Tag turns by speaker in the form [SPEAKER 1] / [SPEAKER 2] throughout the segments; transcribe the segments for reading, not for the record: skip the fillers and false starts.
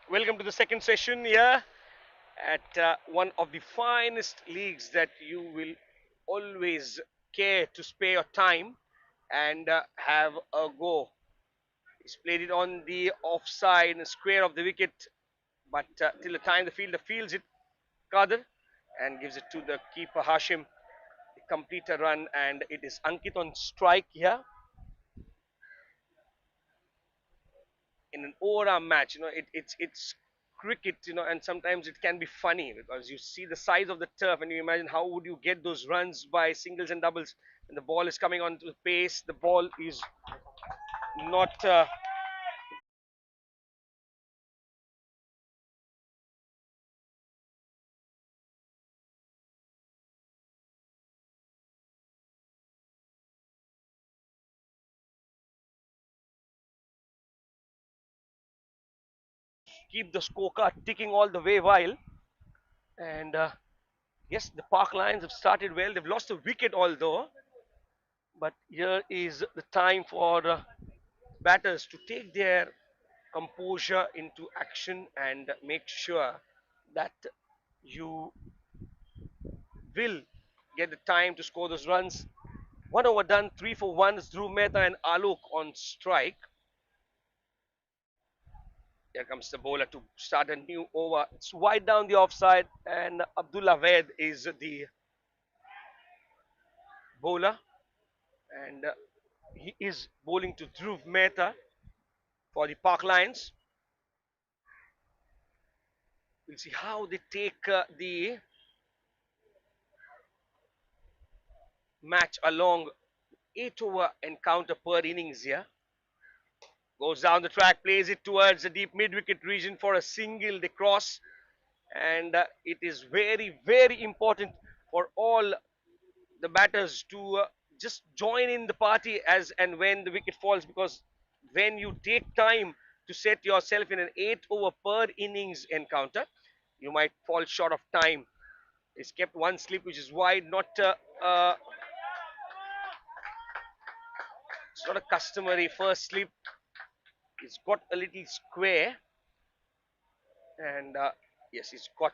[SPEAKER 1] Welcome to the second session here at one of the finest leagues that you will always care to spare your time and have a go. He's played it on the offside square of the wicket, but till the time the fielder fields it, Kader, and gives it to the keeper Hashim. They complete a run, and it is Ankit on strike here. In an overarm match, it's cricket, and sometimes it can be funny because you see the size of the turf and you imagine how would you get those runs by singles and doubles when the ball is coming onto the pace. The ball is not keep the scorecard ticking all the way while. And yes, the Park Lions have started well. They've lost a wicket although, but here is the time for batters to take their composure into action and make sure that you will get the time to score those runs. One over done, 3 for 1 is Dhruv Mehta and Alok on strike. Here comes the bowler to start a new over. It's wide down the offside, and Abdullah Ved is the bowler, and he is bowling to Dhruv Mehta for the Park Lions. We'll see how they take the match along. 8 over encounter per innings here. Goes down the track, plays it towards the deep mid-wicket region for a single. They cross, and it is very, very important for all the batters to just join in the party as and when the wicket falls, because when you take time to set yourself in an 8 over per innings encounter, you might fall short of time. It's kept one slip which is wide, not it's not a customary first slip. It's got a little square, and yes, it's got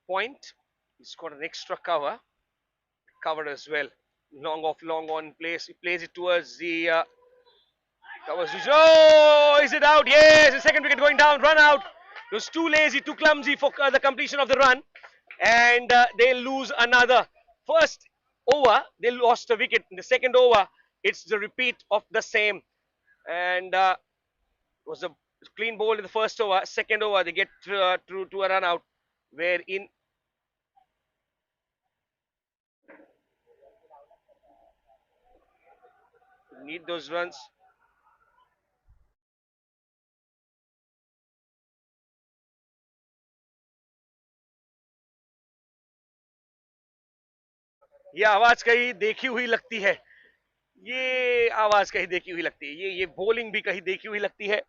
[SPEAKER 1] point. It's got an extra cover as well. Long off, long on place. He plays it towards the covers. Oh, is it out? Yes, the second wicket going down. Run out. It was too lazy, too clumsy for the completion of the run, and they lose another. First over, they lost a wicket. In the second over, it's the repeat of the same, and it was a clean bowl in the first over. Second over, they get to a run out, wherein need those runs. ये आवाज कहीं देखी हुई लगती है. ये आवाज कहीं देखी हुई लगती है. ये bowling भी कहीं देखी हुई लगती है.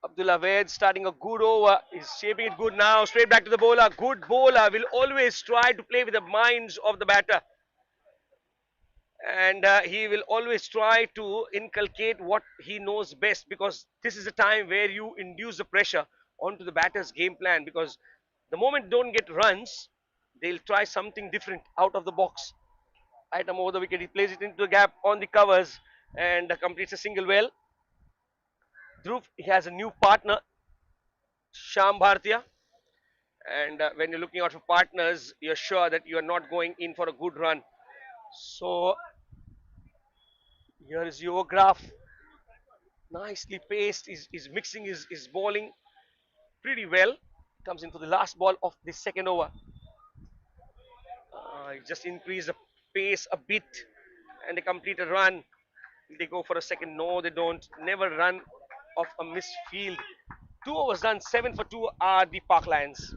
[SPEAKER 1] Abdullah Ved starting a good over. He's shaping it good now. Straight back to the bowler. Good bowler will always try to play with the minds of the batter. And he will always try to inculcate what he knows best, because this is a time where you induce the pressure onto the batter's game plan, because the moment don't get runs, they'll try something different out of the box. Item over the wicket, he plays it into the gap on the covers and completes a single well. Dhruv, he has a new partner, Sham Bhartia, and when you're looking out for partners, you're sure that you're not going in for a good run. So here is your graph, nicely paced, is mixing his bowling pretty well. Comes in for the last ball of the second over. Just increase the pace a bit, and they complete a run. They go for a second. No, they don't. Never run off a missed field. 2 overs done. 7 for 2 are the Park Lions.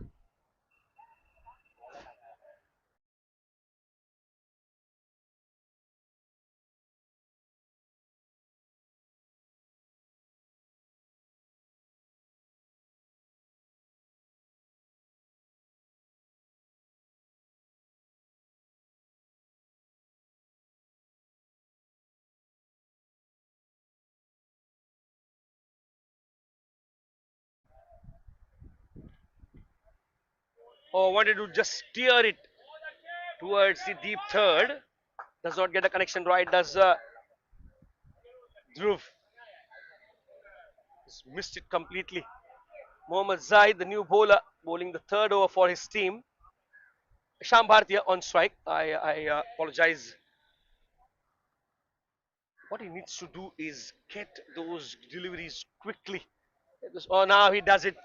[SPEAKER 1] or wanted to just steer it towards the deep third. Does not get the connection right. Does Dhruv just missed it completely. Mohammad Zaid, the new bowler, bowling the third over for his team. Sham Bhartia on strike. I apologize. What he needs to do is get those deliveries quickly. Oh, now he does it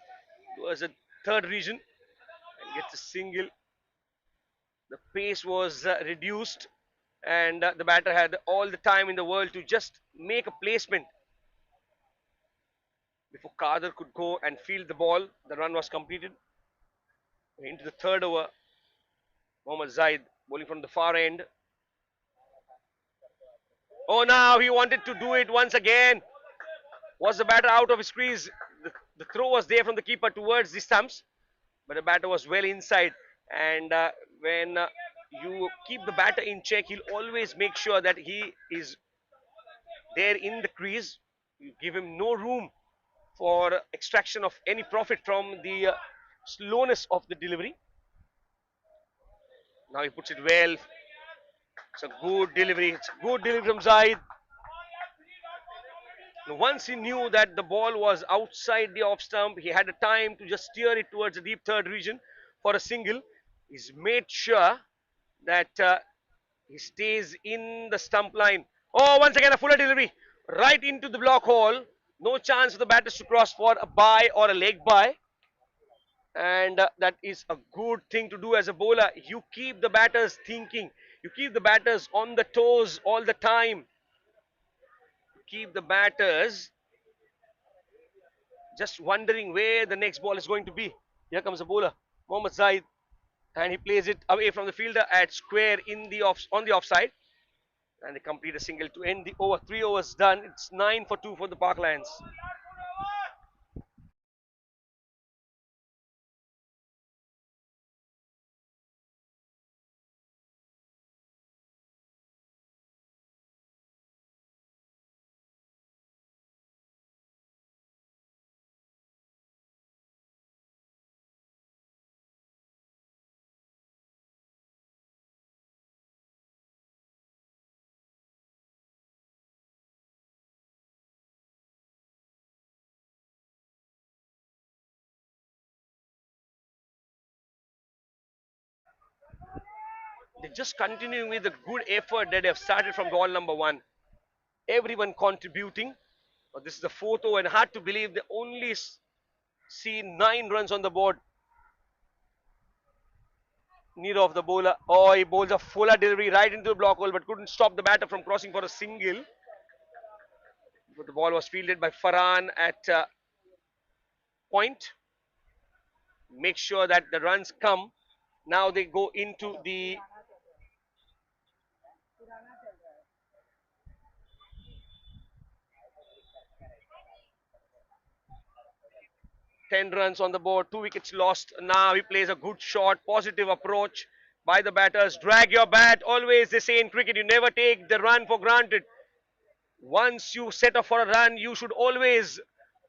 [SPEAKER 1] towards the third region and gets a single. The pace was reduced, and the batter had all the time in the world to just make a placement before Kader could go and field the ball. The run was completed. Into the third over, Mohammad Zaid bowling from the far end. Oh, now he wanted to do it once again. Was the batter out of his crease? The throw was there from the keeper towards the stumps, but the batter was well inside. And when you keep the batter in check, he'll always make sure that he is there in the crease. You give him no room for extraction of any profit from the slowness of the delivery. Now he puts it well. It's a good delivery. It's a good delivery from Zaid. Once he knew that the ball was outside the off stump, he had a time to just steer it towards the deep third region for a single. He's made sure that he stays in the stump line. Oh, once again a fuller delivery right into the block hole. No chance for the batters to cross for a bye or a leg bye. And that is a good thing to do as a bowler. You keep the batters thinking. You keep the batters on the toes all the time. Keep the batters just wondering where the next ball is going to be. Here comes the bowler, Mohammad Zaid, and he plays it away from the fielder at square in the on the offside. And they complete a single to end the over. 3 overs done. It's 9 for 2 for the Park Lions. They're just continuing with the good effort that they have started from ball number one. Everyone contributing. This is the fourth over, and hard to believe they only see 9 runs on the board. Neither of the bowler. Oh, he bowls a fuller delivery right into the block hole, but couldn't stop the batter from crossing for a single. But the ball was fielded by Farhan at point. Make sure that the runs come. Now they go into the 10 runs on the board, 2 wickets lost. Now he plays a good shot, positive approach by the batters. Drag your bat. Always they say in cricket, you never take the run for granted. Once you set off for a run, you should always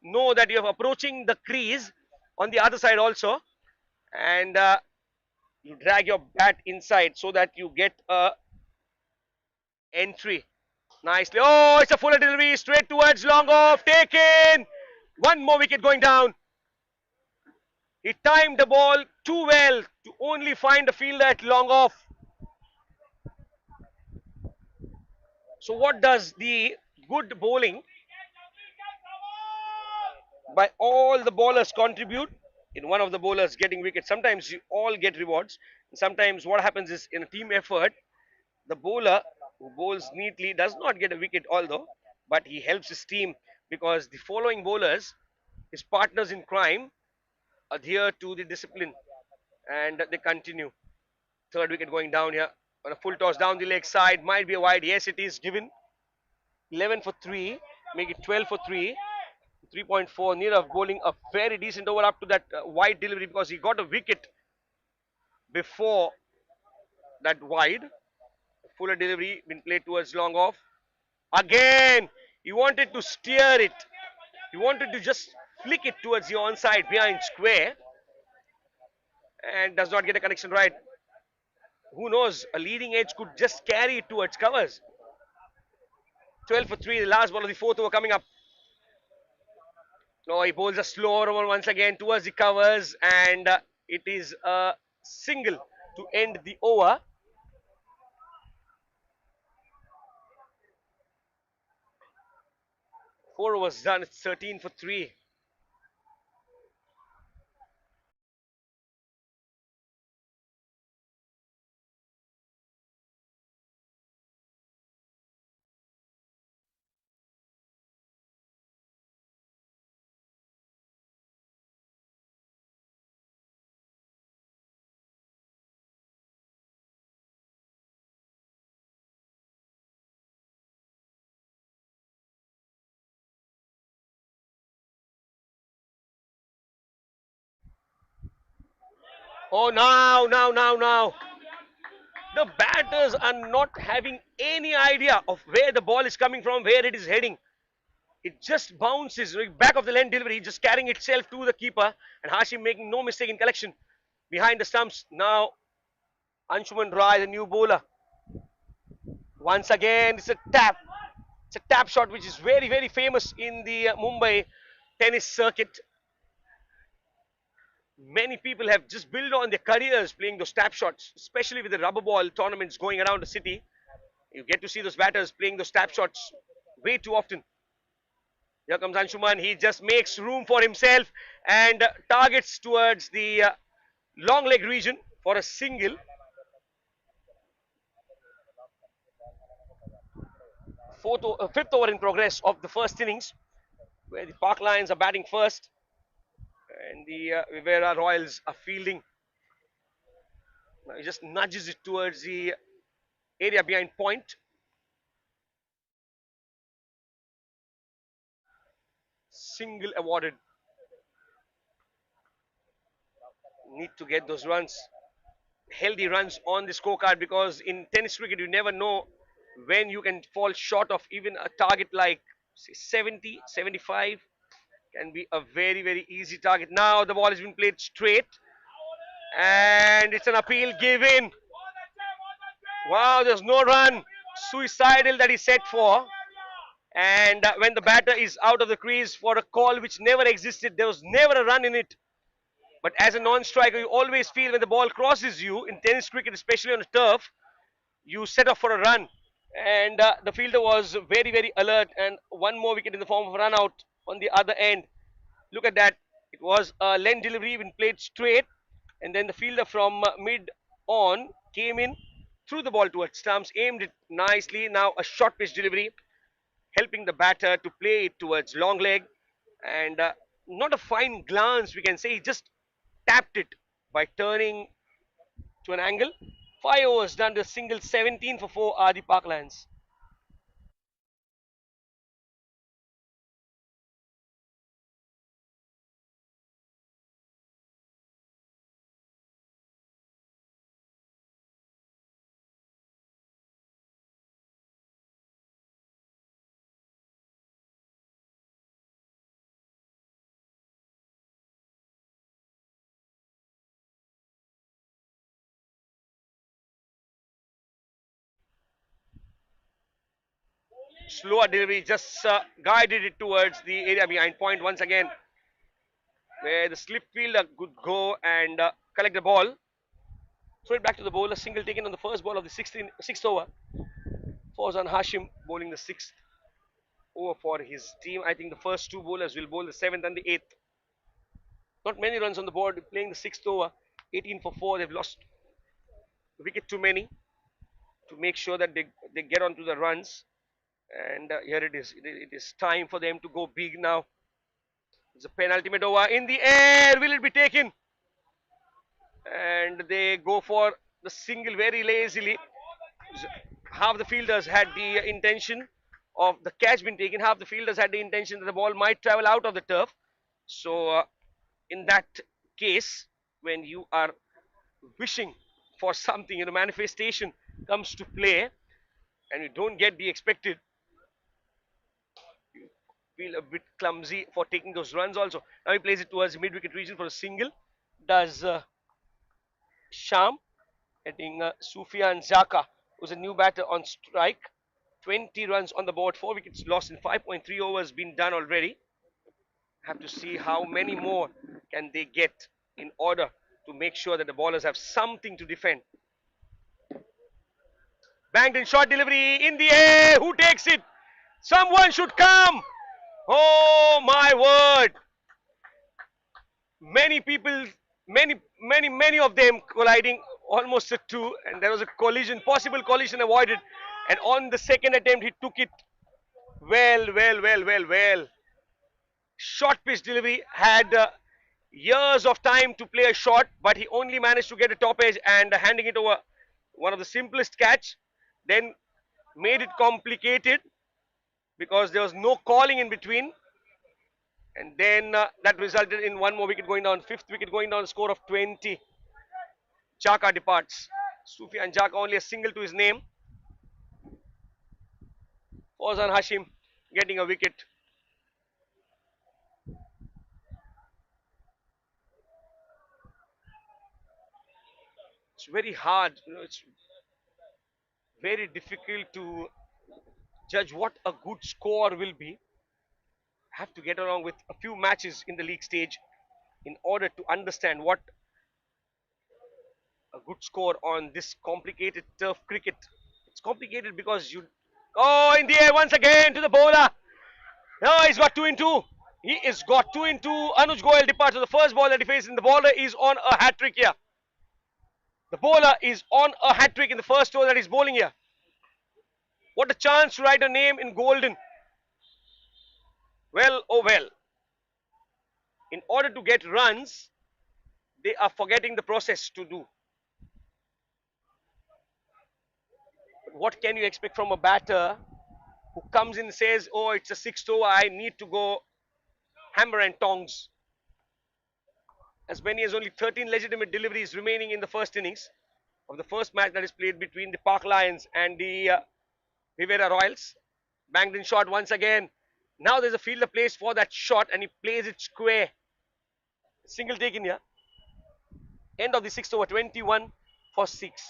[SPEAKER 1] know that you're approaching the crease on the other side also. And you drag your bat inside so that you get a entry nicely. Oh, it's a fuller delivery straight towards long off. Taken. One more wicket going down. He timed the ball too well to only find a fielder at long off. So what does the good bowling by all the bowlers contribute? In one of the bowlers getting wickets, sometimes you all get rewards. And sometimes what happens is in a team effort, the bowler who bowls neatly does not get a wicket although, but he helps his team because the following bowlers, his partners in crime, adhere to the discipline and they continue. Third wicket going down here on a full toss down the leg side. Might be a wide. Yes, it is given. 11 for 3. Make it 12 for 3. 3.4. Nirav bowling a very decent over up to that wide delivery because he got a wicket before that wide. Fuller delivery been played towards long off. Again, he wanted to steer it. He wanted to just flick it towards the onside behind square. and does not get a connection right. Who knows? A leading edge could just carry it towards covers. 12 for 3, the last ball of the fourth over coming up. No, he bowls a slower one once again towards the covers, and it is a single to end the over. Four overs done. It's 13 for 3. Oh, now. The batters are not having any idea of where the ball is coming from, where it is heading. It just bounces back of the length delivery, just carrying itself to the keeper, and Hashim making no mistake in collection behind the stumps. Now Anshuman Rai, the new bowler. Once again, it's a tap. It's a tap shot which is very famous in the Mumbai tennis circuit. Many people have just built on their careers playing those tap shots, especially with the rubber ball tournaments going around the city. You get to see those batters playing those tap shots way too often. Here comes Anshuman. He just makes room for himself and targets towards the long leg region for a single. Fifth over in progress of the first innings, where the Park Lions are batting first and the Rivera Royals are fielding. Now he just nudges it towards the area behind point. Single awarded. Need to get those runs, healthy runs on the scorecard, because in tennis cricket you never know when you can fall short of even a target like say 70, 75 can be a very easy target. Now the ball has been played straight and it's an appeal given. Wow, there's no run. Suicidal that he set for. And when the batter is out of the crease for a call which never existed, there was never a run in it. But as a non-striker, you always feel when the ball crosses you, in tennis cricket, especially on a turf, you set off for a run. And the fielder was very alert, and one more wicket in the form of a run out on the other end. Look at that. It was a length delivery when played straight, and then the fielder from mid on came in, threw the ball towards stumps, aimed it nicely. Now a short pitch delivery, helping the batter to play it towards long leg, and not a fine glance, we can say. He just tapped it by turning to an angle. 5 overs done to a single. 17 for 4 are the Parklands. Slower delivery, just guided it towards the area behind point once again, where the slip fielder could go and collect the ball. Throw it back to the bowler. Single taken on the first ball of the sixth over. Fauzan Hashim bowling the sixth over for his team. I think the first two bowlers will bowl the seventh and the eighth. Not many runs on the board. Playing the sixth over, 18 for 4. They've lost a wicket too many to make sure that they get onto the runs. And here it is. It is time for them to go big now. It's a penultimate over in the air. Will it be taken? And they go for the single very lazily. Half the fielders had the intention of the catch being taken. Half the fielders had the intention that the ball might travel out of the turf. So in that case, when you are wishing for something, manifestation comes to play, and you don't get the expected, you feel a bit clumsy for taking those runs also. Now he plays it towards the mid-wicket region for a single. Does Sham hitting Sufyan Zaka, who's a new batter on strike. 20 runs on the board, 4 wickets lost in 5.3 overs been done already. Have to see how many more can they get in order to make sure that the bowlers have something to defend. Banged in short delivery in the air. Who takes it? Someone should come. Oh my word. Many people, many of them colliding almost at two, and there was a collision, possible collision avoided. And on the second attempt, he took it well. Short pitch delivery had years of time to play a shot, but he only managed to get a top edge and handing it over. One of the simplest catch, then made it complicated because there was no calling in between, and then that resulted in one more wicket going down, fifth wicket going down, score of 20. Jaka departs. Sufyan Jaka only a single to his name. Fauzan Hashim getting a wicket. It's very hard, it's very difficult to judge what a good score will be. Have to get along with a few matches in the league stage in order to understand what a good score on this complicated turf cricket. It's complicated because you. Oh, in the air once again to the bowler. No, he's got 2 in 2. He is got 2 in 2. Anuj Goyal departs. So the first ball that he faces, and the bowler is on a hat trick here. The bowler is on a hat trick in the first over that he's bowling here. What a chance to write a name in golden. Well, oh well. In order to get runs, they are forgetting the process to do. What can you expect from a batter who comes in and says, oh, it's a sixth over, I need to go hammer and tongs? As many as only 13 legitimate deliveries remaining in the first innings of the first match that is played between the Park Lions and the Rivera Royals. Banged in shot once again. Now there's a fielder placed for that shot and he plays it square. Single taken here. End of the sixth over, 21 for 6.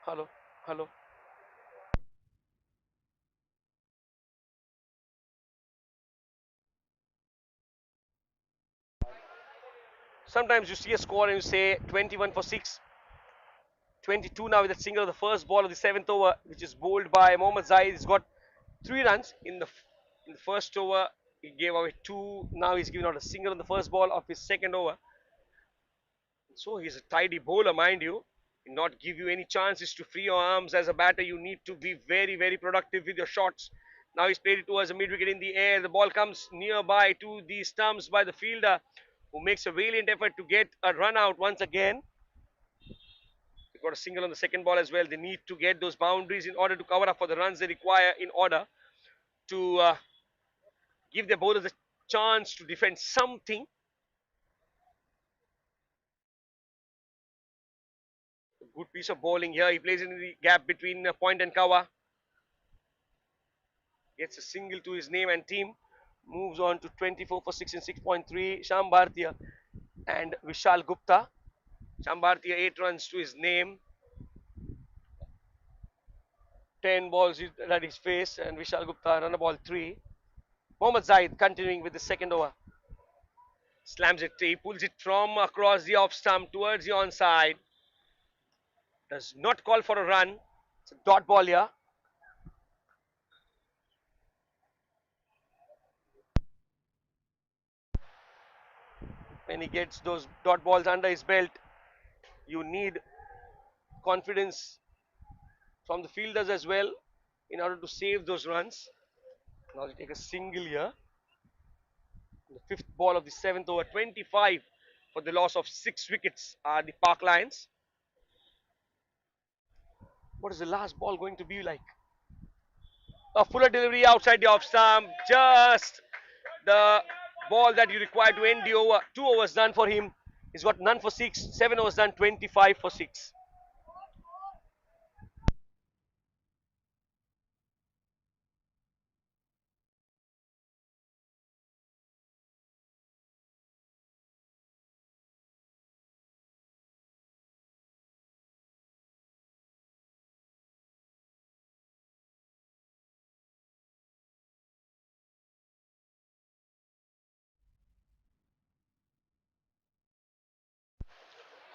[SPEAKER 1] Hello, hello. Sometimes you see a score and you say 21 for 6. 22 now with a single of the first ball of the 7th over, which is bowled by Mohammad Zaid. He's got 3 runs in the first over. He gave away 2. Now he's giving out a single on the first ball of his second over. So he's a tidy bowler, mind you. He'll not give you any chances to free your arms as a batter. You need to be very productive with your shots. Now he's played it towards the mid wicket in the air. The ball comes nearby to the stumps by the fielder, who makes a valiant effort to get a run out once again. They got a single on the second ball as well. They need to get those boundaries in order to cover up for the runs they require in order to give their bowlers a chance to defend something. A good piece of bowling here. He plays in the gap between point and cover. Gets a single to his name and team. Moves on to 24 for 6 and 6.3. Sham Bhartiya and Vishal Gupta. Sham Bhartiya 8 runs to his name. 10 balls at his face, and Vishal Gupta run a ball 3. Mohammad Zaid continuing with the second over. Slams it. He pulls it from across the off stump towards the onside. Does not call for a run. It's a dot ball here. When he gets those dot balls under his belt, you need confidence from the fielders as well in order to save those runs. Now they take a single here. The fifth ball of the 7th over, 25 for the loss of 6 wickets are the Park Lions. What is the last ball going to be like? A fuller delivery outside the off stump. Just the ball that you require to end the over. 2 overs done for him. He's got none for six. 7 overs done. 25 for six.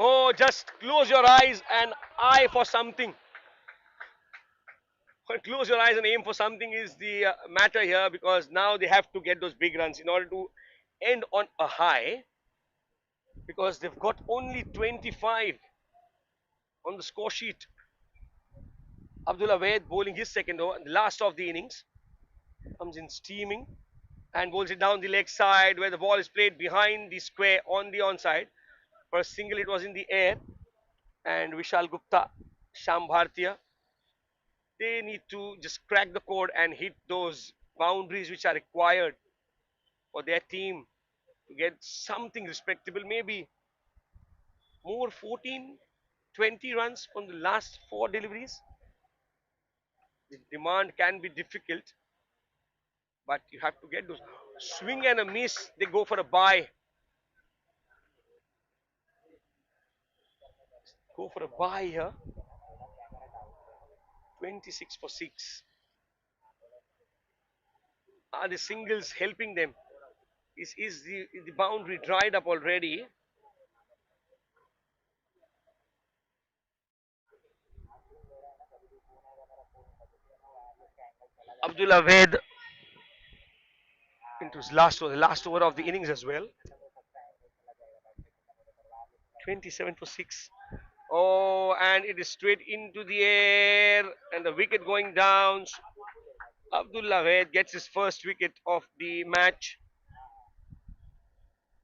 [SPEAKER 1] Oh, just close your eyes and eye for something. Close your eyes and aim for something is the matter here, because now they have to get those big runs in order to end on a high, because they've got only 25 on the score sheet. Abdullah Wade bowling his second over, the last of the innings, comes in steaming and bowls it down the leg side where the ball is played behind the square on the onside. For a single, it was in the air, and Vishal Gupta, Sham Bhartiya, they need to just crack the code and hit those boundaries which are required for their team to get something respectable. Maybe more 14, 20 runs from the last four deliveries. The demand can be difficult, but you have to get those. Swing and a miss, they go for a buy. Go for a buy here. 26 for 6. Are the singles helping them? Is the boundary dried up already? Abdullah Ved into his last over, the last over of the innings as well. 27 for 6. Oh, and it is straight into the air, and the wicket going down. Abdullah Ved gets his first wicket of the match.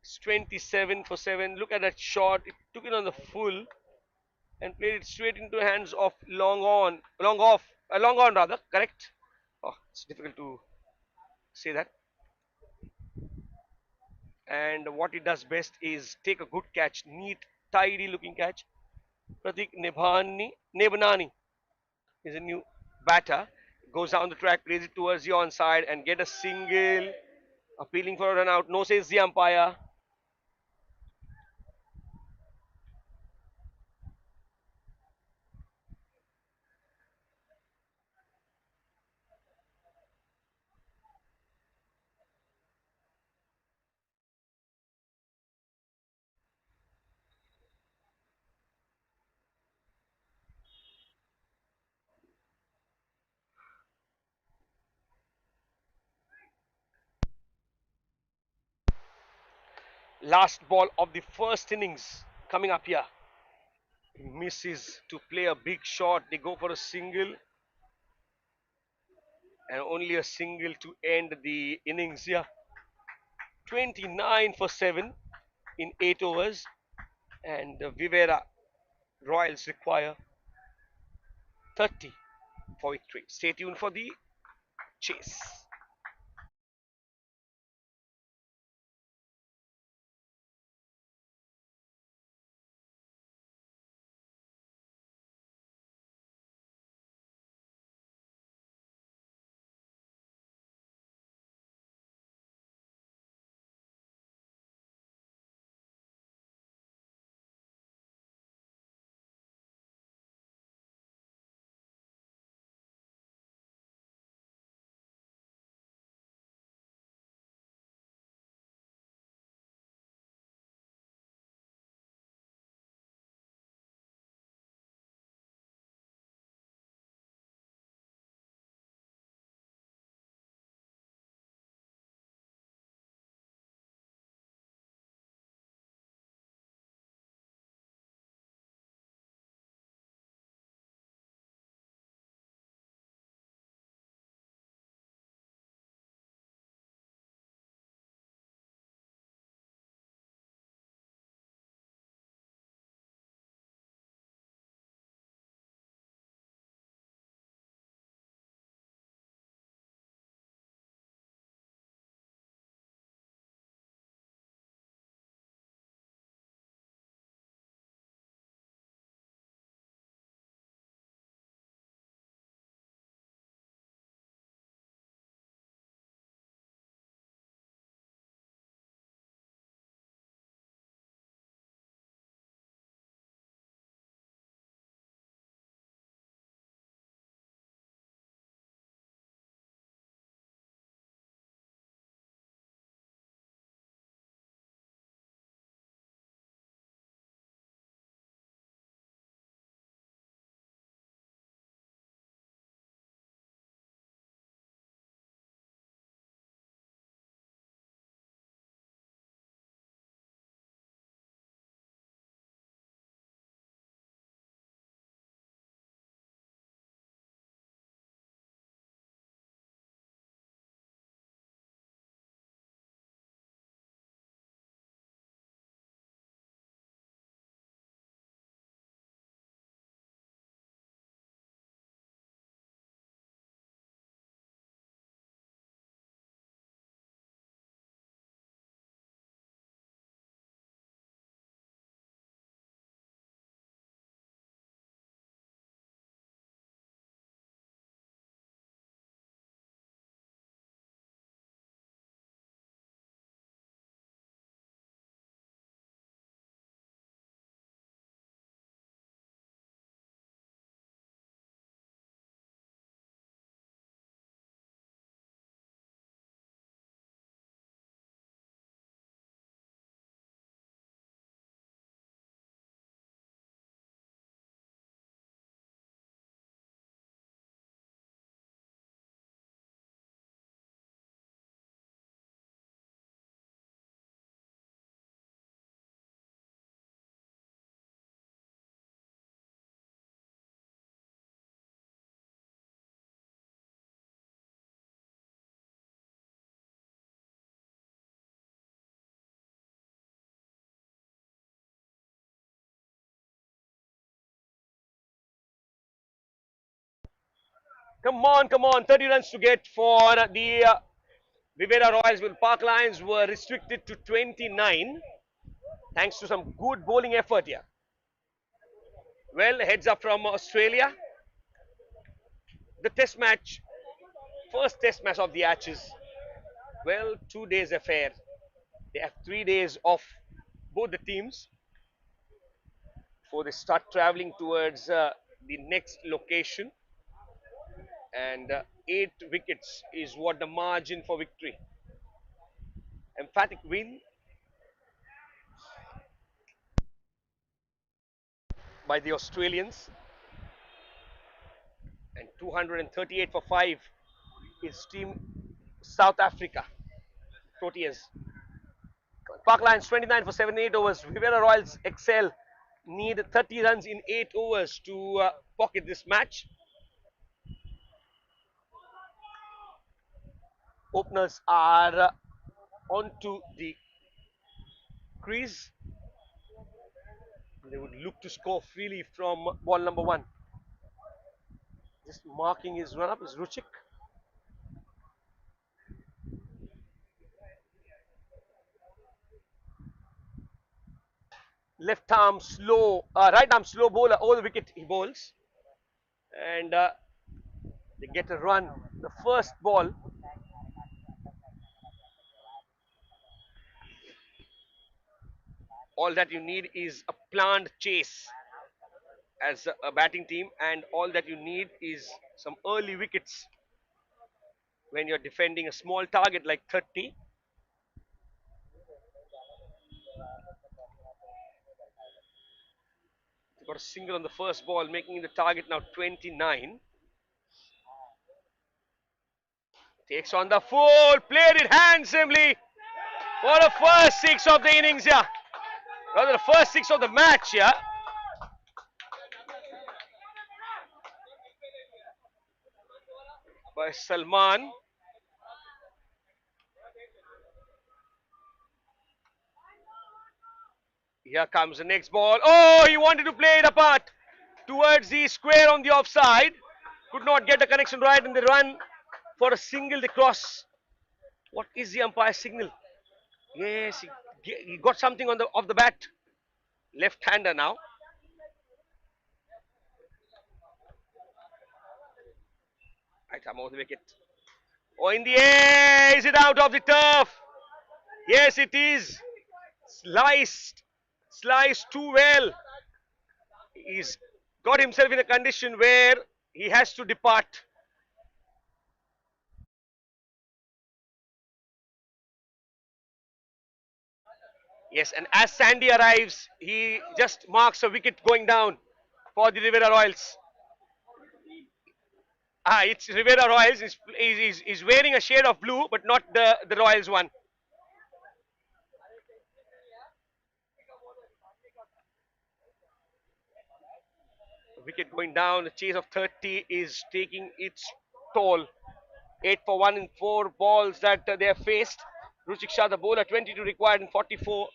[SPEAKER 1] It's 27 for 7. Look at that shot. It took it on the full and played it straight into the hands of long on rather, correct? Oh, it's difficult to say that. And what it does best is take a good catch, neat, tidy looking catch. Pratik Nebnani is a new batter. Goes down the track, plays it towards the onside and get a single. Appealing for a run out. No, says the umpire. Last ball of the first innings coming up here. Misses to play a big shot. They go for a single, and only a single to end the innings here. 29 for 7 in 8 overs, and the Vivera Royals require 30 for victory. Stay tuned for the chase. Come on, come on. 30 runs to get for the Rivera Royals. Well, Park Lions were restricted to 29 thanks to some good bowling effort here. Well, heads up from Australia. The test match, first test match of the Ashes. Well, 2 days affair. They have 3 days off, both the teams, before they start traveling towards the next location. And 8 wickets is what the margin for victory. Emphatic win by the Australians, and 238 for 5 is Team South Africa. Proteas. Park Lions 29 for 78 overs. Rivera Royals excel. Need 30 runs in 8 overs to pocket this match. Openers are onto the crease. They would look to score freely from ball number 1. Just marking his run up is Ruchik. Left arm slow, right arm slow bowler over the wicket he bowls. And they get a run. The first ball. All that you need is a planned chase as a batting team, and all that you need is some early wickets when you're defending a small target like 30. They got a single on the first ball, making the target now 29. Takes on the full, played it handsomely for the first 6 of the innings here. Rather, the first 6 of the match here. By Salman. Here comes the next ball. Oh, he wanted to play it apart towards the square on the offside. Could not get the connection right, and they run for a single. They cross. What is the umpire signal? Yes, he got something on the off the bat. Left-hander now. Right arm over the wicket. Oh, in the air! Is it out of the turf? Yes, it is. Sliced too well. He's got himself in a condition where he has to depart. Yes, and as Sandy arrives, he just marks a wicket going down for the Rivera Royals. It's Rivera Royals. He's wearing a shade of blue, but not the Royals one. Wicket going down. The chase of 30 is taking its toll. 8 for 1 in 4 balls that they have faced. Ruchik Shah, the bowler, 22 required in 44.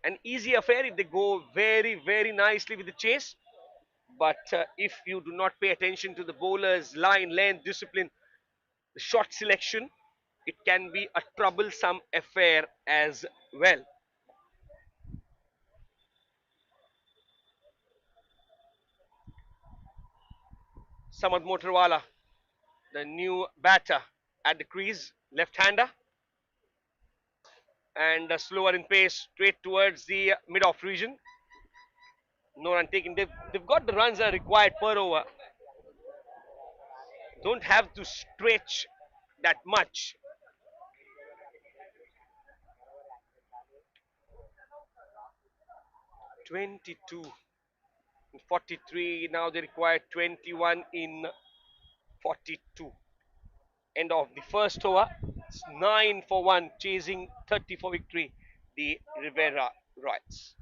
[SPEAKER 1] An easy affair if they go very, very nicely with the chase. But if you do not pay attention to the bowler's line, length, discipline, the shot selection, it can be a troublesome affair as well. Samad Motorwala, the new batter at the crease, left-hander, and slower in pace, straight towards the mid-off region. No run taken. They've got the runs that are required per over. Don't have to stretch that much. "22 in 43. Now they require 21 in 42. End of the first over. It's 9 for 1, chasing 30 for victory. The Rivera Royals.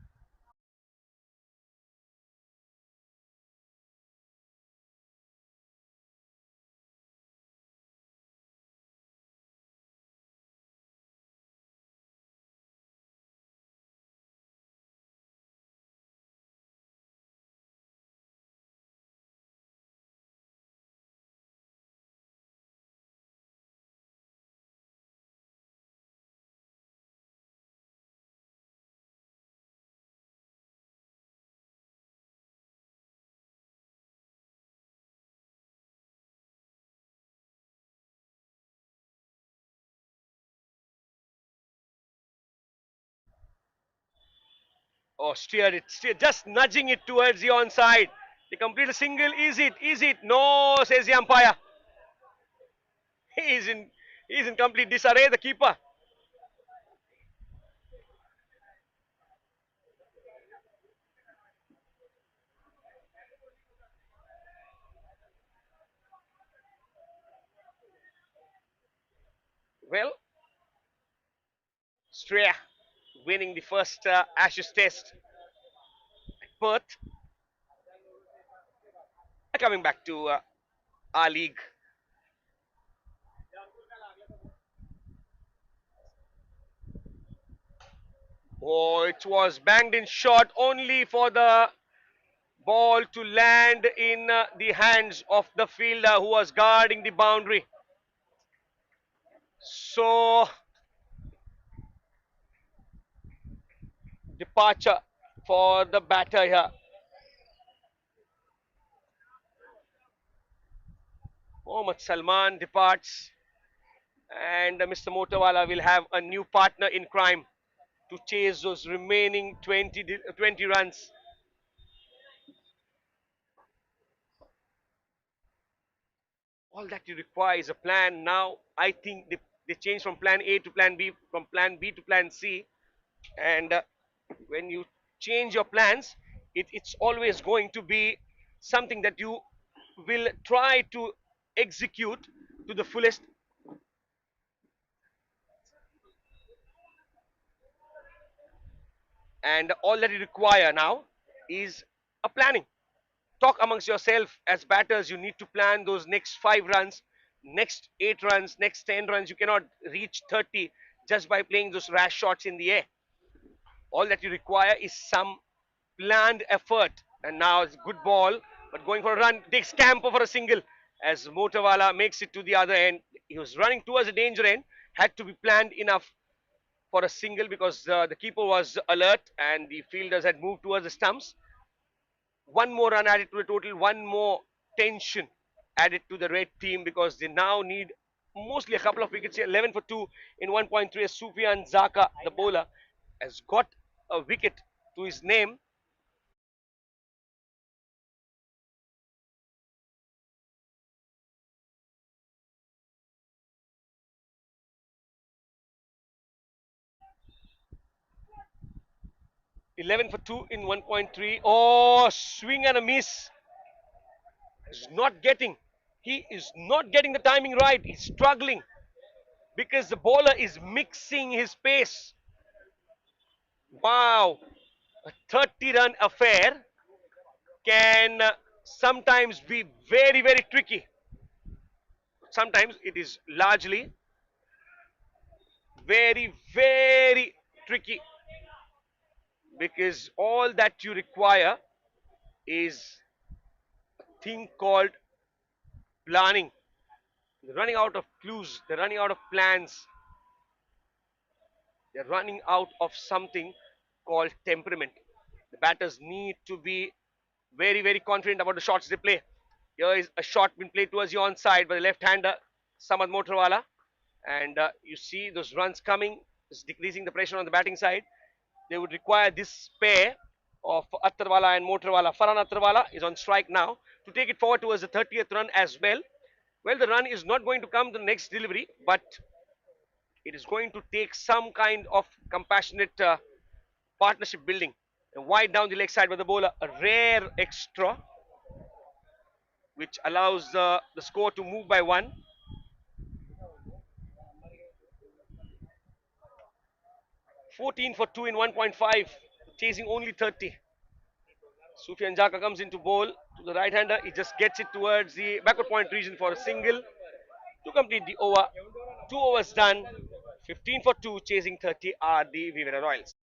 [SPEAKER 1] Oh, steer, just nudging it towards the onside. They complete a single. Is it? Is it? No, says the umpire. He's in, he's in complete disarray, the keeper. Well, Australia winning the first Ashes Test. Perth coming back to our league. Oh, it was banged in short only for the ball to land in the hands of the fielder who was guarding the boundary. So, departure for the batter here. Mohammad Salman departs, and Mr. Motawala will have a new partner in crime to chase those remaining 20 runs. All that you require is a plan. Now, I think they change from plan A to plan B, from plan B to plan C. And when you change your plans, it's always going to be something that you will try to execute to the fullest. And all that you require now is a planning. Talk amongst yourself as batters. You need to plan those next 5 runs, next 8 runs, next 10 runs. You cannot reach 30 just by playing those rash shots in the air. All that you require is some planned effort. And now it's a good ball, but going for a run, takes Campo for a single as Motawala makes it to the other end. He was running towards the danger end, had to be planned enough for a single because the keeper was alert and the fielders had moved towards the stumps. One more run added to the total, one more tension added to the red team because they now need mostly a couple of wickets here. 11 for 2 in 1.3 as Sufyan Zaka, the bowler, has got a wicket to his name. 11 for 2 in 1.3. Oh, swing and a miss. He's not getting. He is not getting the timing right. He's struggling because the bowler is mixing his pace. Wow. A 30-run affair can sometimes be very, very tricky. Sometimes it is largely very, very tricky because all that you require is a thing called planning. They're running out of clues, they're running out of plans, they're running out of something called temperament. The batters need to be very, very confident about the shots they play. Here is a shot being played towards the onside by the left-hander, Samad Motorwala. And you see those runs coming, it's decreasing the pressure on the batting side. They would require this pair of Attarwala and Motorwala. Farhan Attarwala is on strike now to take it forward towards the 30th run as well. Well, the run is not going to come the next delivery, but it is going to take some kind of compassionate partnership building. And wide down the leg side by the bowler, a rare extra which allows the score to move by one. 14 for 2 in 1.5, chasing only 30. Sufyan Jaka comes into bowl to the right hander. He just gets it towards the backward point region for a single to complete the over. 2 overs done. 15 for 2, chasing 30 are the Vivera Royals.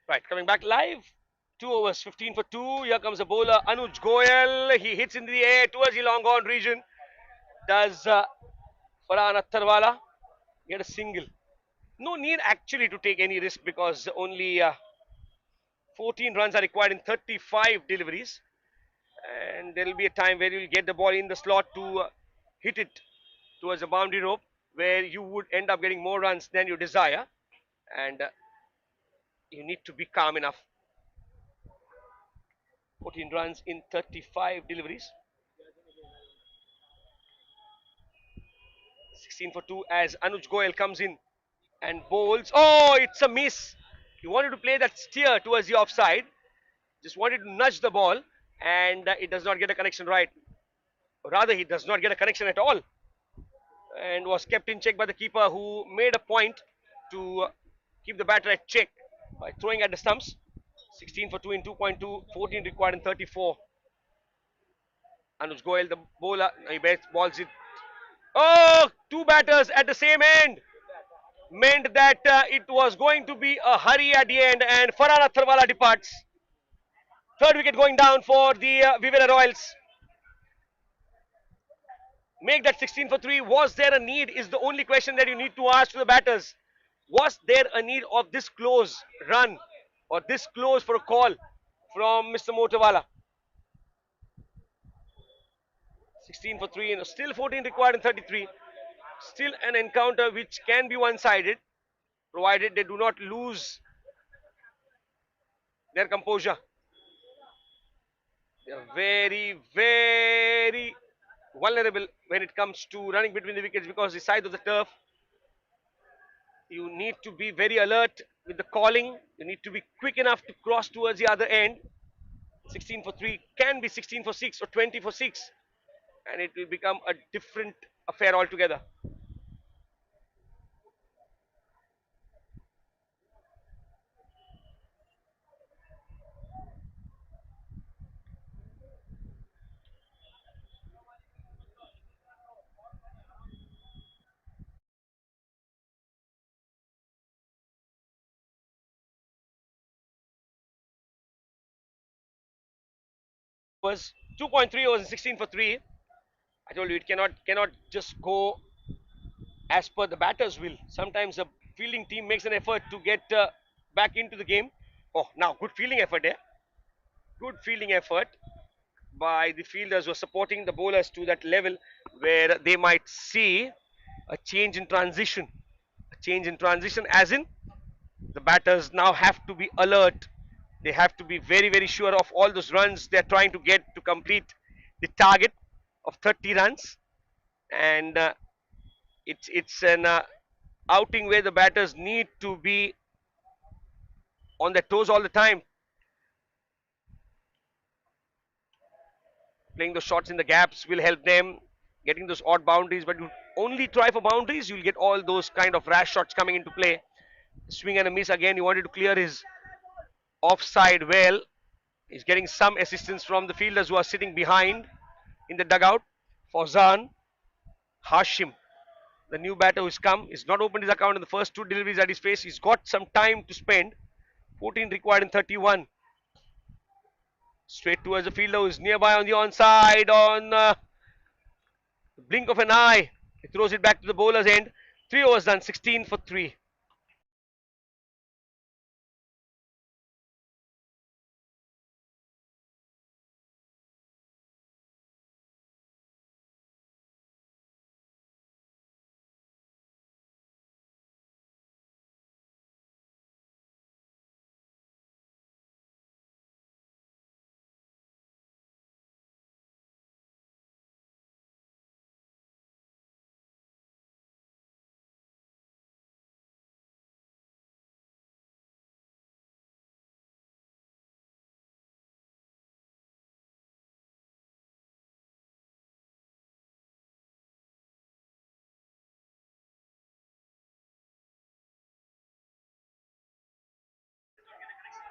[SPEAKER 1] Right, coming back live. 2 overs, 15 for 2. Here comes the bowler Anuj Goyal. He hits into the air towards the long on region. Does Farhan Attarwala get a single? No need actually to take any risk because only 14 runs are required in 35 deliveries. And there will be a time where you will get the ball in the slot to hit it towards the boundary rope where you would end up getting more runs than you desire. And you need to be calm enough. 14 runs in 35 deliveries. 16 for 2 as Anuj Goyal comes in and bowls. Oh, it's a miss. He wanted to play that steer towards the offside. Just wanted to nudge the ball and it does not get a connection right. Or rather, he does not get a connection at all and was kept in check by the keeper who made a point to keep the batter at check by throwing at the stumps. 16 for 2 in 2.2, 14 required in 34. Anuj Goyal, the bowler, he balls it. Oh, two batters at the same end meant that it was going to be a hurry at the end, and Farhan Atharwala departs. Third wicket going down for the Vivera Royals. Make that 16 for 3. Was there a need? Is the only question that you need to ask to the batters. Was there a need of this close run or this close for a call from Mr. Motawala? 16 for 3 and still 14 required in 33. Still an encounter which can be one-sided provided they do not lose their composure. They are very, very vulnerable when it comes to running between the wickets because the size of the turf. You need to be very alert with the calling. You need to be quick enough to cross towards the other end. 16 for 3 can be 16 for 6 or 20 for 6 and it will become a different affair altogether. Was 2.3 overs and 16 for 3. I told you it cannot just go as per the batter's will. Sometimes the fielding team makes an effort to get back into the game. Oh, now good fielding effort there. Good fielding effort by the fielders who are supporting the bowlers to that level where they might see a change in transition. A change in transition as in the batters now have to be alert. They have to be very, very sure of all those runs they're trying to get to complete the target of 30 runs. And it's an outing where the batters need to be on their toes all the time. Playing those shots in the gaps will help them getting those odd boundaries, but you only try for boundaries, you'll get all those kind of rash shots coming into play. Swing and a miss again. He wanted to clear his offside well. He's getting some assistance from the fielders who are sitting behind in the dugout. Fauzan Hashim, the new batter who's come, he's not opened his account in the first two deliveries at his face. He's got some time to spend. 14 required in 31. Straight towards the fielder who's nearby on the onside on the blink of an eye. He throws it back to the bowler's end. 3 overs done, 16 for 3.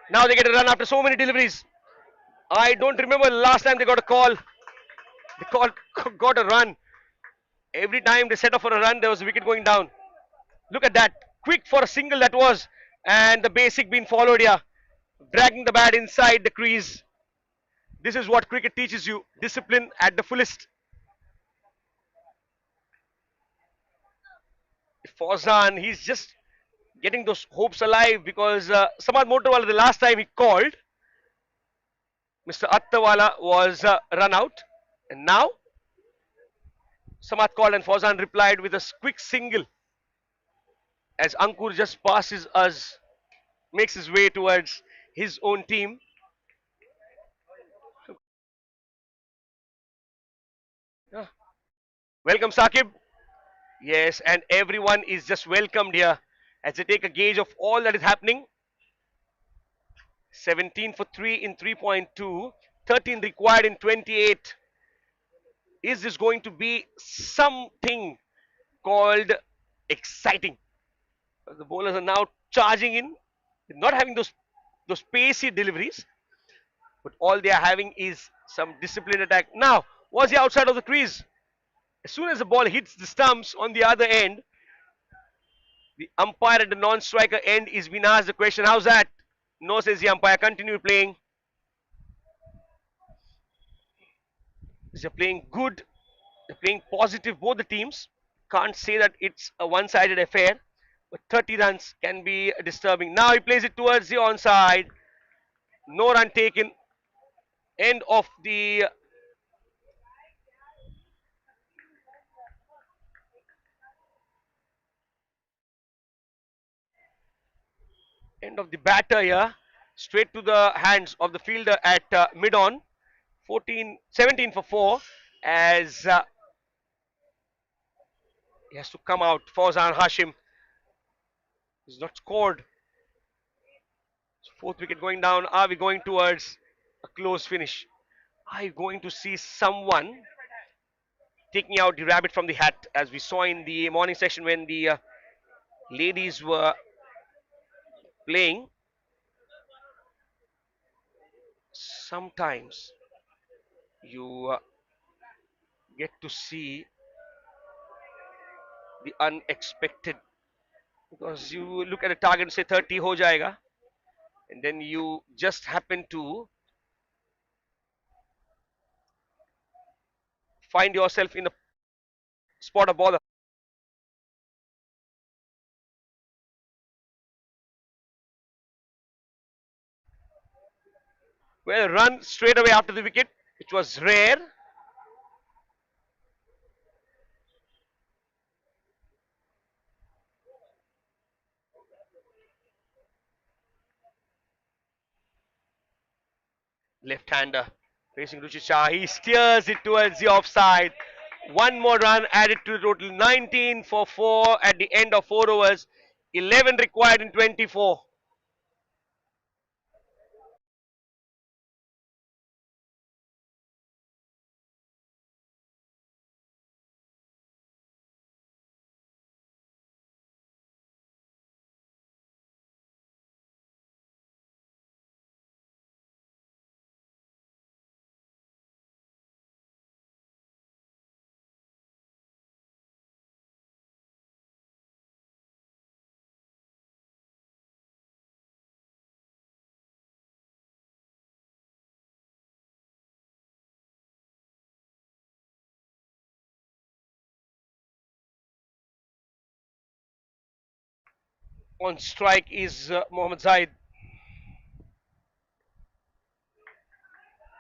[SPEAKER 1] Now they get a run after so many deliveries. I don't remember the last time they got a call. They got a run. Every time they set off for a run, there was a wicket going down. Look at that. Quick for a single that was. And the basic being followed here. dragging the bat inside the crease. This is what cricket teaches you, discipline at the fullest. Fawzan, he's just getting those hopes alive because Samad Motorwala, the last time he called, Mr. Attawala was run out. And now Samad called and Fawzan replied with a quick single as Ankur just passes us, makes his way towards his own team. Yeah. Welcome, Sakib. Yes, and everyone is just welcomed here as they take a gauge of all that is happening. 17 for 3 in 3.2, 13 required in 28. Is this going to be something called exciting? The bowlers are now charging in, not having those pacey deliveries, but all they are having is some disciplined attack. Now, was he outside of the crease? As soon as the ball hits the stumps on the other end, the umpire at the non-striker end is being asked the question, how's that? No, says the umpire, continue playing. They're playing good, they're playing positive, both the teams. Can't say that it's a one-sided affair, but 30 runs can be disturbing. Now he plays it towards the onside. No run taken. End of the batter here. Straight to the hands of the fielder at mid-on. 17 for 4 as he has to come out. Fawzan Hashim is not scored. Fourth wicket going down. Are we going towards a close finish? Are you going to see someone taking out the rabbit from the hat as we saw in the morning session when the ladies were playing? Sometimes you get to see the unexpected because you look at a target and say 30 ho jayega, and then you just happen to find yourself in a spot of bother. Well, run straight away after the wicket, which was rare. Left-hander facing Ruchit Shah. He steers it towards the offside. One more run added to the total. 19 for 4 at the end of 4 overs. 11 required in 24. On strike is Mohammad Zaid.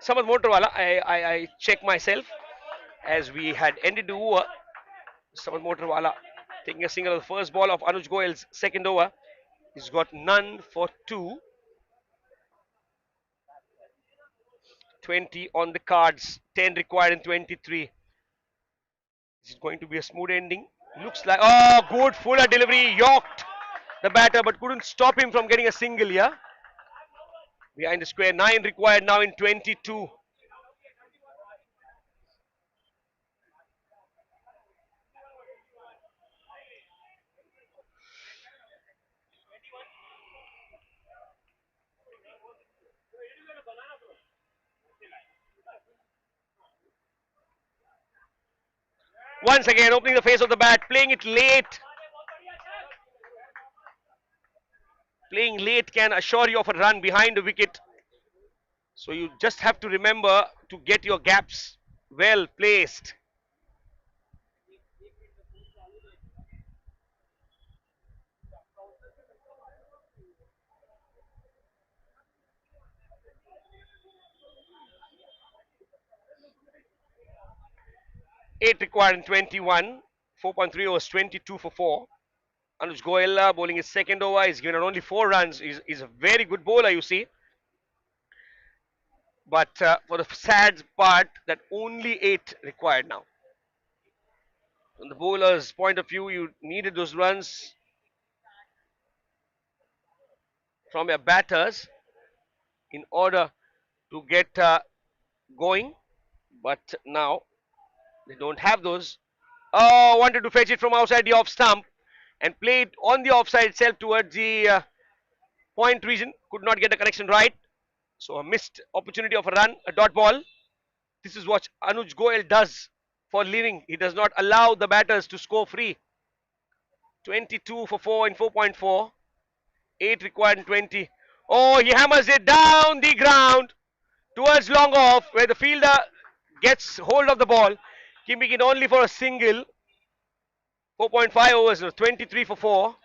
[SPEAKER 1] Samad Motorwala, I check myself as we had ended the over. Samad Motorwala taking a single of the first ball of Anuj Goyal's second over. He's got none for 2. 20 on the cards. 10 required in 23. This is going to be a smooth ending. Looks like, oh, good fuller delivery. Yorked the batter, but couldn't stop him from getting a single here. Behind the square. 9 required now in 22. Once again, opening the face of the bat, playing it late. Playing late can assure you of a run behind the wicket. So you just have to remember to get your gaps well placed. 8 required in 21. 4.3 overs, 22 for 4. Anuj Goyal bowling his second over. He's given only 4 runs. He's a very good bowler, you see. But for the sad part, that only 8 required now. From the bowler's point of view, you needed those runs from your batters in order to get going. But now they don't have those. Oh, wanted to fetch it from outside the off stump and played on the offside itself towards the point region. Could not get the connection right. So a missed opportunity of a run, a dot ball. This is what Anuj Goyal does for living. He does not allow the batters to score free. 22 for 4 in 4.4. 8 required in 20. Oh, he hammers it down the ground towards long off where the fielder gets hold of the ball, keeping it only for a single. 4.5 overs, 23 for 4.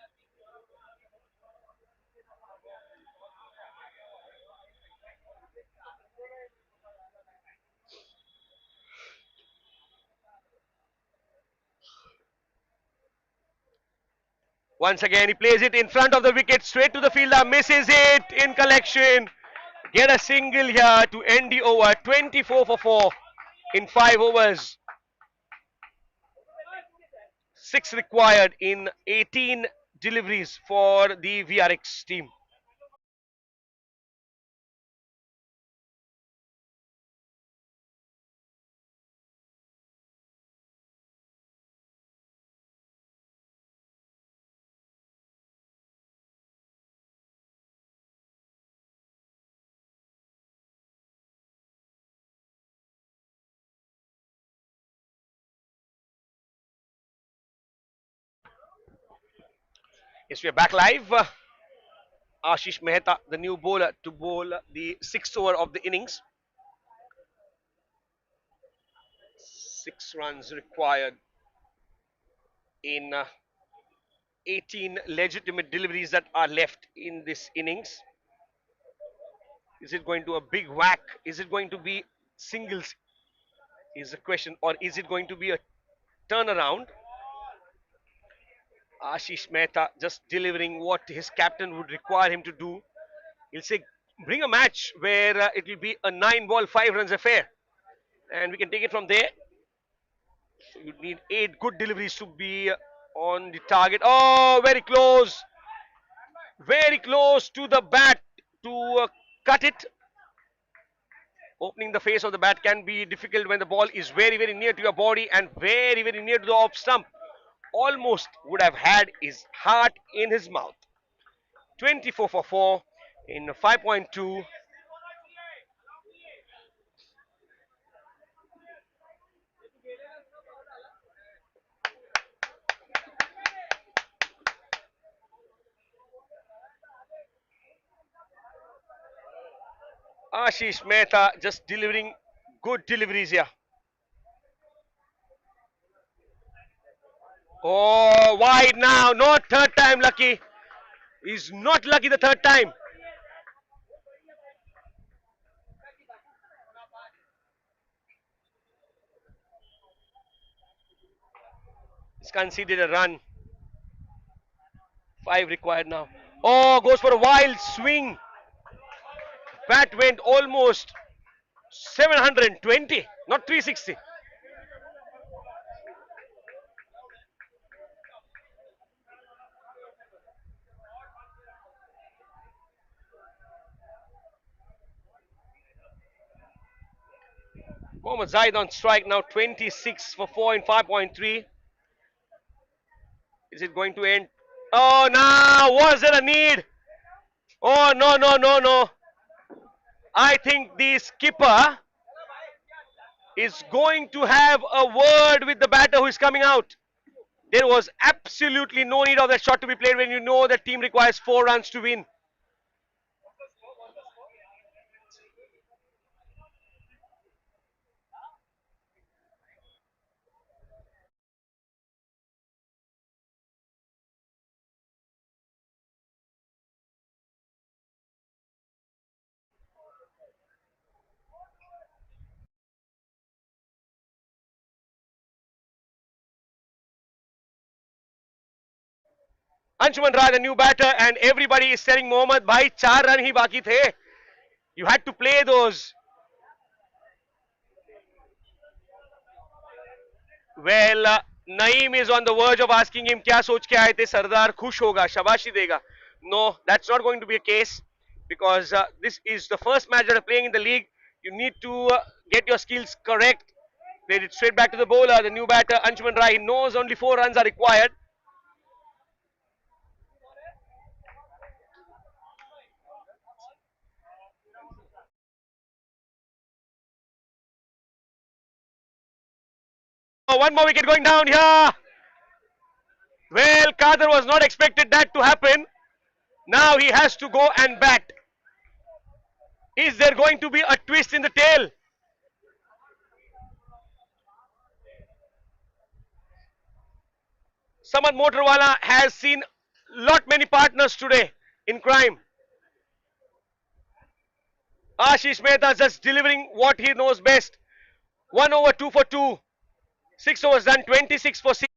[SPEAKER 1] Once again, he plays it in front of the wicket, straight to the fielder, misses it in collection. Get a single here to end the over. 24 for 4 in 5 overs. 6 required in 18 deliveries for the VRX team. Yes, we are back live. Ashish Mehta, the new bowler, to bowl the 6th over of the innings. 6 runs required in 18 legitimate deliveries that are left in this innings. Is it going to a big whack? Is it going to be singles? Is the question, or is it going to be a turnaround? Ashish Mehta just delivering what his captain would require him to do. He'll say, bring a match where it will be a 9 ball, 5 runs affair. And we can take it from there. So you need 8 good deliveries to be on the target. Oh, very close to the bat to cut it. Opening the face of the bat can be difficult when the ball is very near to your body and very near to the off stump. Almost would have had his heart in his mouth. 24 for 4 in 5.2. Ashish Mehta just delivering good deliveries here. Oh, wide now. Not third time lucky. He's not lucky the third time. He's conceded a run. 5 required now. Oh, goes for a wild swing. Bat went almost 720, not 360. Mohammad Zaid on strike now, 26 for 4 in 5.3. Is it going to end? Oh, now, was there a need? Oh, no. I think the skipper is going to have a word with the batter who is coming out. There was absolutely no need of that shot to be played when you know the team requires 4 runs to win. Anshuman Raj, a new batter, and everybody is telling Mohammad, bhai, 4 run hi baki the. You had to play those. Well, Naeem is on the verge of asking him, क्या सोच के आए थे सरदार खुश होगा शाबाशी देगा. No, that's not going to be a case because this is the first match that are playing in the league. You need to get your skills correct. Played it straight back to the bowler, the new batter Anshuman Rai. He knows only 4 runs are required. Oh, one more wicket going down here. Well, Kader was not expected that to happen. Now he has to go and bat. Is there going to be a twist in the tail? Samad Motorwala has seen lot many partners today in crime. Ashish Mehta just delivering what he knows best. 1 over 2 for 2. 6 overs done, 26 for 6.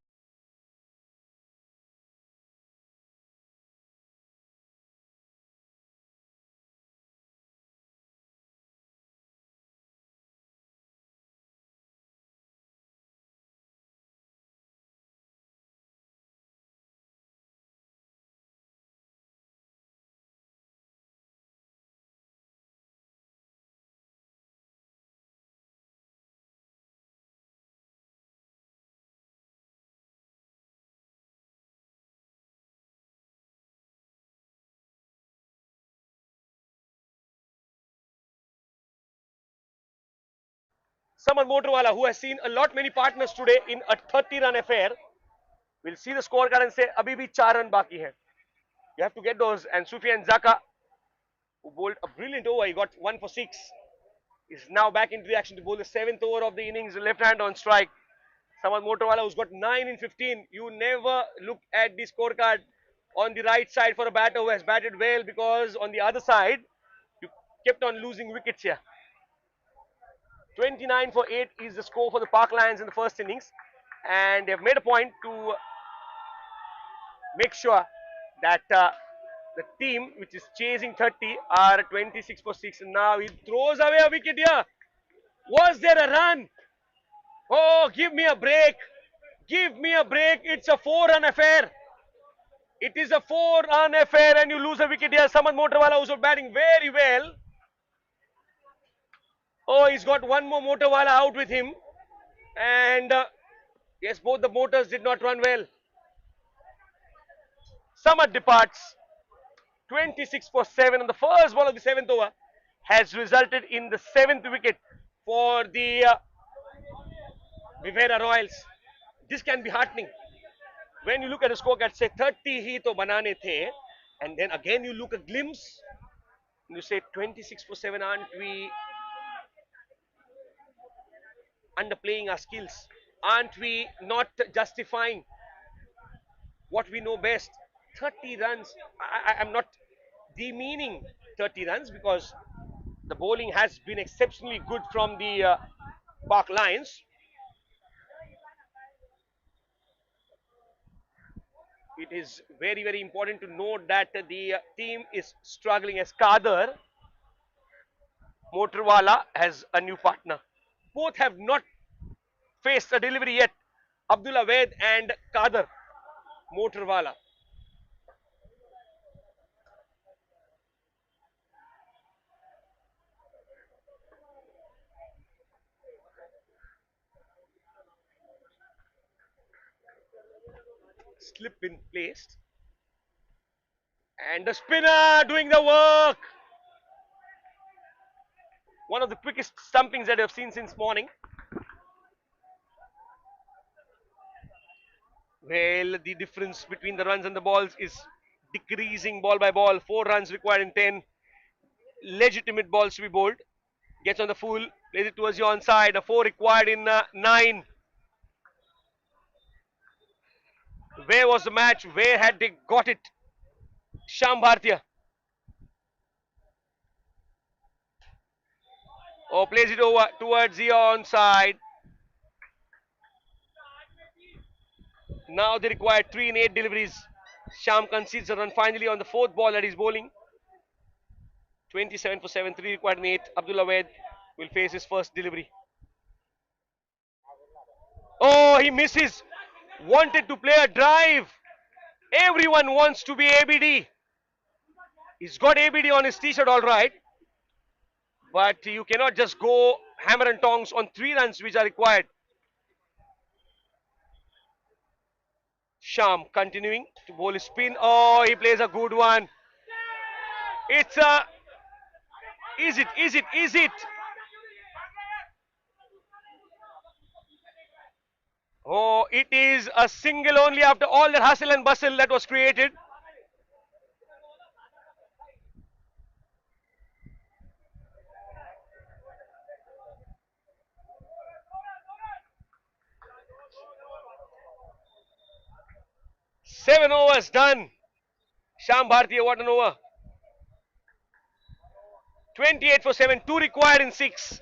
[SPEAKER 1] Samad Motorwala, who has seen a lot many partners today in a 30-run affair, will see the scorecard and say, "Abhi bhi 4 run baki hai." You have to get those. And Sufyan Zaka, who bowled a brilliant over, he got 1 for 6. Is now back into the action to bowl the 7th over of the innings, left hand on strike. Samad Motorwala, who's got 9 in 15. You never look at the scorecard on the right side for a batter who has batted well, because on the other side, you kept on losing wickets here. 29 for 8 is the score for the Park Lions in the first innings, and they've made a point to make sure that the team which is chasing 30 are 26 for 6. Now he throws away a wicket here. Was there a run? Oh, give me a break. Give me a break. It's a 4 run affair. It is a 4 run affair and you lose a wicket here. Samad Motorwala also batting very well. Oh, he's got one more Motorwala out with him. And yes, both the motors did not run well. Samad departs. 26 for 7 on the first ball of the 7th over has resulted in the 7th wicket for the Vivera Royals. This can be heartening. When you look at the scorecard, say 30 ही तो बनाने थे, and then again you look at glimpse, you say 26 for 7, aren't we underplaying our skills? Aren't we not justifying what we know best? 30 runs. I'm not demeaning 30 runs because the bowling has been exceptionally good from the Park Lions. It is very, very important to note that the team is struggling as Kader Motorwala has a new partner. Both have not faced a delivery yet. Abdullah Ved and Kader Motorwala. Slip in placed. And the spinner doing the work. One of the quickest stumpings that I've seen since morning. Well, the difference between the runs and the balls is decreasing ball by ball. 4 runs required in 10. Legitimate balls to be bowled. Gets on the full, plays it towards the onside. A 4 required in 9. Where was the match? Where had they got it? Sham Bhartia. Oh, plays it over towards the onside. Now they require 3 in 8 deliveries. Sham concedes a run finally on the fourth ball that he's bowling. 27 for 7, 3 required in 8. Abdullah Wade will face his first delivery. Oh, he misses. Wanted to play a drive. Everyone wants to be ABD. He's got ABD on his t-shirt all right. But you cannot just go hammer and tongs on 3 runs which are required. Sham continuing to bowl his spin. Oh, he plays a good one. It's a... Is it? Is it? Is it? Oh, it is a single only after all that hustle and bustle that was created. Seven overs done. Sham Bhartiya, what an over. 28 for 7, 2 required in 6.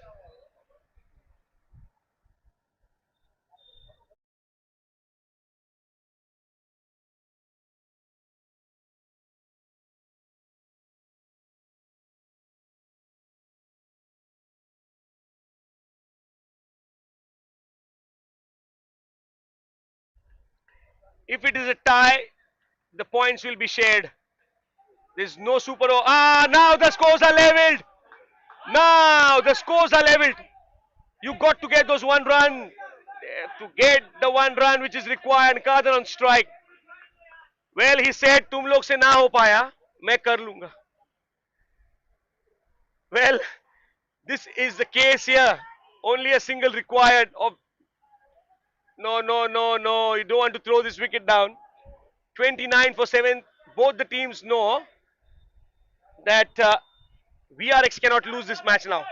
[SPEAKER 1] If it is a tie, the points will be shared. There's no super over. Ah, now the scores are leveled. Now the scores are leveled. You got to get those 1 run. To get the 1 run which is required. Kader on strike. Well, he said, तुम लोग से ना हो पाया, मैं कर लूंगा. Well, this is the case here. Only a single required. Of no, no, no, no. You don't want to throw this wicket down. 29 for 7. Both the teams know that VRX cannot lose this match now.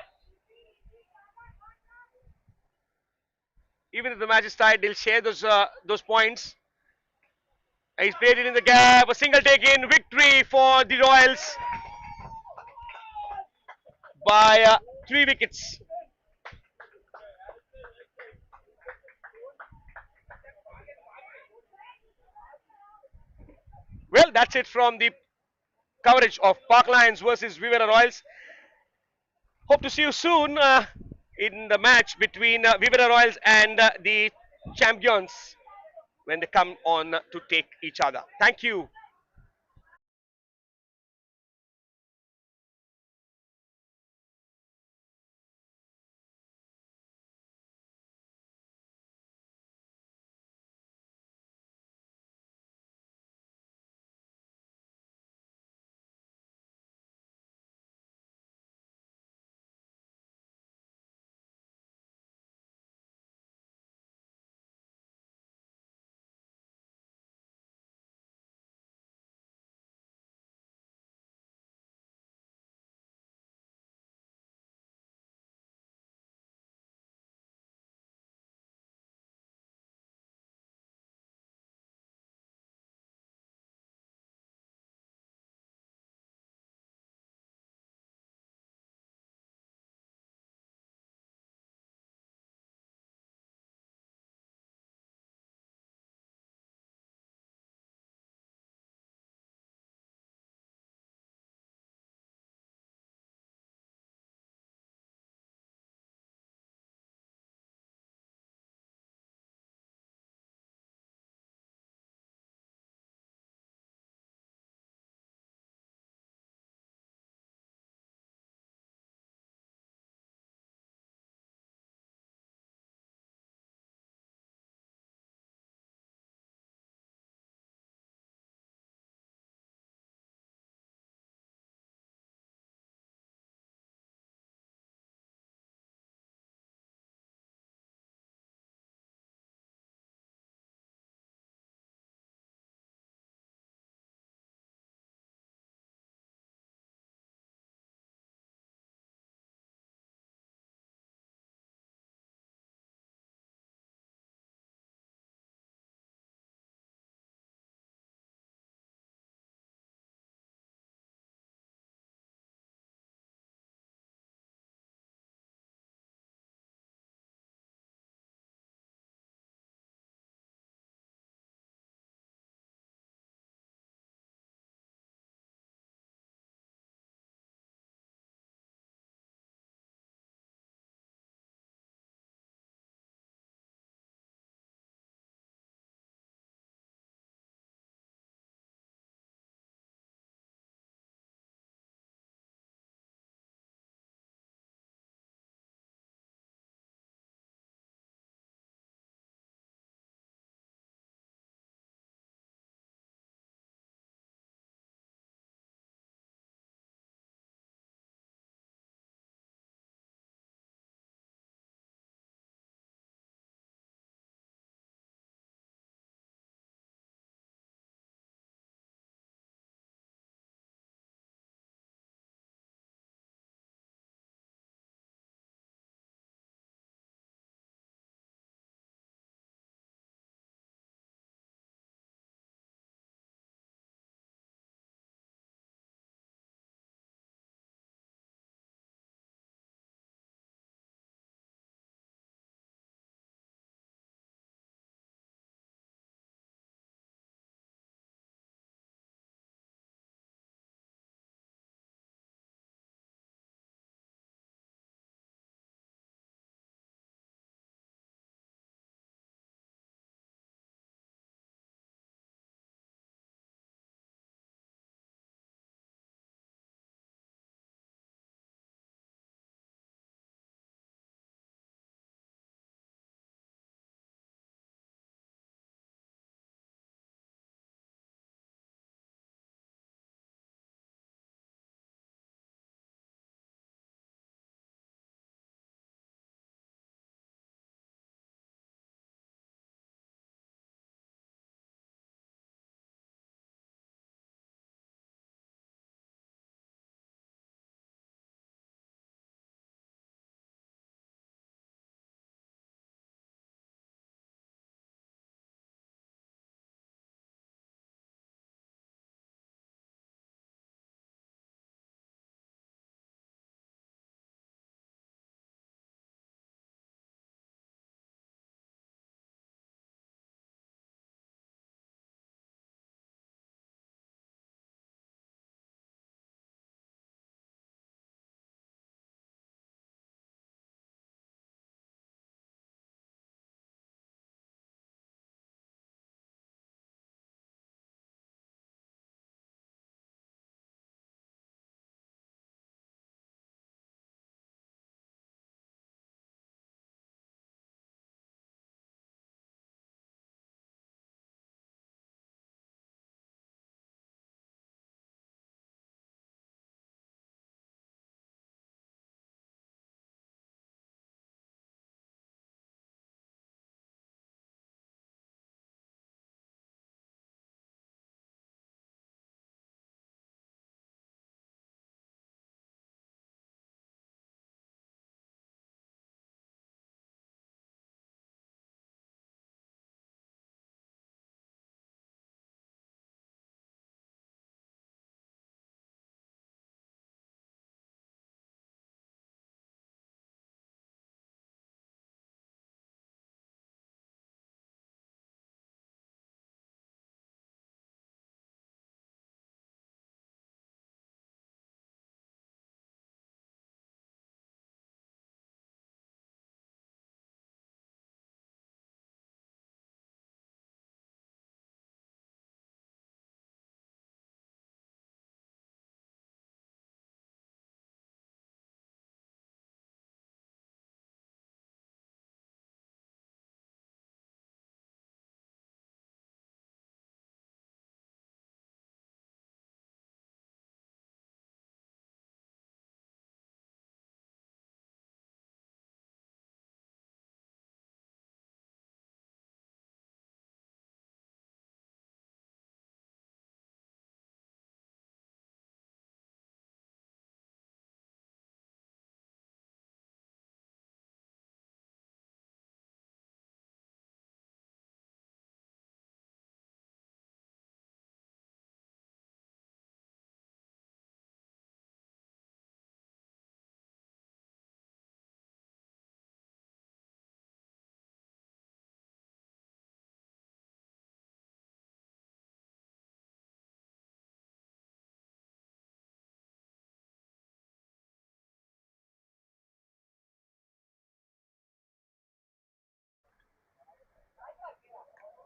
[SPEAKER 1] Even if the match is tied, they'll share those points. He's played it in the gap. A single taken. Victory for the Royals by 3 wickets. Well, that's it from the coverage of Park Lions versus Vivera Royals. Hope to see you soon in the match between Vivera Royals and the champions when they come on to take each other. Thank you.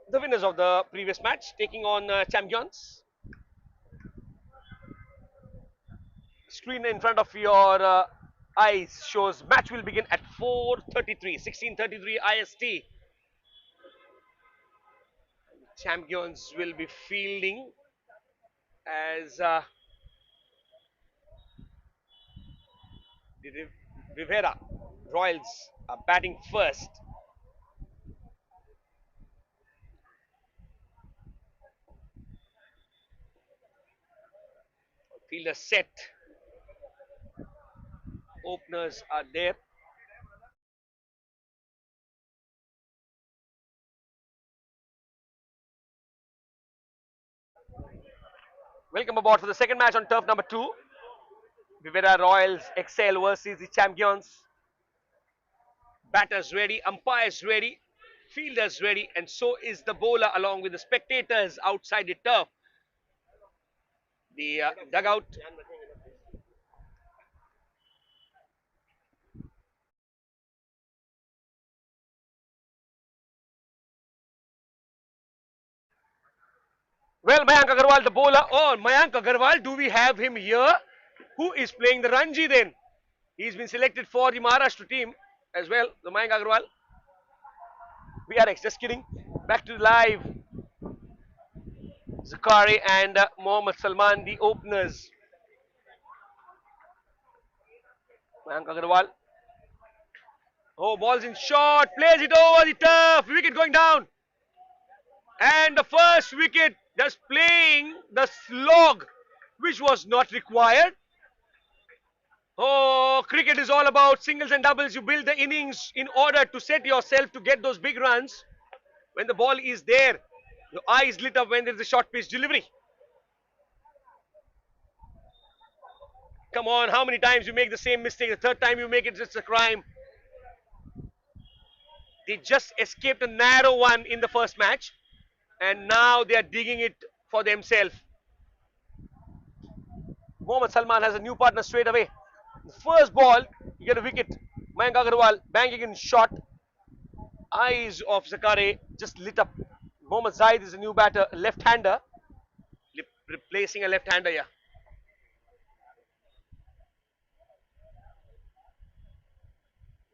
[SPEAKER 1] The winners of the previous match taking on champions. Screen in front of your eyes shows match will begin at 4:33, 16:33 IST. Champions will be fielding as the Rivera Royals are batting first. Fielder set. Openers are there. Welcome aboard for the second match on turf number 2. Rivera Royals excel versus the champions. Batters ready, umpires ready, fielders ready, and so is the bowler along with the spectators outside the turf. The dugout. Well, Mayank Agarwal, the bowler. Oh, Mayank Agarwal, do we have him here? Who is playing the Ranji then? He's been selected for the Maharashtra team as well, the Mayank Agarwal. VRX, just kidding. Back to live. Zakari and Mohammad Salman, the openers. Mayank Agarwal. Oh, ball's in short. Plays it over the turf. Wicket going down. And the first wicket just playing the slog, which was not required. Oh, cricket is all about singles and doubles. You build the innings in order to set yourself to get those big runs. When the ball is there, your eyes lit up when there is a short pitch delivery. Come on, how many times you make the same mistake? The third time you make it, it's a crime. They just escaped a narrow one in the first match, and now they are digging it for themselves. Mohammad Salman has a new partner straight away. The first ball, you get a wicket. Mayank Agarwal banking in shot. Eyes of Zakare just lit up. Mohammad Zaid is a new batter, left-hander, replacing a left-hander here.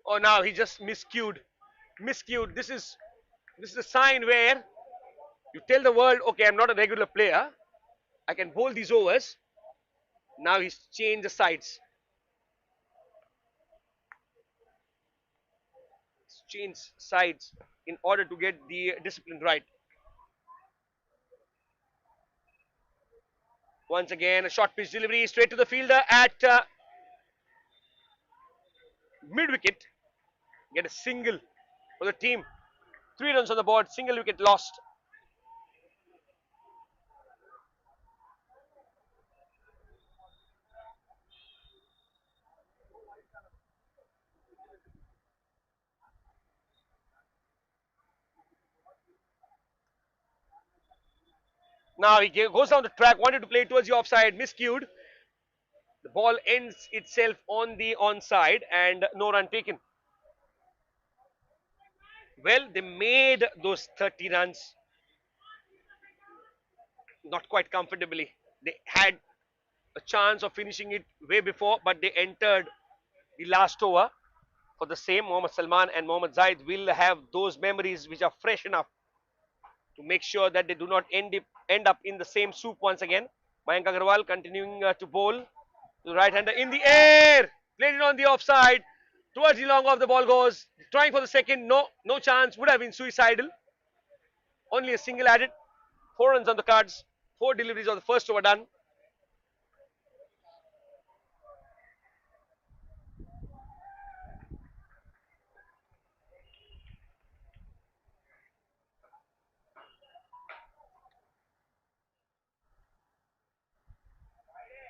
[SPEAKER 1] Oh, now he just miscued. Miscued. This is a sign where you tell the world, okay, I'm not a regular player. I can bowl these overs. Now he's changed the sides. He's changed sides in order to get the discipline right. Once again, a short pitch delivery straight to the fielder at mid wicket. Get a single for the team. 3 runs on the board, single wicket lost. Now he goes down the track, wanted to play towards the offside, miscued. The ball ends itself on the onside and no run taken. Well, they made those 30 runs not quite comfortably. They had a chance of finishing it way before, but they entered the last over for the same. Mohammad Salman and Mohammad Zaid will have those memories which are fresh enough to make sure that they do not end up in the same soup once again. Mayank Agarwal continuing to bowl. The right-hander in the air. Played it on the offside. Towards the long off the ball goes. Trying for the second. No chance. Would have been suicidal. Only a single added. 4 runs on the cards. 4 deliveries of the first over done.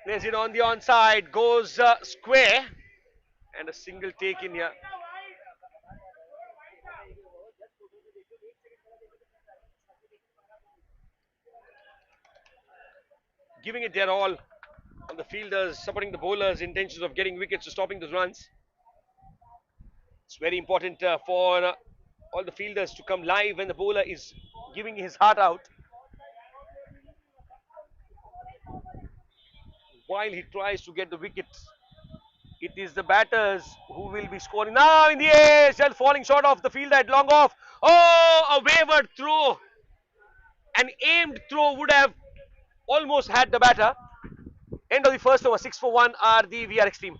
[SPEAKER 1] Plays it on the onside. Goes square. And a single take in here. Giving it their all on the fielders, supporting the bowlers, intentions of getting wickets to stopping those runs. It's very important for all the fielders to come live when the bowler is giving his heart out while he tries to get the wicket. It is the batters who will be scoring now in the air, still falling short of the field at long off. Oh, a wayward throw, an aimed throw would have almost had the batter. End of the first over, 6 for 1 are the VRX team.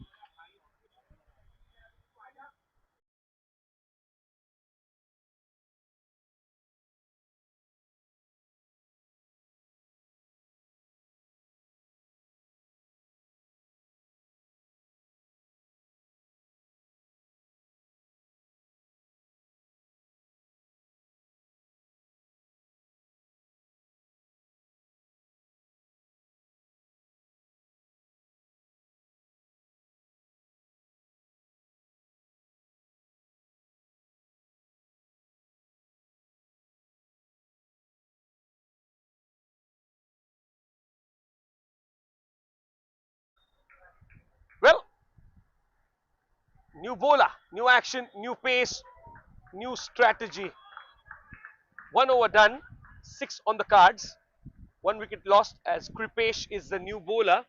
[SPEAKER 1] Well, new bowler, new action, new pace, new strategy. 1 over done, 6 on the cards. 1 wicket lost as Kripesh is the new bowler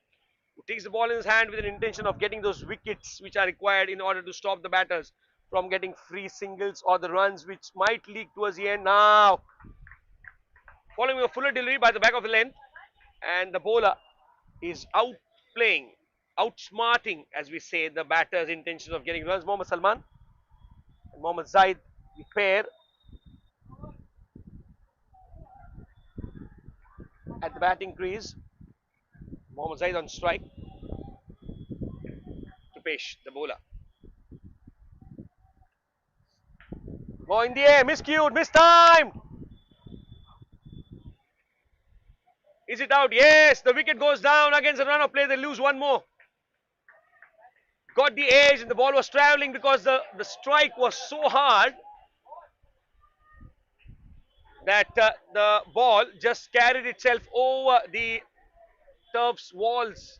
[SPEAKER 1] who takes the ball in his hand with an intention of getting those wickets which are required in order to stop the batters from getting free singles or the runs which might leak towards the end. Now, following a fuller delivery by the back of the length, and the bowler is outplaying, outsmarting, as we say, the batter's intention of getting runs. Mohammad Salman and Mohammad Zaid, the pair at the batting crease. Mohammad Zaid on strike. Kripesh, the bowler. Ball in the air, miscued, mistimed. Is it out? Yes, the wicket goes down against a run of play. They lose one more. Got the edge and the ball was travelling because the strike was so hard that the ball just carried itself over the turf's walls.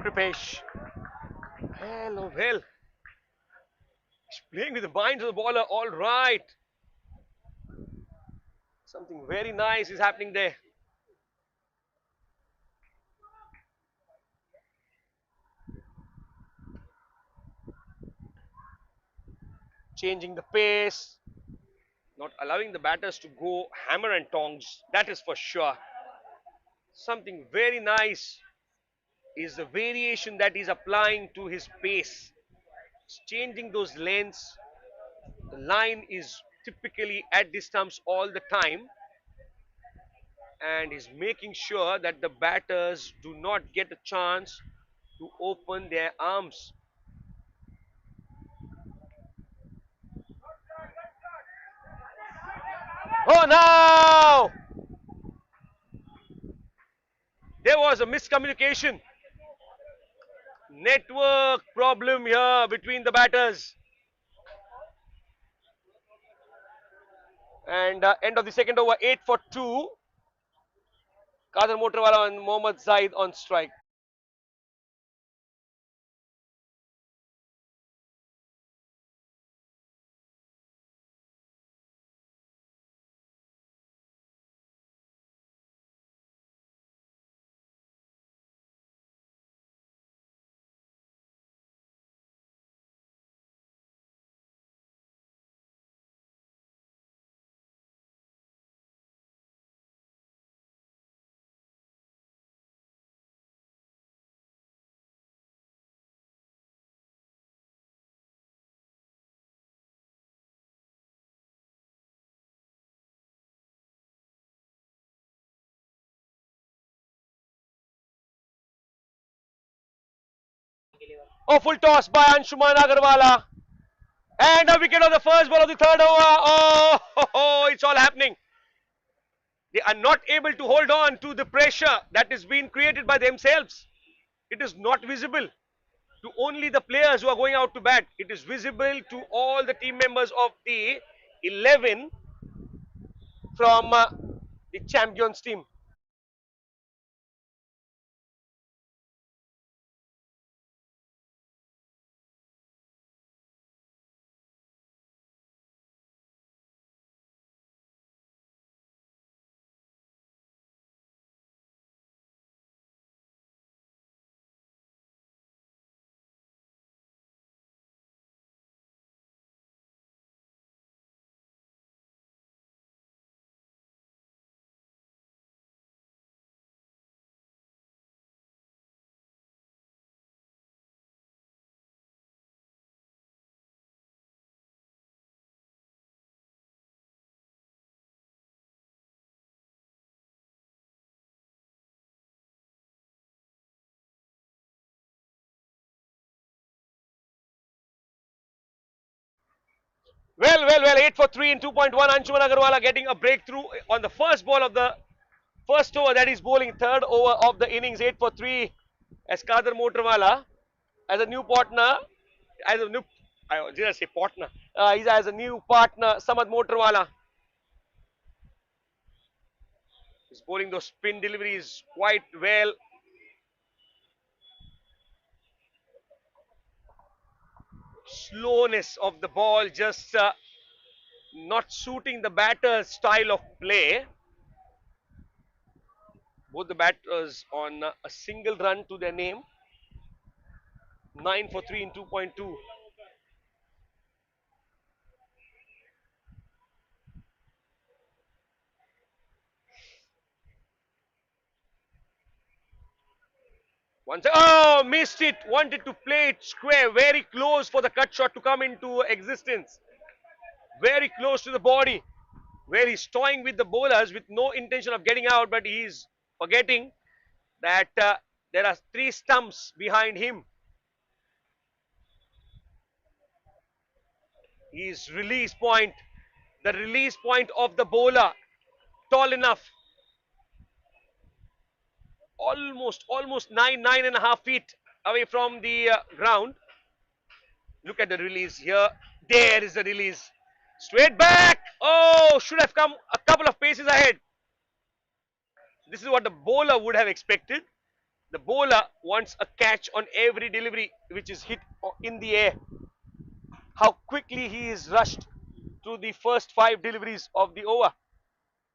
[SPEAKER 1] Kripesh. Hello, well. He's playing with the mind of the bowler. All right. Something very nice is happening there. Changing the pace, not allowing the batters to go hammer and tongs. That is for sure. Something very nice is the variation that he's applying to his pace. He's changing those lengths. The line is typically at this stumps all the time, and is making sure that the batters do not get a chance to open their arms. Oh no! There was a miscommunication. Network problem here between the batters. And end of the second over, 8 for 2. Kader Motorwala and Mohammad Zaid on strike. Oh, full toss by Anshuman Agarwala. And a wicket on the first ball of the third over. Oh, it's all happening. They are not able to hold on to the pressure that is being created by themselves. It is not visible to only the players who are going out to bat. It is visible to all the team members of the 11 from the champions team. Well, 8 for 3 in 2.1. Anshuman Agarwala getting a breakthrough on the first ball of the first over that is bowling. Third over of the innings, 8 for 3 as Kader Motorwala as a new partner, as a new, I did I say partner? He's as a new partner, Samad Motorwala. He's bowling those spin deliveries quite well. Slowness of the ball just not suiting the batter's style of play. Both the batters on a single run to their name. 9 for 3 in 2.2. Once, oh, missed it. Wanted to play it square, very close for the cut shot to come into existence. Very close to the body, where he's toying with the bowlers with no intention of getting out, but he's forgetting that there are three stumps behind him. His release point, the release point of the bowler, tall enough, almost 9.5 feet away from the ground. Look at the release here. There is the release. Straight back. Oh, should have come a couple of paces ahead. This is what the bowler would have expected. The bowler wants a catch on every delivery which is hit in the air. How quickly he is rushed to the first 5 deliveries of the over.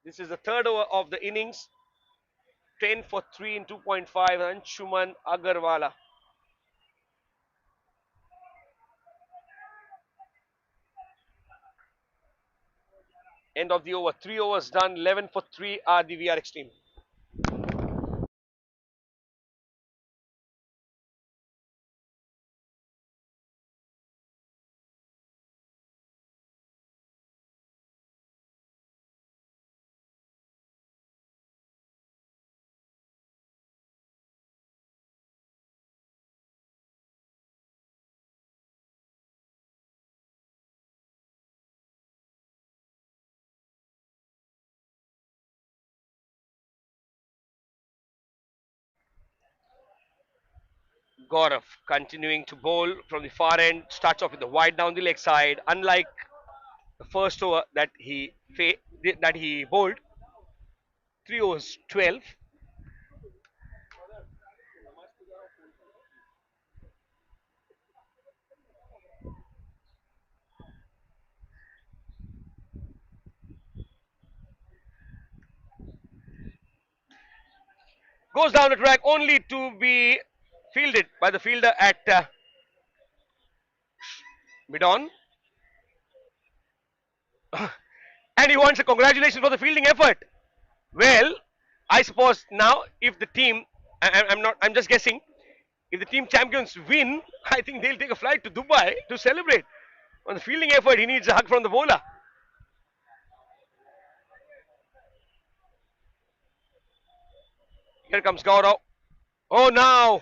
[SPEAKER 1] This is the third over of the innings. 10 for 3 in 2.5. Anshuman Agarwala. End of the over. 3 overs done. 11 for 3 are the VRX team. Gaurav continuing to bowl from the far end. Starts off with the wide down the leg side. Unlike the first over that he bowled, 3 overs 12. Goes down the track only to be fielded by the fielder at mid-on. And he wants a congratulations for the fielding effort. Well, I suppose now if the team, I'm not, I'm just guessing, if the team champions win, I think they'll take a flight to Dubai to celebrate. On the fielding effort, he needs a hug from the bowler. Here comes Gaurav. Oh, now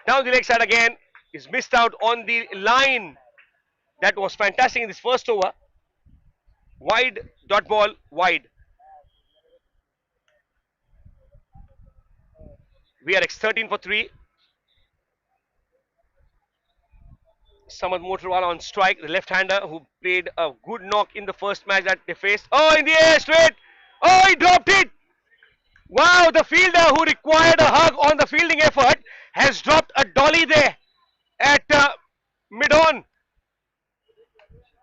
[SPEAKER 1] down the leg side again. is missed out on the line. That was fantastic in this first over. Wide, dot ball, wide. VRX 13 for 3. Samad Motorwala on strike, the left-hander who played a good knock in the first match that they faced. Oh, in the air, straight. Oh, he dropped it. Wow, the fielder who required a hug on the fielding effort has dropped a dolly there at mid-on.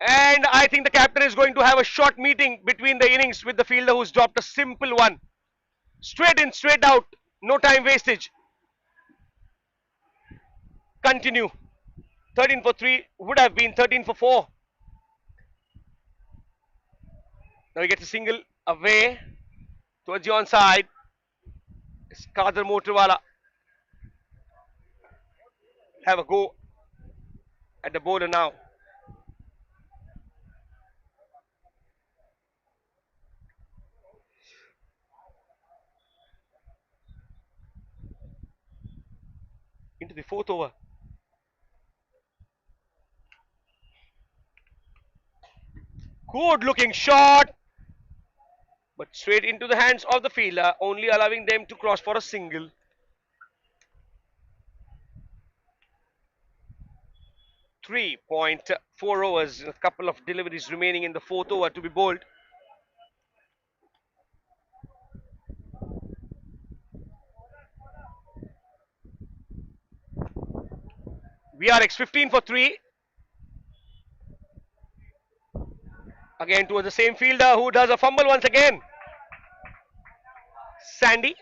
[SPEAKER 1] And I think the captain is going to have a short meeting between the innings with the fielder who's dropped a simple one. Straight in, straight out. No time wastage. Continue. 13 for 3 would have been 13 for 4. Now he gets a single away towards the onside. It's Kader Motorwala. Have a go at the bowler now. Into the fourth over. Good looking shot. But straight into the hands of the fielder, only allowing them to cross for a single. 3.4 overs, a couple of deliveries remaining in the fourth over to be bowled. VRX 15 for 3. Again towards the same fielder who does a fumble once again. Sandy.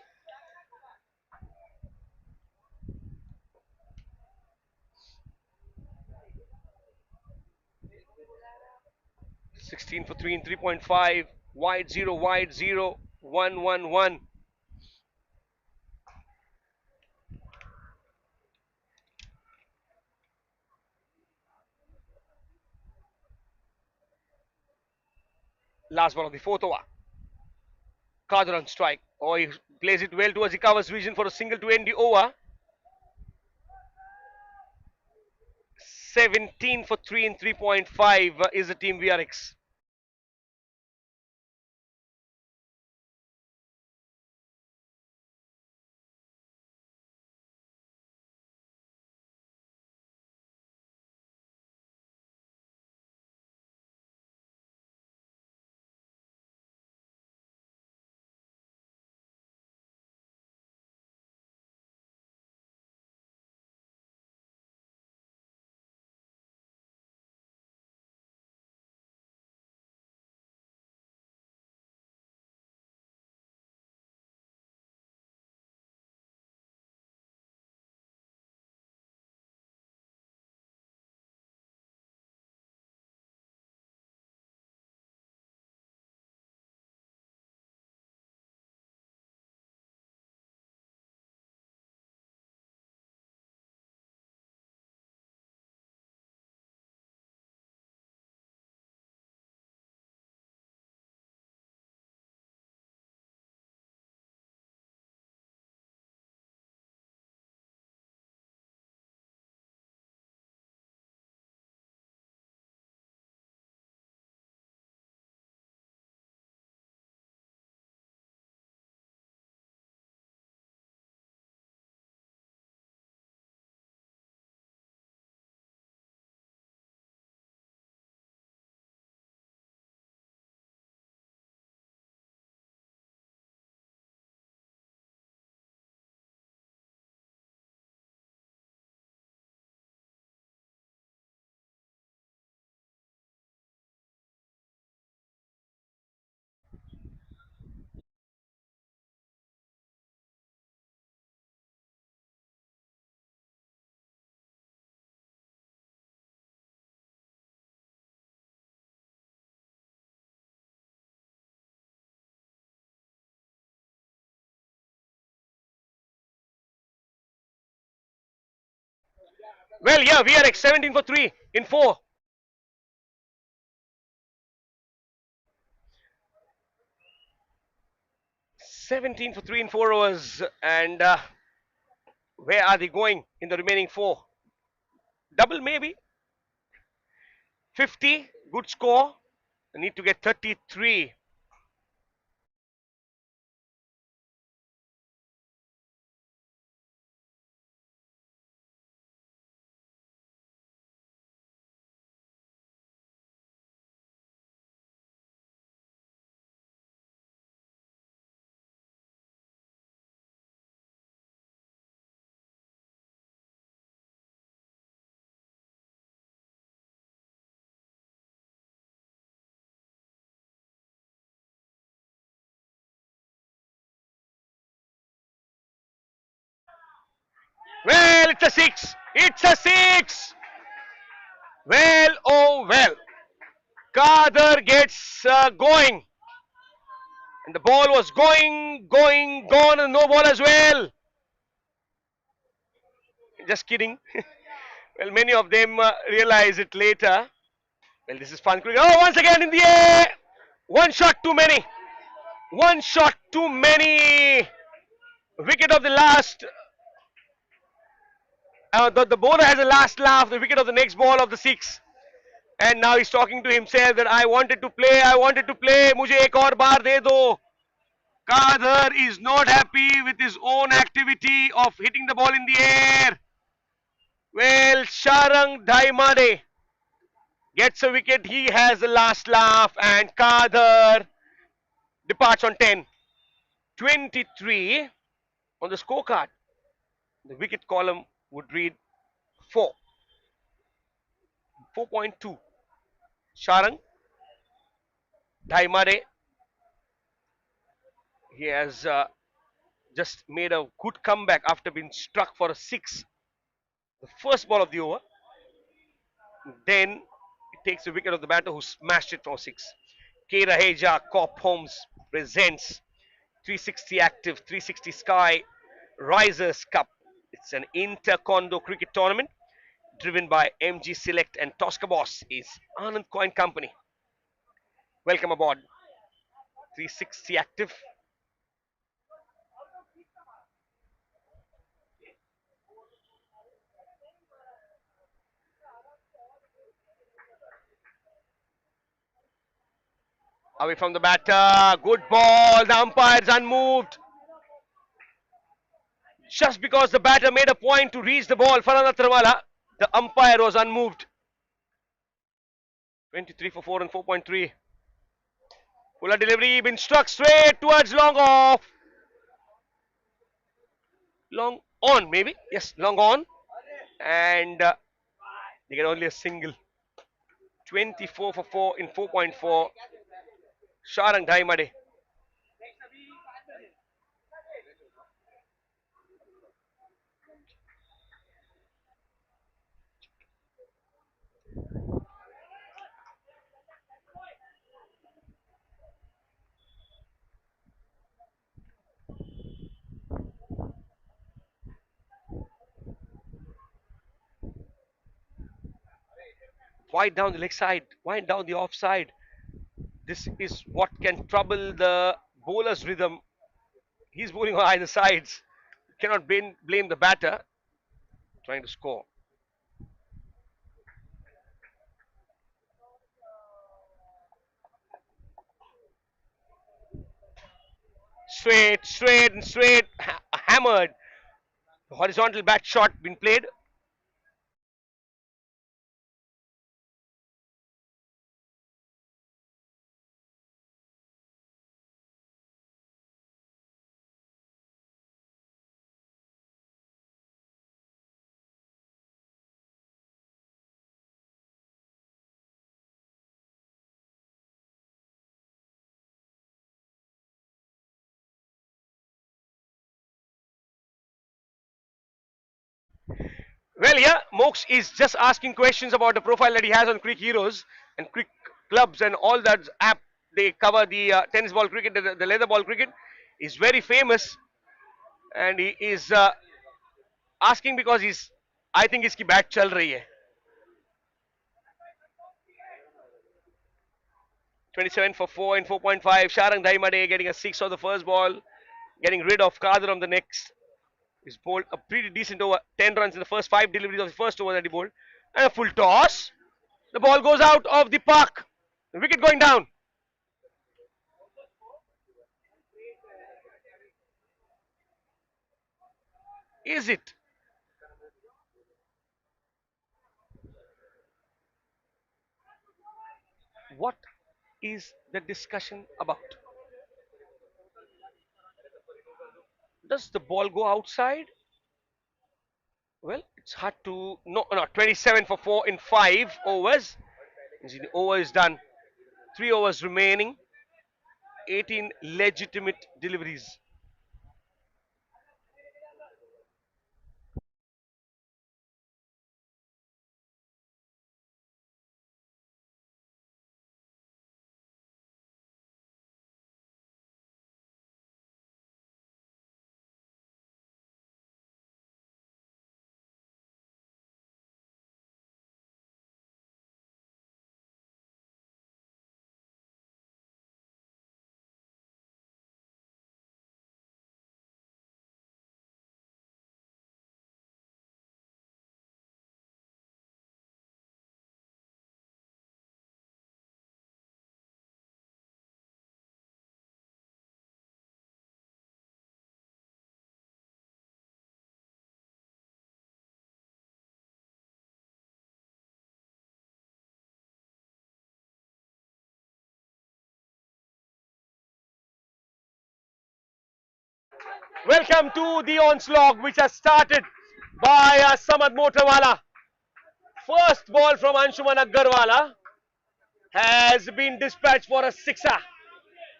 [SPEAKER 1] 16 for 3 in 3.5. Wide 0, wide 0, 1, 1, 1. Last ball of the fourth over. Kader on strike. Oh, he plays it well towards the covers region for a single to end the over. 17 for 3 in 3.5 is the team VRX. Well, yeah, VRX 17 for 3 in 4. 17 for 3 in 4 overs. And where are they going in the remaining 4? Double maybe. 50. Good score. I need to get 33. Well, it's a six. It's a six. Well, oh well. Kader gets going. And the ball was going, gone, and no ball as well. Just kidding. Well, many of them realize it later. Well, this is fun cricket. Oh, once again in the air. One shot too many. One shot too many. Wicket of the last. The bowler has a last laugh. The wicket of the next ball of the six. And now he's talking to himself that I wanted to play. I wanted to play. मुझे एक और बार दे दो. Kader is not happy with his own activity of hitting the ball in the air. Well, Sharang Daimade gets a wicket. He has the last laugh, and Kader departs on 10. 23 on the scorecard. The wicket column would read 4. 4.2. Sharang Daimade. He has just made a good comeback after being struck for a 6. The first ball of the over. Then it takes the wicket of the batter who smashed it for 6. K. Raheja Cop Holmes presents 360 Active 360 Sky Risers Cup. It's an inter-condo cricket tournament driven by MG Select, and Tosca Boss is Anand Coin Company. Welcome aboard. 360 Active. Away from the batter. Good ball. The umpire is unmoved. Just because the batter made a point to reach the ball, Farhana Travala, the umpire was unmoved. 23 for 4 and 4.3. Fuller delivery, been struck straight towards long off. Long on, maybe. Yes, long on. And they get only a single. 24 for 4 in 4.4. Sharang Daimade. Wide down the leg side, wide down the offside. This is what can trouble the bowler's rhythm. He's bowling on either sides. Cannot blame the batter trying to score. Straight, hammered. The horizontal bat shot been played. Well, yeah, Mox is just asking questions about the profile that he has on Crick Heroes and Crick Clubs and all that app. They cover the tennis ball cricket, the leather ball cricket. Is very famous, and he is asking because he's. I think इसकी bat चल रही है. 27 for 4 and 4.5. Sharang Daimade getting a 6 on the first ball, getting rid of Kader on the next. He's bowled a pretty decent over, 10 runs in the first 5 deliveries of the first over that he bowled. And a full toss. The ball goes out of the park. The wicket going down. Is it? What is the discussion about? Does the ball go outside? Well, it's hard to no 27 for 4 in 5 overs. You see, the over is done. 3 overs remaining. 18 legitimate deliveries. Welcome to the onslaught, which has started by Samad Motorwala. First ball from Anshuman Agarwala has been dispatched for a sixer.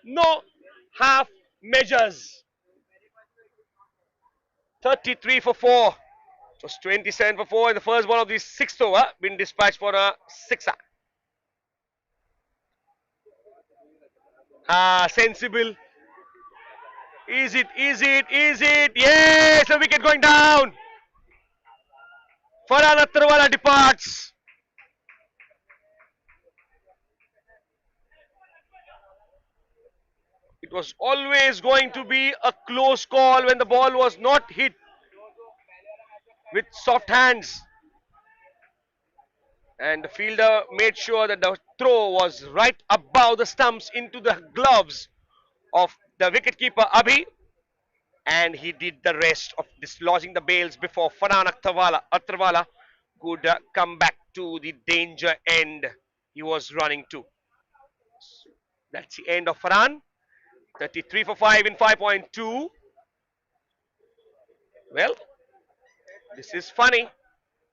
[SPEAKER 1] No half measures. 33 for 4. It was 27 for 4 in the first ball of the sixth over. Been dispatched for a sixer. Sensible. Is it? Is it? Is it? Yes, a wicket going down. Farhan Attarwala departs. It was always going to be a close call when the ball was not hit with soft hands. And the fielder made sure that the throw was right above the stumps into the gloves of the wicketkeeper Abhi. And he did the rest of dislodging the bails before Farhan Attarwala could come back to the danger end he was running to. That's the end of Farhan. 33 for 5 in 5.2. Well, this is funny.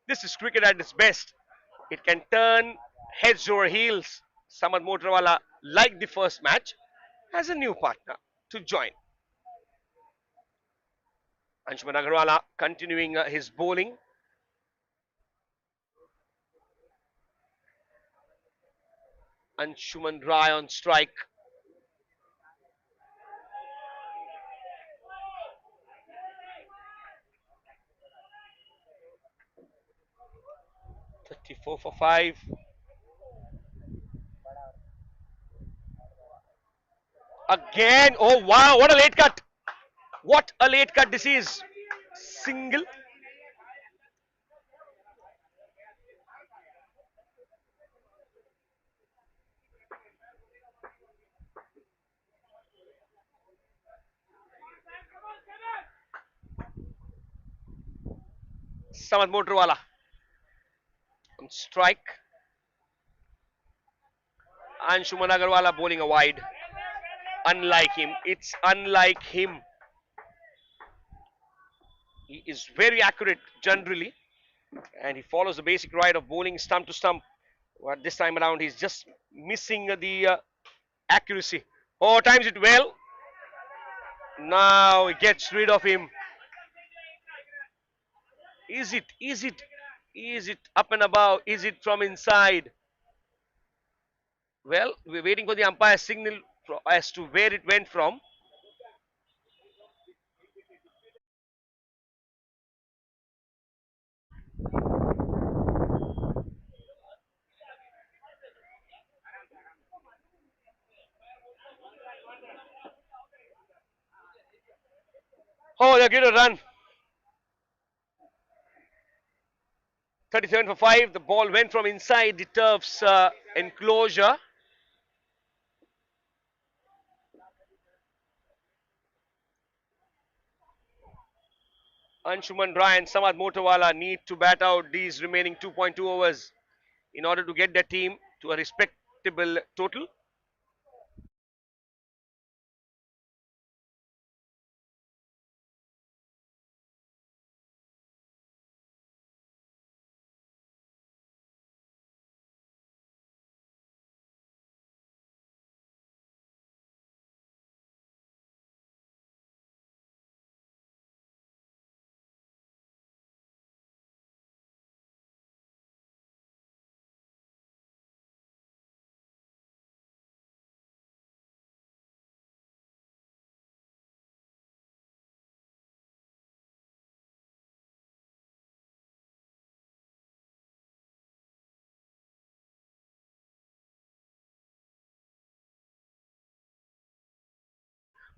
[SPEAKER 1] This is cricket at its best. It can turn heads over heels. Samad Motorwala, like the first match, has a new partner to join. Anshuman Agarwala continuing his bowling. Anshuman Rai on strike. 34 for 5. Again. Oh wow, what a late cut. What a late cut this is. Single. Samad Motorwala on strike. Anshuman Agarwala bowling a wide. Unlike him. It's unlike him. He is very accurate generally. And he follows the basic right of bowling stump to stump. But this time around, he's just missing the accuracy. Oh, times it well. Now he gets rid of him. Is it? Is it? Is it up and above? Is it from inside? Well, we're waiting for the umpire signal as to where it went from. Oh, they're going to run. 37 for 5. The ball went from inside the turf's enclosure. Anshuman Rai and Samad Motawala need to bat out these remaining 2.2 overs in order to get their team to a respectable total.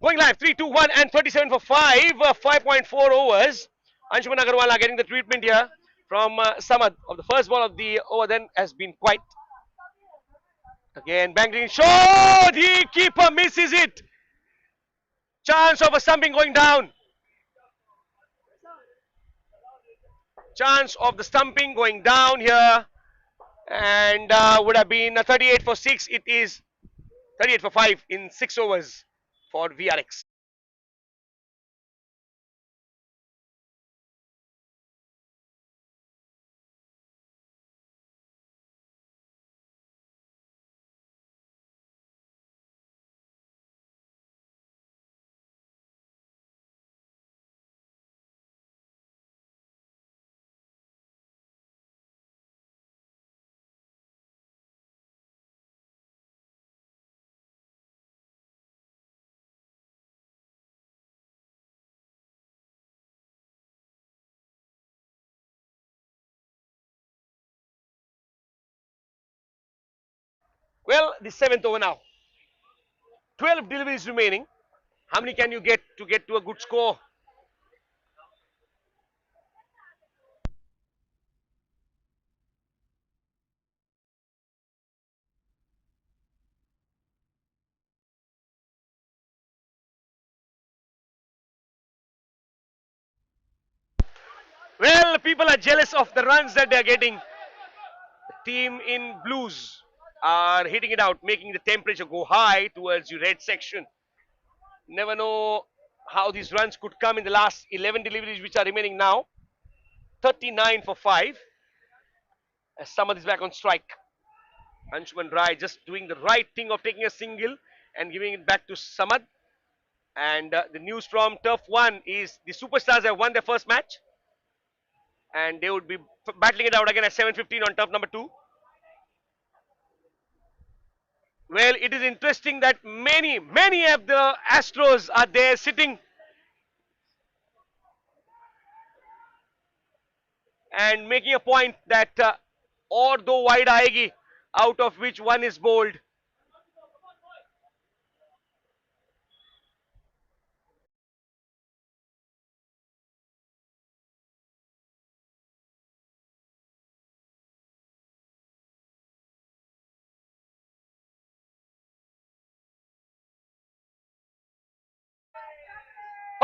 [SPEAKER 1] Going live, 3, 2, 1 and 37 for 5, 5.4 overs. Anshuman Agarwala getting the treatment here from Samad of the first ball of the over then has been quite. Again, banging shot, the keeper misses it. Chance of a stumping going down. Chance of the stumping going down here and would have been 38 for 6. It is 38 for 5 in 6 overs for VRX. Well, the 7th over now. 12 deliveries remaining. How many can you get to a good score? Well, people are jealous of the runs that they are getting. The team in blues are hitting it out, making the temperature go high towards the red section. Never know how these runs could come in the last 11 deliveries which are remaining now. 39 for 5 as Samad is back on strike. Anshuman Rai just doing the right thing of taking a single and giving it back to Samad. And the news from Turf 1 is the Superstars have won their first match and they would be battling it out again at 7:15 on Turf number 2. Well, it is interesting that many of the Astros are there sitting and making a point that or do wide aayegi, out of which one is bowled.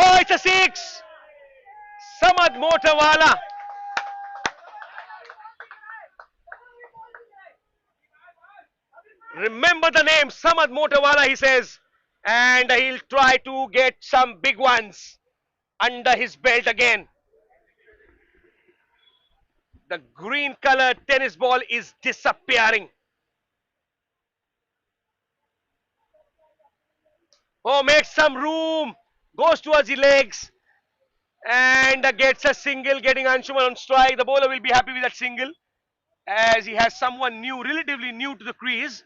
[SPEAKER 1] Oh, it's a 6. Samad Motawala. Remember the name, Samad Motawala, he says. And he'll try to get some big ones under his belt again. The green colored tennis ball is disappearing. Oh, makes some room. Goes towards the legs. And gets a single, getting Anshuman on strike. The bowler will be happy with that single as he has someone new, relatively new to the crease.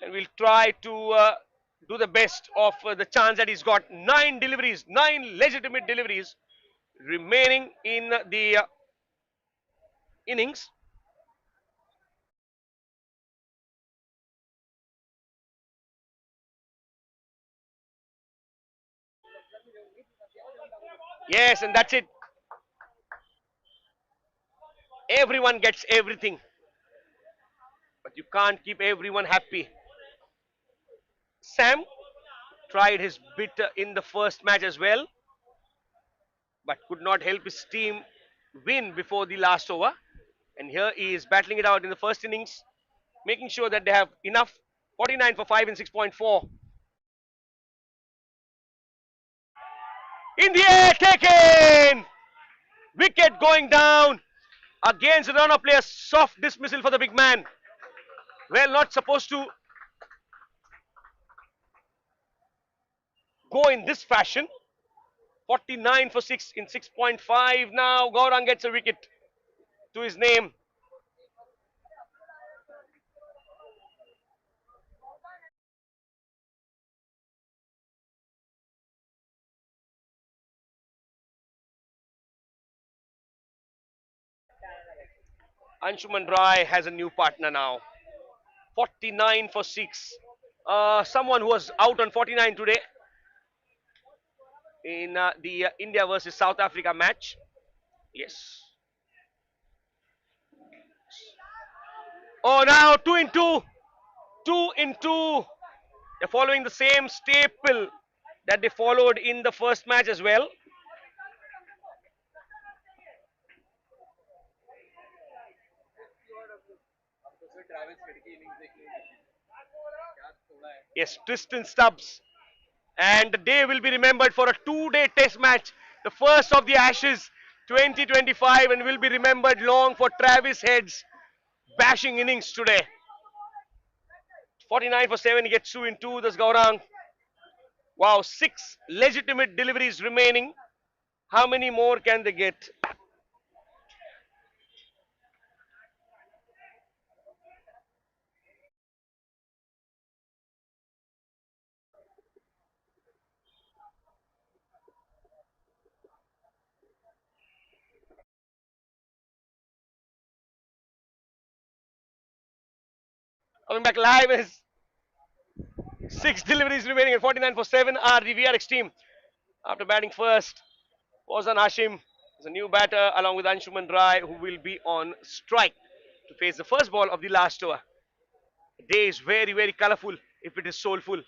[SPEAKER 1] And we'll try to do the best of the chance that he's got. 9 deliveries, 9 legitimate deliveries remaining in the innings. Yes, and that's it. Everyone gets everything, but you can't keep everyone happy. Sam tried his bit in the first match as well, but could not help his team win before the last over. And here he is battling it out in the first innings, making sure that they have enough. 49 for 5 and 6.4. In the air, taken! Wicket going down. Against the runner, play a soft dismissal for the big man. Well, not supposed to go in this fashion. 49 for 6 in 6.5 now. Gaurang gets a wicket to his name. Anshuman Rai has a new partner now. 49 for 6. Someone who was out on 49 today in the India versus South Africa match. Yes. Oh, now 2 in 2. 2 in 2. They're following the same staple that they followed in the first match as well. Yes, Tristan Stubbs. And the day will be remembered for a 2-day test match, the first of the Ashes 2025, and will be remembered long for Travis Head's bashing innings today. 49 for 7, he gets 2 in 2. That's Gaurang. Wow, 6 legitimate deliveries remaining. How many more can they get? Coming back live is 6 deliveries remaining at 49 for 7 are the VRX team. After batting first, Fawzan Hashim is a new batter along with Anshuman Rai, who will be on strike to face the first ball of the last over. The day is very, very colorful if it is soulful.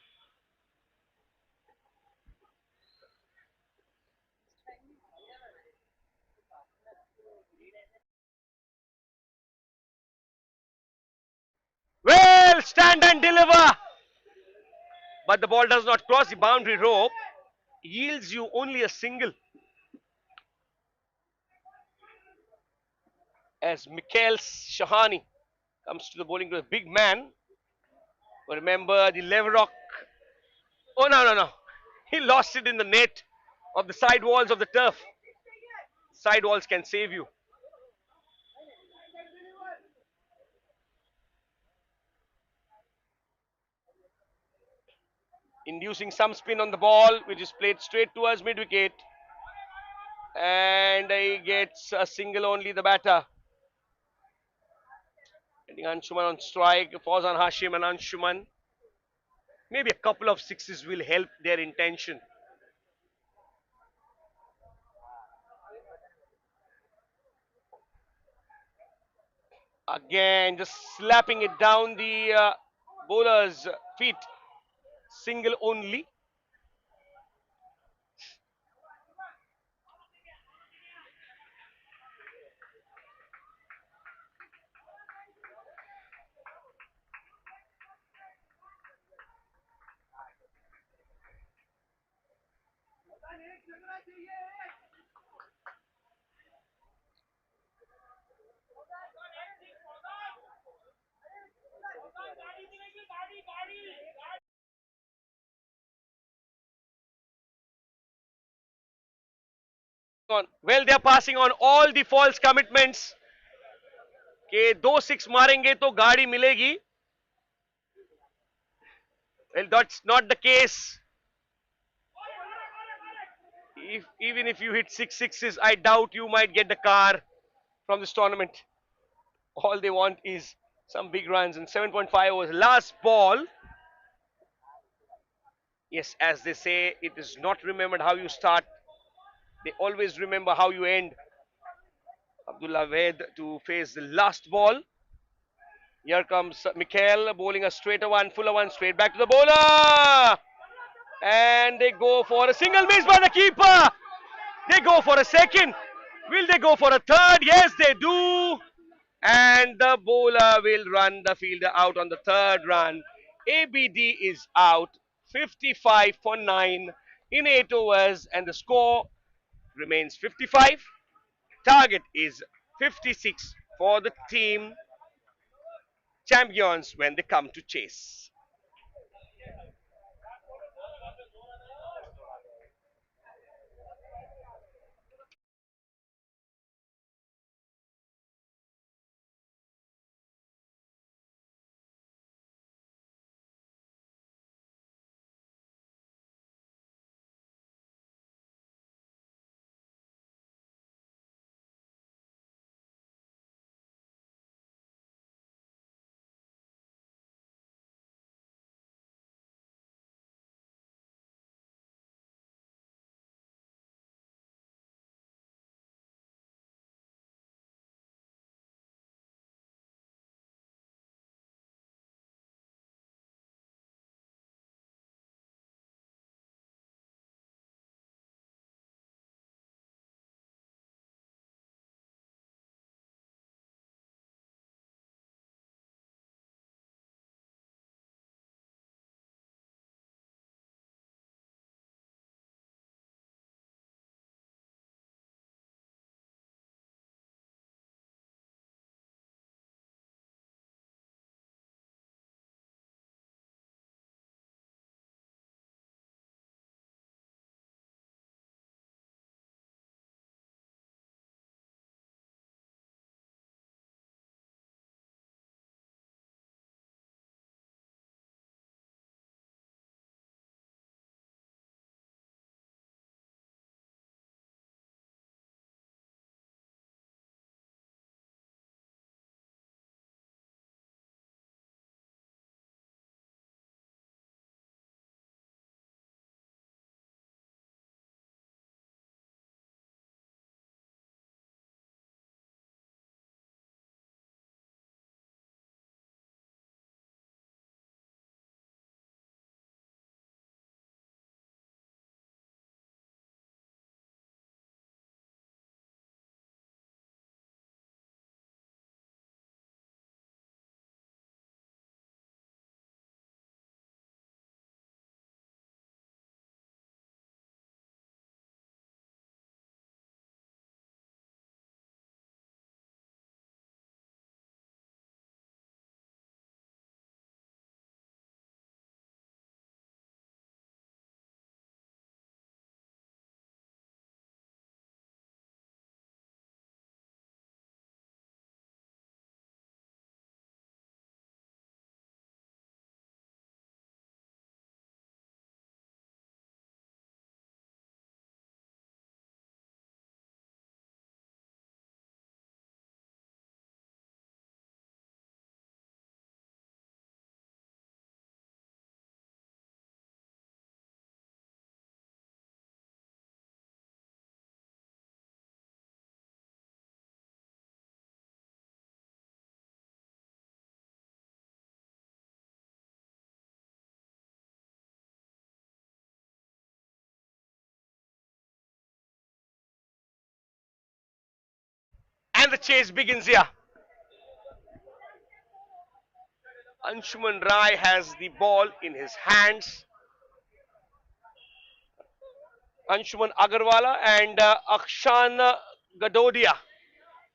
[SPEAKER 1] Well, stand and deliver. But the ball does not cross the boundary rope, yields you only a single. As Mikhail Shahani comes to the bowling to a big man. Remember the Leverock. Oh, no, no, no. He lost it in the net of the side walls of the turf. Side walls can save you. Inducing some spin on the ball, which is played straight towards mid wicket. And he gets a single only, the batter. Getting Anshuman on strike, Fawzan Hashim and Anshuman. Maybe a couple of sixes will help their intention. Again, just slapping it down the bowler's feet. Single only. Well, they are passing on all the false commitments. कि 2 6 मारेंगे तो गाड़ी मिलेगी. Well, that's not the case. Even if you hit 6 6s, I doubt you might get the car from this tournament. All they want is some big runs, and 7.5 overs. Last ball. Yes, as they say, it is not remembered how you start. They always remember how you end. Abdullah Ved to face the last ball. Here comes Mikhail bowling a straighter one, fuller one, straight back to the bowler. And they go for a single miss by the keeper. They go for a second. Will they go for a third? Yes, they do. And the bowler will run the fielder out on the third run. ABD is out 55 for 9 in 8 overs, and the score remains 55. Target is 56 for the team champions when they come to chase. And the chase begins here. Anshuman Rai has the ball in his hands. Anshuman Agarwala and Akshan Gadodia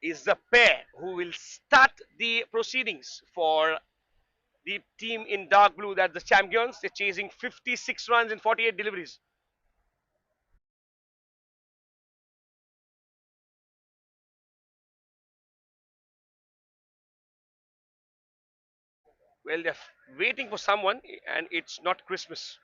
[SPEAKER 1] is the pair who will start the proceedings for the team in dark blue. That's the champions. They're chasing 56 runs in 48 deliveries. Well, they're waiting for someone, and it's not Christmas.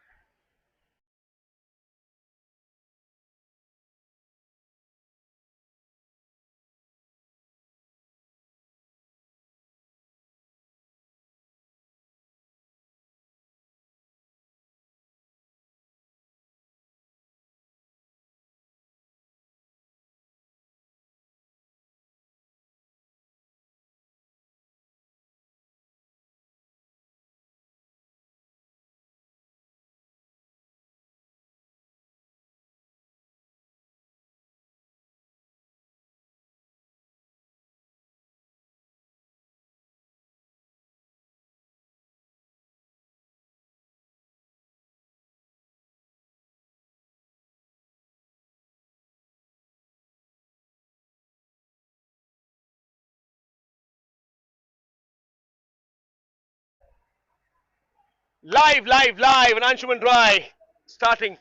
[SPEAKER 1] Live. And Anshuman Rai starting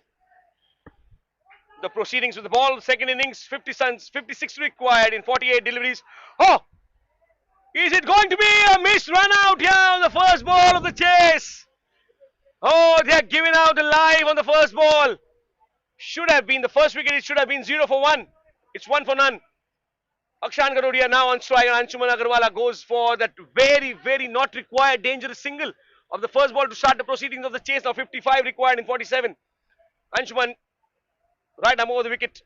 [SPEAKER 1] the proceedings with the ball. Second innings, 50 runs, 56 required in 48 deliveries. Oh, is it going to be a missed run out here on the first ball of the chase? Oh, they are giving out a live on the first ball. Should have been the first wicket. It should have been 0 for 1. It's 1 for none. Akshan Garodia now on strike, and Anshuman Agarwala goes for that very not required dangerous single of the first ball to start the proceedings of the chase. Now 55 required in 47. Anshuman right arm over the wicket.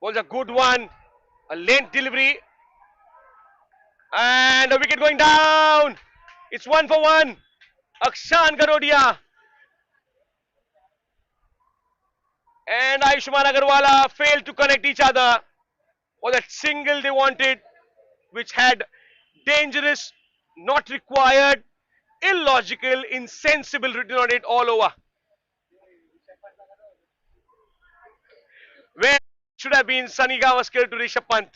[SPEAKER 1] Was a good one. A length delivery. And a wicket going down. It's 1 for 1. Akshan Garodia and Ayushman Agarwala failed to connect each other. Or that single they wanted, which had dangerous, not required, illogical, insensible written on it all over. Where should have been Sunny Gavaskar to Rishabh Pant.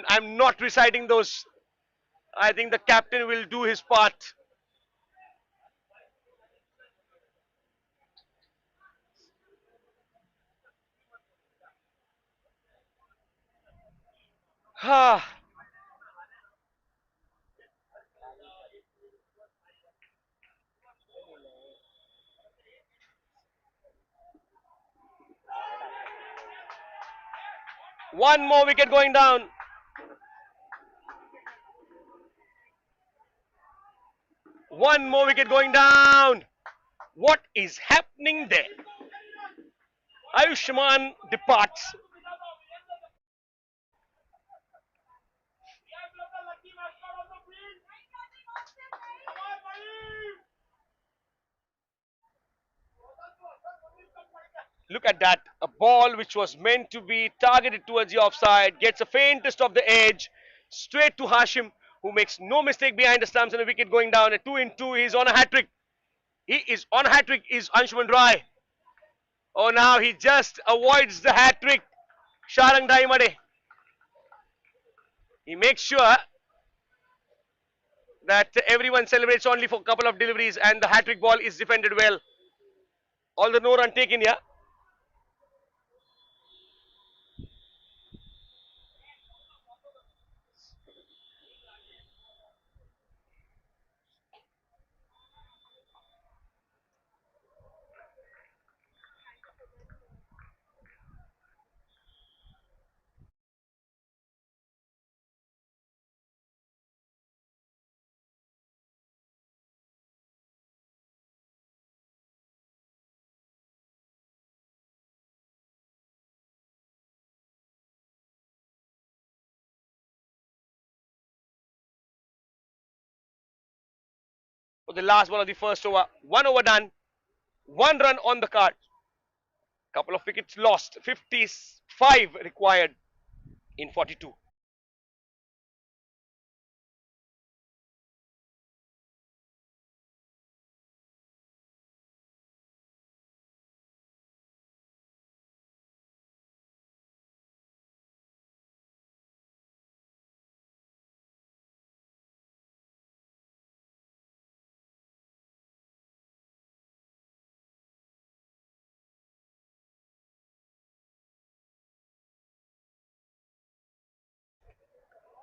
[SPEAKER 1] I'm not reciting those. I think the captain will do his part. One more wicket going down. One more wicket going down. What is happening there? Ayushman departs. Look at that. A ball which was meant to be targeted towards the offside gets a faintest of the edge straight to Hashim, who makes no mistake behind the stumps, and a wicket going down. A 2 in 2. He's on a hat trick. He is on a hat trick. Is Anshuman Rai. Oh, now he just avoids the hat trick. Sharang Daimade. He makes sure that everyone celebrates only for a couple of deliveries, and the hat trick ball is defended well. All the no run taken here. For the last ball of the first over. 1 over done. 1 run on the card. Couple of wickets lost. 55 required in 42.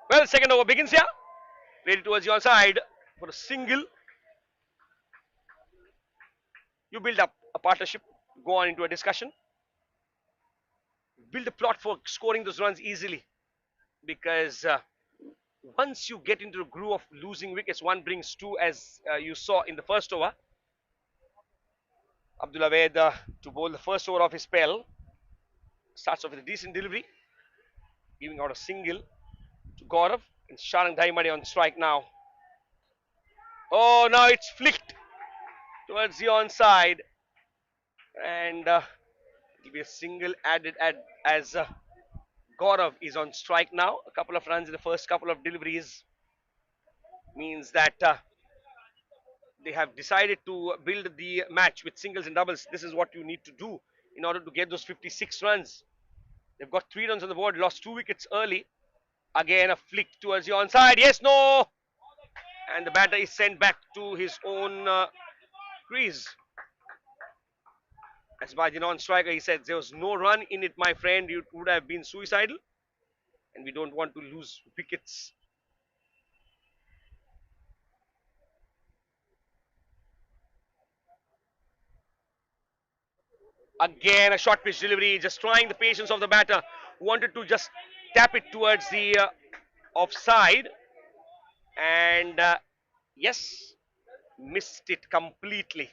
[SPEAKER 1] Well, second over begins here. Ready towards your side for a single. You build up a partnership, go on into a discussion. Build a plot for scoring those runs easily, because once you get into the groove of losing wickets, one brings two, as you saw in the first over. Abdullah Ved to bowl the first over of his spell. Starts off with a decent delivery, giving out a single to Gaurav, and Sharang Dhaimade on strike now. Oh, now it's flicked towards the onside, and it'll be a single added as Gaurav is on strike now. A couple of runs in the first couple of deliveries means that they have decided to build the match with singles and doubles. This is what you need to do in order to get those 56 runs. They've got 3 runs on the board, lost 2 wickets early. Again, a flick towards the onside. Yes, no. and the batter is sent back to his own crease. As by the non-striker, he said there was no run in it, my friend. It would have been suicidal, and we don't want to lose wickets. Again, a short pitch delivery, just trying the patience of the batter. Wanted to just tap it towards the offside, and yes, missed it completely.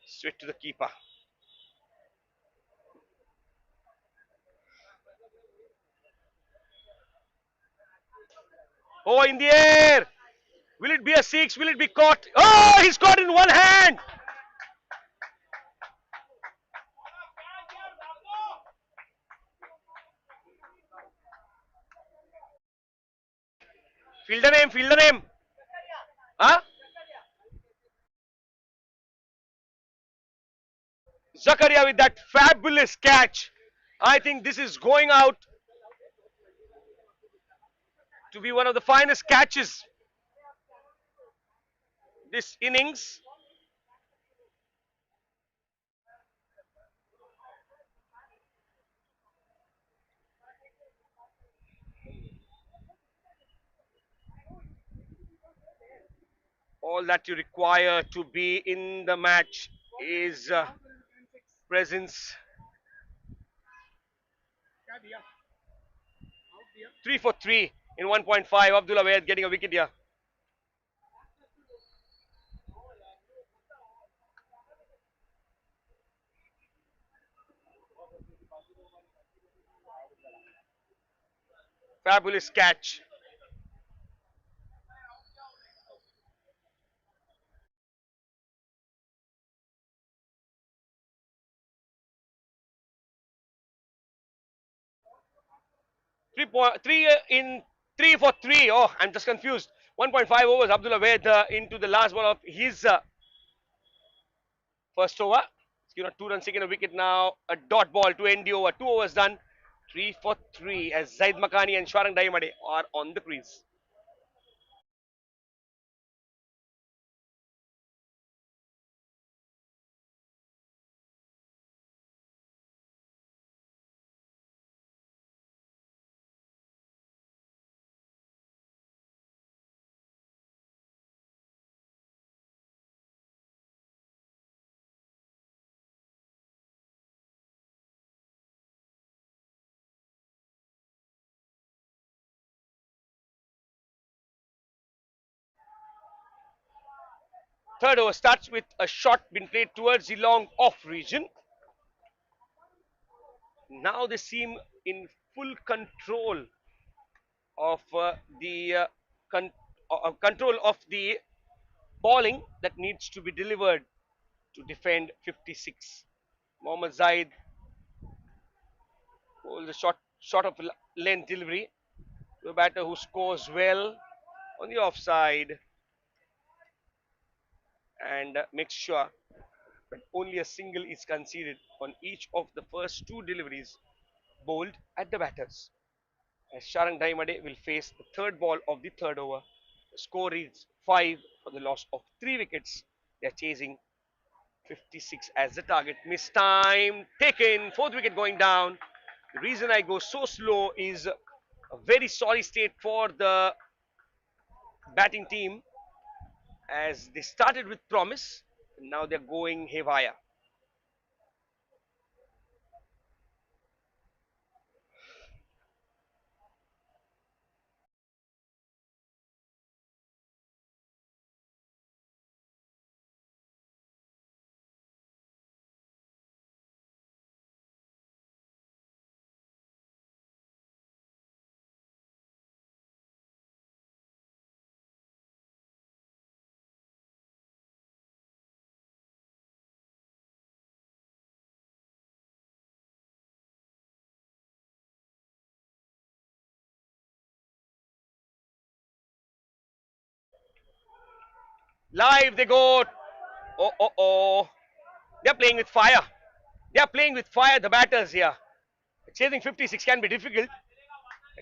[SPEAKER 1] Straight to the keeper. Oh, in the air. Will it be a six? Will it be caught? Oh, he's caught in one hand. Fielder name, fielder name. Huh? Zakaria with that fabulous catch. I think this is going out to be one of the finest catches this innings. All that you require to be in the match is presence. 3 for 3 in 1.5. Abdullah Wahid getting a wicket here. Fabulous catch. Three in 3 for 3. Oh, I'm just confused. 1.5 overs. Abdullah Wahid into the last ball of his first over. Two runs taken a wicket now. A dot ball to end the over. 2 overs done. 3 for 3 as Zaid Makani and Shwarang Daimade are on the crease. Third over starts with a shot being played towards the long off region. Now they seem in full control of the control of the bowling that needs to be delivered to defend 56. Mohammad Zaid holds a shot of length delivery to a batter who scores well on the offside and makes sure that only a single is conceded on each of the first two deliveries bowled at the batters. As Sharan Daimade will face the third ball of the third over. The score reads 5 for the loss of 3 wickets. They are chasing 56 as the target. Miss time taken. Fourth wicket going down. The reason I go so slow is a very sorry state for the batting team as they started with promise. And now they're going haywire. Live they go. Oh, oh, oh. They're playing with fire. They are playing with fire, the batters here. Chasing 56 can be difficult.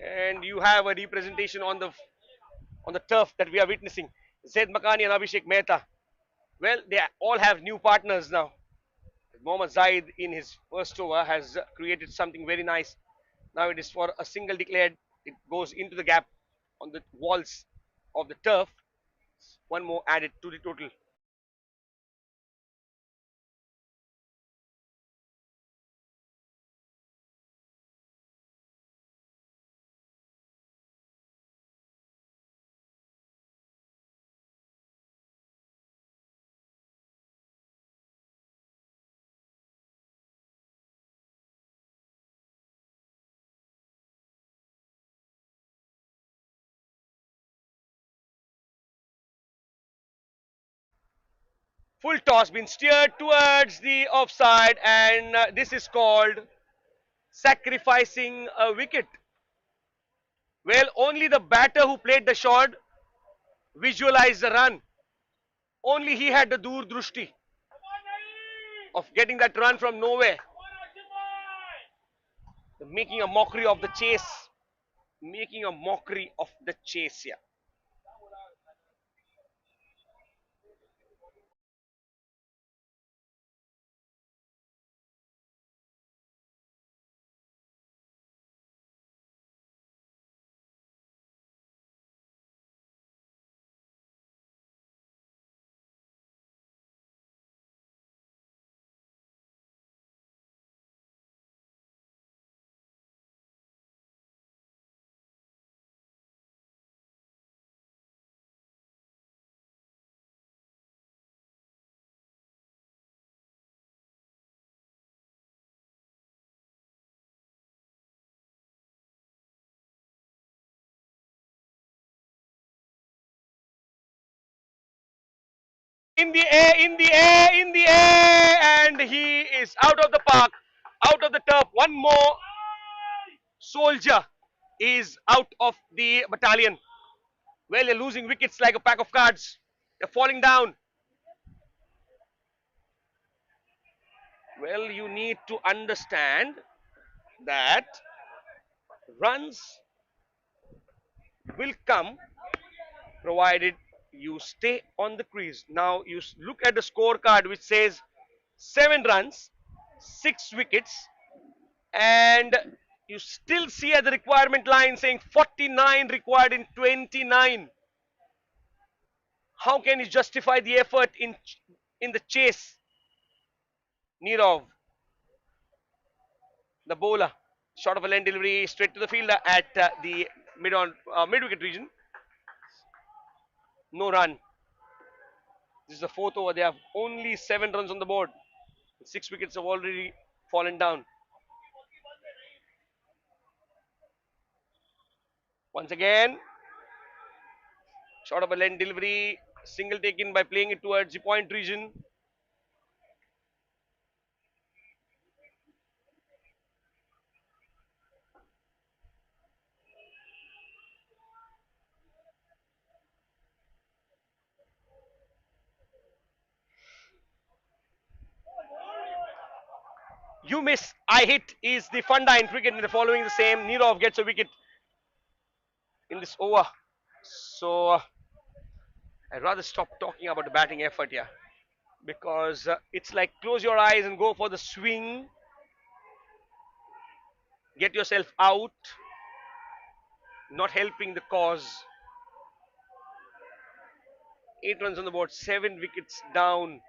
[SPEAKER 1] And you have a representation on the on the turf that we are witnessing. Zaid Makani and Abhishek Mehta. Well, they all have new partners now. Mohammad Zaid in his first over has created something very nice. Now it is for a single declared. It goes into the gap on the walls of the turf. One more added to the total. Full toss been steered towards the offside, and this is called sacrificing a wicket. Well, only the batter who played the shot visualized the run. Only he had the Doordrushti of getting that run from nowhere, making a mockery of the chase. Making a mockery of the chase here. In the air, in the air, in the air, and he is out of the park, out of the turf. One more soldier is out of the battalion. Well, you're losing wickets like a pack of cards. They're falling down. Well, you need to understand that runs will come provided you stay on the crease. Now, you look at the scorecard which says 7 runs, 6 wickets, and you still see at the requirement line saying 49 required in 29. How can you justify the effort in the chase? Nirov, the bowler, short of a lane delivery straight to the fielder at the mid wicket region. No run. This is the fourth over. They have only 7 runs on the board. 6 wickets have already fallen down. Once again, short of a lane delivery, single taken by playing it towards the point region. You miss, I hit is the funda in cricket, and the following the same. Nirov gets a wicket in this over. So I'd rather stop talking about the batting effort here, because it's like close your eyes and go for the swing, get yourself out, not helping the cause. 8 runs on the board, 7 wickets down,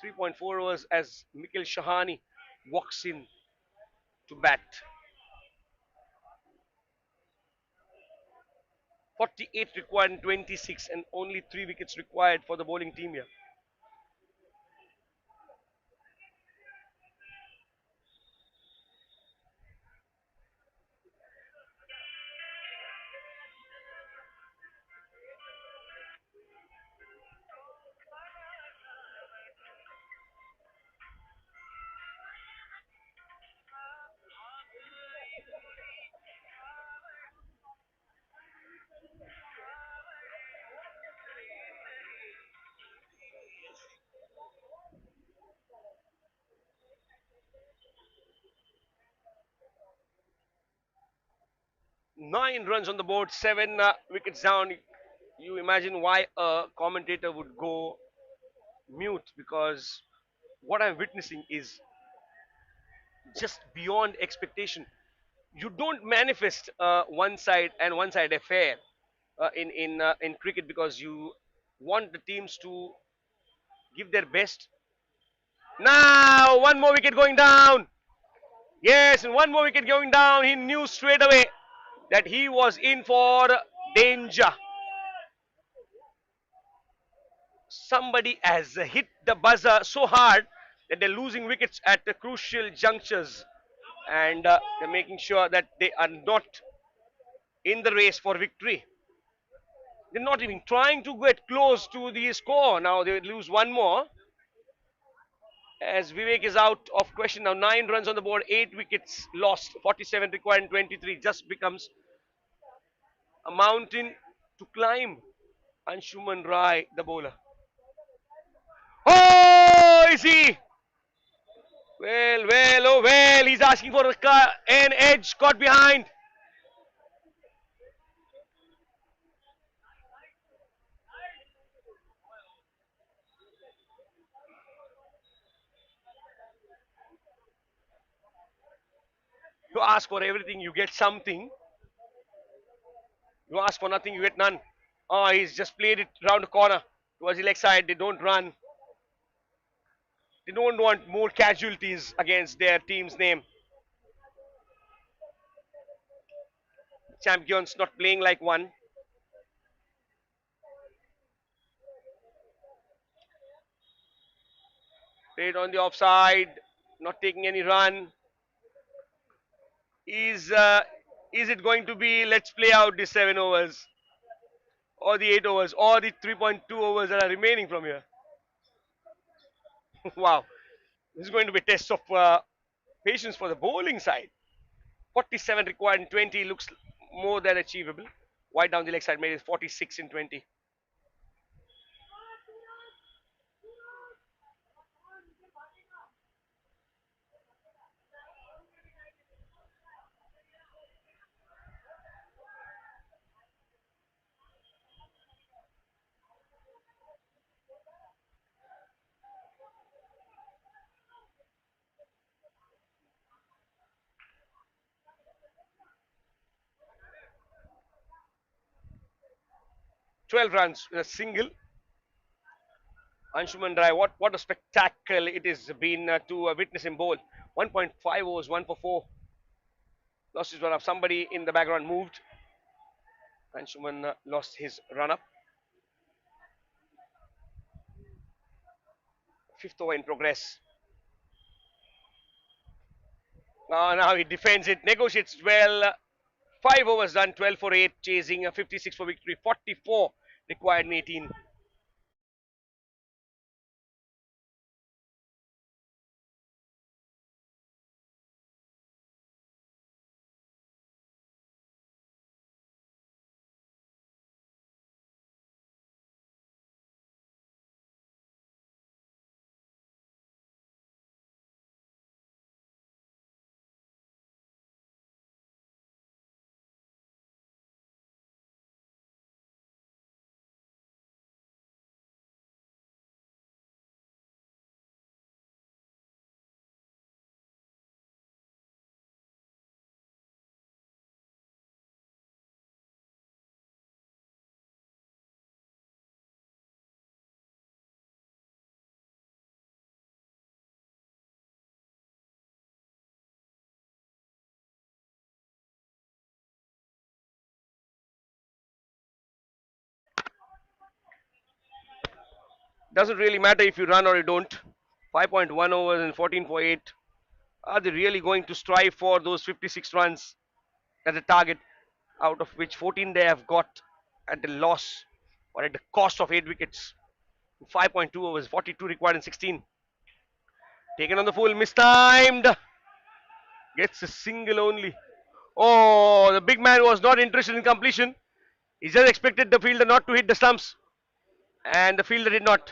[SPEAKER 1] 3.4 overs as Mikhail Shahani walks in to bat. 48 required in 26, and only 3 wickets required for the bowling team here. 9 runs on the board, 7 wickets down. You imagine why a commentator would go mute, because what I'm witnessing is just beyond expectation. You don't manifest one side and one side affair in cricket, because you want the teams to give their best. Now one more wicket going down. Yes, and one more wicket going down. He knew straight away that he was in for danger. Somebody has hit the buzzer so hard that they're losing wickets at the crucial junctures, and they're making sure that they are not in the race for victory. They're not even trying to get close to the score. Now they lose one more as Vivek is out of question. Now 9 runs on the board, 8 wickets lost, 47 required and 23. Just becomes a mountain to climb. Anshuman Rai, the bowler. Oh, is he? Well, oh well. He's asking for an edge, caught behind. You ask for everything, you get something. You ask for nothing, you get none. Oh, he's just played it round the corner towards the leg side. They don't run. They don't want more casualties against their team's name. Champions not playing like one. Played on the offside, not taking any run. Is uh, is it going to be let's play out the 7 overs or the 8 overs or the 3.2 overs that are remaining from here? Wow, this is going to be a test of patience for the bowling side. 47 required in 20 looks more than achievable. Wide down the leg side made it 46 in 20. 12 runs with a single. Anshuman Rai, what a spectacle it has been to witness him bowl. 1.5 overs, 1 for 4. Lost his run up. Somebody in the background moved. Anshuman lost his run up. Fifth over in progress. Now he defends it, negotiates well. 5 overs done, 12 for 8, chasing a 56 for victory, 44 required in 18. 'Doesn't really matter if you run or you don't. 5.1 overs and 14 for 8. Are they really going to strive for those 56 runs as a target, out of which 14 they have got at the loss or at the cost of 8 wickets? 5.2 overs, 42 required in 16. Taken on the full, mistimed. Gets a single only. Oh, the big man was not interested in completion. He just expected the fielder not to hit the stumps, and the fielder did not.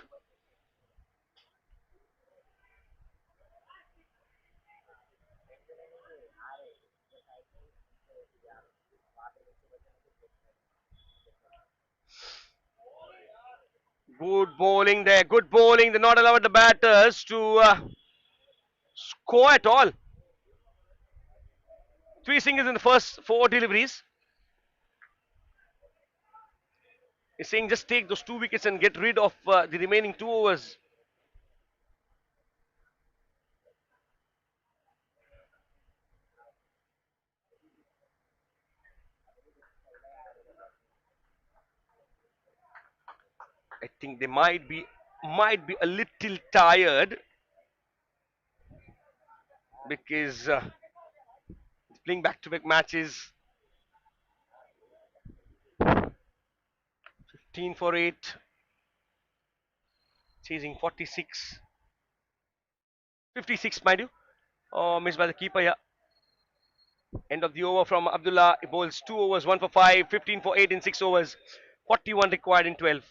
[SPEAKER 1] Good bowling there. Good bowling. They not allowed the batters to score at all. Three singles in the first four deliveries. He's saying just take those 2 wickets and get rid of the remaining 2 overs. I think they might be a little tired because playing back-to-back matches. 15 for 8, chasing 46, 56, mind you. Oh, missed by the keeper. Yeah. End of the over from Abdullah. He bowls 2 overs, 1 for 5, 15 for 8 in 6 overs, 41 required in 12.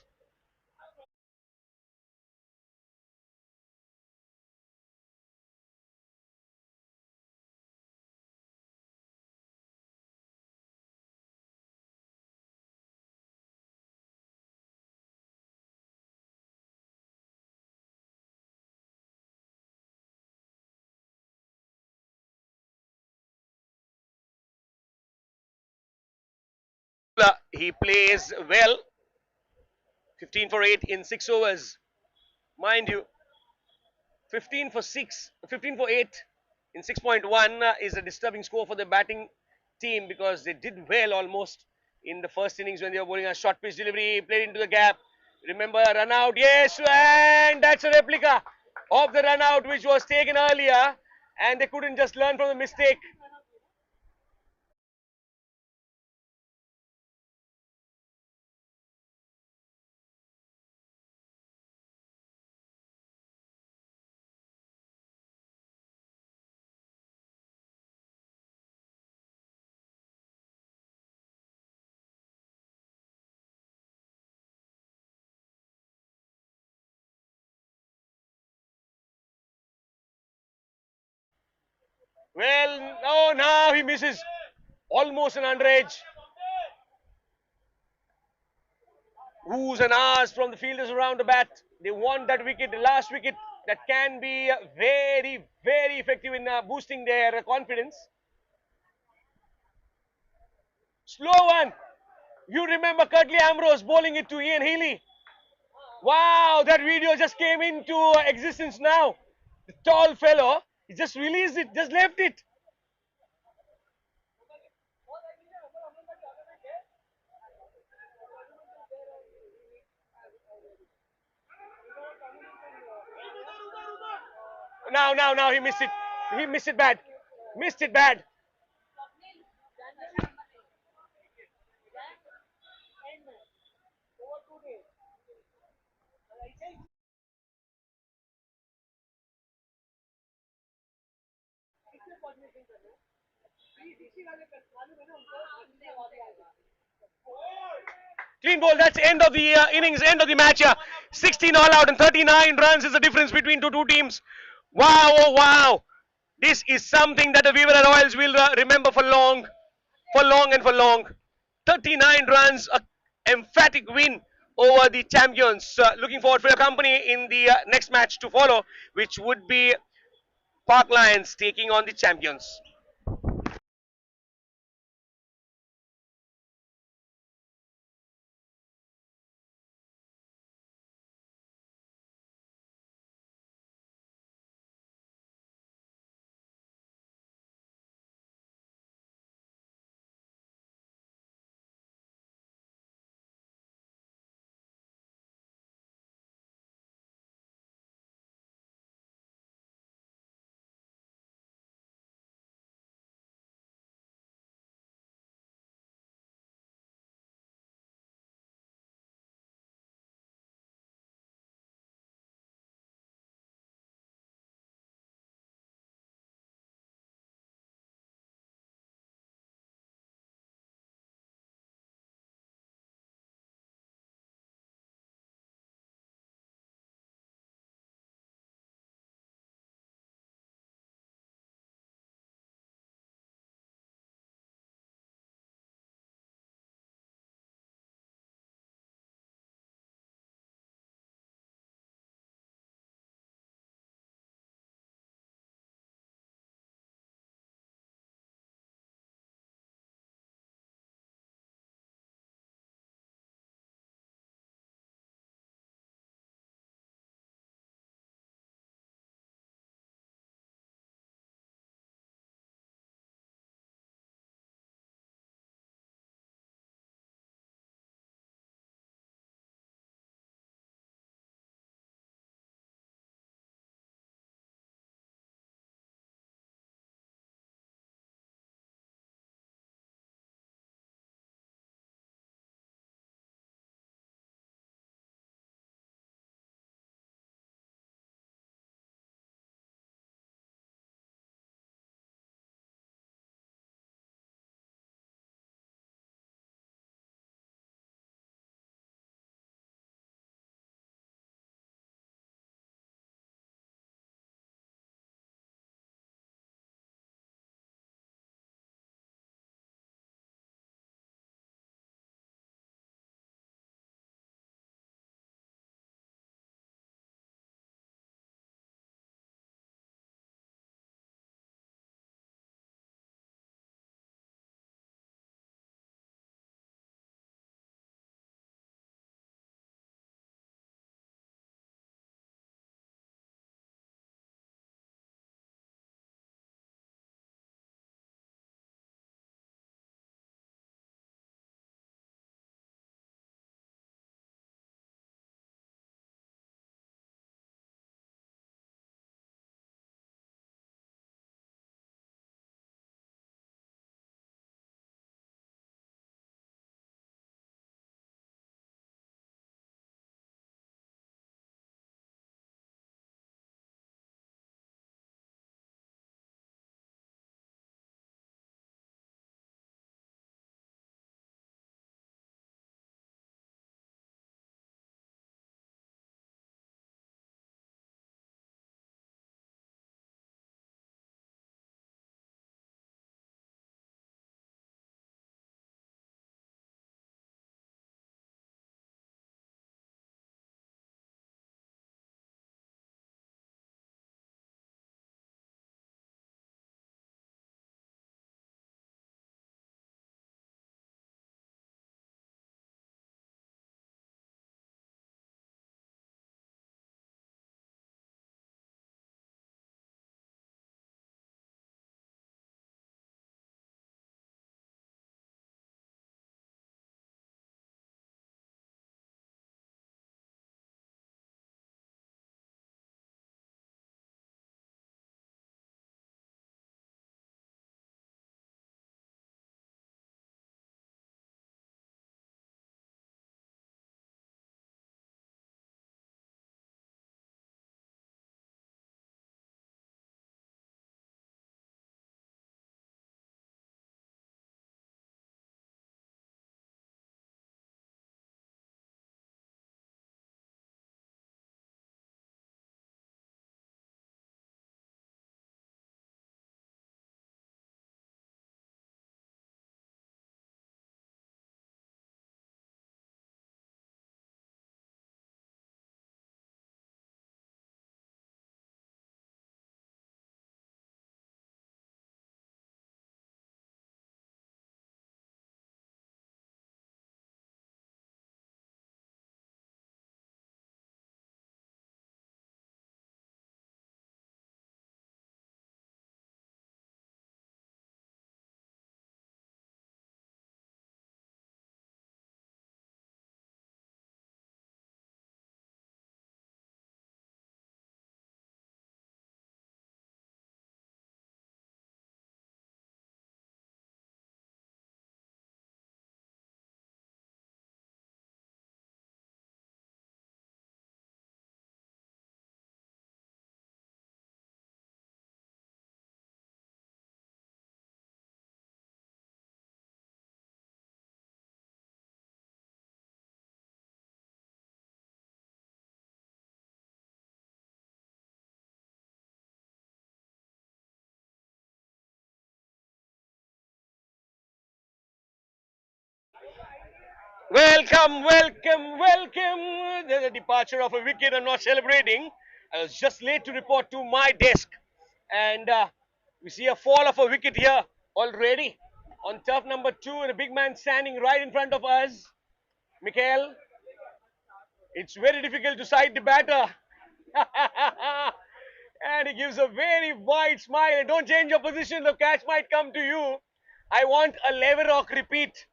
[SPEAKER 1] He plays well. 15 for 8 in 6 overs. Mind you, 15 for 6, 15 for 8 in 6.1 is a disturbing score for the batting team because they did well almost in the first innings when they were bowling a short pitch delivery, played into the gap. Remember, run out, yes, and that's a replica of the run out which was taken earlier, and they couldn't just learn from the mistake. Well, oh, now he misses almost an under edge. Who's and ahs from the fielders around the bat. They want that wicket, the last wicket that can be very, very effective in boosting their confidence. Slow one. You remember Curtly Ambrose bowling it to Ian Healy. Wow, that video just came into existence now. The tall fellow, he just released it, just left it. Now, he missed it. He missed it bad. Missed it bad. Clean ball. That's end of the innings, end of the match. 16 all out and 39 runs is the difference between two teams. Wow, oh wow. This is something that the Viva Royals will remember for long and for long. 39 runs, a emphatic win over the champions. Looking forward for your company in the next match to follow, which would be Park Lions taking on the champions. Welcome, welcome, welcome. The departure of a wicket. I'm not celebrating. I was just late to report to my desk. And we see a fall of a wicket here already. On turf number 2, and a big man standing right in front of us. Mikhail, it's very difficult to sight the batter. And he gives a very wide smile. Don't change your position, the catch might come to you. I want a lever rock repeat.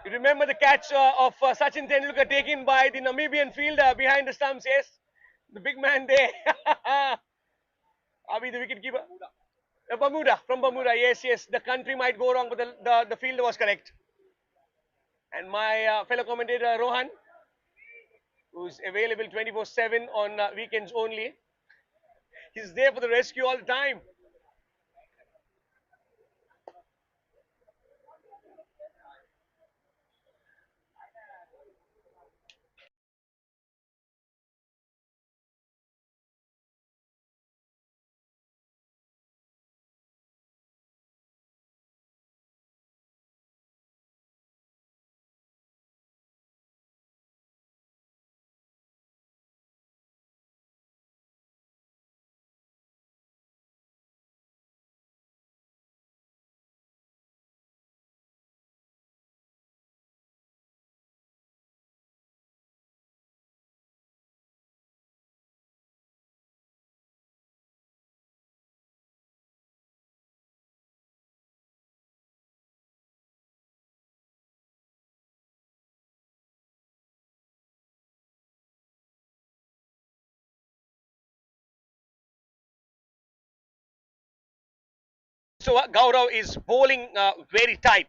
[SPEAKER 1] You remember the catch of Sachin Tendulkar taken by the Namibian fielder behind the stumps, yes? The big man there. Abi, the wicket keeper. Bermuda, from Bermuda, yes, yes. The country might go wrong, but the fielder was correct. And my fellow commentator, Rohan, who's available 24/7 on weekends only, he's there for the rescue all the time. So Gaurav is bowling very tight.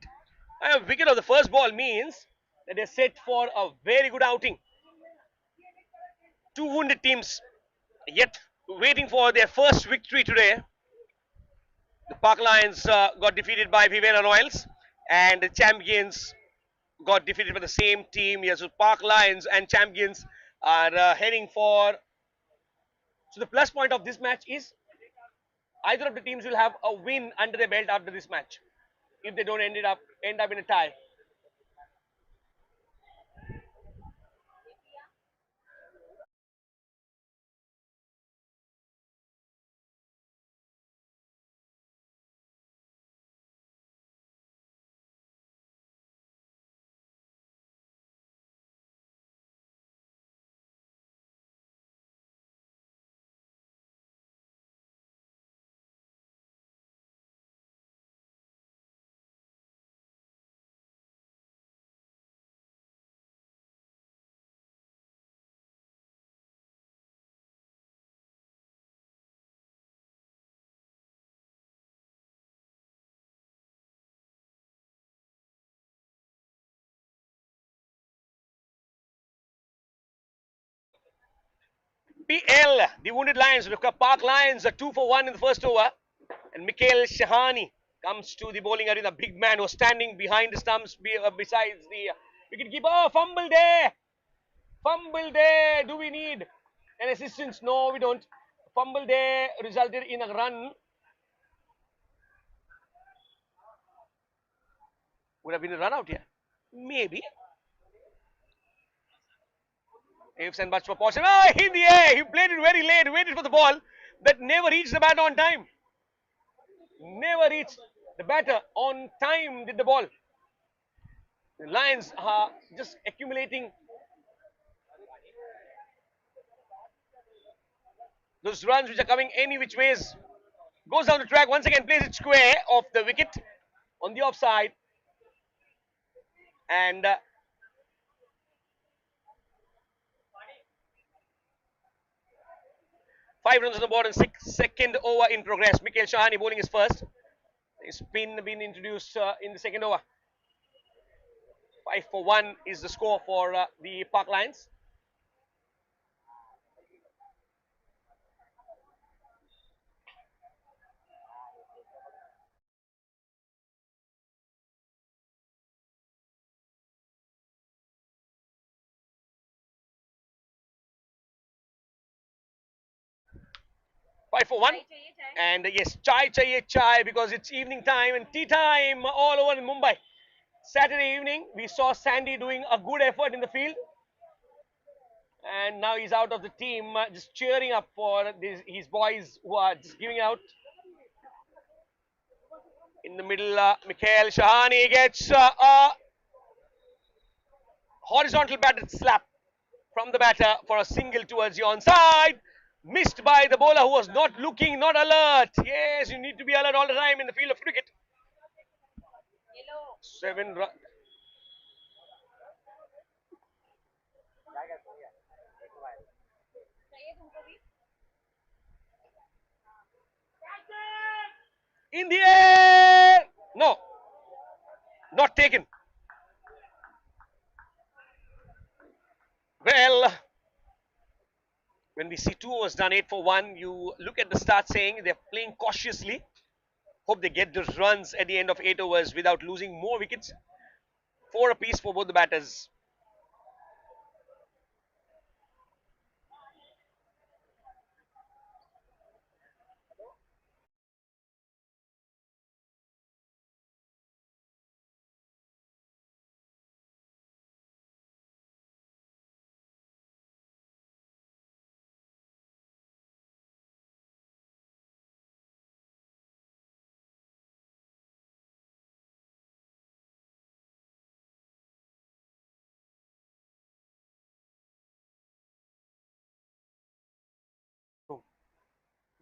[SPEAKER 1] A wicket of the first ball means that they're set for a very good outing. Two wounded teams yet waiting for their first victory today. The Park Lions got defeated by Viviana Royals, and the champions got defeated by the same team. Yes, so Park Lions and champions are heading for. So the plus point of this match is either of the teams will have a win under their belt after this match. If they don't end up in a tie. PL, the Wounded Lions, look up Park Lions are 2 for 1 in the first over. And Mikhail Shahani comes to the bowling arena. Big man was standing behind the stumps besides the wicketkeeper. Oh, fumble there! Fumble there! Do we need an assistance? No, we don't. Fumble there resulted in a run. Would have been a run out here. Maybe. Ifs and buts for Possum. Oh, in the air! He played it very late, waited for the ball that never reached the batter on time. Never reached the batter on time, did the ball. The Lions are just accumulating those runs which are coming any which ways. Goes down the track once again, plays it square off the wicket on the offside. And 5 runs on the board and second over in progress. Mikhail Shahani bowling is first. His spin been introduced in the second over. 5 for 1 is the score for the Park Lions. 5 for 1. And yes, chai chahiye chai because it's evening time and tea time all over in Mumbai. Saturday evening, we saw Sandy doing a good effort in the field, and now he's out of the team, just cheering up for his boys who are just giving out. In the middle, Mikhail Shahani gets a horizontal batted slap from the batter for a single towards the onside. Missed by the bowler who was not looking, not alert. Yes, you need to be alert all the time in the field of cricket. 7 runs. In the air! No, not taken. Well, when we see 2 overs done, 8 for 1, you look at the start saying they're playing cautiously. Hope they get those runs at the end of 8 overs without losing more wickets. 4 apiece for both the batters.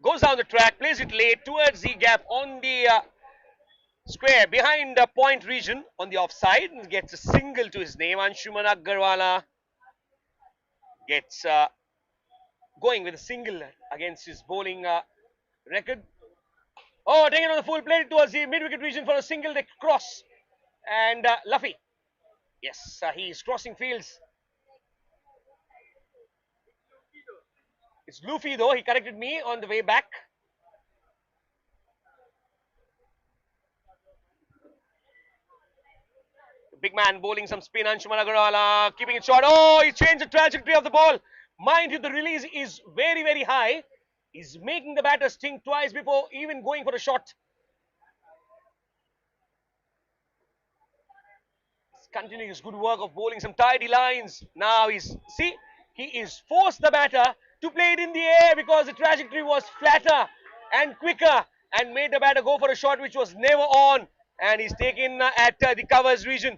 [SPEAKER 1] Goes down the track, plays it late towards the gap on the square behind the point region on the offside, and gets a single to his name. Anshuman Agarwala gets going with a single against his bowling record. Oh, taking on the full, played it towards the mid-wicket region for a single leg cross. And Luffy, yes, he's crossing fields. It's Luffy though, he corrected me on the way back. Big man bowling some spin, Anshuman Agarwala, keeping it short. Oh, he changed the trajectory of the ball. Mind you, the release is very, very high. He's making the batter think twice before even going for a shot. He's continuing his good work of bowling some tidy lines. Now he is forced the batter to play it in the air because the trajectory was flatter and quicker and made the batter go for a shot which was never on. And he's taken at the covers region.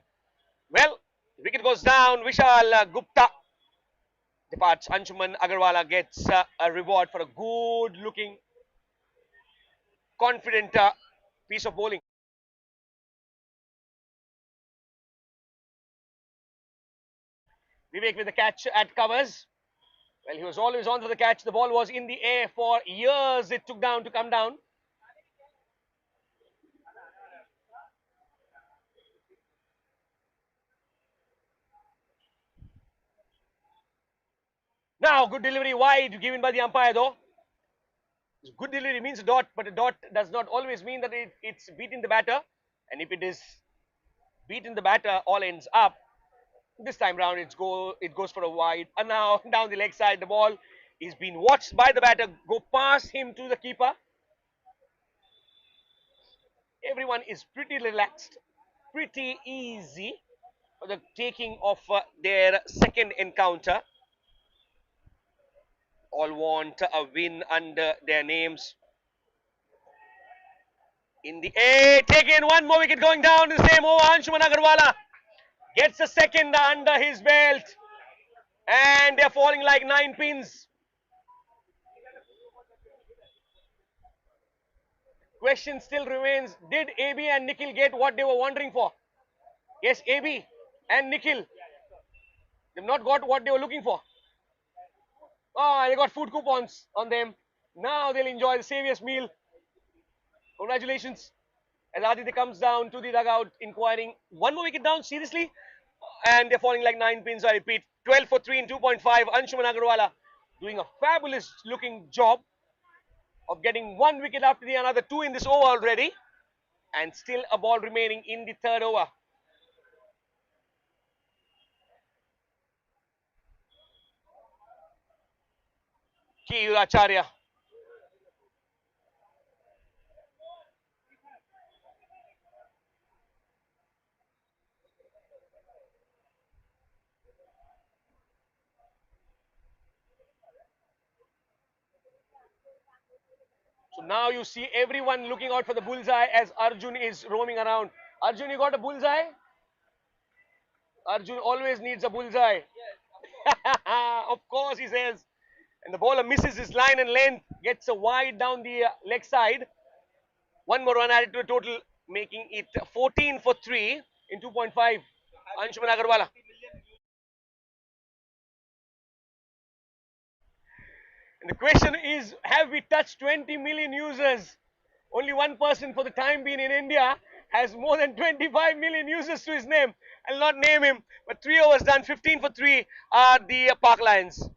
[SPEAKER 1] Well, the wicket goes down. Vishal Gupta departs. Anshuman Agarwala gets a reward for a good looking, confident piece of bowling. Vivek with the catch at covers. Well, he was always on for the catch. The ball was in the air for years. It took down to come down. Now, good delivery wide given by the umpire though. Good delivery means a dot, but a dot does not always mean that it's beating the batter. And if it is beating the batter, all ends up. This time round, it goes for a wide. And now down the leg side, the ball is being watched by the batter go past him to the keeper. Everyone is pretty relaxed, pretty easy for the taking of their second encounter. All want a win under their names. In the air, taken one more wicket going down in the same over. Anshuman Agarwala gets a second under his belt, and they're falling like 9 pins. Question still remains: did AB and Nikhil get what they were wondering for? Yes, AB and Nikhil, they've not got what they were looking for. Oh, they got food coupons on them. Now they'll enjoy the savior's meal. Congratulations. As Aditya comes down to the dugout inquiring, one more wicket down, seriously? And they're falling like 9 pins, I repeat. 12 for 3 in 2.5. Anshuman Agarwala doing a fabulous looking job of getting one wicket after the another, 2 in this over already. And still a ball remaining in the third over. Acharya. So now you see everyone looking out for the bullseye as Arjun is roaming around. Arjun, you got a bullseye? Arjun always needs a bullseye. Of course, he says. And the bowler misses his line and length, gets a wide down the leg side. One more run added to the total, making it 14 for 3 in 2.5. Anshuman Agarwala. And the question is, have we touched 20 million users? Only one person for the time being in India has more than 25 million users to his name. I'll not name him, but 3 overs done, 15 for 3 are the Park Lions.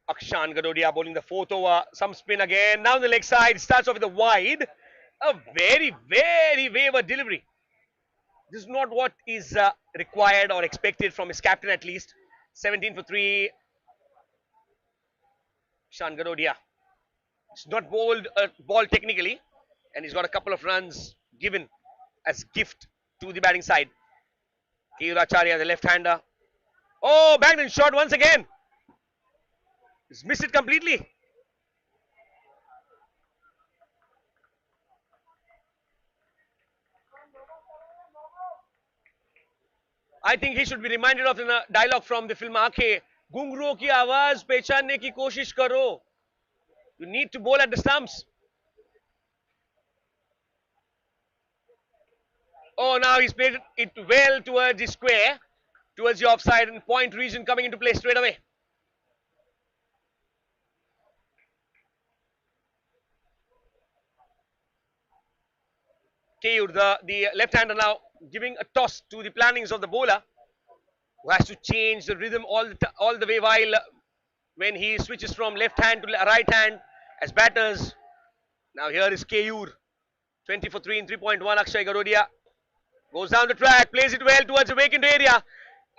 [SPEAKER 1] Akshan Gadodia bowling the fourth over. Some spin again. Now the leg side starts off with a wide. A very wayward delivery. This is not what is required or expected from his captain at least. 17 for 3. Akshan Gadodia. It's not bowled a ball technically. And he's got a couple of runs given as gift to the batting side. Keyuracharya, the left-hander. Oh, banged and shot once again. He's missed it completely. I think he should be reminded of the dialogue from the film Aankhein. Gungro ki आवाज पहचानने की कोशिश करो. You need to bowl at the stumps. Oh, now he's played it well towards the square, towards the offside and point region coming into play straight away. Keyur, the left-hander now giving a toss to the plannings of the bowler, who has to change the rhythm all the way while when he switches from left hand to right hand as batters. Now here is Keyur, 20 for 3 in 3.1. Akshay Garodia goes down the track, plays it well towards the vacant area.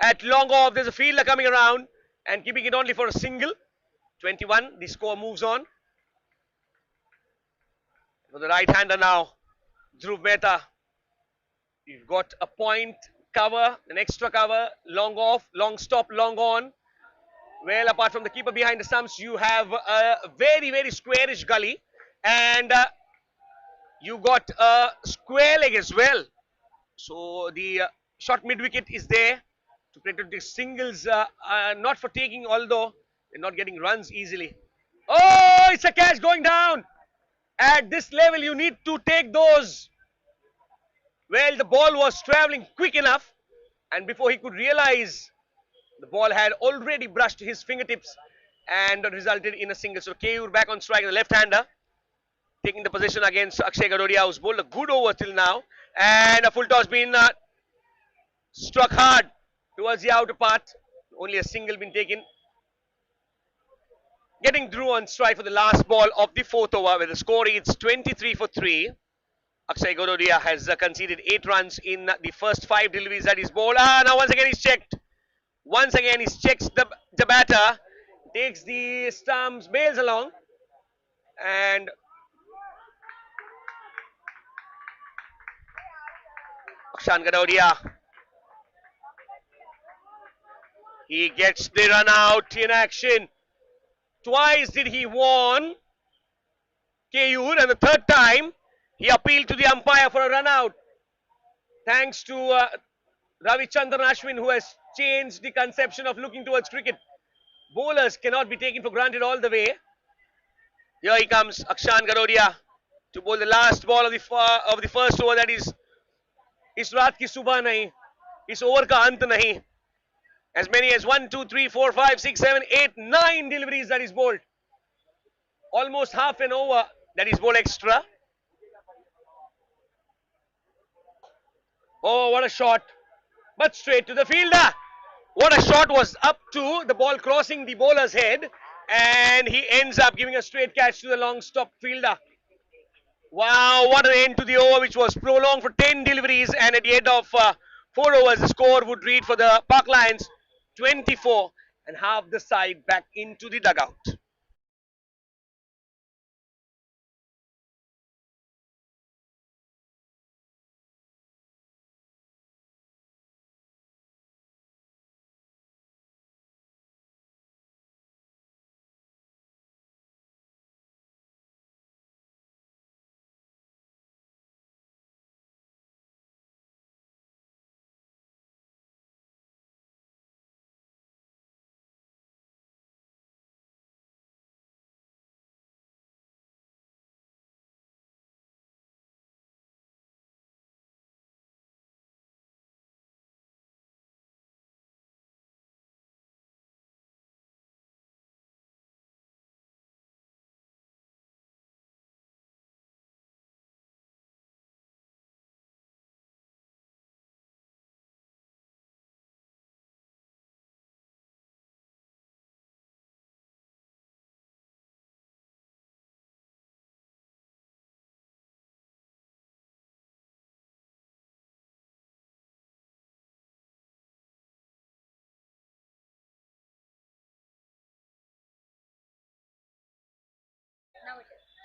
[SPEAKER 1] At long off, there's a fielder coming around and keeping it only for a single. 21, the score moves on. For the right-hander now, Dhruv Mehta. You've got a point cover, an extra cover, long off, long stop, long on. Well, apart from the keeper behind the stumps, you have a very squarish gully. And you got a square leg as well. So the short mid-wicket is there to protect the singles, not for taking, although they're not getting runs easily. Oh, it's a catch going down. At this level, you need to take those. Well, the ball was traveling quick enough, and before he could realize, the ball had already brushed his fingertips and resulted in a single. So Keyur back on strike, the left-hander, taking the position against Akshay Garodia, who's bowled a good over till now. And a full toss been struck hard towards the outer part. Only a single been taken. Getting Dhruv on strike for the last ball of the fourth over, where the score is 23 for 3. Akshay Garodia has conceded 8 runs in the first 5 deliveries that he's bowled. Now once again he's checked. Once again he checks the batter, takes the stumps, bails along, and Akshan Gadodia, he gets the run out in action. Twice did he warn Keyur, and the third time he appealed to the umpire for a run out. Thanks to Ravichandran Ashwin, who has changed the conception of looking towards cricket. Bowlers cannot be taken for granted all the way. Here he comes, Akshan Garodia, to bowl the last ball of the first over. That is, इस रात की सुबह नहीं, इस over का अंत नहीं. As many as 1, 2, 3, 4, 5, 6, 7, 8, 9 deliveries that is bowled. Almost half an over that is bowled extra. Oh, what a shot. but straight to the fielder. What a shot was up to the ball crossing the bowler's head, and he ends up giving a straight catch to the long stop fielder. Wow, what an end to the over, which was prolonged for 10 deliveries, and at the end of 4 overs, the score would read for the Park Lions 24, and half the side back into the dugout.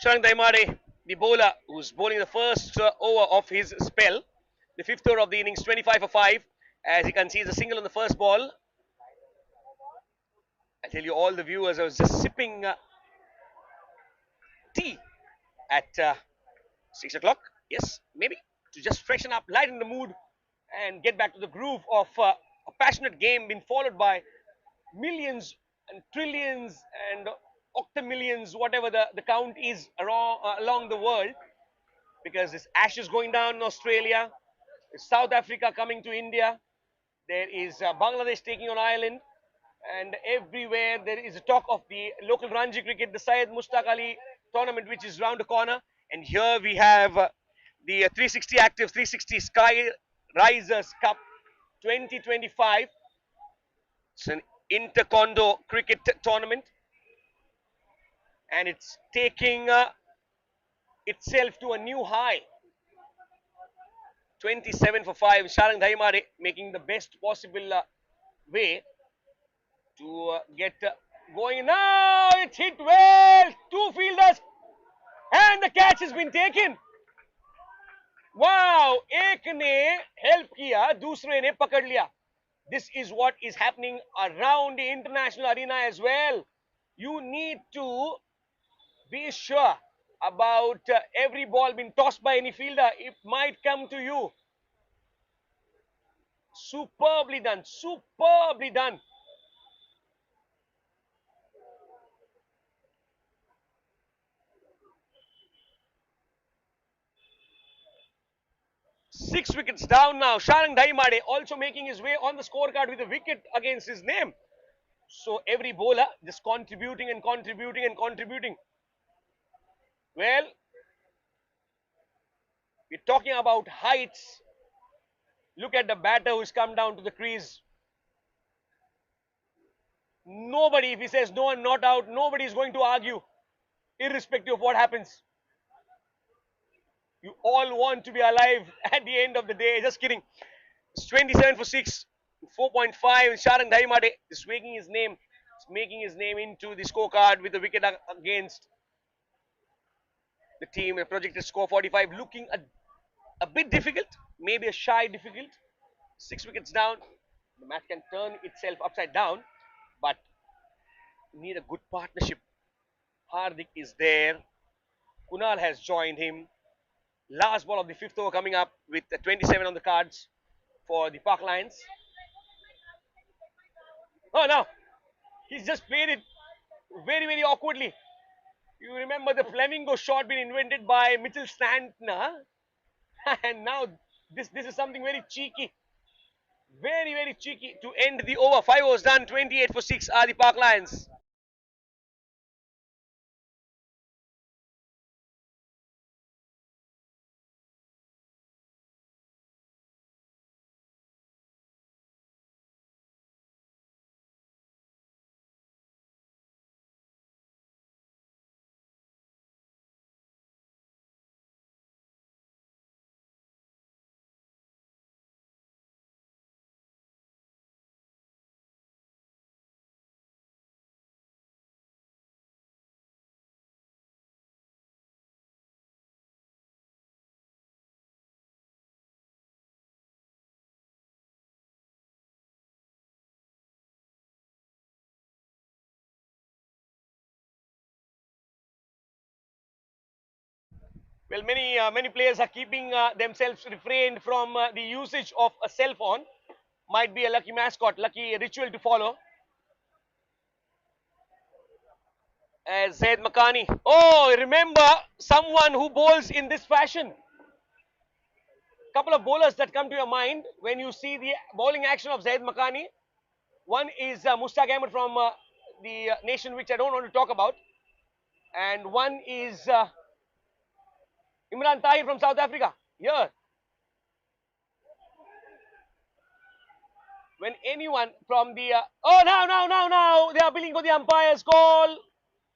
[SPEAKER 1] Sharan Daimare, the bowler who's bowling the first over of his spell, the fifth over of the innings, 25 for 5. As you can see, it's a single on the first ball. I tell you, all the viewers, I was just sipping tea at 6 o'clock. Yes, maybe to just freshen up, lighten the mood, and get back to the groove of a passionate game being followed by millions and trillions and octamillions, whatever the count is along the world, because this Ashes going down in Australia, South Africa coming to India, there is Bangladesh taking on Ireland, and everywhere there is a talk of the local Ranji cricket, the Syed Mushtaq Ali tournament, which is round the corner. And here we have the 360 Active 360 Sky Risers Cup 2025. It's an inter-condo cricket tournament, and it's taking itself to a new high. 27 for 5. Sharang Dhaimare making the best possible way to get going. Now it's hit well. Two fielders, and the catch has been taken. Wow, एक ने help किया, दूसरे ने पकड़ लिया. This is what is happening around the international arena as well. You need to be sure about every ball being tossed by any fielder. It might come to you. Superbly done. Superbly done. Six wickets down now. Sharang Dhaimade also making his way on the scorecard with a wicket against his name. So every bowler just contributing and contributing and contributing. Well, we're talking about heights. Look at the batter who's come down to the crease. Nobody, if he says no, I'm not out, nobody is going to argue, irrespective of what happens. You all want to be alive at the end of the day. Just kidding. It's 27 for 6, 4.5. Sharang Dhaimade is making his name into the scorecard with a wicket against the team. A projected score 45, looking a bit difficult, maybe a shy difficult. 6 wickets down. The match can turn itself upside down, but need a good partnership. Hardik is there. Kunal has joined him. Last ball of the fifth over coming up with 27 on the cards for the Park Lions. Oh, no. He's just played it very, very awkwardly. You remember the flamingo shot being invented by Mitchell Santner? And now this is something very cheeky. Very, very cheeky to end the over. 5 overs done. 28 for 6 are the Park Lions. Well, many players are keeping themselves refrained from the usage of a cell phone. Might be a lucky mascot, lucky ritual to follow. Zaid Makani. Oh, remember someone who bowls in this fashion. Couple of bowlers that come to your mind when you see the bowling action of Zaid Makani. One is Mustaq Ahmed from the nation which I don't want to talk about, and one is Imran Tahir from South Africa. Here, when anyone from the oh now they are appealing for the umpire's call.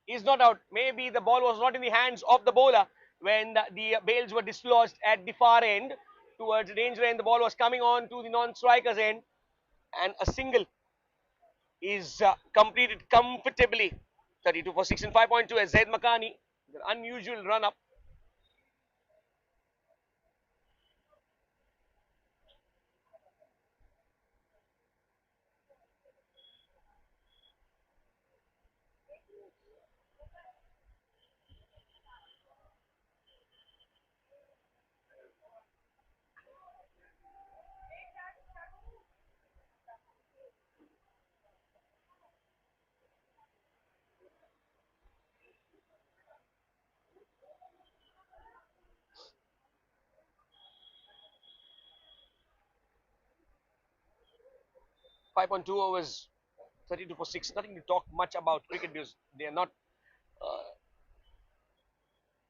[SPEAKER 1] Is not out. Maybe the ball was not in the hands of the bowler when the bails were dislodged at the far end towards the danger end. The ball was coming on to the non-striker's end, and a single is completed comfortably. 32 for 6 and 5.2 as Zaid Makani. An unusual run up. 5.2 overs, 32 for 6. Nothing to talk much about cricket because they are not uh,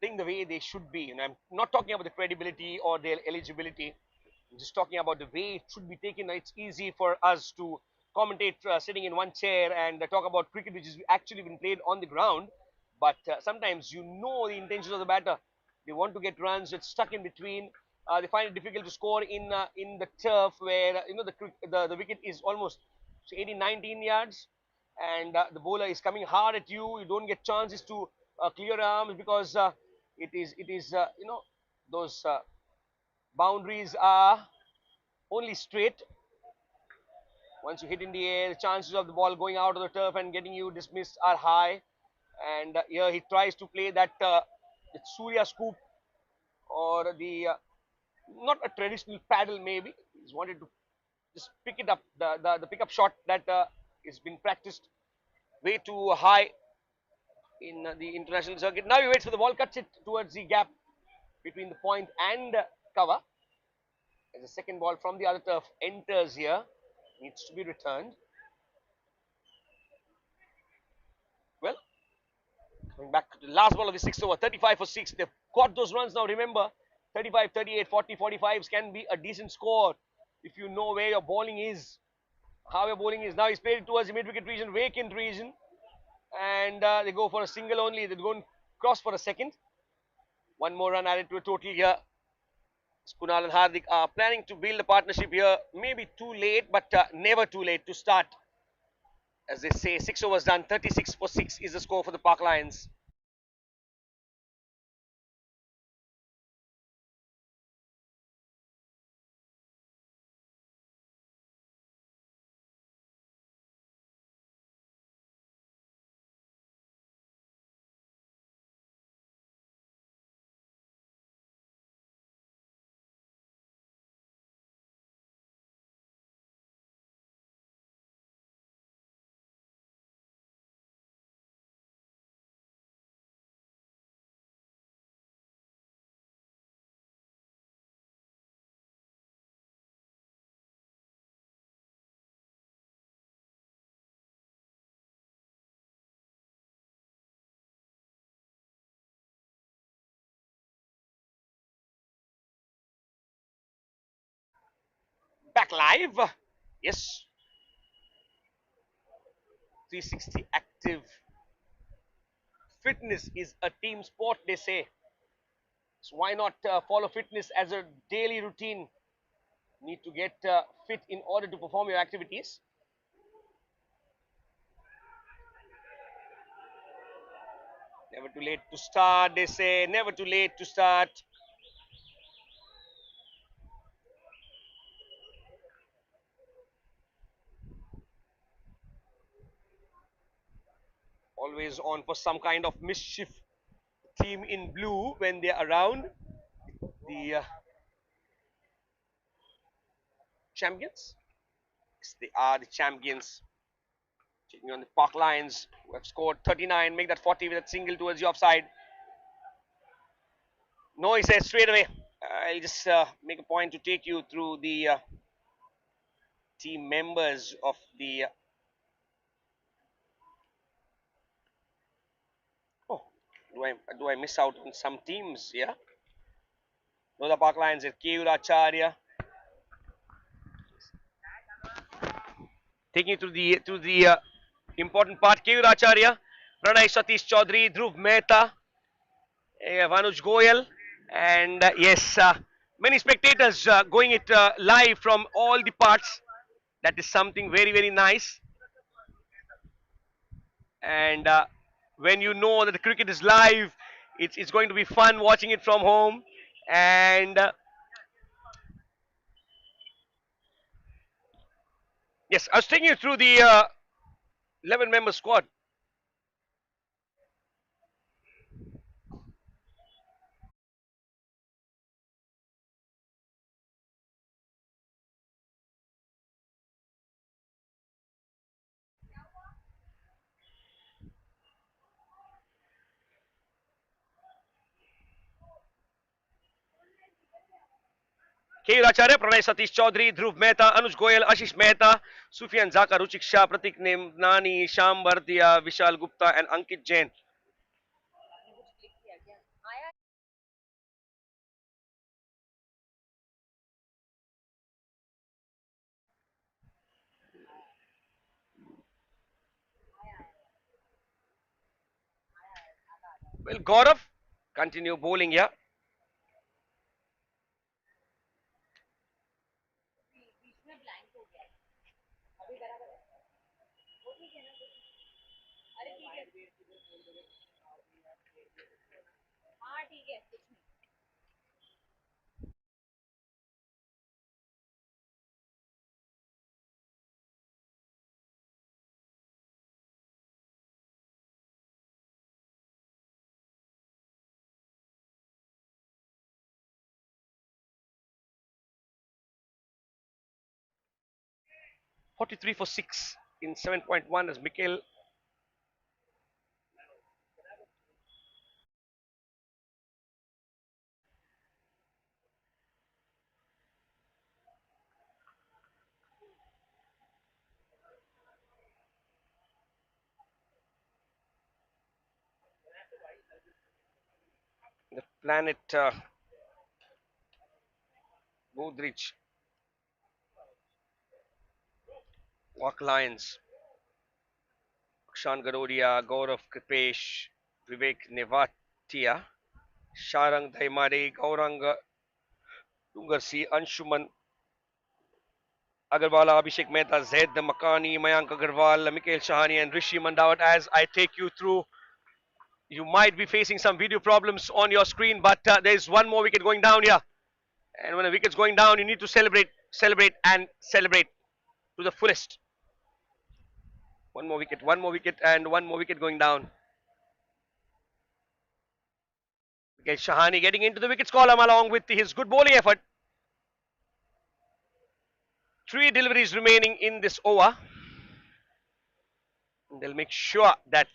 [SPEAKER 1] playing the way they should be. And I'm not talking about the credibility or their eligibility. I'm just talking about the way it should be taken. It's easy for us to commentate sitting in one chair and talk about cricket, which is actually been played on the ground. But sometimes you know the intentions of the batter. They want to get runs. It's stuck in between. They find it difficult to score in the turf where the wicket is almost 18, 19 yards, and the bowler is coming hard at you. You don't get chances to clear arms because it is those boundaries are only straight. Once you hit in the air, the chances of the ball going out of the turf and getting you dismissed are high. And here he tries to play that Surya scoop or the not a traditional paddle maybe. He's wanted to just pick it up, the pickup shot that is been practiced way too high in the international circuit. Now he waits for the ball, cuts it towards the gap between the point and cover. As the second ball from the other turf enters here, needs to be returned. Well, coming back to the last ball of the sixth over, 35 for 6. They've got those runs now. Remember, 35, 38, 40, 45s can be a decent score if you know where your bowling is, how your bowling is. Now he's played it towards the mid-wicket region, vacant region, and they go for a single only. They go cross for a second. One more run added to a total here. Kunal and Hardik are planning to build a partnership here. Maybe too late, but never too late to start. As they say, 6 overs done, 36 for 6 is the score for the Park Lions. Back live. Yes, 360 active. Fitness is a team sport, they say. So why not follow fitness as a daily routine? Need to get fit in order to perform your activities. Never too late to start, they say. Never too late to start. Always on for some kind of mischief. The team in blue when they are around the champions. Yes, they are the champions. Checking on the Park Lions, who have scored 39, make that 40 with a single towards the offside. No, he says straight away. I'll just make a point to take you through the team members of the. Oh, do I miss out on some teams? Yeah. No, the Park Lions at Acharya. Taking you to the important part. Acharya, Pranay Satish Chaudhary, Dhruv Mehta, Vanuj Goyal, and yes, many spectators going it live from all the parts. That is something very very nice. And when you know that the cricket is live, it's going to be fun watching it from home. And yes, I was taking you through the 11-member squad. K. Acharya, Pranay Satish Chaudhary, Dhruv Mehta, Anuj Goyal, Ashish Mehta, Sufyan Zaka, Ruchik Shah, Pratik Nani, Sham Bhartia, Vishal Gupta, and Ankit Jain. Well, Gaurav, continue bowling here. Yeah. 43 for 6 in 7.1 as Mikhail. The planet Godrej, Walk Lions, Akshan Garodia, Gaurav Kripesh, Vivek Nevatia, Sharang Dhaimare, Gaurang Dungarsi, Anshuman Agarwala, Abhishek Mehta, Zaid Makani, Mayank Agarwal, Mikhail Shahani, and Rishi Mandawat. As I take you through, you might be facing some video problems on your screen, but there's one more wicket going down here. And when a wicket's going down, you need to celebrate, celebrate, and celebrate to the fullest. One more wicket, and one more wicket going down. Mikhail Shahani getting into the wickets column along with his good bowling effort. Three deliveries remaining in this over. They'll make sure that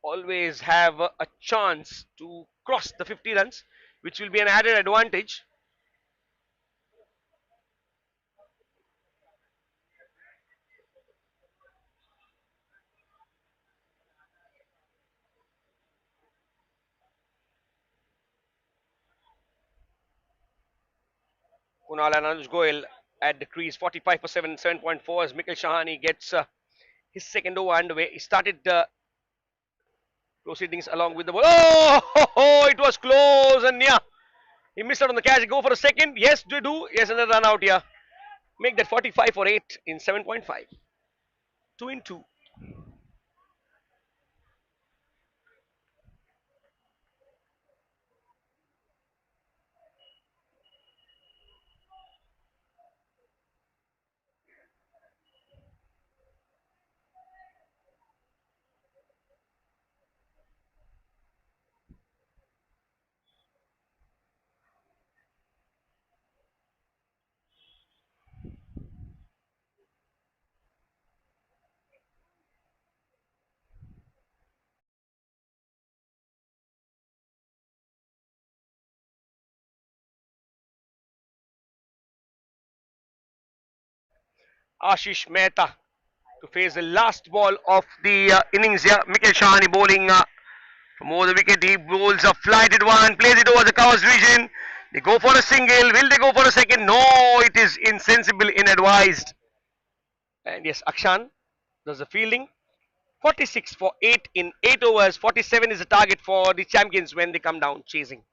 [SPEAKER 1] always have a chance to cross the 50 runs, which will be an added advantage. Kunal and Anuj Goyal at the crease, 45 for 7, 7.4 as Mikhail Shahani gets his second over underway. He started proceedings along with the ball. Oh, it was close and yeah, he missed out on the catch. Go for a second. Yes, they do. Yes, another run out here. Make that 45 for 8 in 7.5. 2 in 2. Ashish Mehta to face the last ball of the innings here. Mikhail Shahani bowling from over the wicket. He bowls a flighted one, plays it over the covers region. They go for a single. Will they go for a second? No, it is insensible, inadvised. And yes, Akshan does the fielding. 46 for 8 in 8 overs. 47 is the target for the champions when they come down chasing.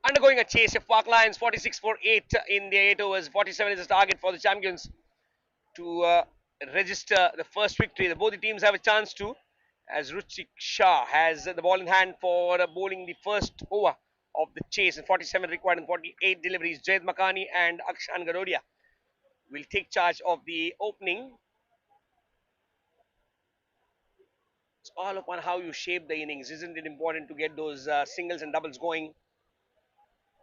[SPEAKER 1] Undergoing a chase of Park Lions, 46 for 8 in the 8 overs. 47 is the target for the champions to register the first victory. Both the teams have a chance to, as Ruchik Shah has the ball in hand for bowling the first over of the chase. And 47 required and 48 deliveries. Jayed Makani and Akshan Garodia will take charge of the opening. It's all upon how you shape the innings. Isn't it important to get those singles and doubles going?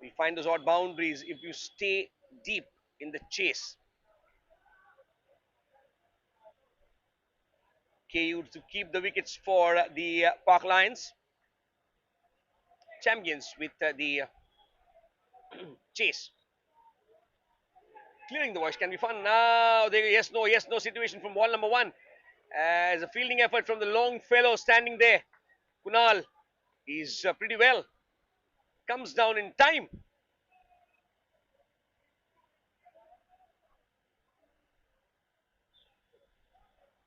[SPEAKER 1] We find those odd boundaries if you stay deep in the chase. KU to keep the wickets for the Park Lions. Champions with the chase. Clearing the voice can be fun. Now, yes, no situation from ball number 1. As a fielding effort from the long fellow standing there. Kunal is pretty well. Comes down in time.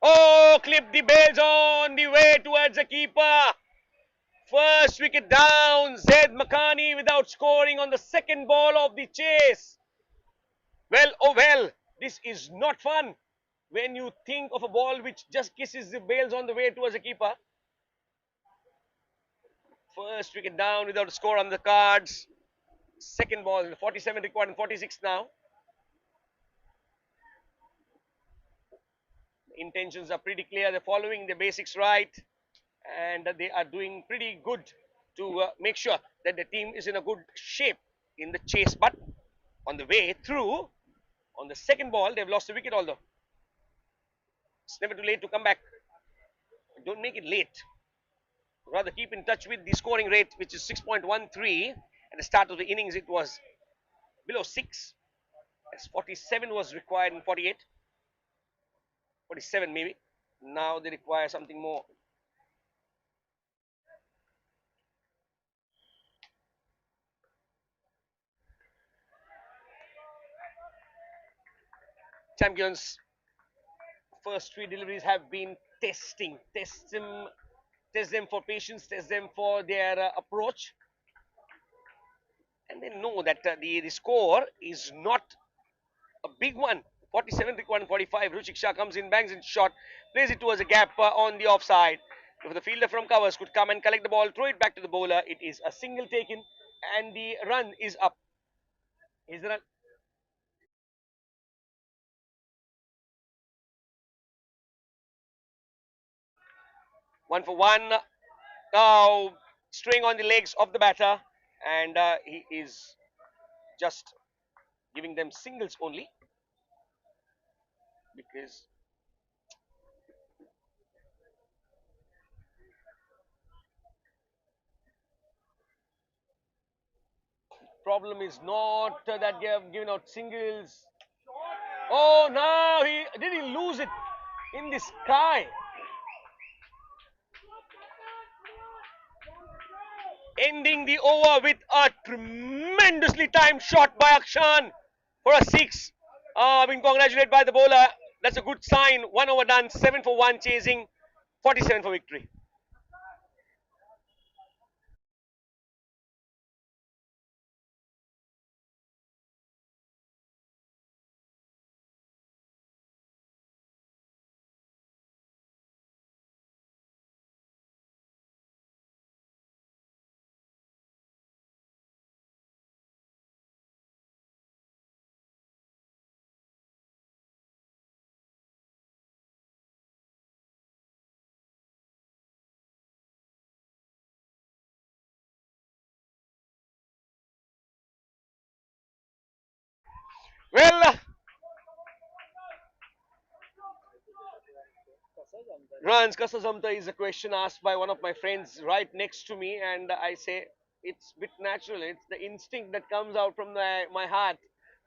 [SPEAKER 1] Oh, clip the bails on the way towards the keeper. First wicket down. Zaid Makani without scoring on the second ball of the chase. Well, oh well, this is not fun when you think of a ball which just kisses the bails on the way towards the keeper. First wicket down without a score on the cards. Second ball, 47 required and 46 now. Intentions are pretty clear. They're following the basics right, and they are doing pretty good to make sure that the team is in a good shape in the chase. But on the way through, on the second ball, they've lost the wicket. Although it's never too late to come back. Don't make it late. rather keep in touch with the scoring rate, which is 6.13. At the start of the innings, it was below 6, as 47 was required in 48, 47 maybe. Now they require something more. Champions' first three deliveries have been test them for patience, test them for their approach, and they know that the score is not a big one. 47 required 45. Ruchik Shah comes in, bangs in shot, plays it towards a gap on the offside. If the fielder from covers could come and collect the ball, throw it back to the bowler, it is a single taken, and the run is up. Is the run 1 for 1? Now string on the legs of the batter, and he is just giving them singles only because problem is not that they have given out singles. Oh, now he lose it in the sky, ending the over with a tremendously timed shot by Akshan for a six. Being congratulated by the bowler. That's a good sign. 1 over done, 7 for 1, chasing 47 for victory. Well, runs Kasazamta is a question asked by one of my friends right next to me, and I say it's a bit natural. It's the instinct that comes out from my heart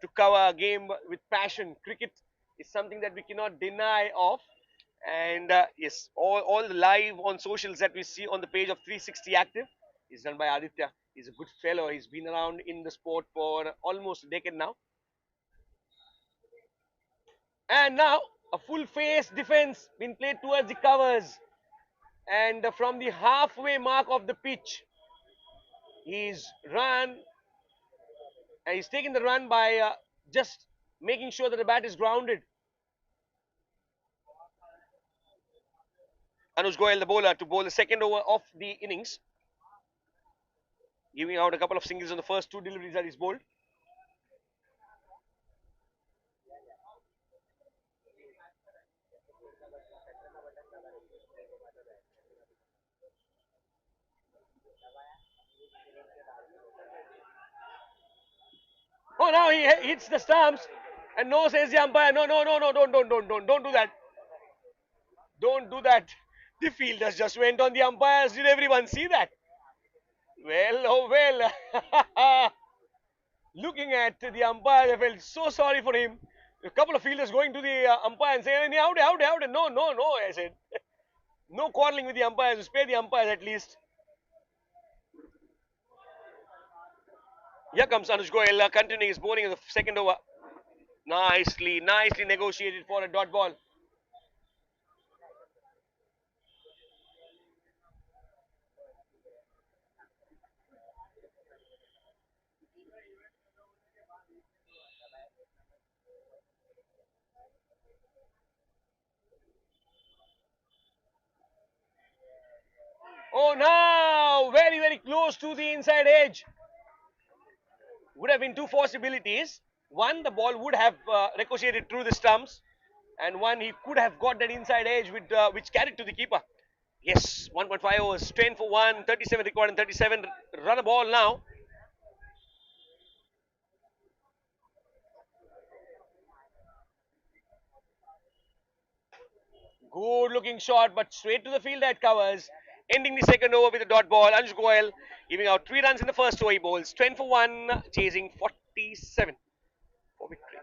[SPEAKER 1] to cover a game with passion. Cricket is something that we cannot deny of, and yes, all the live on socials that we see on the page of 360 Active is done by Aditya. He's a good fellow. He's been around in the sport for almost a decade now, and now a full face defense been played towards the covers, and from the halfway mark of the pitch, he's run and he's taken the run by just making sure that the bat is grounded. Anuj Goyal, the bowler, to bowl the second over of the innings, giving out a couple of singles on the first two deliveries that he's bowled. Oh, now he hits the stumps, and no, says the umpire. No, no, no, no, don't do that. Don't do that. The fielders just went on the umpires. Did everyone see that? Well, oh well. Looking at the umpire, I felt so sorry for him. A couple of fielders going to the umpire and saying, out. No, no, no, I said. No quarreling with the umpires. Spare the umpires at least. Here comes Anuj Goyal, continuing his bowling in the second over. Nicely negotiated for a dot ball. Oh, now very close to the inside edge. Would have been two possibilities. One, the ball would have ricocheted through the stumps, and one, he could have got that inside edge with which carried to the keeper. Yes, 1.5 overs, 10 for 1, 37 required and 37 run a ball now. Good looking shot, but straight to the field that covers. Ending the second over with a dot ball. Ansh Goyal giving out 3 runs in the first over. He bowls 10 for 1, chasing 47 for victory.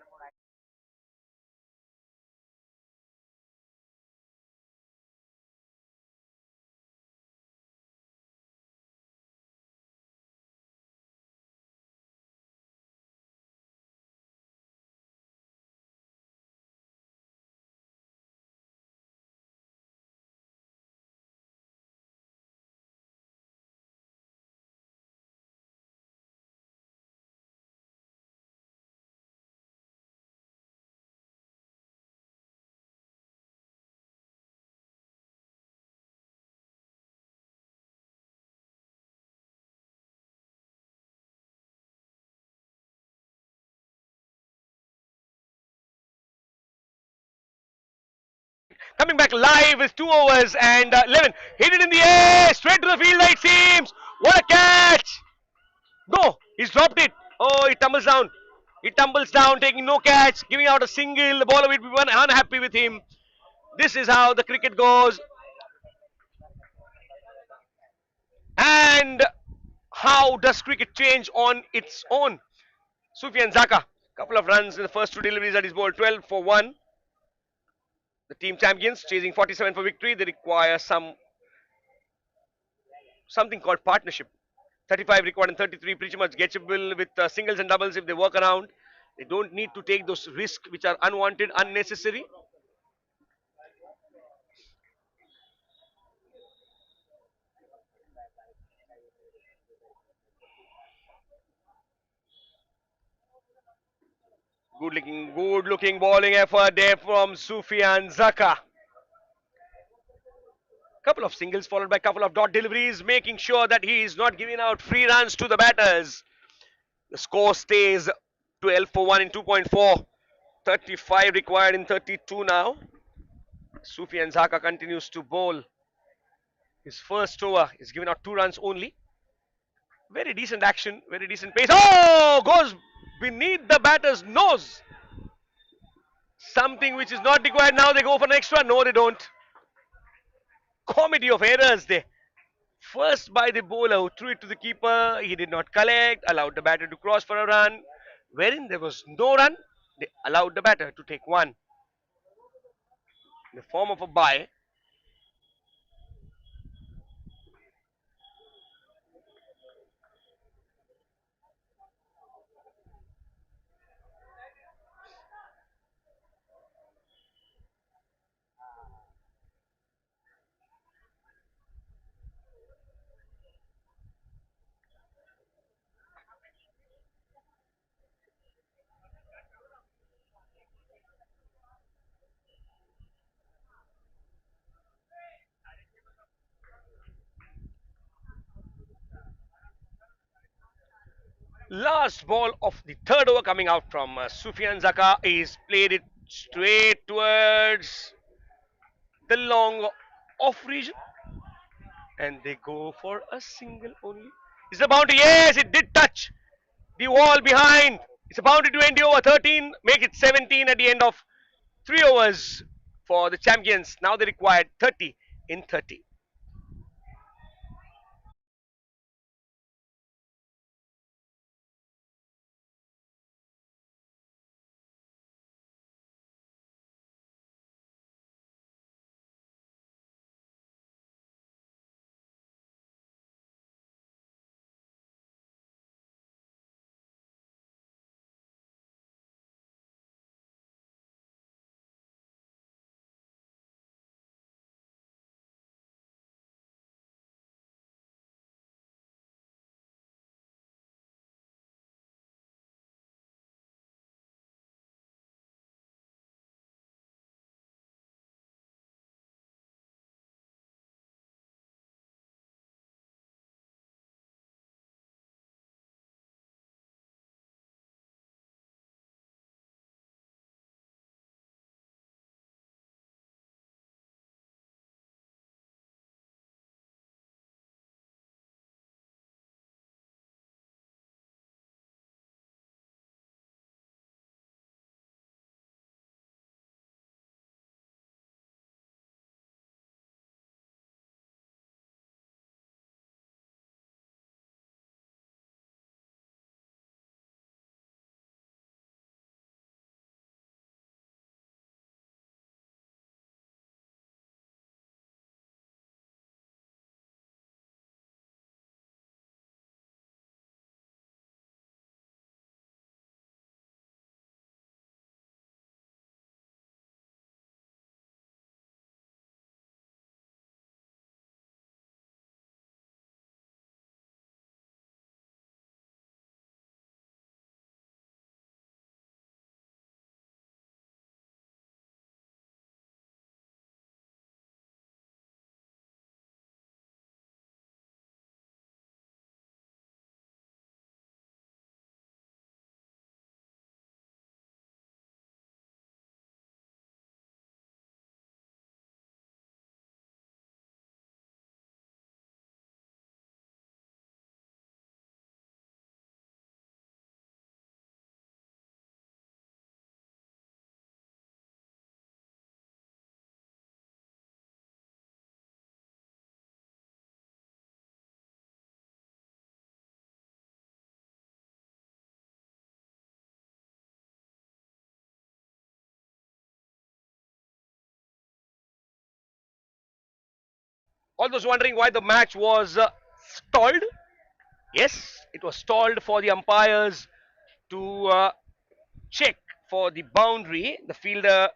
[SPEAKER 1] Coming back live with 2 overs and 11. Hit it in the air, straight to the field, it seems. What a catch! Go! He's dropped it. Oh, he tumbles down. He tumbles down, taking no catch, giving out a single. The bowler will be unhappy with him. This is how the cricket goes. And how does cricket change on its own? Sufyan Zaka, couple of runs in the first two deliveries at his ball, 12 for 1. The team champions chasing 47 for victory. They require something called partnership. 35 required and 33 pretty much getable with singles and doubles if they work around. They don't need to take those risks which are unwanted, unnecessary. Good looking bowling effort there from Sufyan Zaka. Couple of singles followed by a couple of dot deliveries, making sure that he is not giving out free runs to the batters. The score stays 12 for 1 in 2.4. 35 required in 32 now. Sufyan Zaka continues to bowl. His first over is giving out 2 runs only. Very decent action, very decent pace. Oh, goes beneath the batter's nose. Something which is not required. Now they go for an extra. No, they don't. Comedy of errors there. First by the bowler who threw it to the keeper. He did not collect, allowed the batter to cross for a run. Wherein there was no run, they allowed the batter to take one in the form of a bye. Last ball of the third over coming out from Sufyan Zaka is played it straight towards the long off region and they go for a single only. Is the boundary? Yes, it did touch the wall behind. It's a boundary to end the over 13, make it 17 at the end of 3 overs for the champions. Now they required 30 in 30. All those wondering why the match was stalled. Yes, it was stalled for the umpires to check for the boundary. The fielder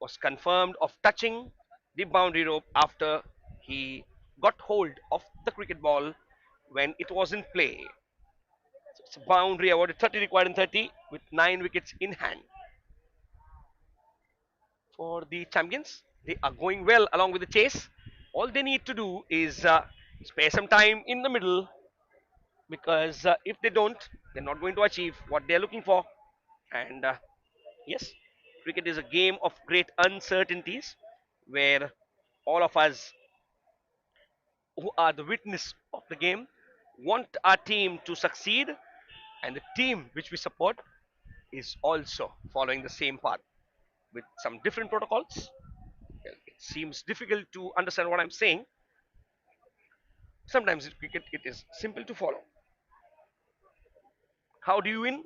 [SPEAKER 1] was confirmed of touching the boundary rope after he got hold of the cricket ball when it was in play. So it's a boundary awarded 30 required in 30 with 9 wickets in hand for the champions. They are going well along with the chase. All they need to do is spare some time in the middle because if they don't, they're not going to achieve what they're looking for. And yes, cricket is a game of great uncertainties where all of us who are the witness of the game want our team to succeed, and the team which we support is also following the same path with some different protocols. Well, it seems difficult to understand what I'm saying. Sometimes in cricket it is simple to follow. How do you win?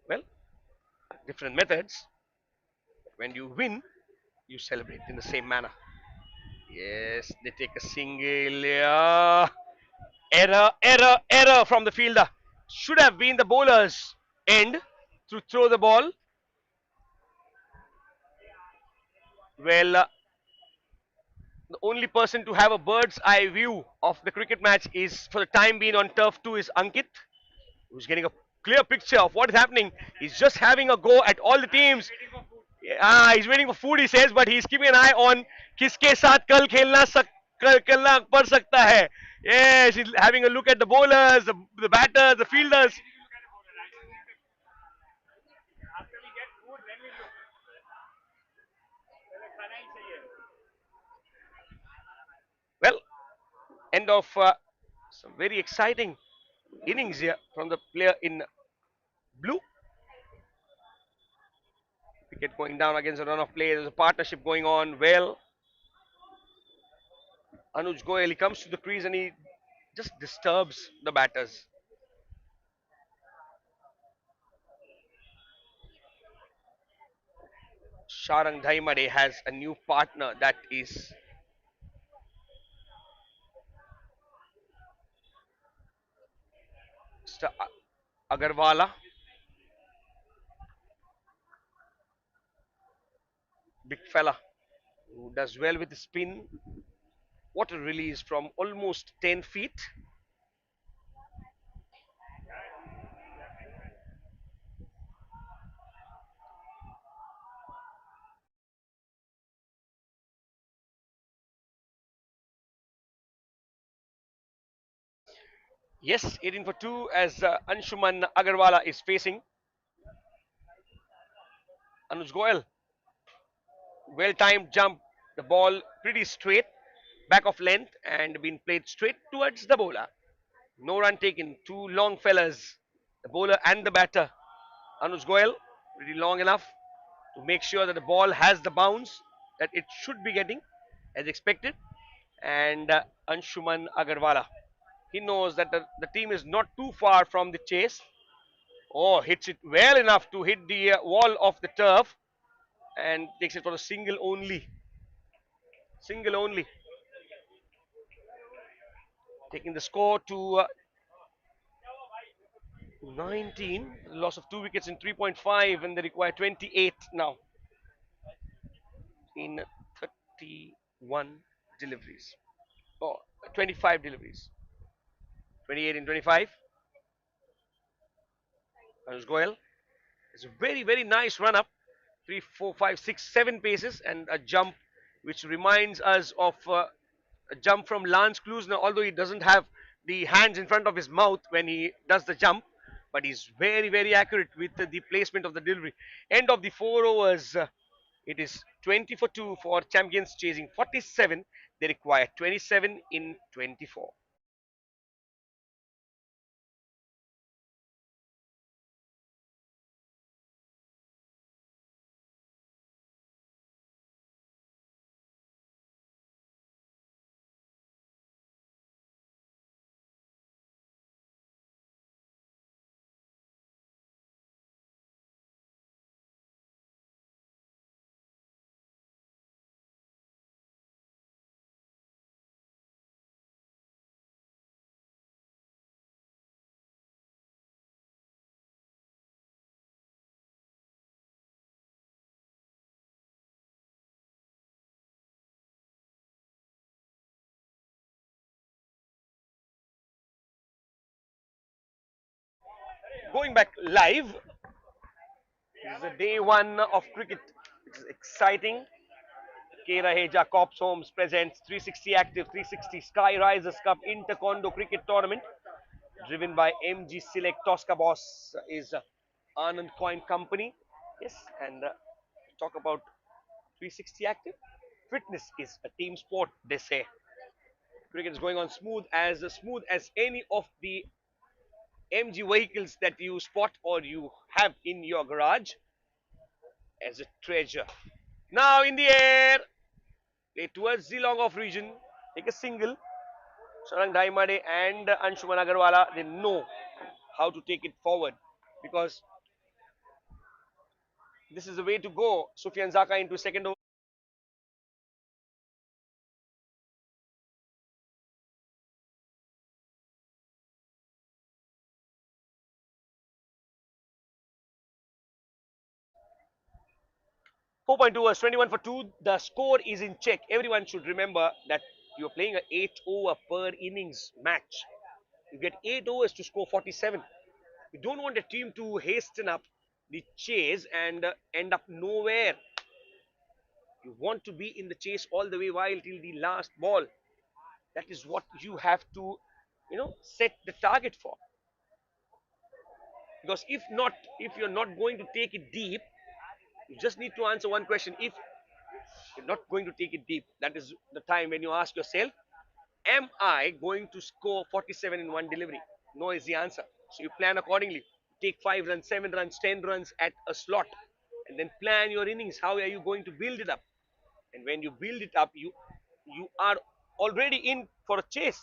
[SPEAKER 1] Well, different methods. When you win, you celebrate in the same manner. Yes, they take a single. Error from the fielder. Should have been the bowler's end to throw the ball. Well, the only person to have a bird's eye view of the cricket match is, for the time being, on turf 2 is Ankit, who's getting a clear picture of what is happening. He's just having a go at all the teams. He's waiting for food, he says, but he's keeping an eye on किसके साथ कल खेलना खेलना पड़ सकता है. Yes, he's having a look at the bowlers, the batters, the fielders. Well, end of some very exciting innings here from the player in blue. Wicket going down against a run of play. There's a partnership going on. Well, Anuj Goyal, he comes to the crease and he just disturbs the batters. Sharang Dhaimade has a new partner, that is Mr. Agarwala. Big fella who does well with the spin. What a release from almost 10 feet. Yes, 18 for 2 as Anshuman Agarwala is facing Anuj Goyal. Well timed jump, the ball pretty straight, back of length, and been played straight towards the bowler. No run taken, two long fellas, the bowler and the batter. Anuj Goyal, pretty long enough to make sure that the ball has the bounce that it should be getting as expected. And Anshuman Agarwala, he knows that the team is not too far from the chase. Oh, hits it well enough to hit the wall of the turf and takes it for a single only. Single only. Taking the score to 19. Loss of 2 wickets in 3.5, and they require 28 now in 31 deliveries. Oh, 25 deliveries. 28 in 25. Anuj Goyal. It's a very, very nice run up. 3, 4, 5, 6, 7 paces and a jump which reminds us of a jump from Lance Klusner, although he doesn't have the hands in front of his mouth when he does the jump, but he's very, very accurate with the placement of the delivery. End of the 4 overs. It is 20 for 2 for champions chasing 47. They require 27 in 24. Going back live, this is the day one of cricket. It is exciting. K. Raheja Cops Homes presents 360 Active 360 Sky Risers Cup Inter Condo Cricket Tournament, driven by MG Select. Tosca Boss is Anand Coin Company. Yes, and talk about 360 Active. Fitness is a team sport, they say. Cricket is going on smooth as any of the MG vehicles that you spot or you have in your garage as a treasure. Now in the air, play towards the long off region, take a single. Sarang Daimade and Anshuman Agarwala, they know how to take it forward because this is the way to go. Sufyan Zaka into second over. 4.2 overs, 21 for 2. The score is in check. Everyone should remember that you're playing an 8 over per innings match. You get 8 overs to score 47. You don't want a team to hasten up the chase and end up nowhere. You want to be in the chase all the way while till the last ball. That is what you have to, set the target for. Because if not, if you're not going to take it deep, you just need to answer one question. If you're not going to take it deep, that is the time when you ask yourself, am I going to score 47 in one delivery? No is the answer. So you plan accordingly. Take 5 runs, 7 runs, 10 runs at a slot, and then plan your innings. How are you going to build it up? And when you build it up, you are already in for a chase.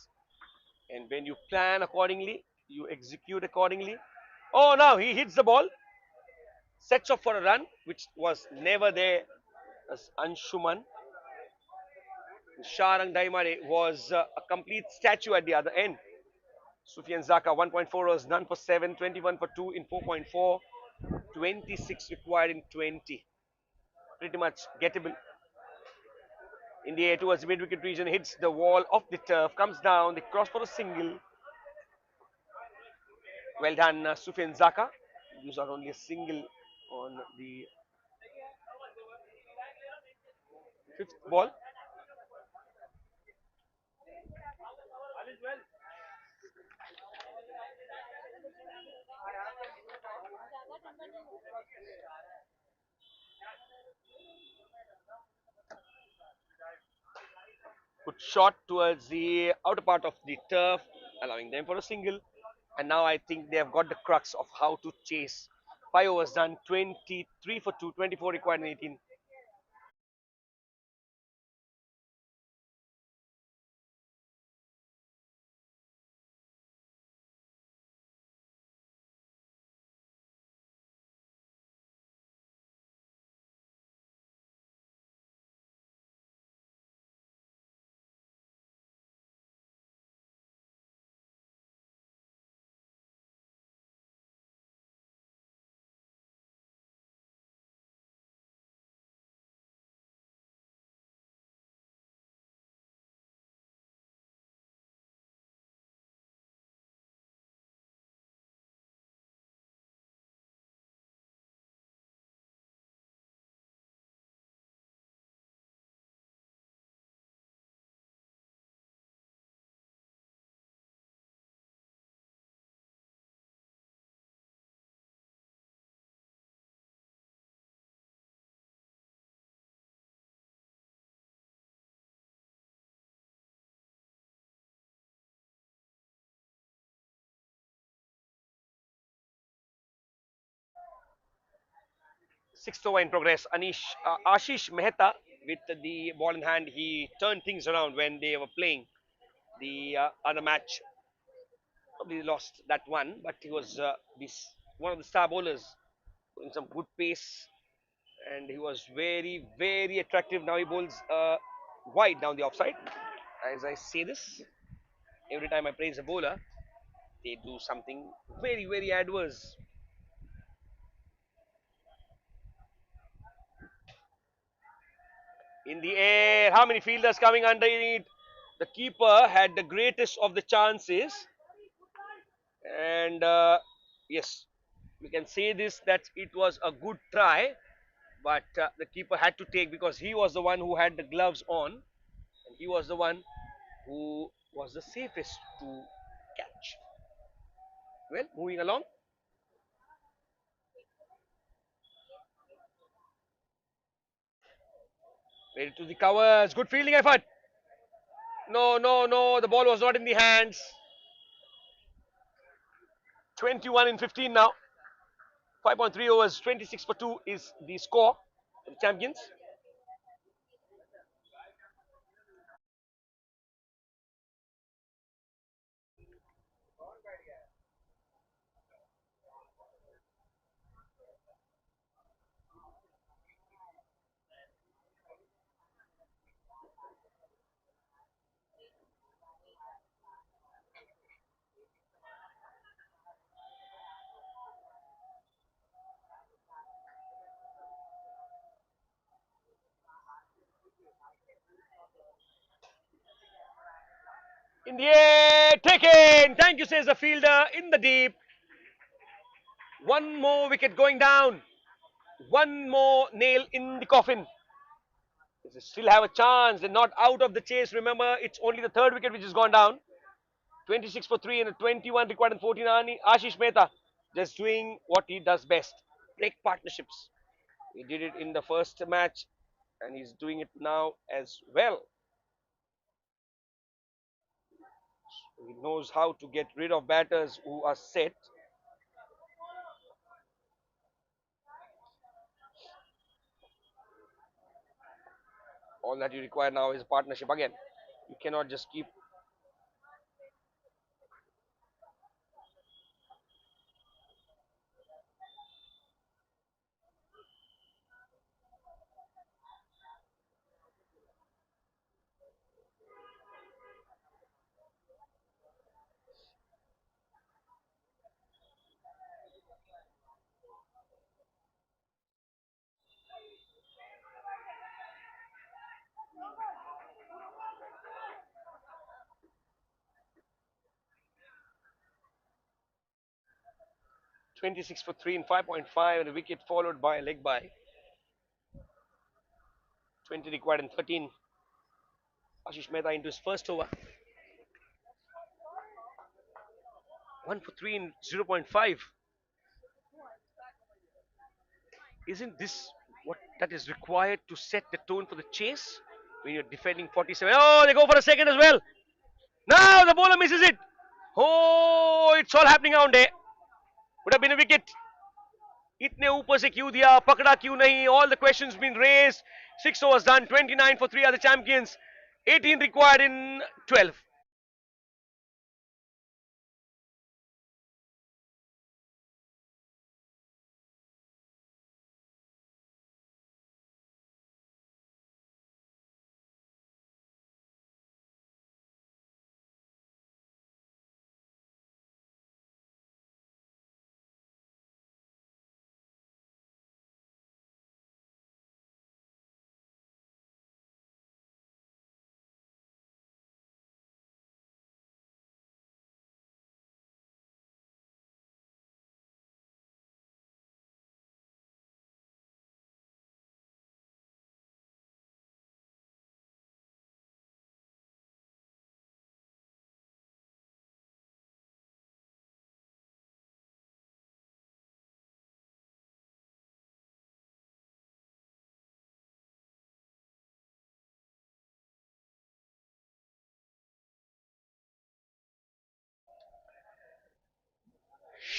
[SPEAKER 1] And when you plan accordingly, you execute accordingly. Oh, now he hits the ball, sets off for a run, which was never there as Anshuman. Sharang Daimare was a complete statue at the other end. Sufyan Zaka 1.4 was none for 7, 21 for 2 in 4.4, 26 required in 20. Pretty much gettable. In the air towards the mid wicket region, hits the wall of the turf, comes down, the cross for a single. Well done, Sufyan Zaka. These are only a single on the fifth ball. Good shot towards the outer part of the turf, allowing them for a single. And now I think they have got the crux of how to chase. 5 overs done, 23 for 2, 24 required in 18. Sixth over in progress. Ashish Mehta with the ball in hand. He turned things around when they were playing the other match. Probably lost that one, but he was one of the star bowlers in some good pace, and he was very, very attractive. Now he bowls wide down the offside. As I say this, every time I praise a bowler, they do something very, very adverse. In the air, how many fielders coming underneath? The keeper had the greatest of the chances, and yes, We can say this that it was a good try, but the keeper had to take because he was the one who had the gloves on, and he was the one who was the safest to catch. Well, moving along. Ready to the covers. Good fielding effort. No, no, no. The ball was not in the hands. 21 in 15 now. 5.3 overs. 26 for 2 is the score for the champions. In the air, taken. Thank you, says the fielder in the deep. One more wicket going down. One more nail in the coffin. They still have a chance. They're not out of the chase. Remember, it's only the third wicket which has gone down. 26 for 3 and a 21 required and 14. Ashish Mehta just doing what he does best. Break partnerships. He did it in the first match and he's doing it now as well. He knows how to get rid of batters who are set. All that you require now is a partnership again. You cannot just keep 26 for 3 and 5.5 and a wicket followed by a leg by 20 required and 13. Ashish Mehta into his first over. 1 for 3 in 0.5. Isn't this what that is required to set the tone for the chase when you're defending 47? Oh, they go for a second as well. Now the bowler misses it. Oh, it's all happening out there. Would have been a wicket. इतने ऊपर से क्यों दिया पकड़ा क्यों नहीं all the questions been raised 6 overs done 29 for 3 other champions 18 required in 12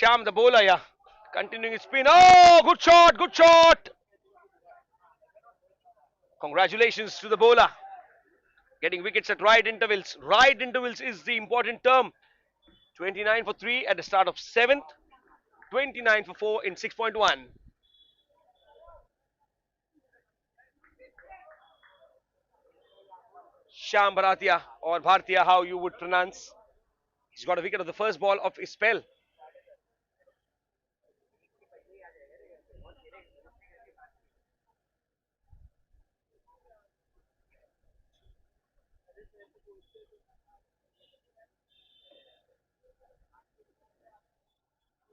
[SPEAKER 1] Sham the bowler, yeah, continuing his spin. Oh, good shot, good shot. Congratulations to the bowler. Getting wickets at right intervals. Right intervals is the important term. 29 for 3 at the start of 7th. 29 for 4 in 6.1. Sham Bharatia or Bhartia, how you would pronounce. He's got a wicket of the first ball of his spell.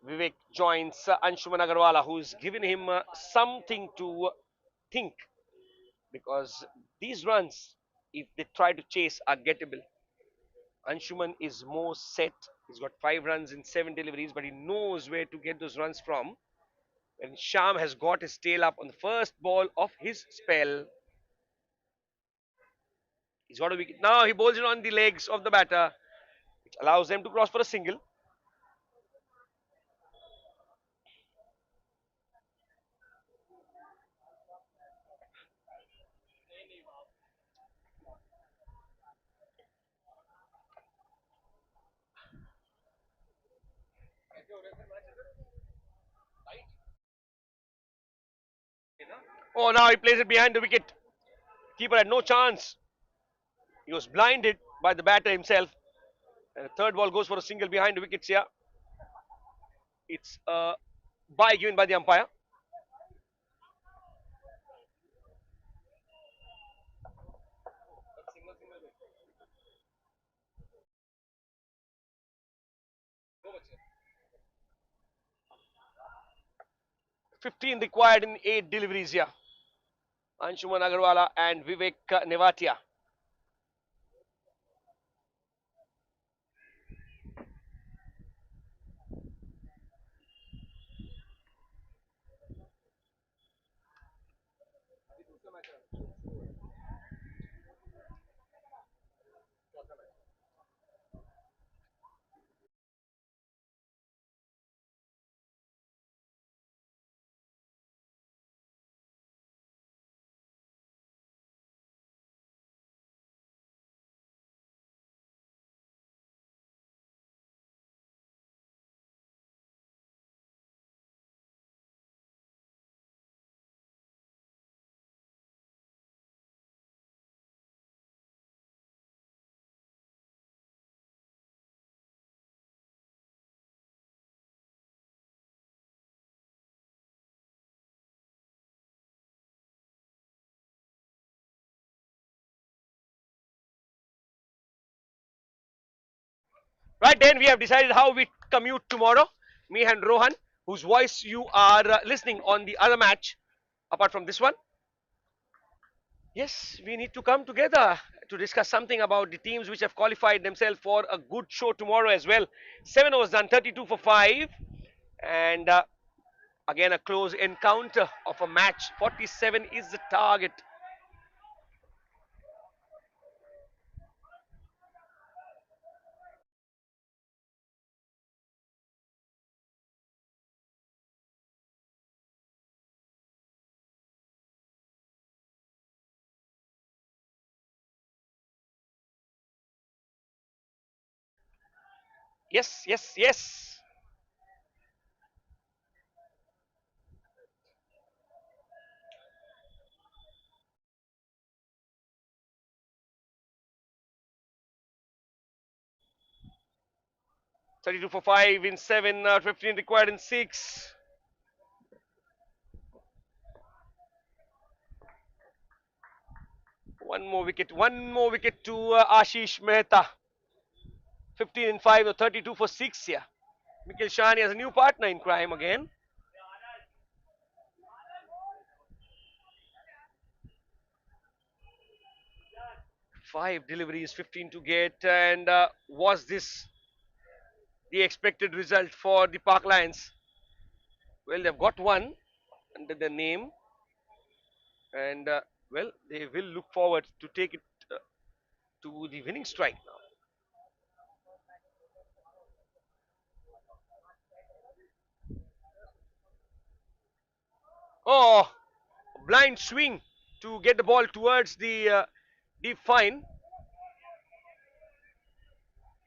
[SPEAKER 1] Vivek joins Anshuman Agarwala, who's given him something to think because these runs, if they try to chase, are gettable. Anshuman is more set. He's got 5 runs in 7 deliveries, but he knows where to get those runs from. And Sham has got his tail up on the first ball of his spell. He's got a wicket. Now he bowls it on the legs of the batter, which allows them to cross for a single. Oh, now he plays it behind the wicket. Keeper had no chance. He was blinded by the batter himself. And the third ball goes for a single behind the wickets here. It's a bye given by the umpire. 15 required in 8 deliveries here. Anshuman Agarwala and Vivek Nevatia. Right then, we have decided how we commute tomorrow. Me and Rohan, whose voice you are listening on the other match, apart from this one. Yes, we need to come together to discuss something about the teams which have qualified themselves for a good show tomorrow as well. 7 overs done, 32 for 5. And again, a close encounter of a match. 47 is the target. Yes, yes, yes. 32 for 5 in 7, 15 required in 6. One more wicket to Ashish Mehta. 15 in 5 or 32 for 6 here. Mikhail Shahani has a new partner in crime again. 5 deliveries, 15 to get. And was this the expected result for the Park Lions? Well, they've got one under their name. And, well, they will look forward to take it to the winning strike now. Oh, blind swing to get the ball towards the deep fine.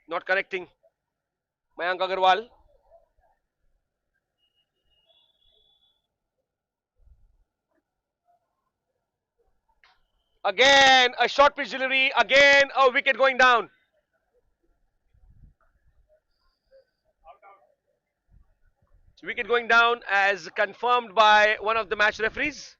[SPEAKER 1] Not connecting. Mayank Agarwal. Again, a short pitch delivery. Again, a wicket going down. Wicket going down as confirmed by one of the match referees.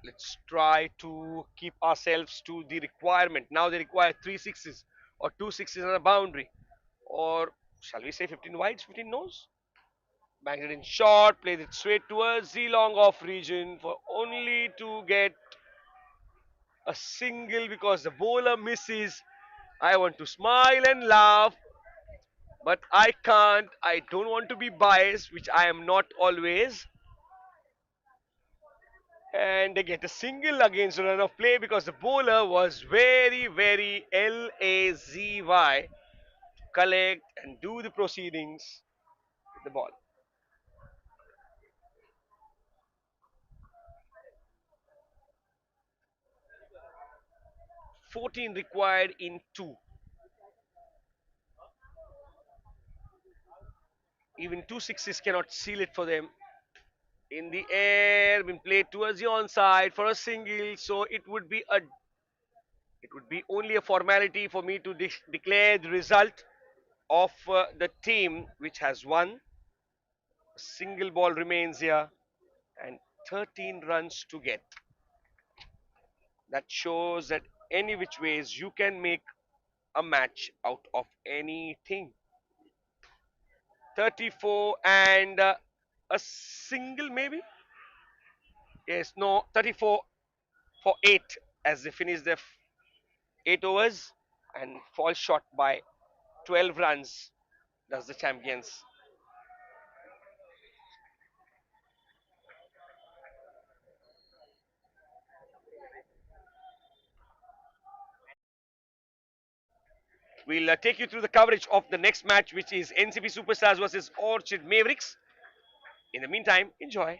[SPEAKER 1] Let's try to keep ourselves to the requirement. Now they require three sixes or two sixes and a boundary. Or shall we say 15 wides, 15 nose? Banged it in short, plays it straight towards the long off region for only to get a single because the bowler misses. I want to smile and laugh, but I can't. I don't want to be biased, which I am not always. And they get a single against a run of play because the bowler was very, very lazy. Collect and do the proceedings with the ball. 14 required in 2. Even two sixes cannot seal it for them. In the air, been played towards the onside for a single, so it would be only a formality for me to declare the result of the team which has won. A single ball remains here and 13 runs to get. That shows that any which ways you can make a match out of anything. 34 and a single maybe. Yes, no, 34 for 8 as they finish their 8 overs and fall short by 12 runs. That's the champions. We'll take you through the coverage of the next match, which is NCP Superstars versus Orchid Mavericks. In the meantime, enjoy.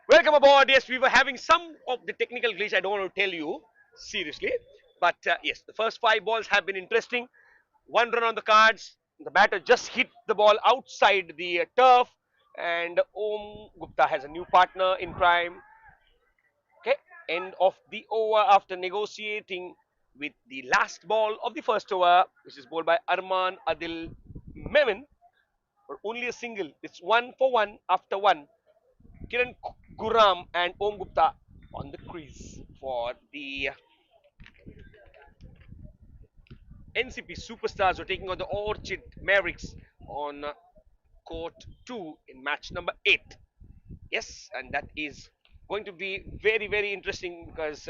[SPEAKER 1] Welcome aboard. Yes, we were having some of the technical glitch. I don't want to tell you seriously, but yes, the first five balls have been interesting. One run on the cards. The batter just hit the ball outside the turf, and Om Gupta has a new partner in crime. Okay, end of the over after negotiating with the last ball of the first over, which is bowled by Arman Adil Memon, for only a single. It's one for one after one. Kiran Guram and Om Gupta on the crease for the NCP Superstars who are taking on the Orchid Mavericks on court 2 in match number 8. Yes, and that is going to be very, very interesting because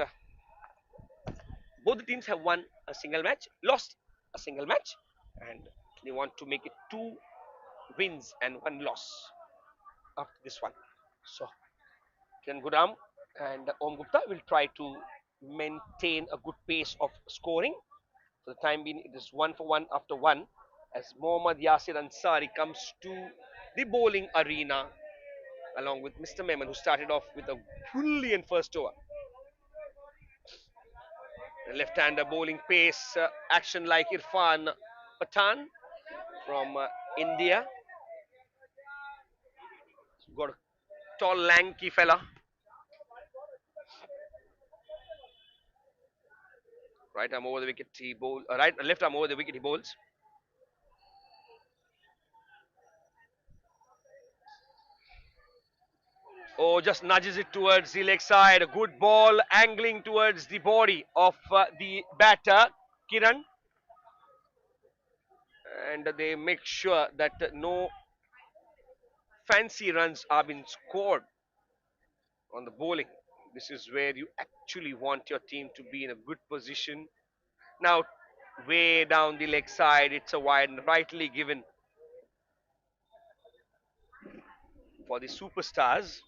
[SPEAKER 1] both the teams have won a single match, lost a single match, and they want to make it 2 wins and 1 loss after this one. So, Kiran Guram and Om Gupta will try to maintain a good pace of scoring. For the time being, it is one for one after one as Mohammad Yasir Ansari comes to the bowling arena along with Mr. Memon, who started off with a brilliant first over. The left-hander bowling pace, action like Irfan Pathan from India. Got a tall, lanky fella. Right arm over the wicket, he bowl. Left arm over the wicket, he bowls. Oh, just nudges it towards the leg side. A good ball angling towards the body of the batter, Kiran. And they make sure that no fancy runs are being scored on the bowling. This is where you actually want your team to be in a good position. Now, way down the leg side, it's a wide and rightly given for the superstars.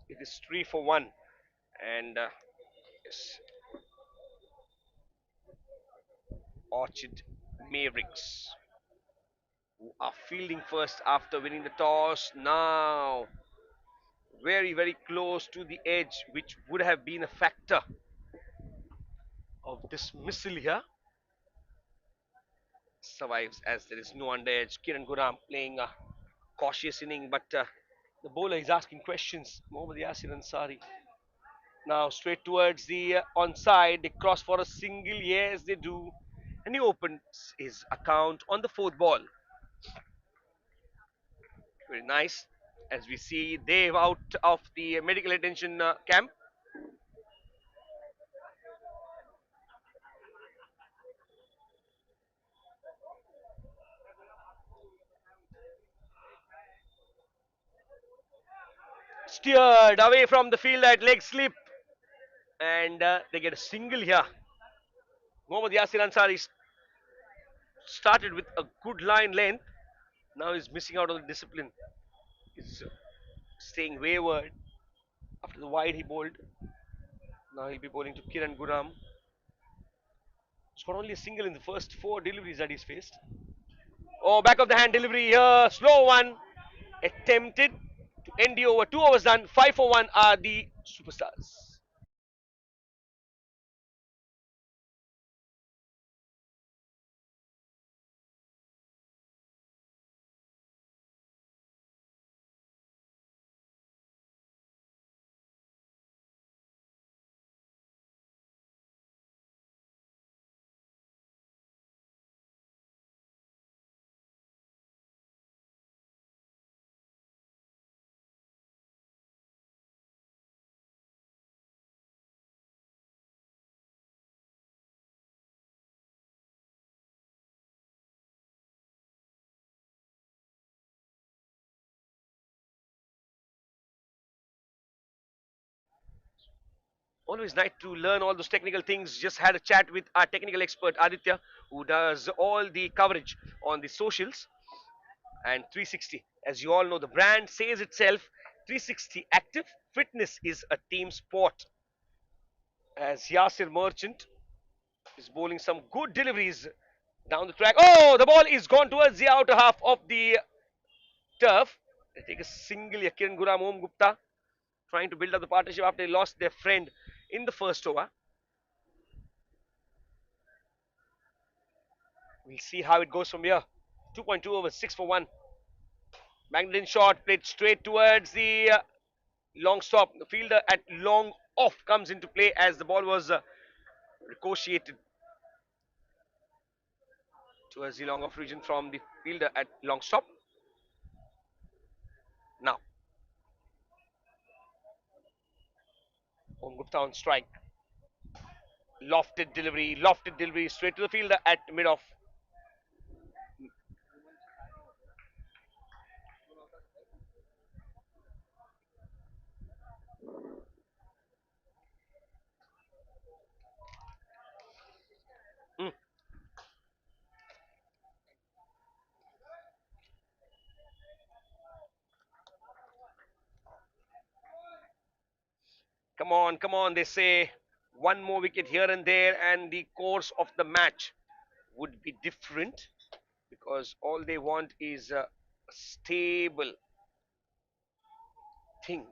[SPEAKER 1] It is 3 for 1. And yes, Orchid Mavericks, who are fielding first after winning the toss. Now, very, very close to the edge, which would have been a factor of dismissal here. Survives as there is no under edge. Kiran Guram playing a cautious inning, but the bowler is asking questions. Mohammad Yasir Ansari. Now straight towards the onside. They cross for a single. Yes, they do. And he opens his account on the fourth ball. Very nice. As we see Dave out of the medical attention camp. Steered away from the field at leg slip. And they get a single here. Mohammad Yasir Ansari started with a good line length. Now he's missing out on the discipline. He's staying wayward after the wide he bowled. Now he'll be bowling to Kiran Guram. Scored only a single in the first 4 deliveries that he's faced. Oh, back of the hand delivery here. Slow one. Attempted to end the over. 2 overs done. 5 for 1 are the superstars. Always nice to learn all those technical things. Just had a chat with our technical expert Aditya, who does all the coverage on the socials. And 360, as you all know, the brand says itself. 360 active fitness is a team sport. As Yasir Merchant is bowling some good deliveries down the track. Oh, the ball is gone towards the outer half of the turf. They take a single. Kiran Guram, Om Gupta trying to build up the partnership after they lost their friend in the first over. We'll see how it goes from here. 2.2 overs, 6 for 1. Banged in shot, played straight towards the long stop. The fielder at long off comes into play as the ball was ricocheted towards the long off region from the fielder at long stop. Now, Om Gupta on strike. Lofted delivery straight to the fielder at mid off. Mm. Come on, they say one more wicket here and there, and the course of the match would be different because all they want is a stable thing.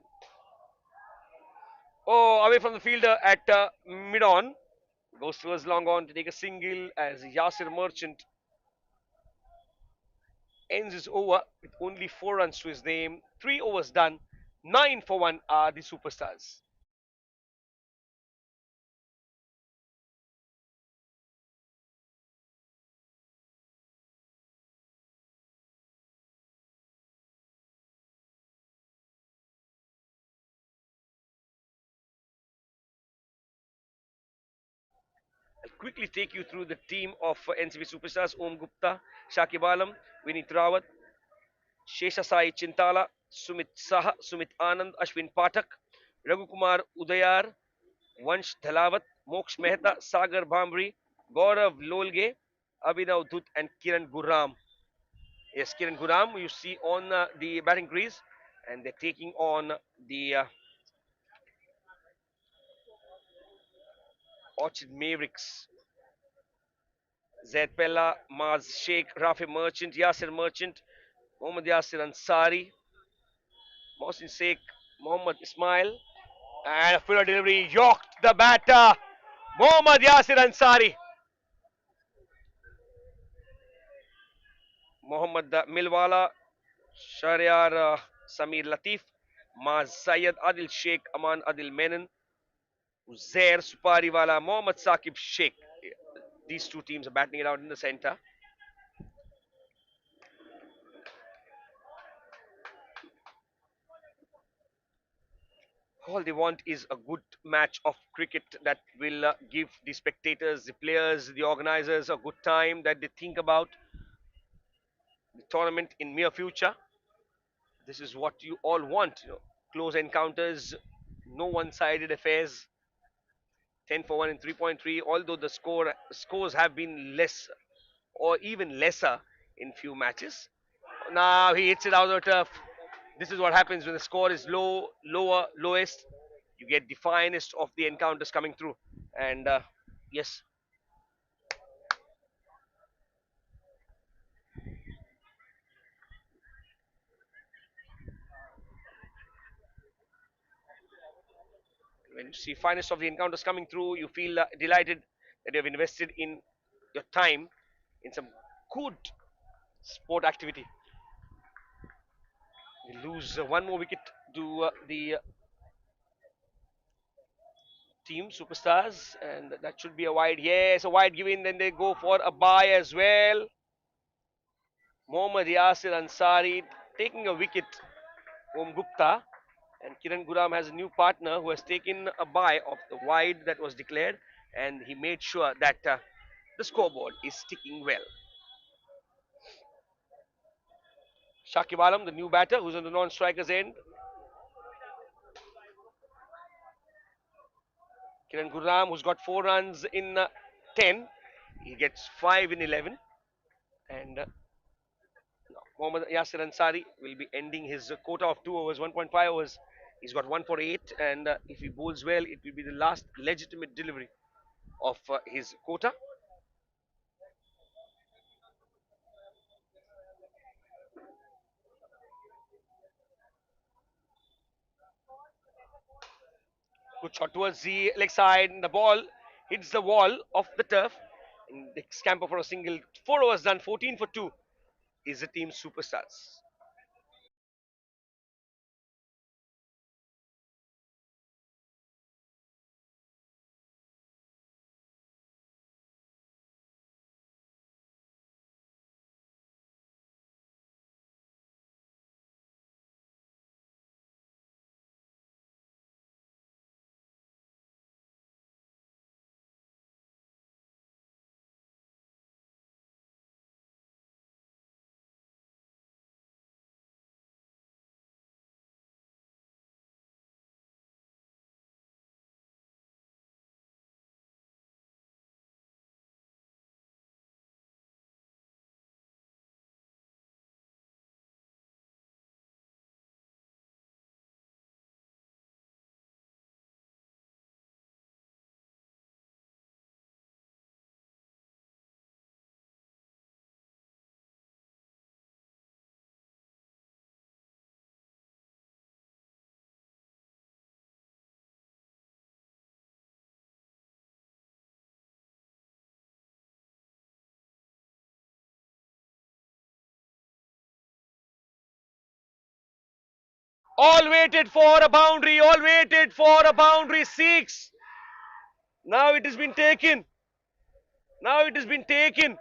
[SPEAKER 1] Oh, away from the fielder at mid on. Goes towards long on to take a single as Yasir Merchant ends his over with only 4 runs to his name. 3 overs done. 9 for 1 are the superstars. I'll quickly take you through the team of NCB superstars: Om Gupta, Shakib Alam, Vinit Rawat, Sheshasai Chintala, Sumit Saha, Sumit Anand, Ashwin Pathak, Raghu Kumar Udayar, Vansh Dhalawat, Moksh Mehta, Sagar Bhamri, Gaurav Lolge, Abhinav Dut, and Kiran Gurram. Yes, Kiran Gurram, you see on the batting crease, and they're taking on the Orchid Mavericks. Zaid Pella, Maz Sheikh, Rafi Merchant, Yasir Merchant, Mohammad Yasir Ansari, Mohsin Sheikh, Mohammad Ismail, and a fuller delivery, yorked the batter, Mohammad Yasir Ansari. Mohammad Milwala, Shahryar Samir Latif, Maz Syed Adil Sheikh, Aman Adil Menon, Uzair Supariwala, Mohammad Saqib Sheikh. These two teams are batting it out in the center. All they want is a good match of cricket that will give the spectators, the players, the organizers a good time that they think about the tournament in near future. This is what you all want, close encounters, no one-sided affairs. 10 for 1 in 3.3. Although the scores have been less or even lesser in few matches. Now he hits it out of the turf. This is what happens when the score is lowest. You get the finest of the encounters coming through. And yes, when you see finest of the encounters coming through, you feel delighted that you have invested in your time in some good sport activity. They lose one more wicket to the team superstars, and that should be a wide. Yes, a wide given. Then they go for a bye as well. Mohammad Yasir Ansari taking a wicket. Om Gupta and Kiran Guram has a new partner who has taken a bye of the wide that was declared, and he made sure that the scoreboard is sticking well. Shakib Alam, the new batter, who's on the non-strikers end. Kiran Guram, who's got 4 runs in 10, he gets 5 in 11, and Mohammad Yasir Ansari will be ending his quota of 2 overs, 1.5 overs. He's got 1 for 8, and if he bowls well, it will be the last legitimate delivery of his quota. Good shot towards the leg side, and the ball hits the wall of the turf. And they scamper for a single. 4 overs done, 14 for 2 is the team superstars. All waited for a boundary, all waited for a boundary. Six. Now it has been taken. Now it has been taken.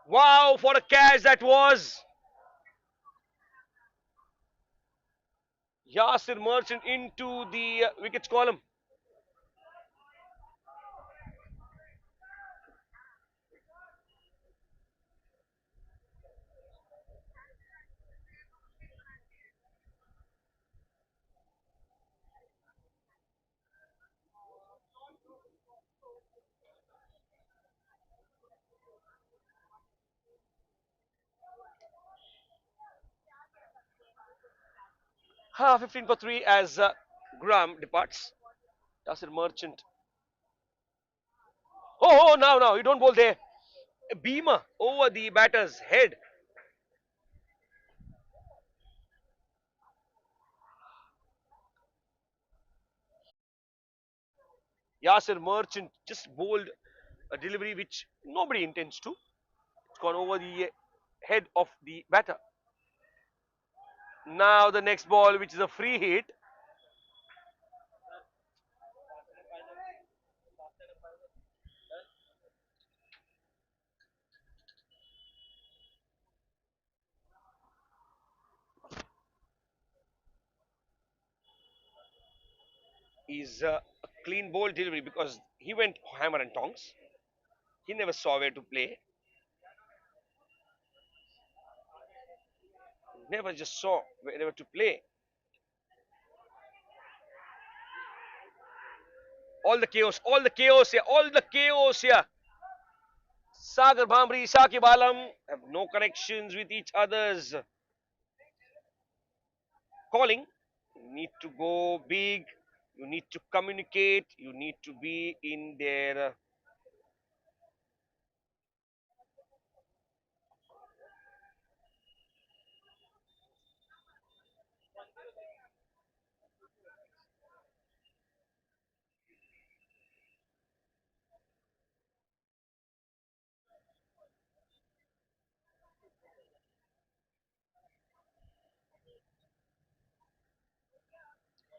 [SPEAKER 1] Wow, for a catch that was. Yasir Merchant into the wickets column. Ha, 15 for 3 as Graham departs. Yasir Merchant. Oh, now, you don't bowl there. A beamer over the batter's head. Yasir Merchant just bowled a delivery which nobody intends to. It's gone over the head of the batter. Now the next ball, which is a free hit, is a clean ball delivery because he went hammer and tongs. He never saw where to play. Never just saw where to play. All the chaos here, all the chaos here. Sagar Bhamri, Shakib Alam have no connections with each other's calling. You need to go big. You need to communicate. You need to be in there.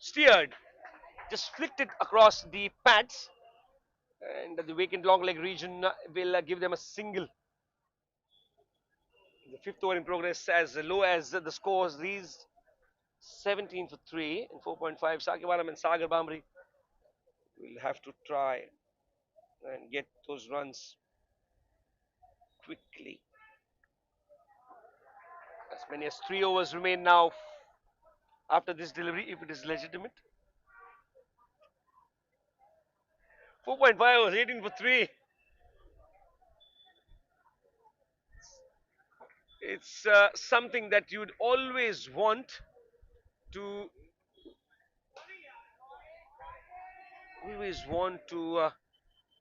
[SPEAKER 1] Steered, just flicked it across the pads, and the vacant long leg region will give them a single. The fifth over in progress, as low as the scores reached 17 for 3 and 4.5. Sakibaram and Sagar Bamri will have to try and get those runs quickly. As many as 3 overs remain now after this delivery, if it is legitimate. 4.5 overs, 18 for 3. It's something that you'd to always want to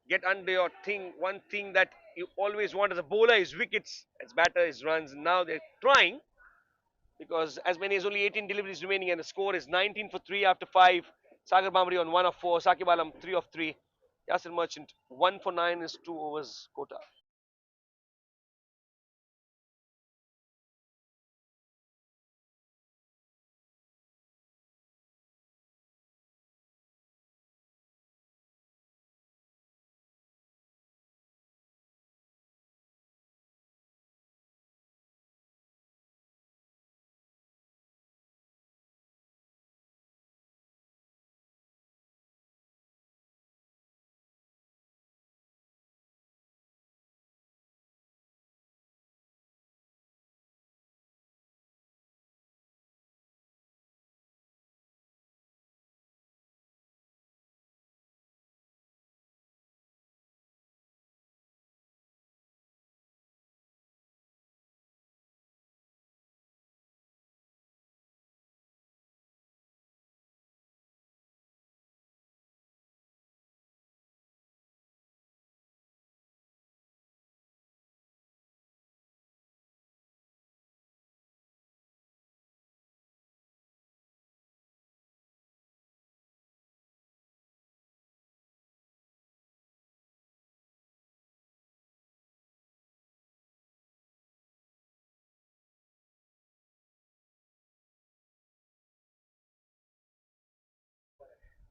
[SPEAKER 1] get under your thing. One thing that you always want as a bowler is wickets, as batter is runs. Now they're trying because as many as only 18 deliveries remaining and the score is 19 for 3 after 5. Sagar Bamri on 1 of 4, Sakib Alam 3 of 3, Yasir Merchant 1 for 9 is 2 overs quota.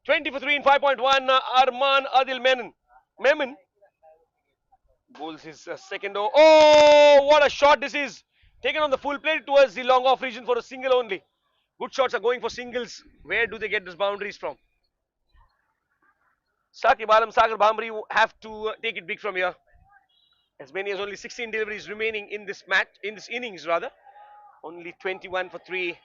[SPEAKER 1] 20 for 3 in 5.1, Arman Adil Menon. Memon bowls his second over. Oh, what a shot this is! Taken on the full plate towards the long off region for a single only. Good shots are going for singles. Where do they get those boundaries from? Sakib Alam, Sagar Bhamri have to take it big from here. As many as only 16 deliveries remaining in this match, in this innings rather. Only 21 for 3.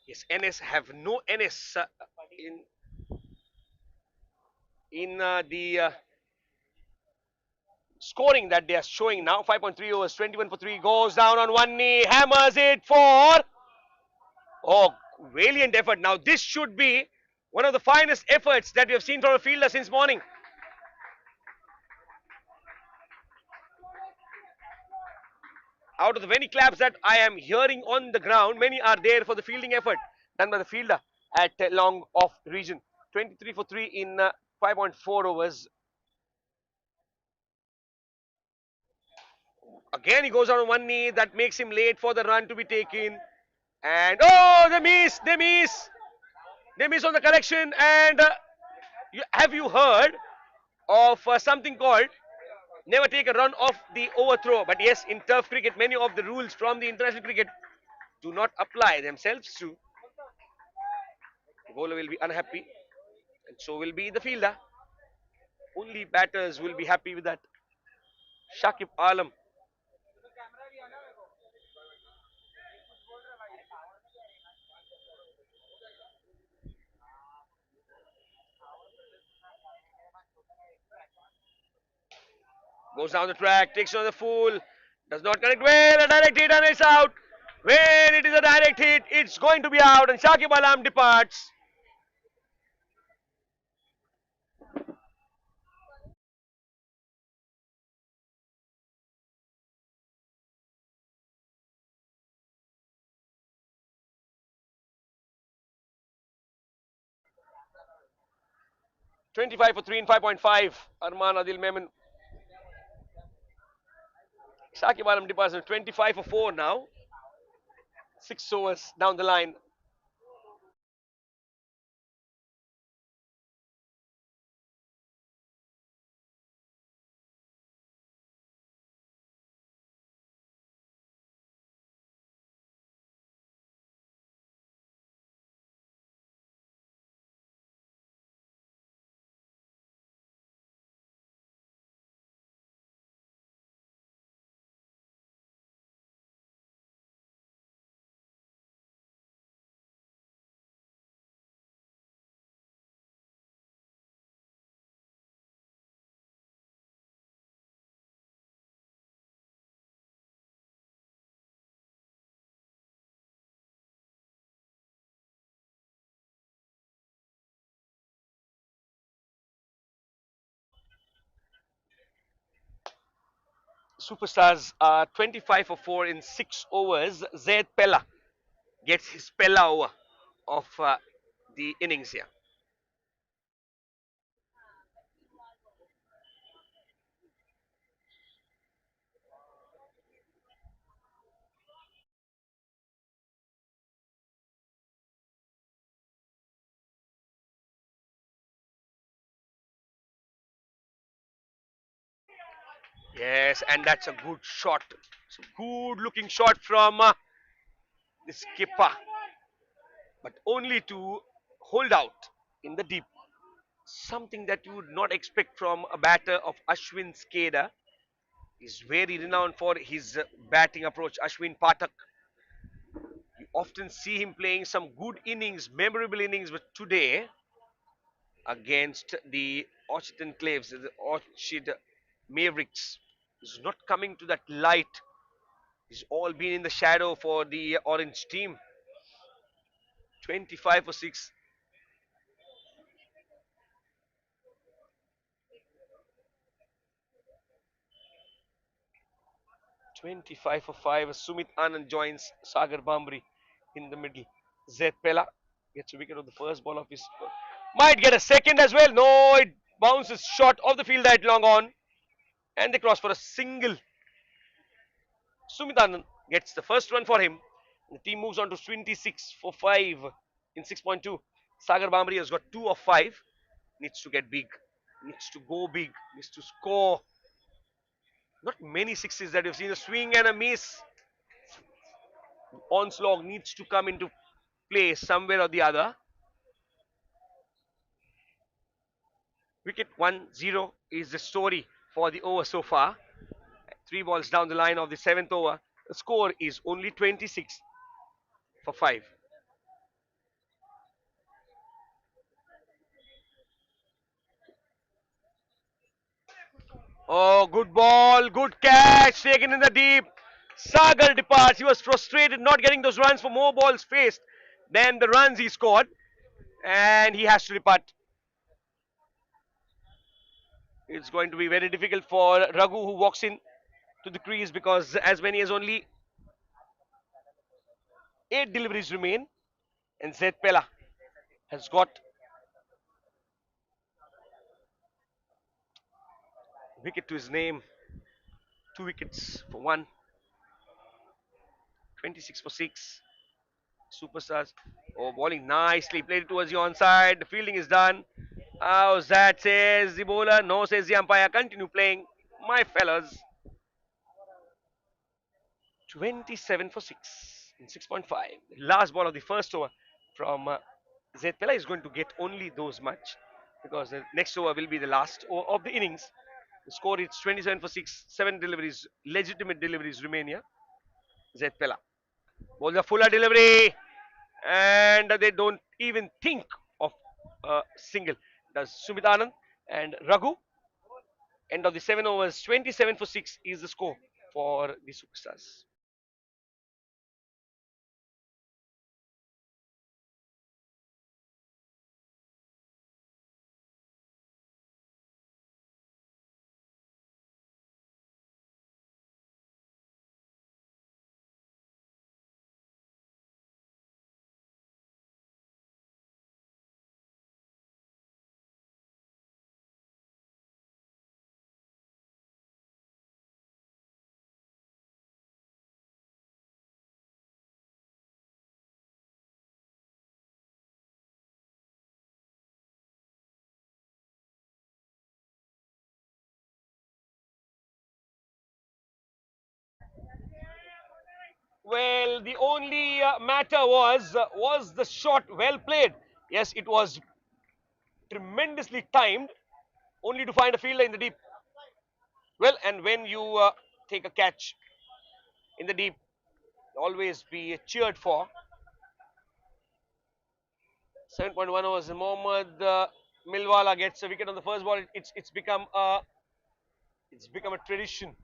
[SPEAKER 1] Yes, NS have no NS in the scoring that they are showing now. 5.3 overs, 21 for 3, goes down on one knee, hammers it for, oh, valiant effort. Now this should be one of the finest efforts that we have seen from a fielder since morning. Out of the many claps that I am hearing on the ground, many are there for the fielding effort done by the fielder at long off region. 23 for 3 in 5.4 overs. Again he goes on one knee, that makes him late for the run to be taken. And oh, they miss on the correction. And have you heard of something called never take a run off the overthrow? But yes, in turf cricket, many of the rules from the international cricket do not apply themselves to. The bowler will be unhappy, and so will be the fielder. Only batters will be happy with that. Shakib Alam goes down the track, takes on the full, does not connect well, a direct hit and it's out. When it is a direct hit, it's going to be out, and Shakib Alam departs. 25 for 3 in 5.5. Arman Adil Memon. Shakib Alam departs 25 for 4 now. 6 overs down the line. Superstars are 25 for 4 in 6 overs. Zaid Pella gets his Pella over of the innings here. Yes, and that's a good shot. It's a good looking shot from the skipper, but only to hold out in the deep. Something that you would not expect from a batter of Ashwin Skeda. He's very renowned for his batting approach. Ashwin Pathak, you often see him playing some good innings, memorable innings, but today against the Orchid Enclaves, the Orchid Mavericks, is not coming to that light. He's all been in the shadow for the orange team. 25 for 6. 25 for 5. Sumit Anand joins Sagar Bambri in the middle. Zed Pella gets a wicket on the first ball of his. Might get a second as well. No, it bounces short of the field right long on. And they cross for a single. Sumit Anand gets the first run for him. The team moves on to 26 for 5 in 6.2. Sagar Bambri has got 2 of 5. Needs to get big. Needs to go big. Needs to score. Not many sixes that you've seen. A swing and a miss. Onslaught needs to come into play somewhere or the other. Wicket 1-0 is the story for the over so far. 3 balls down the line of the 7th over. The score is only 26 for 5. Oh, good ball, good catch, taken in the deep. Sagar departs. He was frustrated not getting those runs for more balls faced than the runs he scored, and he has to depart. It's going to be very difficult for Raghu, who walks in to the crease, because as many as only 8 deliveries remain, and Zed Pella has got wicket to his name. 2 wickets for 1. 26 for 6. Superstars. Oh, bowling nicely. Played it towards the onside. The fielding is done. How's that, says the bowler. No, says the umpire. Continue playing, my fellas. 27 for 6 in 6.5. Last ball of the first over from Zed Pella is going to get only those much, because the next over will be the last over of the innings. The score is 27 for 6. 7 deliveries, legitimate deliveries remain here. Zed Pella. Bowls a fuller delivery, and they don't even think of a single. Does Sumit Anand and Raghu. End of the 7 overs, 27 for 6 is the score for the Superstars. Well, the only matter was the shot well played. Yes, it was tremendously timed, only to find a fielder in the deep. Well, and when you take a catch in the deep, always be cheered for. 7.1 overs. Mohammad Milwala gets a wicket on the first ball. It's become a tradition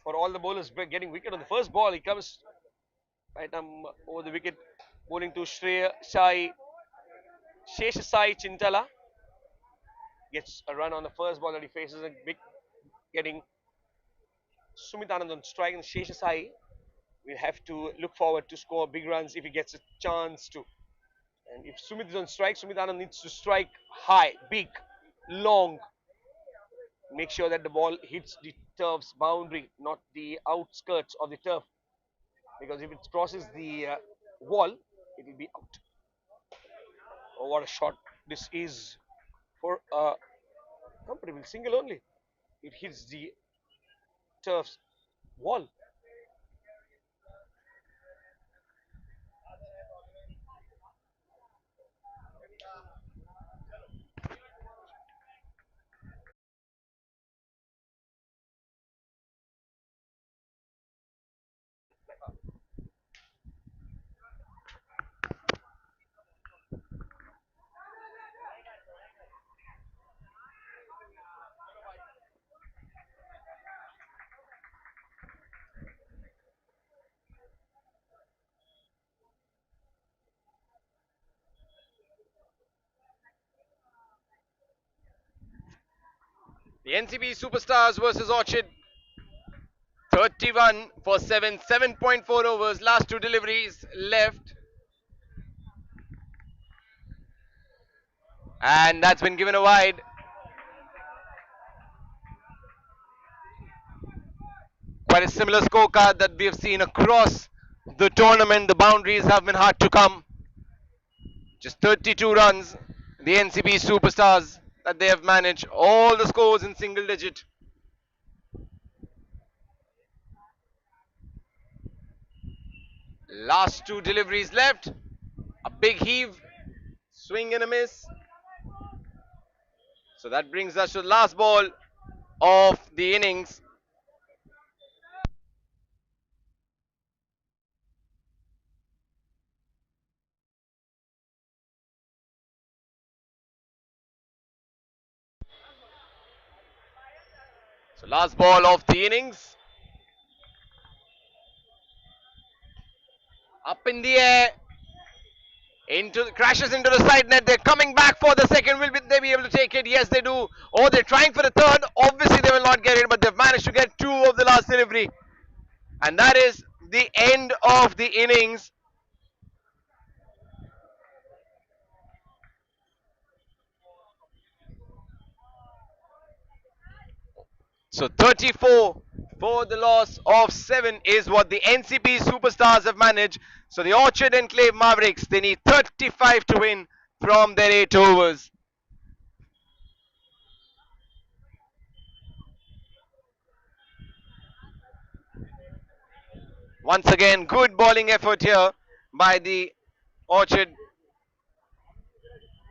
[SPEAKER 1] for all the bowlers getting wicket on the first ball. He comes right over the wicket, bowling to Shreya Sai Sheshasai Chintala. Gets a run on the first ball that he faces a big getting Sumit Anand on strike and Sheshasai will have to look forward to score big runs if he gets a chance to. And if Sumit is on strike, Sumit Anand needs to strike high, big, long, make sure that the ball hits the turf's boundary, not the outskirts of the turf. Because if it crosses the wall, it will be out. Oh, what a shot! This is for a comfortable single only. It hits the turf's wall.
[SPEAKER 2] The NCB Superstars versus Orchid. 31 for 7, 7.4 overs. Last two deliveries left. And that's been given a wide. Quite a similar scorecard that we have seen across the tournament. The boundaries have been hard to come. Just 32 runs. The NCB Superstars that they have managed. All the scores in single digit. Last two deliveries left. A big heave. Swing and a miss. So that brings us to the last ball of the innings. So last ball of the innings. Up in the air. Crashes into the side net. They're coming back for the second. Will they be able to take it? Yes, they do. Oh, they're trying for the third. Obviously, they will not get it, but they've managed to get two of the last delivery. And that is the end of the innings. So 34 for the loss of 7 is what the NCP Superstars have managed. So the Orchard Enclave Mavericks, they need 35 to win from their 8 overs. Once again, good bowling effort here by the Orchard.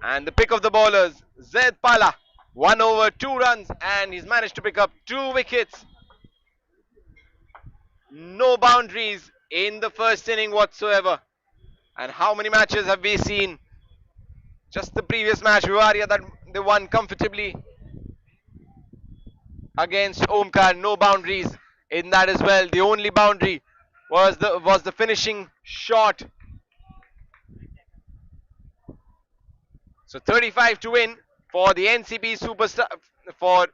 [SPEAKER 2] And the pick of the bowlers, Zaid Pala. 1 over, 2 runs, and he's managed to pick up 2 wickets. No boundaries in the first inning whatsoever. And how many matches have we seen? Just the previous match, Vivaria, that they won comfortably against Omkar. No boundaries in that as well. The only boundary was the finishing shot. So 35 to win for the NCB Superstar for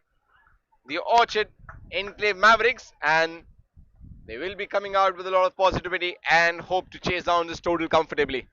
[SPEAKER 2] the Orchard Enclave Mavericks, and they will be coming out with a lot of positivity and hope to chase down this total comfortably.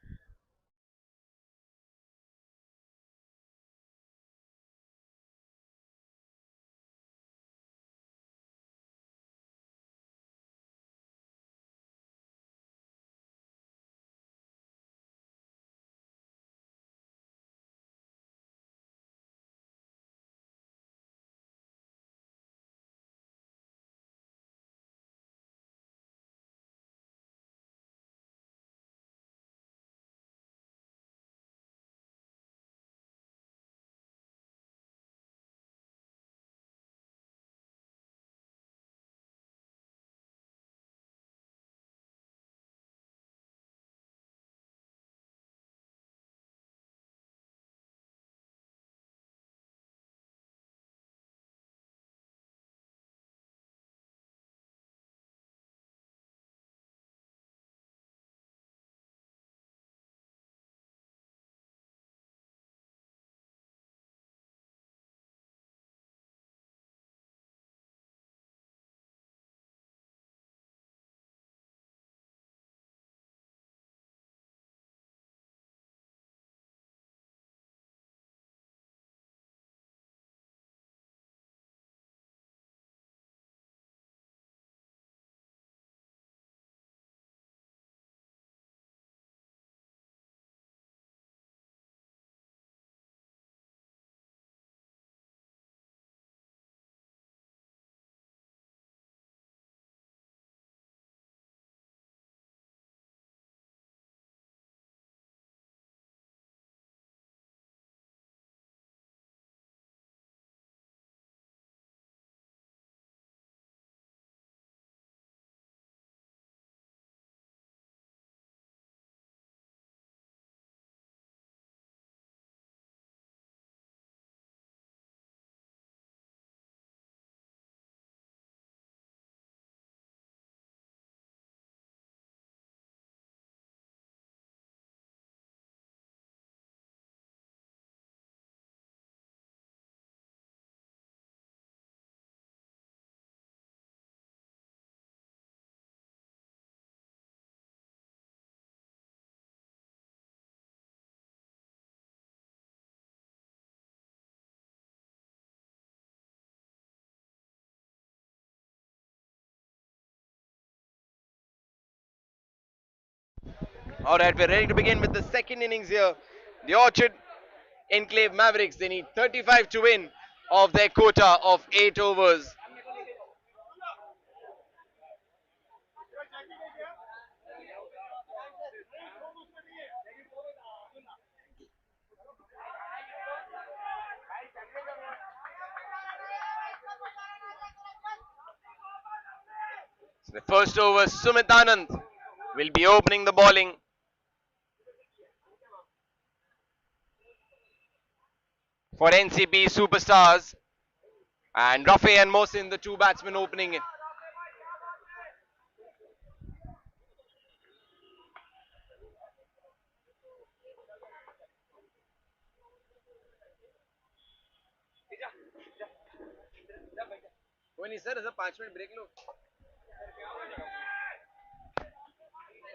[SPEAKER 2] Alright, we're ready to begin with the second innings here. The Orchard Enclave Mavericks, they need 35 to win of their quota of 8 overs. So the first over, Sumit Anand will be opening the bowling. For NCP Superstars, and Rafi and Mohsin, the two batsmen opening it.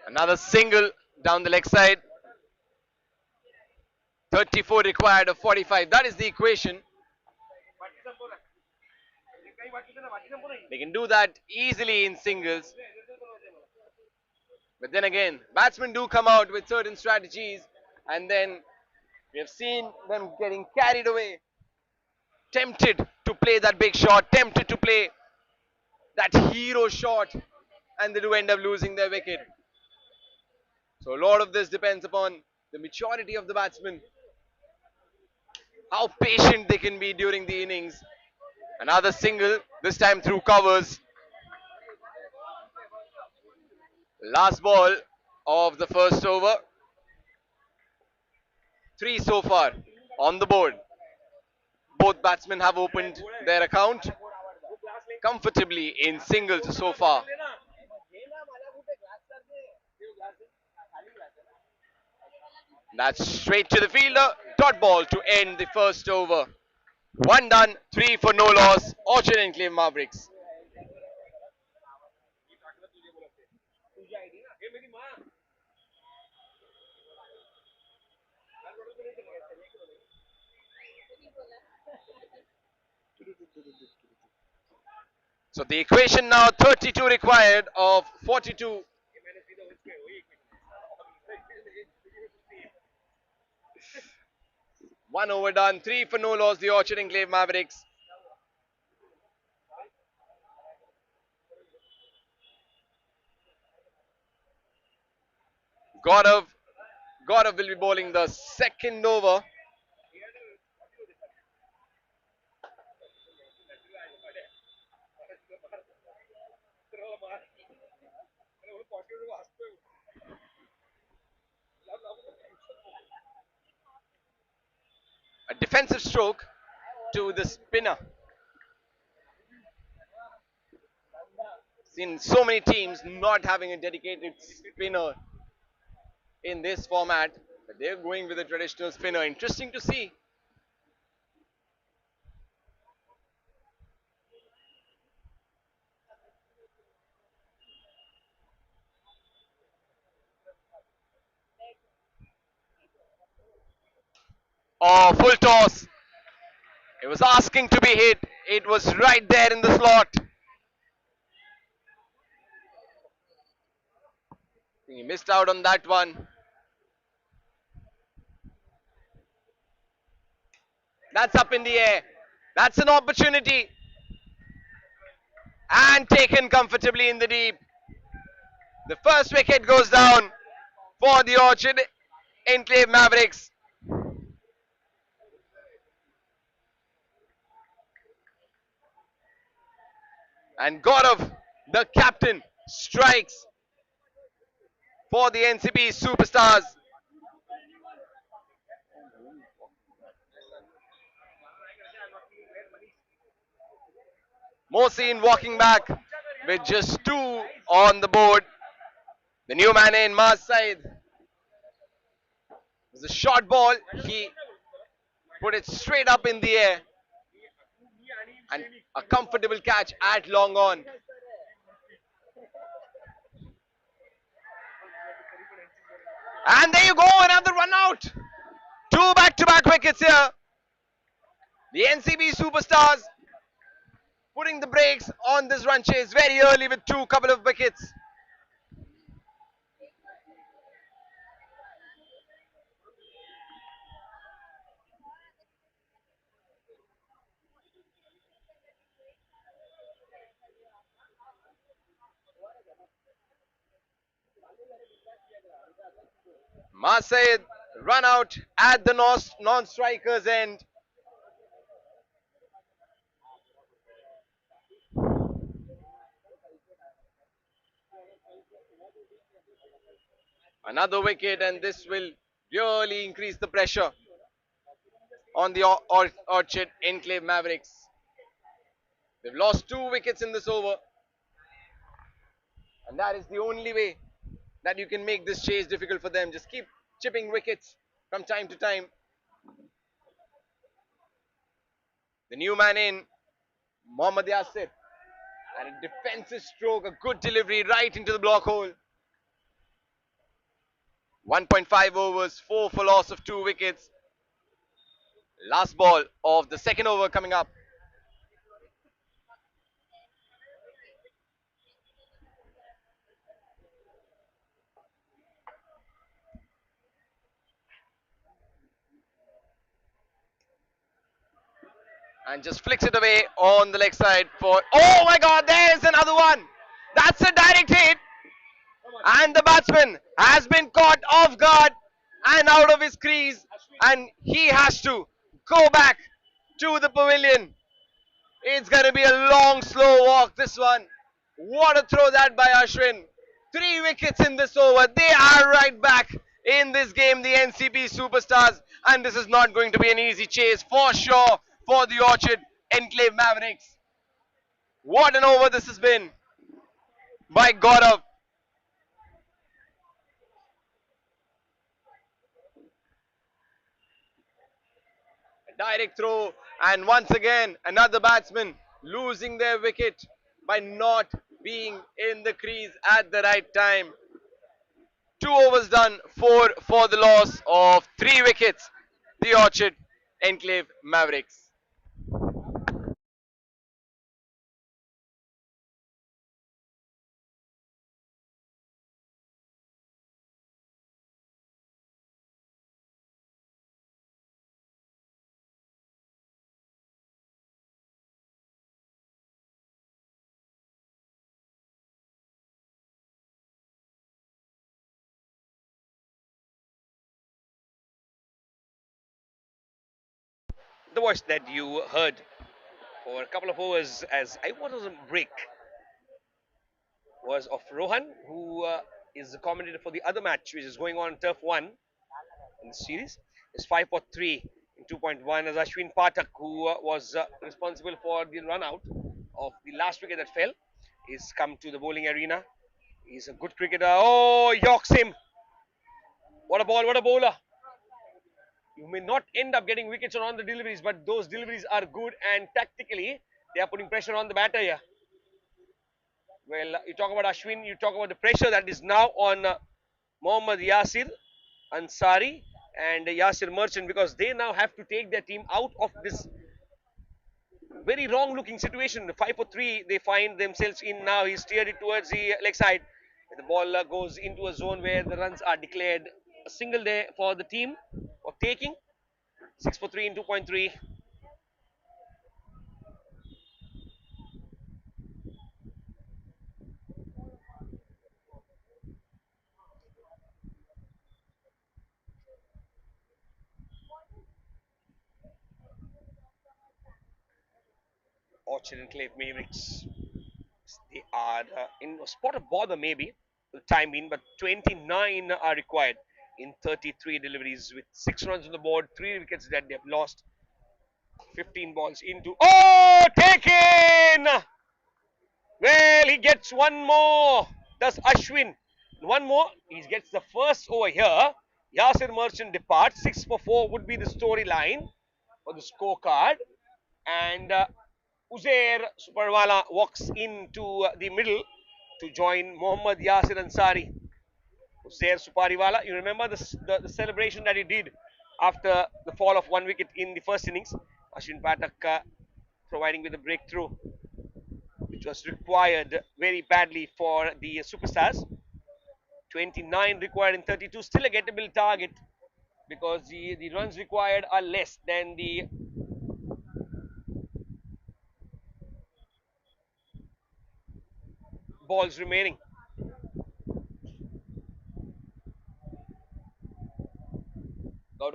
[SPEAKER 2] Another single down the leg side. 34 required of 45. That is the equation. They can do that easily in singles. But then again, batsmen do come out with certain strategies, and then we have seen them getting carried away, tempted to play that big shot, tempted to play that hero shot, and they do end up losing their wicket. So a lot of this depends upon the maturity of the batsman, how patient they can be during the innings. Another single, this time through covers. Last ball of the first over. 3 so far on the board. Both batsmen have opened their account comfortably in singles so far. That's straight to the fielder. Dot ball to end the first over. 1 done, 3 for no loss. Orchard Enclave Mavericks. So the equation now 32 required of 42. One over done, 3 for no loss. The Orchard Enclave Mavericks. Gaurav will be bowling the second over. A defensive stroke to the spinner. Seen so many teams not having a dedicated spinner in this format, but they're going with a traditional spinner. Interesting to see. Oh, full toss. It was asking to be hit. It was right there in the slot. He missed out on that one. That's up in the air. That's an opportunity. And taken comfortably in the deep. The first wicket goes down for the Orchard Enclave Mavericks. And Gaurav, the captain, strikes for the NCP Superstars. Mohsin walking back with just 2 on the board. The new man in Maz Said. It was a short ball. He put it straight up in the air. And a comfortable catch at long on. And there you go, another run out. 2 back-to-back wickets here. The NCB Superstars putting the brakes on this run chase very early with 2 couple of wickets. Masaid run out at the non-strikers end. Another wicket, and this will really increase the pressure on the Orchard Enclave Mavericks. They've lost 2 wickets in this over, and that is the only way that you can make this chase difficult for them. Just keep chipping wickets from time to time. The new man in, Mohammad Yasir, and a defensive stroke, a good delivery right into the block hole. 1.5 overs, 4 for loss of 2 wickets. Last ball of the second over coming up. And just flicks it away on the leg side for. Oh my god, there's another one! That's a direct hit! And the batsman has been caught off guard and out of his crease, and he has to go back to the pavilion. It's going to be a long, slow walk, this one. What a throw that by Ashwin. 3 wickets in this over. They are right back in this game, the NCP Superstars. And this is not going to be an easy chase for sure for the Orchard Enclave Mavericks. What an over this has been by Gaurav. A direct throw, and once again, another batsman losing their wicket by not being in the crease at the right time. 2 overs done, 4 for the loss of 3 wickets. The Orchard Enclave Mavericks.
[SPEAKER 1] The voice that you heard for a couple of overs as I was on break was of Rohan, who is the commentator for the other match, which is going on Turf 1 in the series. It's 5 for 3 in 2.1 as Ashwin Pathak, who was responsible for the run out of the last wicket that fell, is come to the bowling arena. He's a good cricketer. Oh, yokes him. What a ball, what a bowler. You may not end up getting wickets on the deliveries, but those deliveries are good, and tactically, they are putting pressure on the batter here. Well, you talk about Ashwin, you talk about the pressure that is now on Mohammad Yasir Ansari and Yasir Merchant, because they now have to take their team out of this very wrong looking situation. 5 for 3, they find themselves in now. He steered it towards the leg side. The ball goes into a zone where the runs are declared. A single day for the team of taking. 6 for 3 in 2.3. Orchard Enclave Mavericks. They are in a spot of bother maybe for the time being, but 29 are required in 33 deliveries with 6 runs on the board, 3 wickets that they've lost, 15 balls into. Oh, taken! Well, he gets one more. Does Ashwin? One more. He gets the first over here. Yasir Merchant departs. 6 for 4 would be the storyline for the scorecard. And Uzair Superwala walks into the middle to join Mohammad Yasir Ansari. Uzair Supariwala, you remember the celebration that he did after the fall of 1 wicket in the first innings. Ashwin Pathak providing with a breakthrough, which was required very badly for the superstars. 29 required in 32, still a gettable target because the runs required are less than the balls remaining.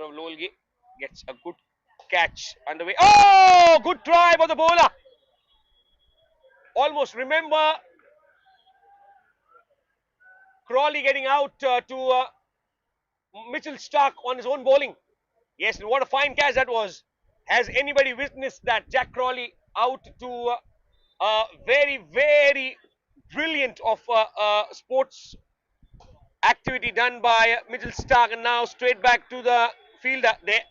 [SPEAKER 1] Gaurav Lolge gets a good catch underway. Oh, good try by the bowler. Almost remember Crawley getting out to Mitchell Stark on his own bowling. Yes, and what a fine catch that was. Has anybody witnessed that? Jack Crawley out to very, very brilliant of sports activity done by Mitchell Stark, and now straight back to the fielder there.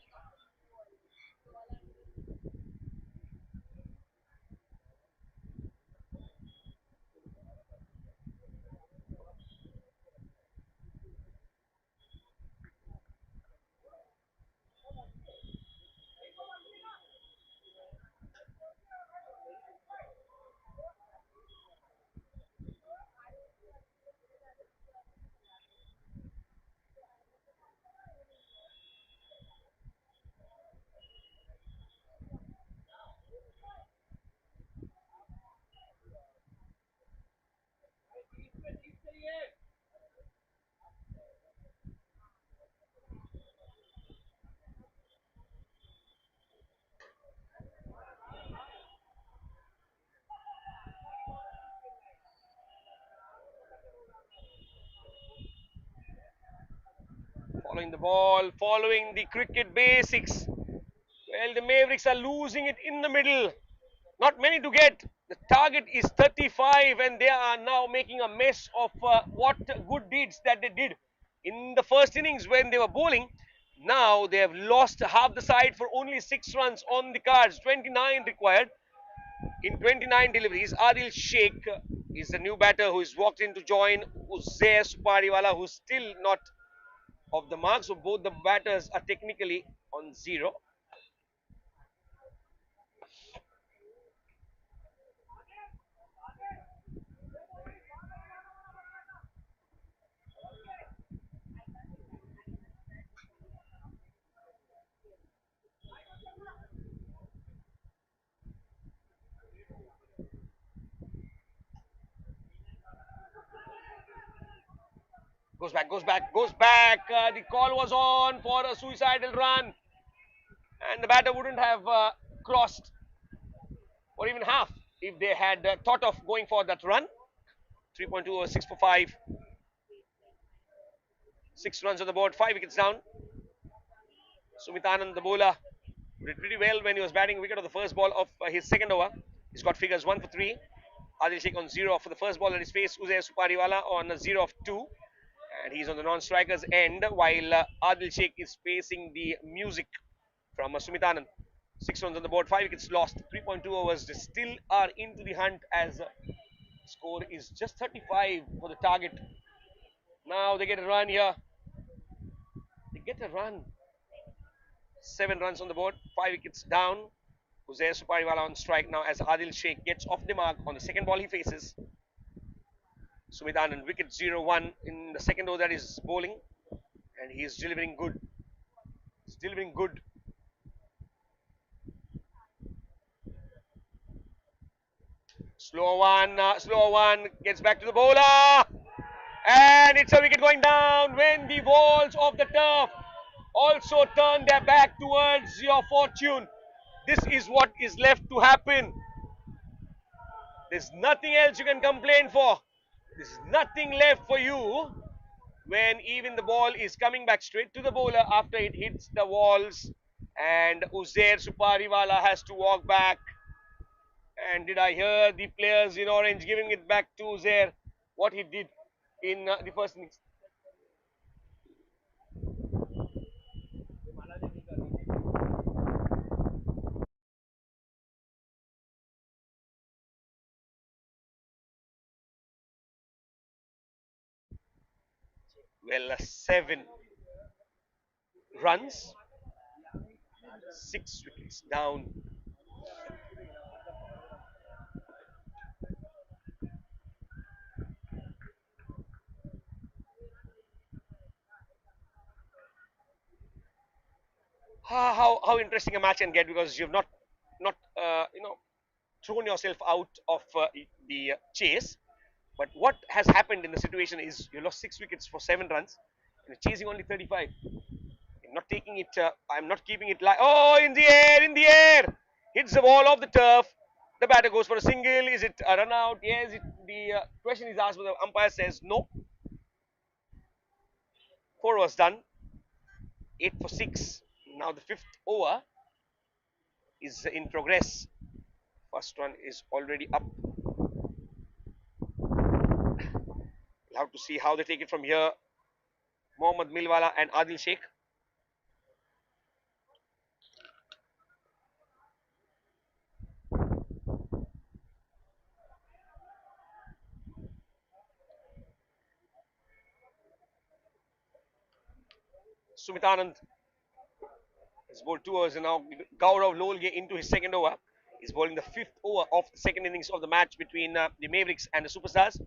[SPEAKER 1] Following the ball, following the cricket basics. Well, the Mavericks are losing it in the middle. Not many to get. The target is 35, and they are now making a mess of what good deeds that they did in the first innings when they were bowling. Now they have lost half the side for only 6 runs on the cards. 29 required in 29 deliveries. Adil Sheikh is the new batter who has walked in to join Uzair Supariwala, who's still not of the mark. So both the batters are technically on zero. Goes back, goes back, goes back. The call was on for a suicidal run, and the batter wouldn't have crossed or even half if they had thought of going for that run. 3.2 over 6 for 5. 6 runs on the board, 5 wickets down. Sumit Anand, the bowler, did pretty well when he was batting wicket on the first ball of his second over. He's got figures 1 for 3. Adil Sheikh on 0 for the first ball at his face. Uzair Supariwala on a 0 of 2. And he's on the non-strikers end while Adil Sheikh is facing the music from Sumit Anand. 6 runs on the board, 5 wickets lost. 3.2 overs. They still are into the hunt as score is just 35 for the target. Now they get a run here. They get a run. 7 runs on the board, 5 wickets down. Uzair Supariwala on strike now as Adil Sheikh gets off the mark on the second ball he faces. Sumit Anand, wicket 0-1 in the second over that is bowling, and he is delivering good. He's delivering good. Slow one, gets back to the bowler, and it's a wicket going down when the walls of the turf also turn their back towards your fortune. This is what is left to happen. There's nothing else you can complain for. There's nothing left for you when even the ball is coming back straight to the bowler after it hits the walls, and Uzair Supariwala has to walk back. And did I hear the players in orange giving it back to Uzair? What he did in the first innings. Well, 7 runs, 6 wickets down. How interesting a match can get because you've not thrown yourself out of the chase. But what has happened in the situation is you lost 6 wickets for 7 runs and you're chasing only 35. Not taking it. I'm not keeping it like. Oh, in the air, in the air. Hits the ball off the turf. The batter goes for a single. Is it a run out? Yes. The question is asked, but the umpire says no. Four was done. 8 for 6. Now the fifth over is in progress. First one is already up. We'll have to see how they take it from here. Mohammad Milwala and Adil Sheikh. Sumit Anand has bowled 2 overs and now Gaurav Lolge into his second over. He's bowling the fifth over of the second innings of the match between the Mavericks and the Superstars.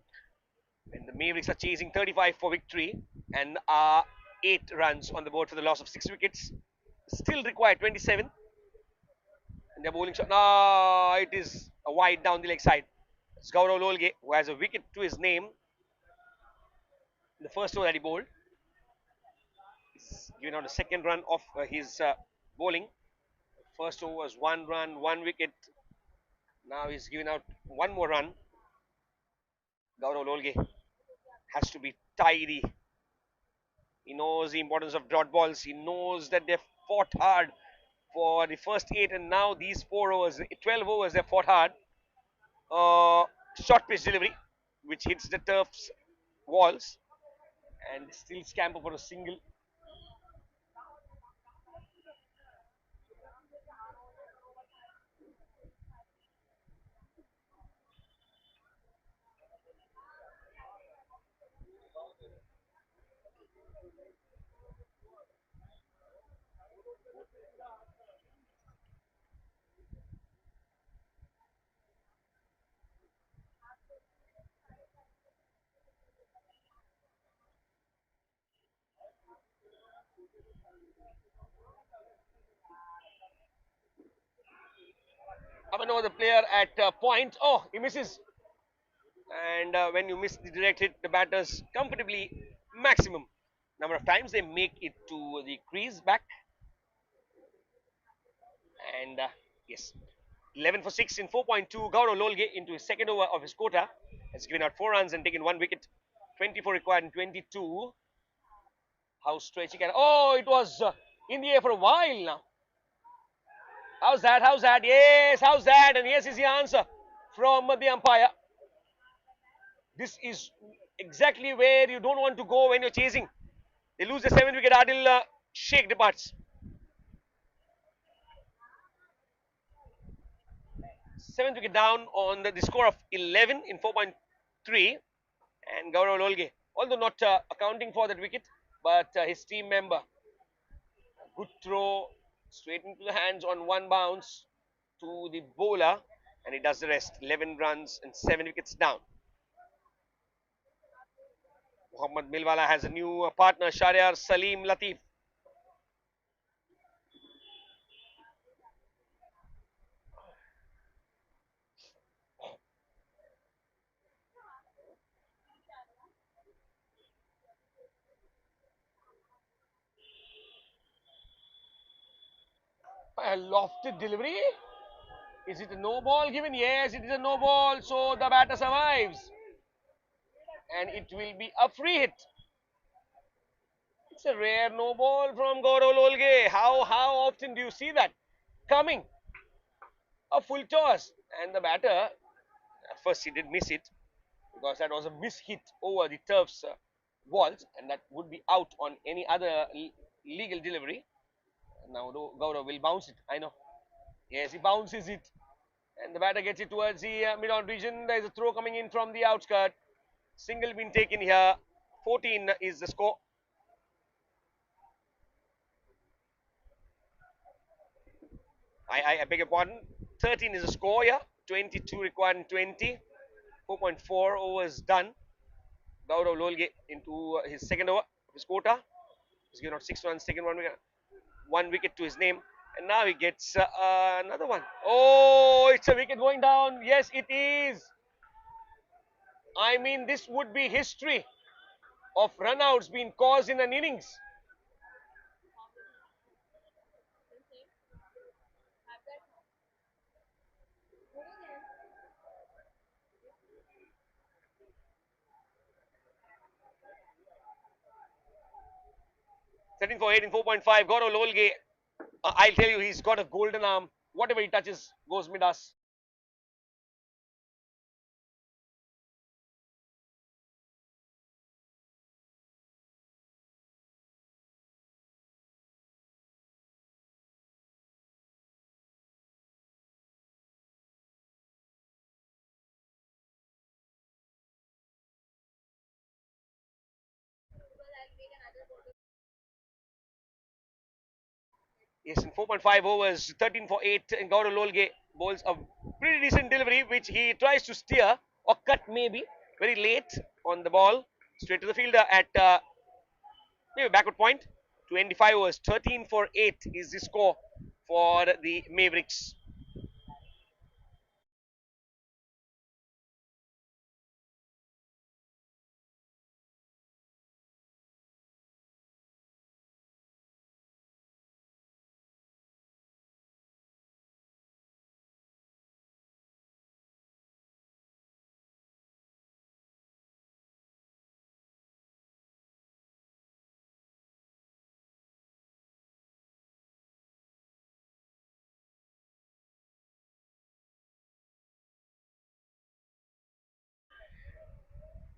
[SPEAKER 1] And the Mavericks are chasing 35 for victory and are 8 runs on the board for the loss of 6 wickets. Still require 27. And they're bowling shot. No, it is a wide down the leg side. It's Gaurav Lolge who has a wicket to his name. The first over that he bowled. He's given out a second run of his bowling. First over was 1 run, 1 wicket. Now he's given out one more run. Gaurav Lolge has to be tidy. He knows the importance of dot balls. He knows that they've fought hard for the first 8 and now these 4 overs, 12 overs, they've fought hard. Short pitch delivery, which hits the turf's walls and still scamper for a single. Up and over the player at point. Oh, he misses. And when you miss the direct hit, the batters comfortably maximum number of times they make it to the crease back. And yes, 11 for 6 in 4.2. Gaurav Lolge into his second over of his quota has given out 4 runs and taken 1 wicket. 24 required and 22. How stretchy can. Oh, it was in the air for a while now. How's that? How's that? Yes, how's that? And yes is the answer from the umpire. This is exactly where you don't want to go when you're chasing. They lose the 7th wicket. Adil Sheikh departs. 7th wicket down on the score of 11 in 4.3. And Gaurav Lolge, although not accounting for that wicket, but his team member, good throw straight into the hands on one bounce to the bowler, and he does the rest. 11 runs and 7 wickets down. Mohammad Milwala has a new partner, Shahryar Salim Latif. A lofted delivery. Is it a no ball given? Yes, it is a no ball. So the batter survives. And it will be a free hit. It's a rare no ball from Gaurav Lolge. How often do you see that coming? A full toss. And the batter, at first he did miss it because that was a mishit over the turf's walls and that would be out on any other legal delivery. Now Gaurav will bounce it. I know. Yes, he bounces it. And the batter gets it towards the mid-on region. There is a throw coming in from the outskirt. Single been taken here. 14 is the score. I beg your pardon. 13 is the score, yeah. 22 required and 20. 4.4 overs done. Gaurav Lolge into his second over of his quota. He's given out 6 runs, taken 1 wicket to his name. And now he gets another one. Oh, it's a wicket going down. Yes, it is. I mean, this would be history of runouts being caused in an innings. 13 for 8 in 4.5. Gaurav Lolge, I'll tell you, he's got a golden arm. Whatever he touches goes midas. Yes, in 4.5 overs, 13 for 8, and Gaurav Lolge bowls a pretty decent delivery, which he tries to steer or cut maybe very late on the ball, straight to the fielder at maybe backward point. 25 overs, 13 for 8 is the score for the Mavericks.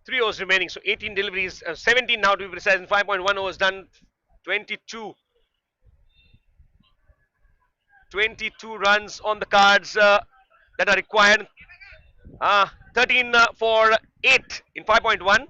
[SPEAKER 1] Three overs remaining, so 18 deliveries, 17 now to be precise, and 5.1 overs done. 22, 22 runs on the cards that are required. 13 for 8 in 5.1.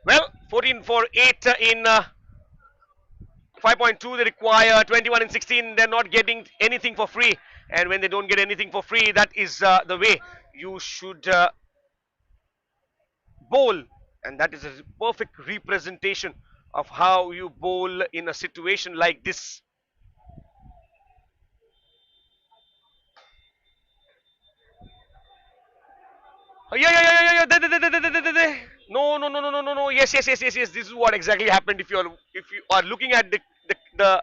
[SPEAKER 1] Well, 14 for 8 in 5.2. They require 21 and 16. They're not getting anything for free. And when they don't get anything for free, that is the way you should bowl. And that is a perfect representation of how you bowl in a situation like this. Yeah, yeah, yeah, yeah, yeah. No, no, no, no, no, no, no. Yes, yes, yes, yes, yes. This is what exactly happened. If you are looking at the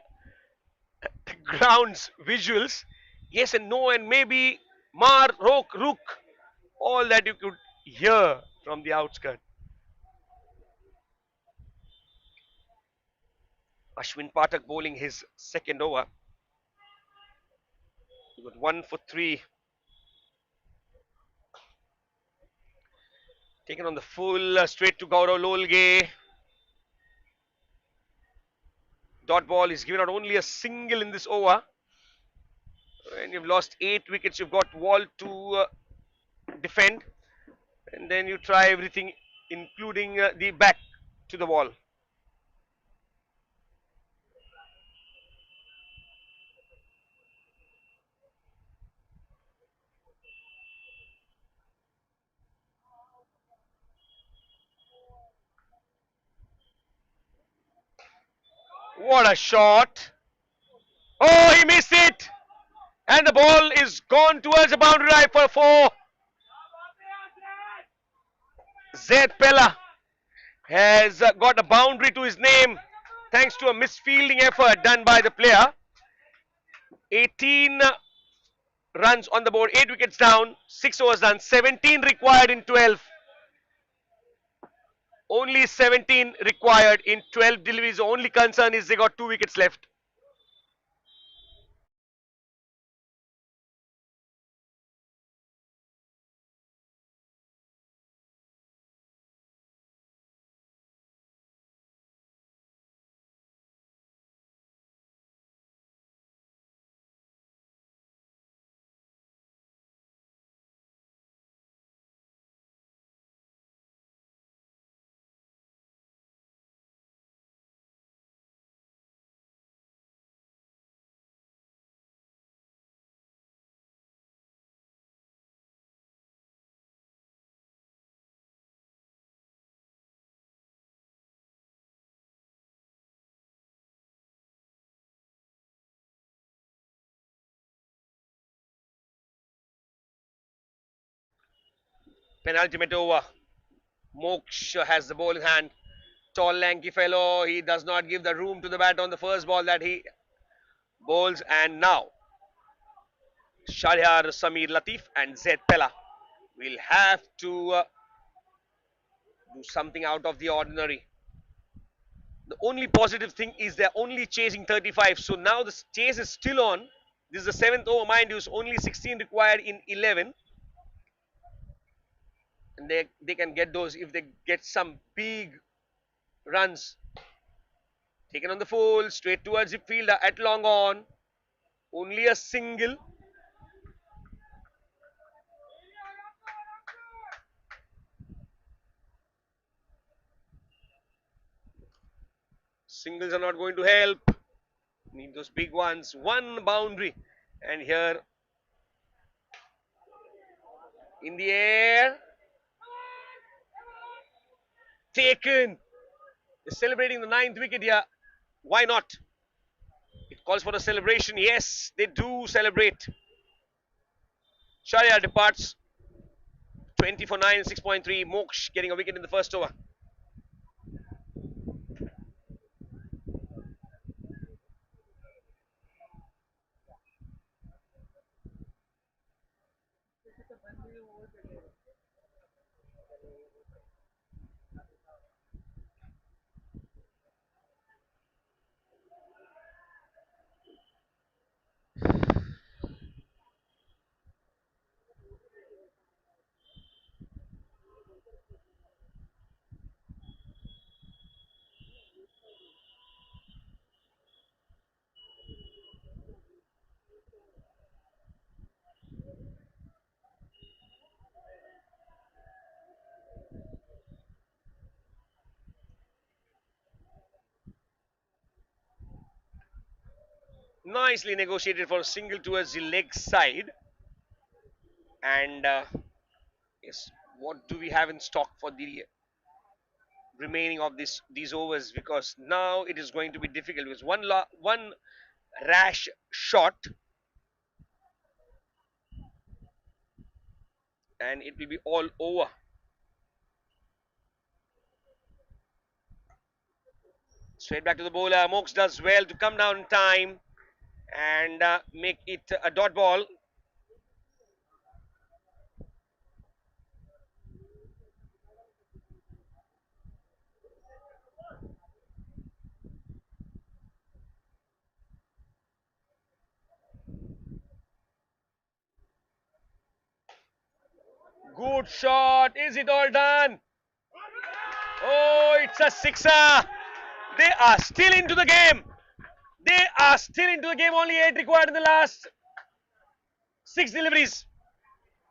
[SPEAKER 1] grounds visuals, yes and no, and maybe Mar, Rok, Rook, all that you could hear from the outskirt. Ashwin Pathak bowling his second over. He got 1 for 3, taken on the full straight to Gaurav Lolge. Dot ball is given out only a single in this over. When you've lost 8 wickets, you've got wall to defend, and then you try everything, including the back to the wall. What a shot! Oh, he missed it! And the ball is gone towards the boundary line for 4. Zed Pella has got a boundary to his name thanks to a misfielding effort done by the player. 18 runs on the board, 8 wickets down, 6 overs done, 17 required in 12. Only 17 required in 12 deliveries. The only concern is they got 2 wickets left. Penultimate over. Moksh has the ball in hand. Tall, lanky fellow. He does not give the room to the bat on the first ball that he bowls. And now, Shahryar, Samir Latif, and Zaid Pella will have to do something out of the ordinary. The only positive thing is they're only chasing 35. So now the chase is still on. This is the seventh over, mind you. Only 16 required in 11. And they can get those if they get some big runs. Taken on the full, straight towards the fielder at long on. Only a single. Singles are not going to help. Need those big ones. One boundary. And here in the air. Taken. They're celebrating the ninth wicket here. Why not? It calls for a celebration. Yes, they do celebrate. Sharia departs 20 for 9, 6.3. Moksh getting a wicket in the first over. Nicely negotiated for a single towards the leg side. And yes, what do we have in stock for the remaining of these overs? Because now it is going to be difficult with one rash shot and it will be all over. Straight back to the bowler. Moksh does well to come down in time and make it a dot ball. Good shot. Is it all done? Oh, it's a sixer. They are still into the game. They are still into the game. Only 8 required in the last 6 deliveries.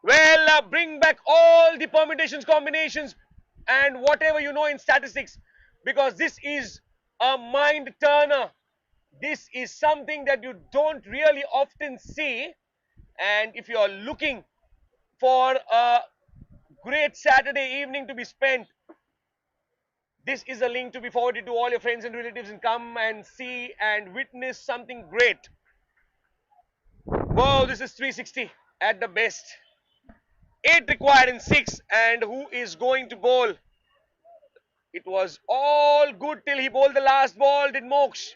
[SPEAKER 1] Well, bring back all the permutations, combinations, and whatever you know in statistics, because this is a mind turner. This is something that you don't really often see. And if you are looking for a great Saturday evening to be spent, this is a link to be forwarded to all your friends and relatives and come and see and witness something great. Wow, this is 360 at the best. 8 required in 6, and who is going to bowl? It was all good till he bowled the last ball, did Moksh.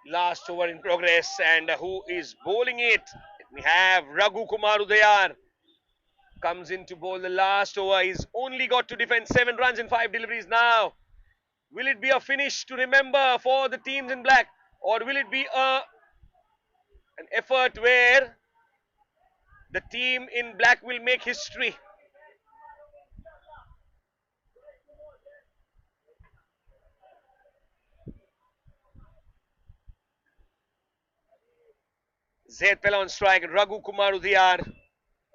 [SPEAKER 1] Last over in progress, and who is bowling it? We have Raghu Kumar Udayar. Comes in to bowl the last over. He's only got to defend 7 runs in 5 deliveries now. Will it be a finish to remember for the teams in black, or will it be an effort where the team in black will make history? Zaid Pella on strike, Raghu Kumar Udayar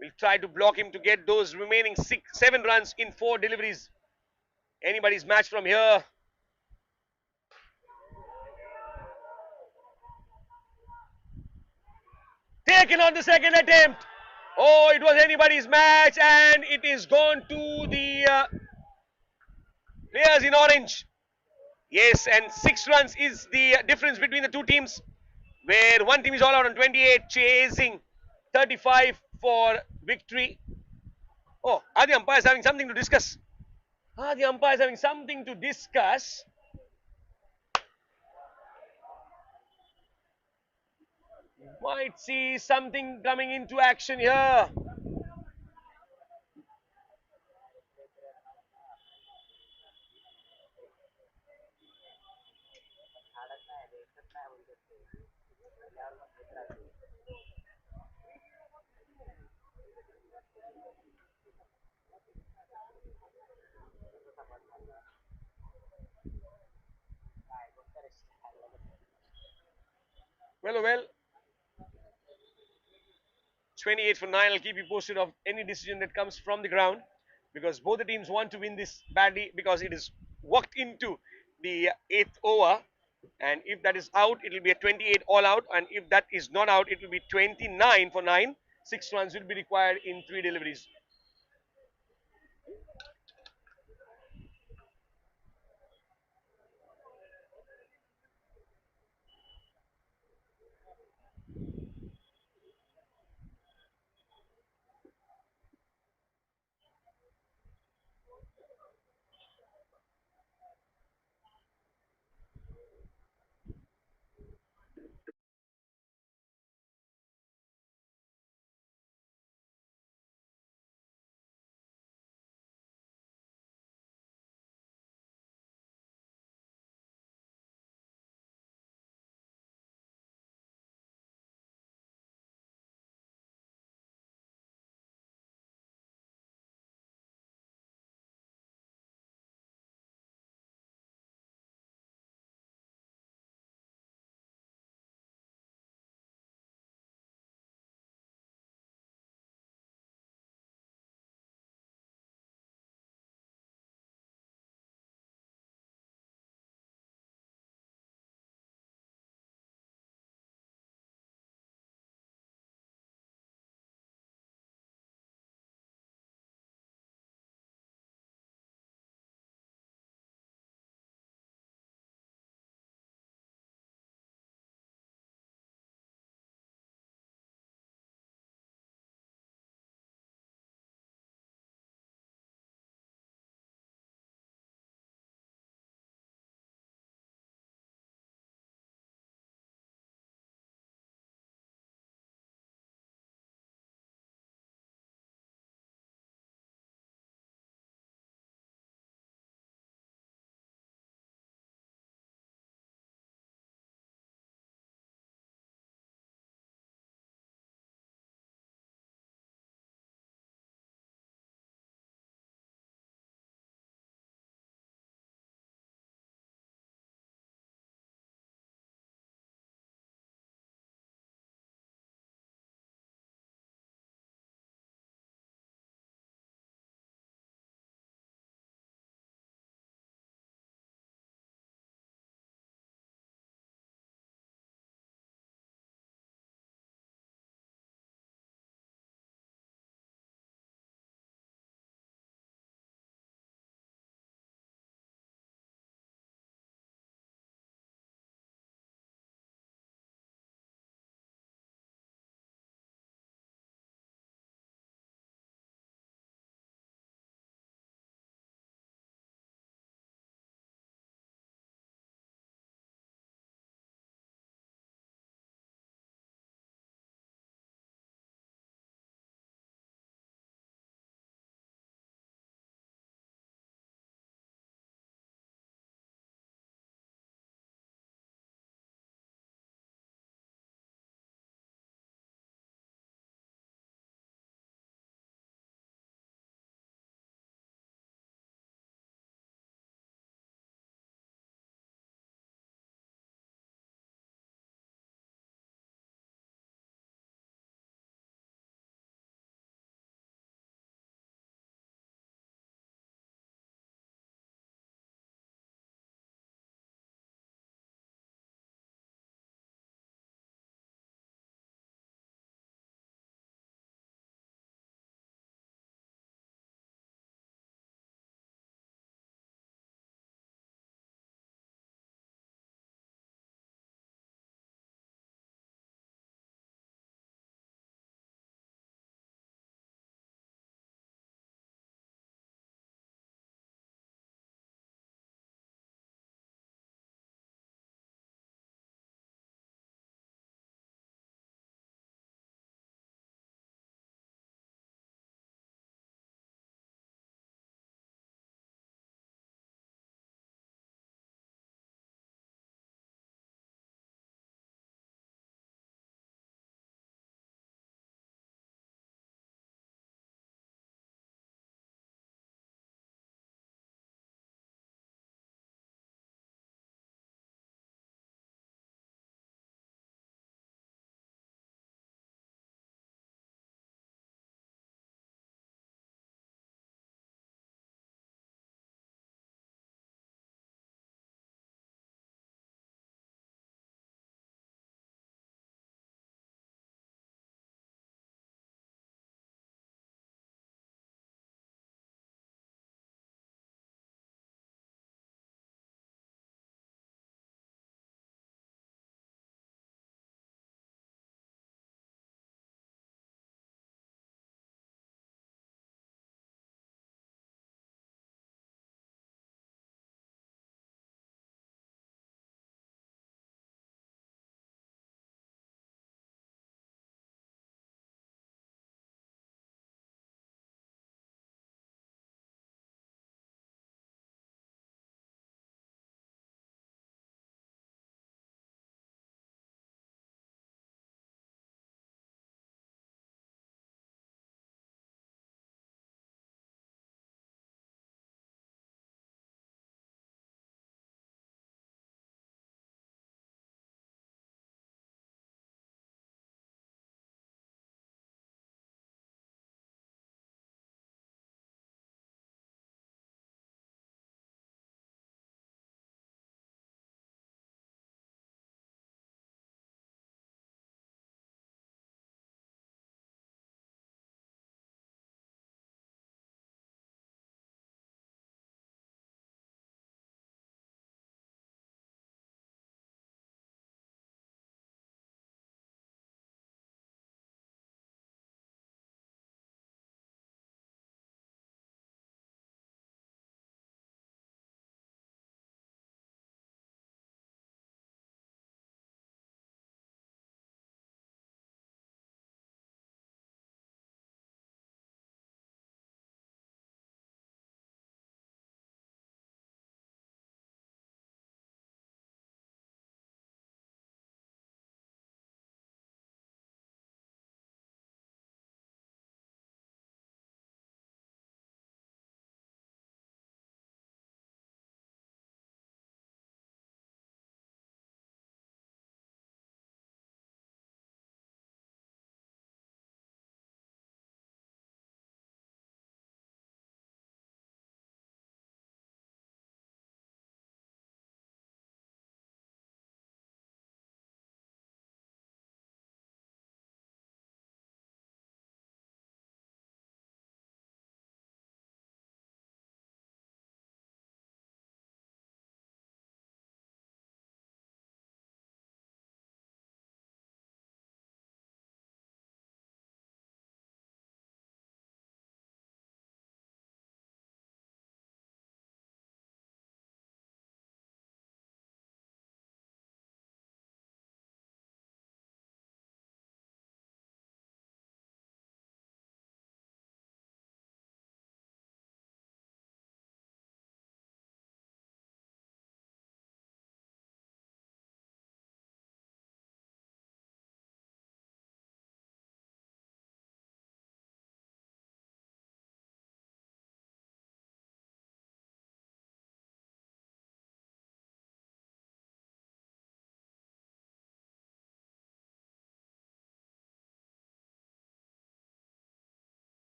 [SPEAKER 1] will try to block him to get those remaining 7 runs in 4 deliveries. Anybody's match from here. Taken on the second attempt. Oh, it was anybody's match, and it is gone to the players in orange. Yes, and 6 runs is the difference between the two teams, where one team is all out on 28, chasing 35 for victory. Oh, are the umpires having something to discuss? Are the umpires having something to discuss? Might see something coming into action here. Well, oh well, 28 for 9. I'll keep you posted of any decision that comes from the ground, because both the teams want to win this badly, because it is walked into the 8th over. And if that is out, it will be a 28 all out. And if that is not out, it will be 29 for 9. 6 runs will be required in 3 deliveries.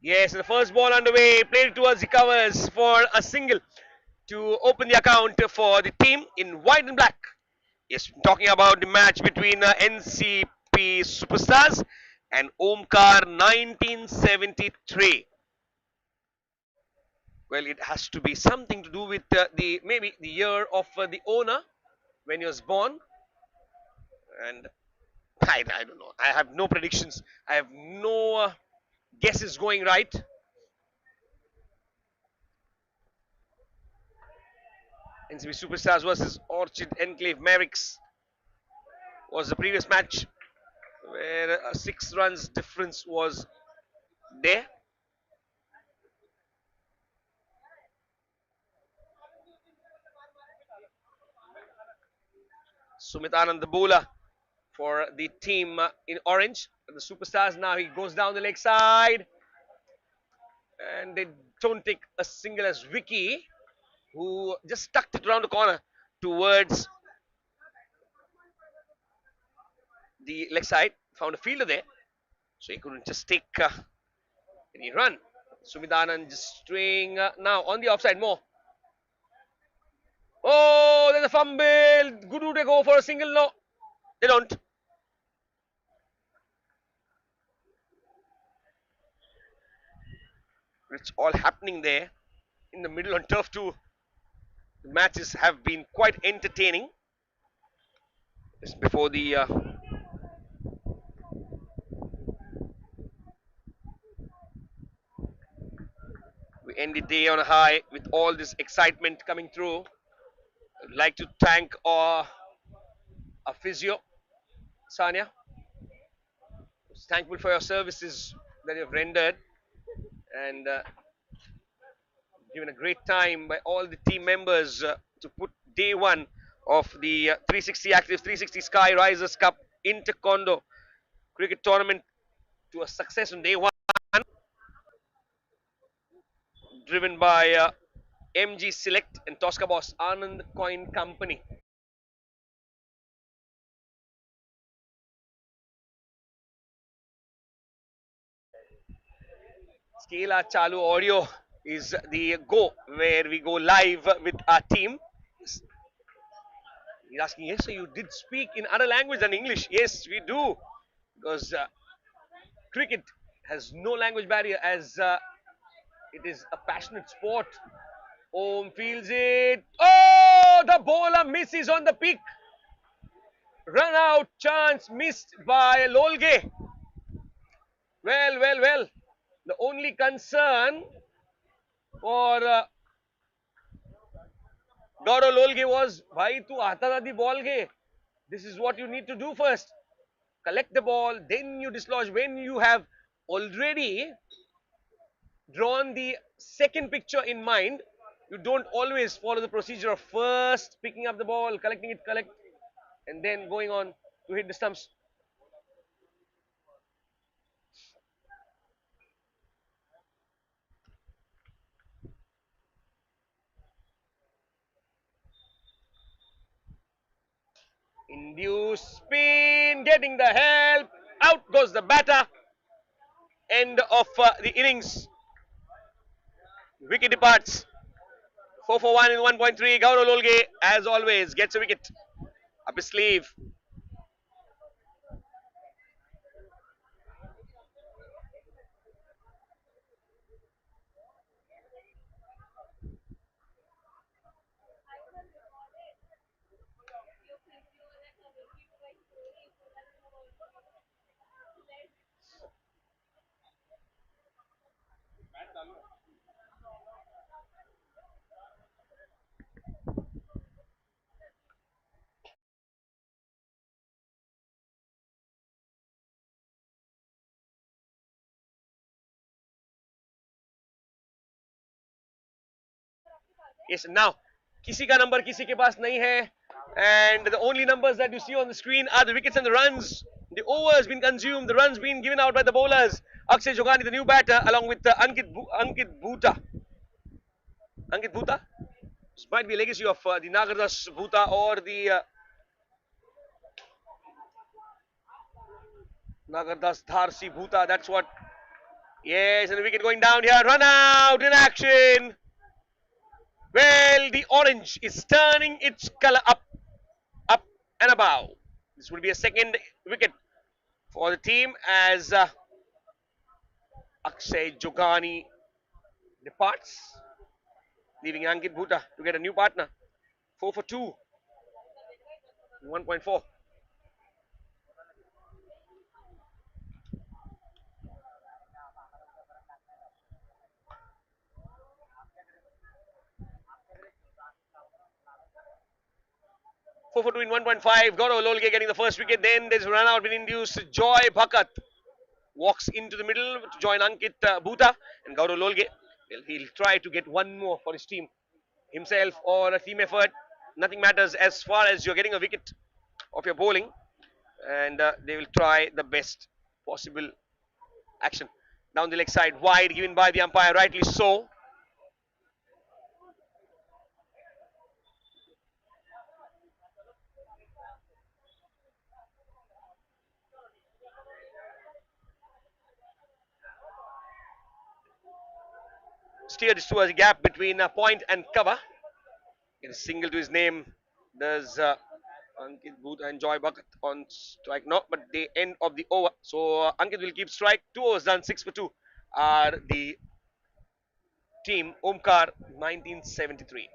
[SPEAKER 1] Yes, the first ball underway, played towards the covers for a single to open the account for the team in white and black. Yes, talking about the match between NCP Superstars and Omkar 1973. Well, it has to be something to do with the maybe the year of the owner when he was born, and I don't know. I have no predictions. I have no guesses going right. NCP Superstars versus Orchid Enclave Mavericks was the previous match where a 6 runs difference was there. Sumit Anand, the bowler for the team in orange. The Superstars now he goes down the leg side and they don't take a single as Vicky, who just tucked it around the corner towards the leg side. Found a fielder there, so he couldn't just take any run. Sumit Anand just straying now on the offside more. Oh, there's a fumble. Good, do they go for a single? No, they don't. It's all happening there in the middle on turf too. The matches have been quite entertaining. Just before the we end the day on a high with all this excitement coming through. I'd like to thank our physio, Sanya. Thankful for your services that you've rendered and given a great time by all the team members to put day one of the 360 Active 360 Sky Risers Cup Inter Condo cricket tournament to a success on day one, driven by MG Select and Tosca Boss Anand Coin Company. Scala Chalu Audio is the go where we go live with our team. He's asking, yes, so you did speak in other language than English? Yes, we do, because cricket has no language barrier as it is a passionate sport. Om feels it. Oh, the bowler misses on the pick. Run out chance missed by Lolge. Well, well, well. The only concern for Gaurav Lolge was, bhai, tu aata tha the ball ge. This is what you need to do first. Collect the ball, then you dislodge. When you have already drawn the second picture in mind, you don't always follow the procedure of first picking up the ball, collecting it, and then going on to hit the stumps. Induce spin, getting the help. Out goes the batter. End of the innings. Wicket departs. 4 for 1 in 1.3. Gaurav Lolge, as always, gets a wicket up his sleeve. Yes, now, किसी का number किसी के पास नहीं है. And the only numbers that you see on the screen are the wickets and the runs. The over has been consumed. The runs been given out by the bowlers. Akshay Jogani, the new batter, along with Ankit Bhuta. Ankit Bhuta? This might be a legacy of the Nagardas Bhuta or the Nagardas Dharsi Bhuta. That's what Yes, and the wicket going down here. Run out in action. Well, the orange is turning its color up and above. This would be a second wicket for the team as Akshay Jogani departs, leaving Ankit Bhuta to get a new partner. 4 for 2, 1.4. 4 for 2 in 1.5. Gaurav Lolge getting the first wicket. Then there's a run out been induced. Joy Bhakat walks into the middle to join Ankit Bhuta and Gaurav Lolge. Well, he'll try to get one more for his team, himself or a team effort. Nothing matters as far as you're getting a wicket of your bowling, and they will try the best possible action. Down the leg side, wide given by the umpire, rightly so. Steered towards a gap between point and cover. It is single to his name. There's Ankit Booth and Joy Bucket on strike. No, but the end of the over. So Ankit will keep strike. 2 overs done, 6 for 2 are the team Omkar 1973.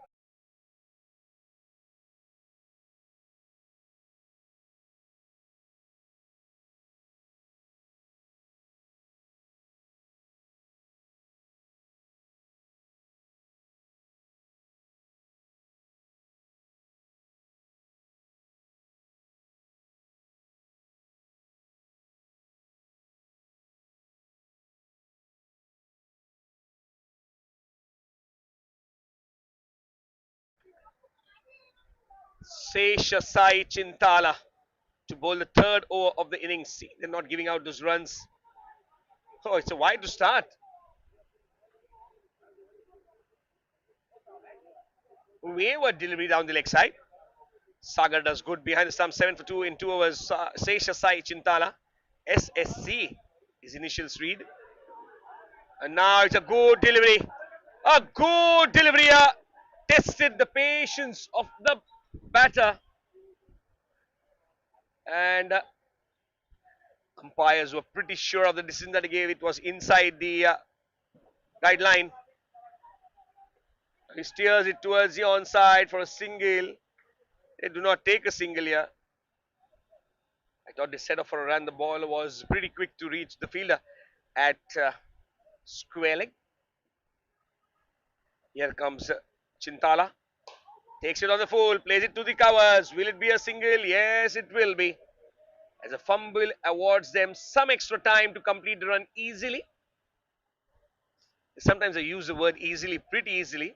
[SPEAKER 1] Sesha Sai Chintala to bowl the third over of the innings. See, they're not giving out those runs. Oh, it's a wide to start. Wayward delivery down the leg side. Sagar does good behind the stump, 7 for 2 in 2 overs. Sesha Sai Chintala, SSC, his initials read. And now it's a good delivery. A good delivery. Tested the patience of the batter. And umpires were pretty sure of the decision that he gave. It was inside the guideline. He steers it towards the onside for a single. They do not take a single here. I thought they set up for a run. The ball was pretty quick to reach the fielder at square leg. Here comes Chintala. Takes it on the full, plays it to the covers. Will it be a single? Yes, it will be. As a fumble awards them some extra time to complete the run easily. Sometimes I use the word easily, pretty easily,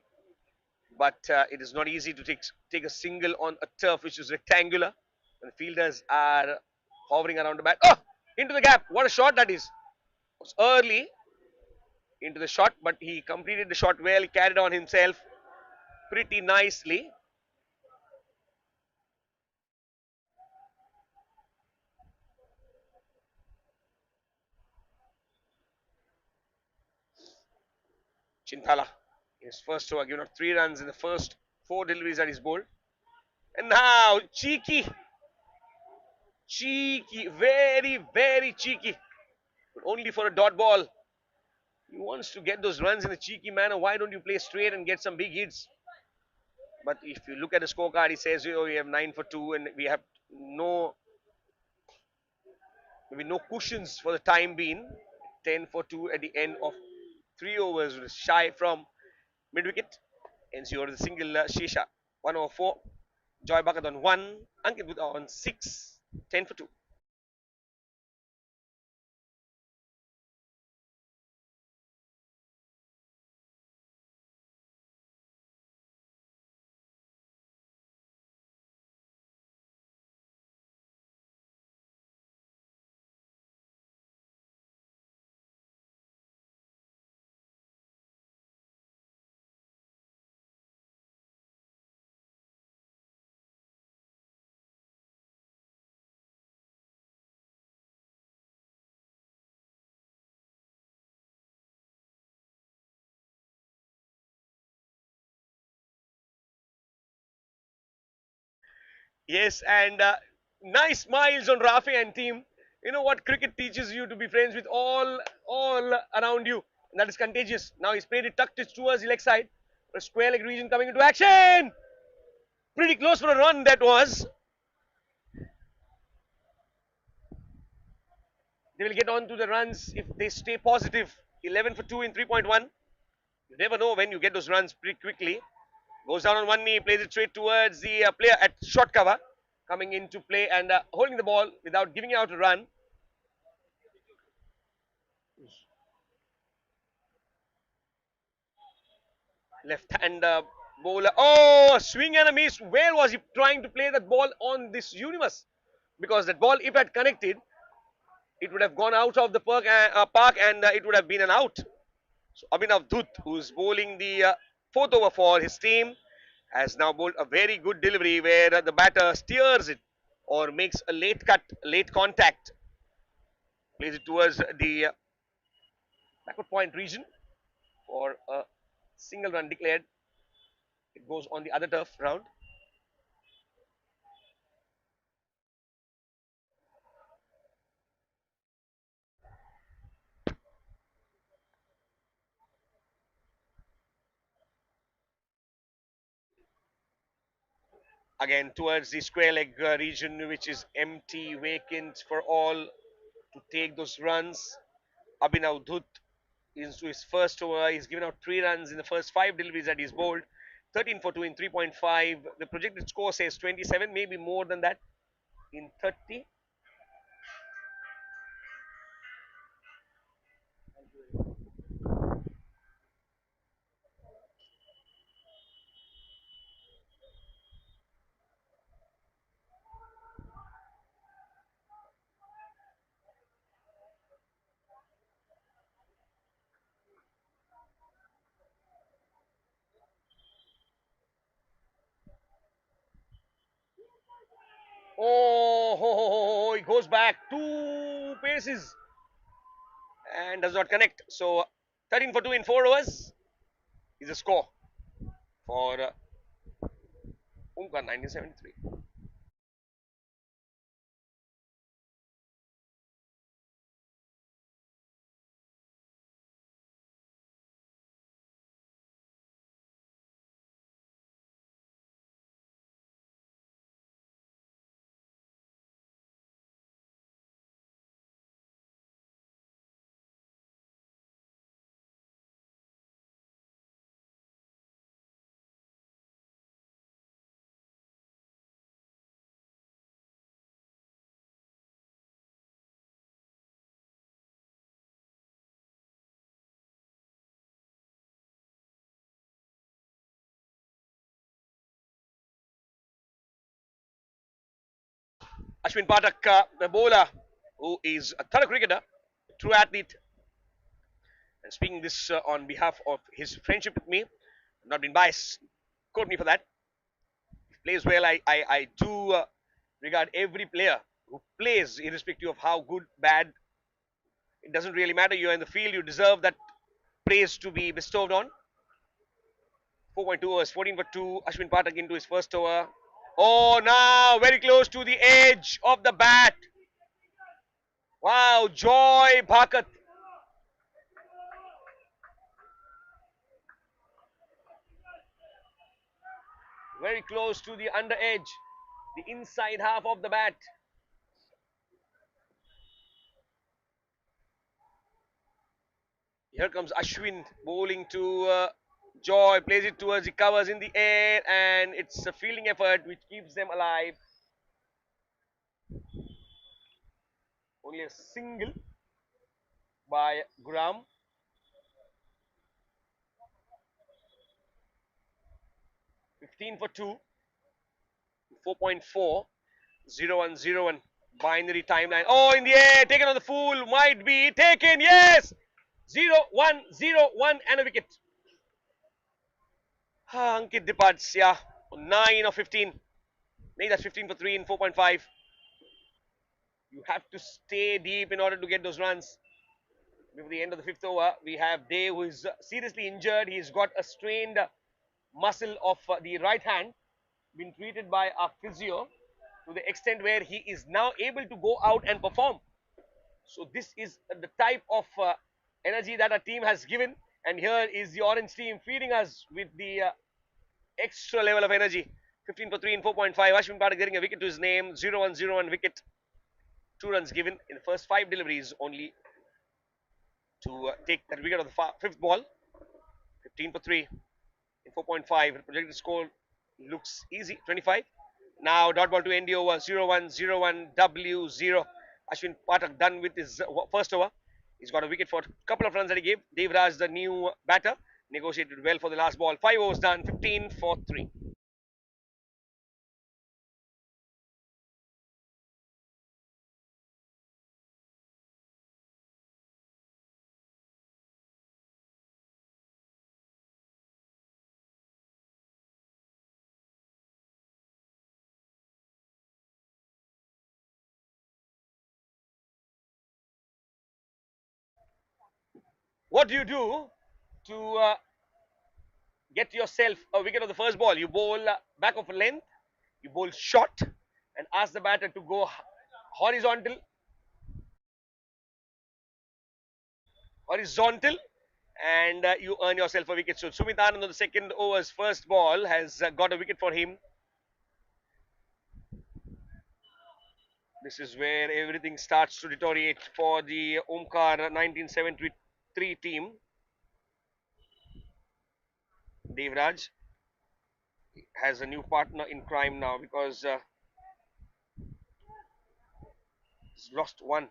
[SPEAKER 1] but it is not easy to take a single on a turf which is rectangular. And the fielders are hovering around the bat. Oh, into the gap. What a shot that is. It was early into the shot, but he completed the shot well. He carried on himself pretty nicely. Chintala, in his first over, given up 3 runs in the first 4 deliveries that he's bowled. And now, cheeky, very, very cheeky, but only for a dot ball. He wants to get those runs in a cheeky manner. Why don't you play straight and get some big hits? But if you look at the scorecard, he says, oh, we have 9 for 2 and we have no cushions for the time being. 10 for 2 at the end of 3 overs, shy from mid wicket. Ensure the single Shisha. 1 over 4. Joy Bucket on 1. Ankit Bhuta on 6. 10 for 2. Yes, and nice smiles on Rafi and team. You know what? Cricket teaches you to be friends with all around you. And that is contagious. Now he's played it, tucked it towards the leg side. A square leg region coming into action. Pretty close for a run that was. They will get on to the runs if they stay positive. 11 for 2 in 3.1. You never know when you get those runs pretty quickly. Goes down on one knee, plays it straight towards the player at short cover. Coming into play and holding the ball without giving out a run. Left hand bowler. Oh, swing and a miss. Where was he trying to play that ball on this universe? Because that ball, if it had connected, it would have gone out of the park and it would have been an out. So Abhinav Dutt, who's bowling the fourth over for his team, has now bowled a very good delivery where the batter steers it or makes a late cut, late contact, plays it towards the backward point region for a single run declared. It goes on the other turf round. Again towards the square leg region, which is empty, vacant for all to take those runs. Abhinav Dutt into his first over. He's given out 3 runs in the first 5 deliveries that he's bowled. 13 for 2 in 3.5. The projected score says 27, maybe more than that in 30. Oh, ho, ho, ho, ho, he goes back 2 paces and does not connect. So 13 for 2 in 4 overs is a score for Umka 1973. Ashwin Pathak, the bowler, who is a thorough cricketer, true athlete, and speaking this on behalf of his friendship with me, not been biased. Quote me for that. If plays well, I do regard every player who plays, irrespective of how good, bad. It doesn't really matter. You're in the field. You deserve that praise to be bestowed on. 4.2 overs, 14 for 2. Ashwin Pathak into his first over. Oh, now very close to the edge of the bat. Wow, Joy Bhakat. Very close to the under edge, the inside half of the bat. Here comes Ashwin bowling to Joy, plays it towards the covers in the air, and it's a fielding effort which keeps them alive. Only a single by Guram. 15 for 2, 4.4, 0-1-0-1 binary timeline. Oh, in the air, taken on the full, might be taken. Yes, 0-1-0-1 and a wicket. Ankit departs, yeah, 9 of 15. Maybe that's 15 for 3 in 4.5. You have to stay deep in order to get those runs. Before the end of the fifth over, we have Dave, who is seriously injured. He's got a strained muscle of the right hand, been treated by a physio. to the extent where he is now able to go out and perform. So this is the type of energy that our team has given, and here is the orange team feeding us with the extra level of energy. 15 for 3 in 4.5. Ashwin Pathak getting a wicket to his name. 0-1-0-1 wicket. 2 runs given in the first 5 deliveries only to take that wicket on the fifth ball. 15 for 3 in 4.5. The projected score looks easy. 25. Now dot ball to end the over. 0-1-0-1 W0. Ashwin Pathak done with his first over. He's got a wicket for a couple of runs that he gave. Devraj, the new batter, negotiated well for the last ball. 5 overs done. 15 for 3. What do you do to get yourself a wicket on the first ball? You bowl back of a length, you bowl short, and ask the batter to go horizontal, horizontal, and you earn yourself a wicket. So Sumit Anand on the second over's first ball has got a wicket for him. This is where everything starts to deteriorate for the Omkar 1973 team. Devraj has a new partner in crime now because he's lost one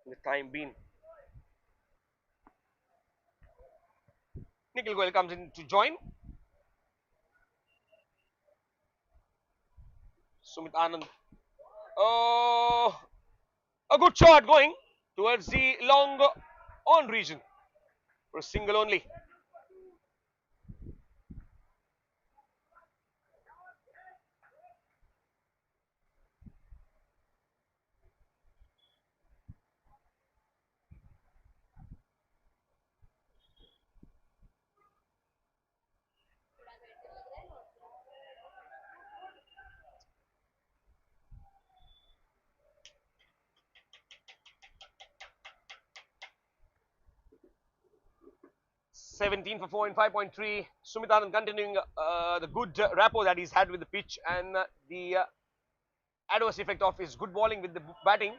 [SPEAKER 1] in the time being. Nikhil Goyal comes in to join. Sumit Anand. Oh, a good shot going towards the long on region for a single only. 17 for 4 in 5.3. Sumit Anand continuing the good rapport that he's had with the pitch and the adverse effect of his good bowling with the batting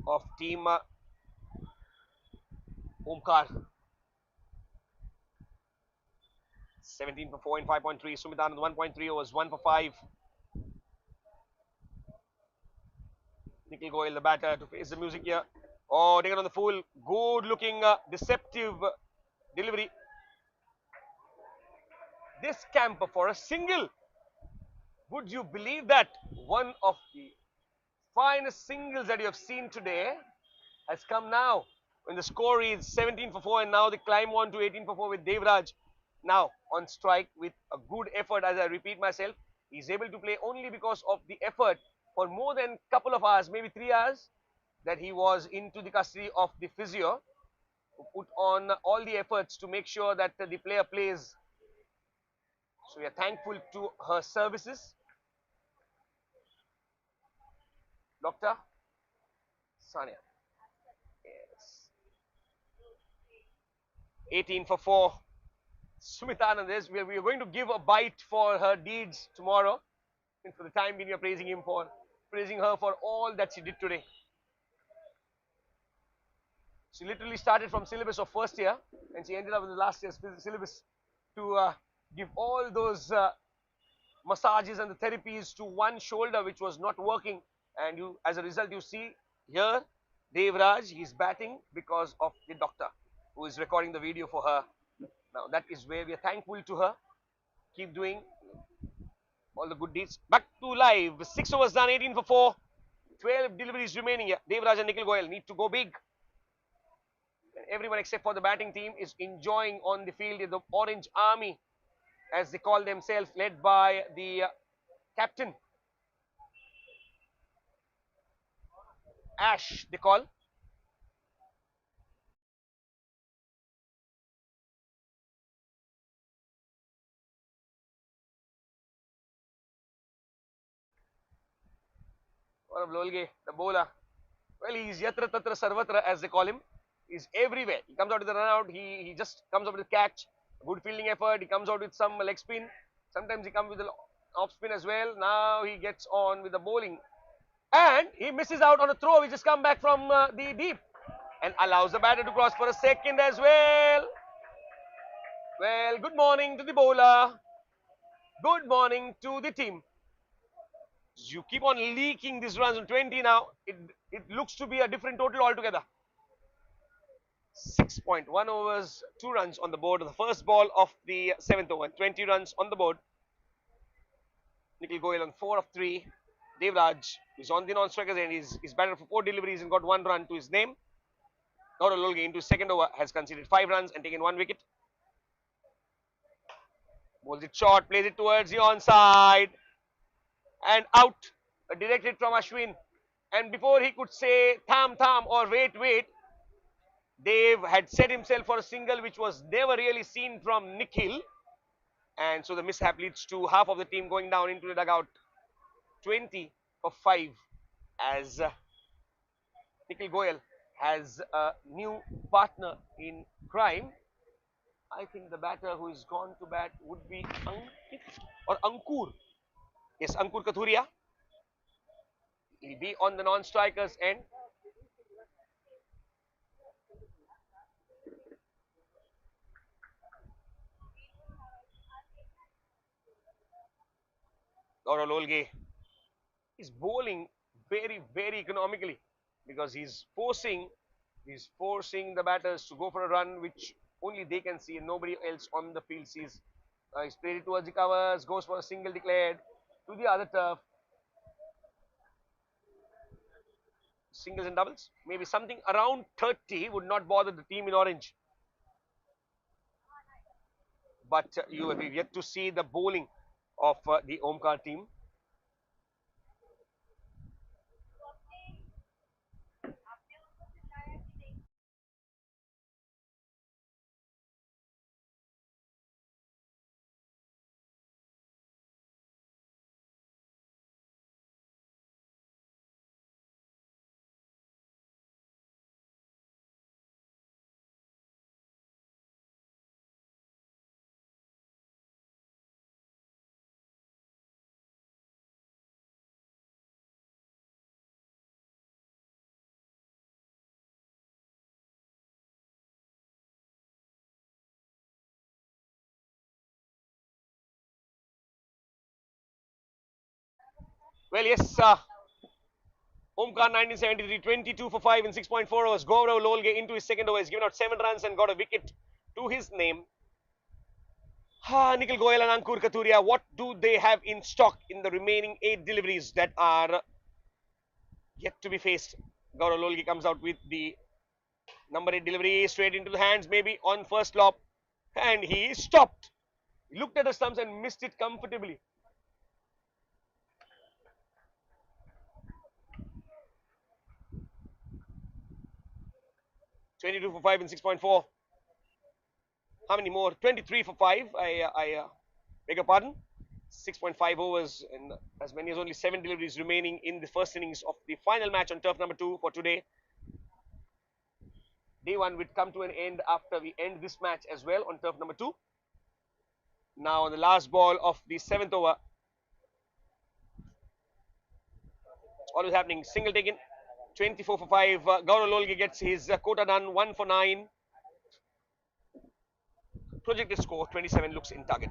[SPEAKER 1] of team Omkar. 17 for 4 in 5.3. Sumit Anand 1.3 overs, 1 for 5. Nikhil Goyal, the batter, to face the music here. Oh, taken on the full. Good looking, deceptive delivery. This camper for a single. Would you believe that? One of the finest singles that you have seen today has come now when the score is 17 for 4 and now they climb on to 18 for 4 with Devraj now on strike with a good effort. As I repeat myself, he's able to play only because of the effort for more than a couple of hours, maybe 3 hours, that he was into the custody of the physio, who put on all the efforts to make sure that the player plays. So we are thankful to her services. Dr. Sania. Yes. 18 for 4. Smita Anand, we are going to give a bite for her deeds tomorrow. And for the time being, we are praising her for all that she did today. She literally started from syllabus of first year and she ended up in the last year's syllabus to give all those massages and the therapies to one shoulder which was not working. And you, as a result, you see here Devraj, he's batting because of the doctor who is recording the video for her. Now that is where we are thankful to her. Keep doing all the good deeds. Back to live. 6 overs done, 18 for 4. 12 deliveries remaining here. Devraj and Nikhil Goyal need to go big. And everyone except for the batting team is enjoying on the field. The Orange Army, as they call themselves, led by the captain, Ash, they call. Gaurav Lolge, the bowler. Well, he's yatra tatra sarvatra as they call him. He's everywhere. He comes out with a run out. He just comes out with a catch. Good fielding effort. He comes out with some leg spin. Sometimes he comes with an off spin as well. Now he gets on with the bowling. And he misses out on a throw which has come back from the deep and allows the batter to cross for a second as well. Well, good morning to the bowler. Good morning to the team. You keep on leaking these runs on 20 now. It looks to be a different total altogether. 6.1 overs, 2 runs on the board. The first ball of the 7th over. 20 runs on the board. Nikhil Goyal on 4 of 3. Devraj is on the non-strikers end. He's batted for 4 deliveries and got 1 run to his name. Gaurav Lolge into his second over has conceded 5 runs and taken 1 wicket. Bowls it short, plays it towards the onside and out. A direct hit from Ashwin. And before he could say tham tham or wait wait, Dave had set himself for a single which was never really seen from Nikhil. And so the mishap leads to half of the team going down into the dugout. 20 for 5 as Nikhil Goyal has a new partner in crime. I think the batter who is gone to bat would be Ankit or Ankur. Yes, Ankur Kathuria. He'll be on the non-strikers end. Gaurav Lolge is bowling very economically because he's forcing the batters to go for a run which only they can see and nobody else on the field sees. He's played it towards the covers, goes for a single declared to the other turf. Singles and doubles, maybe something around 30 would not bother the team in orange. But you have yet to see the bowling of the Omkar team. Well, yes, Omkar 1973, 22 for 5 in 6.4 overs. Gaurav Lolge into his second over. He's given out 7 runs and got a wicket to his name. Nikhil Goyal and Ankur Kathuria, what do they have in stock in the remaining 8 deliveries that are yet to be faced? Gaurav Lolge comes out with the number 8 delivery straight into the hands, maybe on first lob. And he stopped. He looked at the stumps and missed it comfortably. 22 for 5 in 6.4. How many more? 23 for 5. I beg your pardon. 6.5 overs and as many as only 7 deliveries remaining in the first innings of the final match on turf number 2 for today. Day 1 would come to an end after we end this match as well on turf number 2. Now on the last ball of the 7th over. It's always happening. Single taken. 24 for 5. Gaurav Lolge gets his quota done. 1 for 9. Projected score 27 looks in target.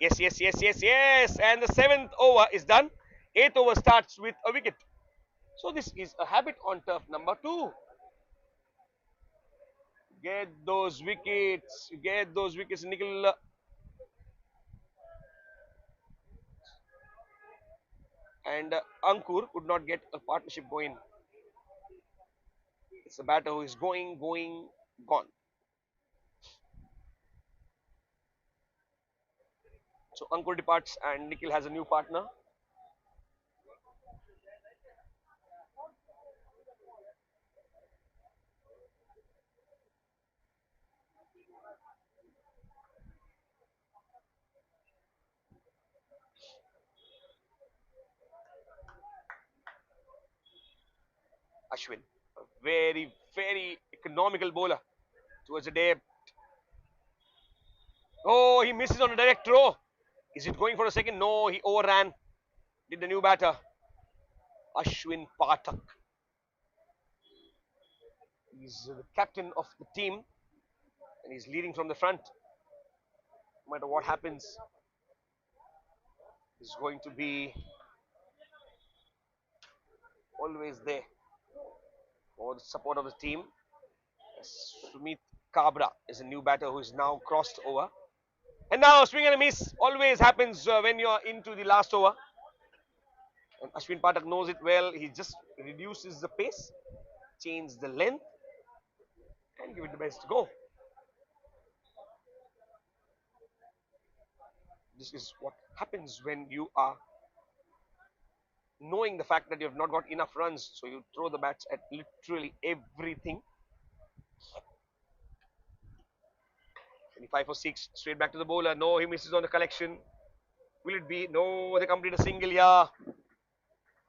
[SPEAKER 1] Yes. And the 7th over is done. 8th over starts with a wicket. So this is a habit on turf number 2. Get those wickets. Get those wickets, Nikhil. and Ankur could not get a partnership going. It's the batter who is going, gone. So Ankur departs and Nikhil has a new partner. Ashwin, a very economical bowler towards the day. Oh, he misses on a direct throw. Is it going for a second? No, he overran. Did the new batter, Ashwin Pathak. He's the captain of the team and he's leading from the front. No matter what happens, he's going to be always there for the support of the team. Sumit Kabra is a new batter who is now crossed over. And now swing and a miss always happens when you're into the last over. And Ashwin Pathak knows it well. He just reduces the pace, changes the length, and give it the best go. This is what happens when you are knowing the fact that you have not got enough runs. So you throw the bats at literally everything. 25 for 6, straight back to the bowler. No, he misses on the collection. Will it be? No, they complete a single. Yeah.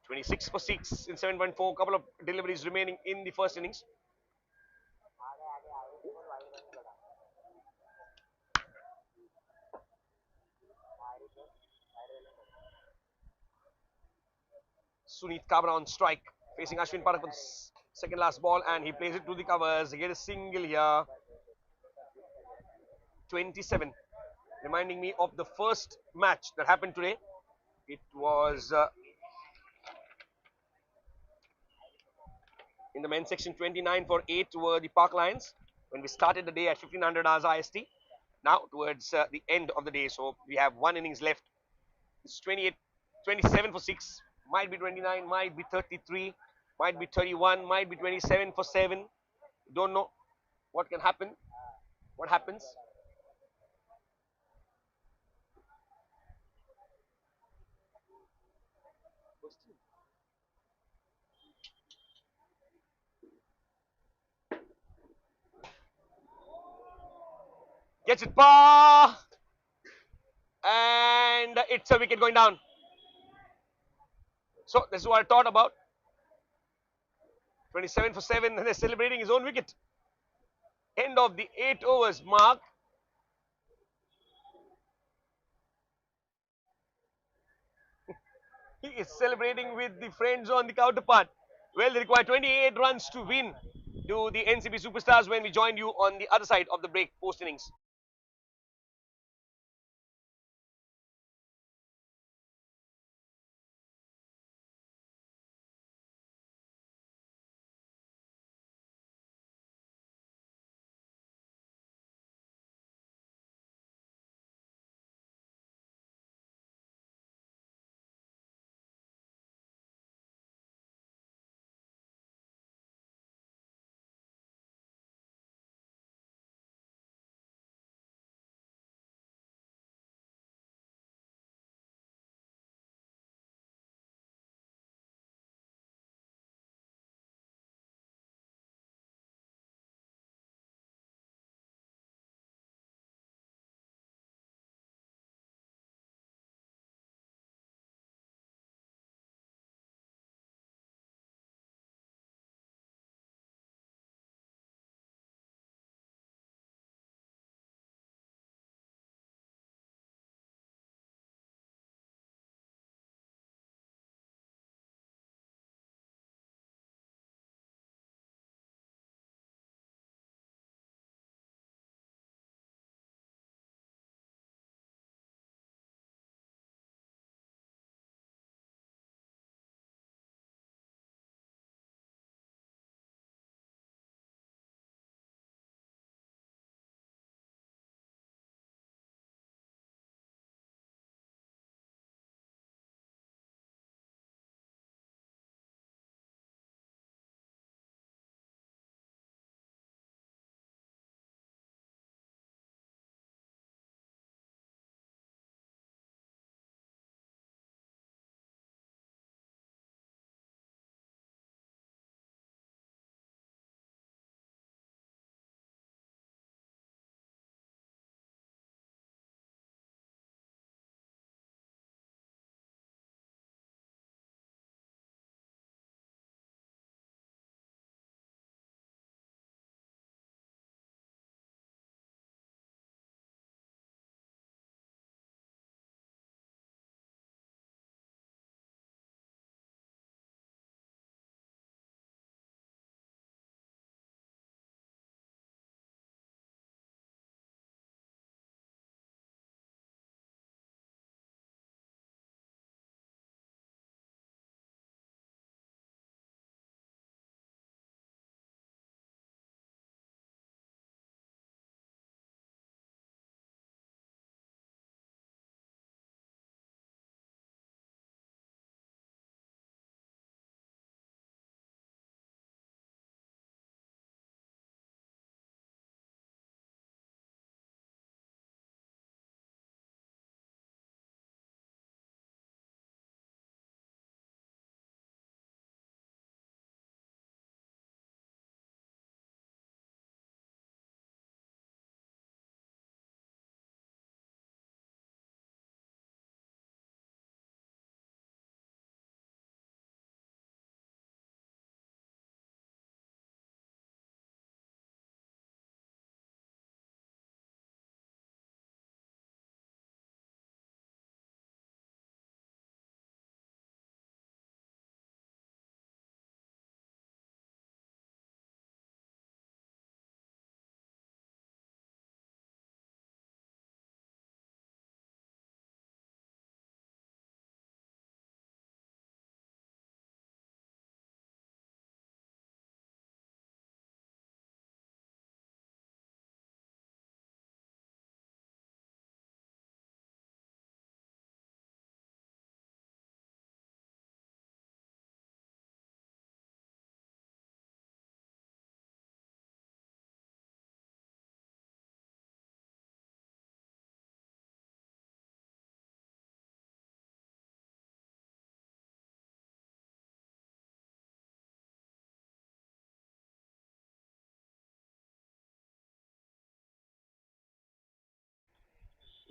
[SPEAKER 1] 26 for 6 in 7.4. Couple of deliveries remaining in the first innings. Sunit Kabra on strike, facing Ashwin Pathak for the second last ball, and he plays it to the covers. He gets a single here. 27, reminding me of the first match that happened today. It was in the men's section. 29 for 8 were the Park Lions when we started the day at 1500 hours IST. Now towards the end of the day, so we have one innings left. It's 28, 27 for 6, might be 29, might be 33, might be 31, might be 27 for 7. Don't know what can happen. What happens? Gets it, and it's a wicket going down. So this is what I thought about. 27 for 7, and they're celebrating his own wicket. End of the 8 overs mark. He is celebrating with the friends on the counterpart. Well, they require 28 runs to win to the NCB Superstars when we joined you on the other side of the break post innings.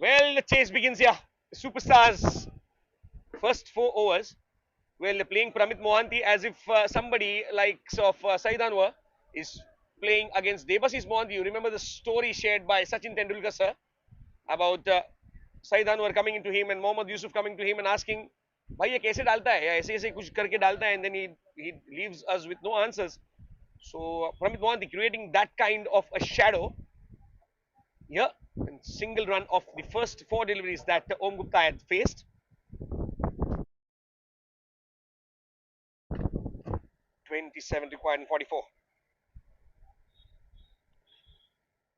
[SPEAKER 1] Well, the chase begins here. Superstars first 4 overs. Well, they're playing Pramit Mohanty as if somebody likes of Saeed Anwar is playing against Debasis Mohanty. You remember the story shared by Sachin Tendulkar sir about Saeed Anwar coming into him and Mohammad Yusuf coming to him and asking, भाई ये कैसे डालता है या ऐसे ऐसे कुछ करके डालता है, and then he leaves us with no answers. So Pramit Mohanty creating that kind of a shadow here, and single run of the first 4 deliveries that Om Gupta had faced. 27 required and 44.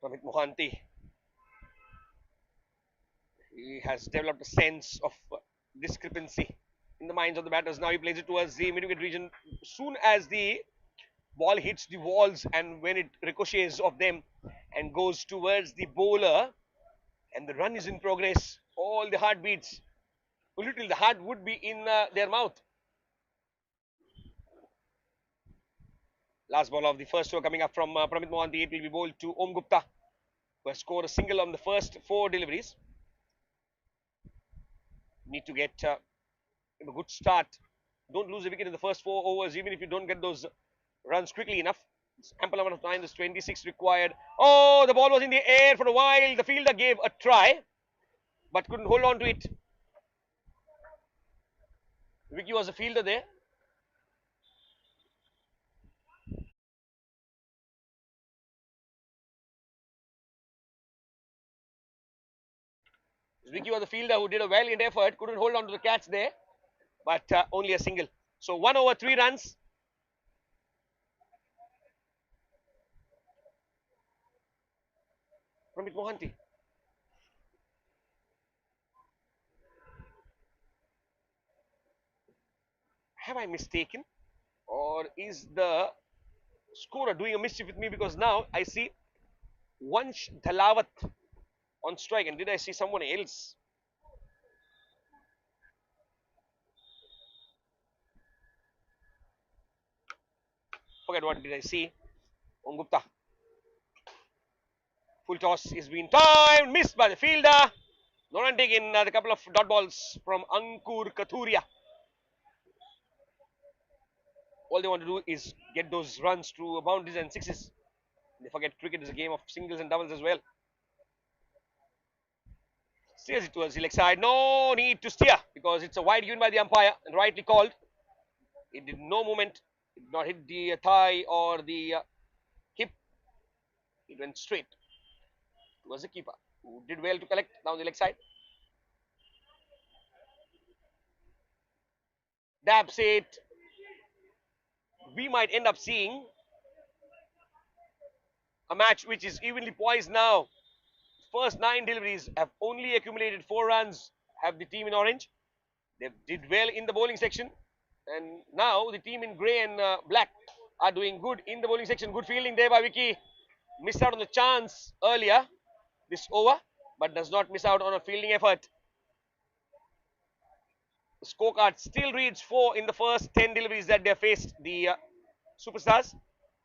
[SPEAKER 1] Pramit Mohanty, he has developed a sense of discrepancy in the minds of the batters. Now he plays it towards the mid-wicket region. Soon as the ball hits the walls and when it ricochets of them and goes towards the bowler, and the run is in progress, all the heartbeats, a little the heart would be in their mouth. Last ball of the first over coming up from Pramit Mohanty. It will be bowled to Om Gupta, who has scored a single on the first 4 deliveries. Need to get a good start. Don't lose a wicket in the first 4 overs, even if you don't get those runs quickly enough. It's ample amount of time. There's 26 required. Oh, the ball was in the air for a while. The fielder gave a try, but couldn't hold on to it. Vicky was a fielder there. Vicky was a fielder who did a valiant effort. Couldn't hold on to the catch there, but only a single. So 1 over 3 runs. Pramit Mohanty. Have I mistaken? Or is the scorer doing a mischief with me? Because now I see Vansh Dhalawat on strike. And did I see someone else? Forget what did I see. Om Gupta. Full toss is being timed. Missed by the fielder. No run taken. The couple of dot balls from Ankur Kathuria. All they want to do is get those runs through boundaries and sixes. They forget cricket is a game of singles and doubles as well. Steers it towards the leg side. No need to steer because it's a wide given by the umpire and rightly called. It did no movement. It did not hit the thigh or the hip. It went straight towards the keeper, who did well to collect down the leg side. Dabs it. We might end up seeing a match which is evenly poised now. First 9 deliveries have only accumulated 4 runs. Have the team in orange. They did well in the bowling section, and now the team in grey and black are doing good in the bowling section. Good fielding there by Vicky. Missed out on the chance earlier this over, but does not miss out on a fielding effort. The scorecard still reads 4 in the first 10 deliveries that they faced the superstars.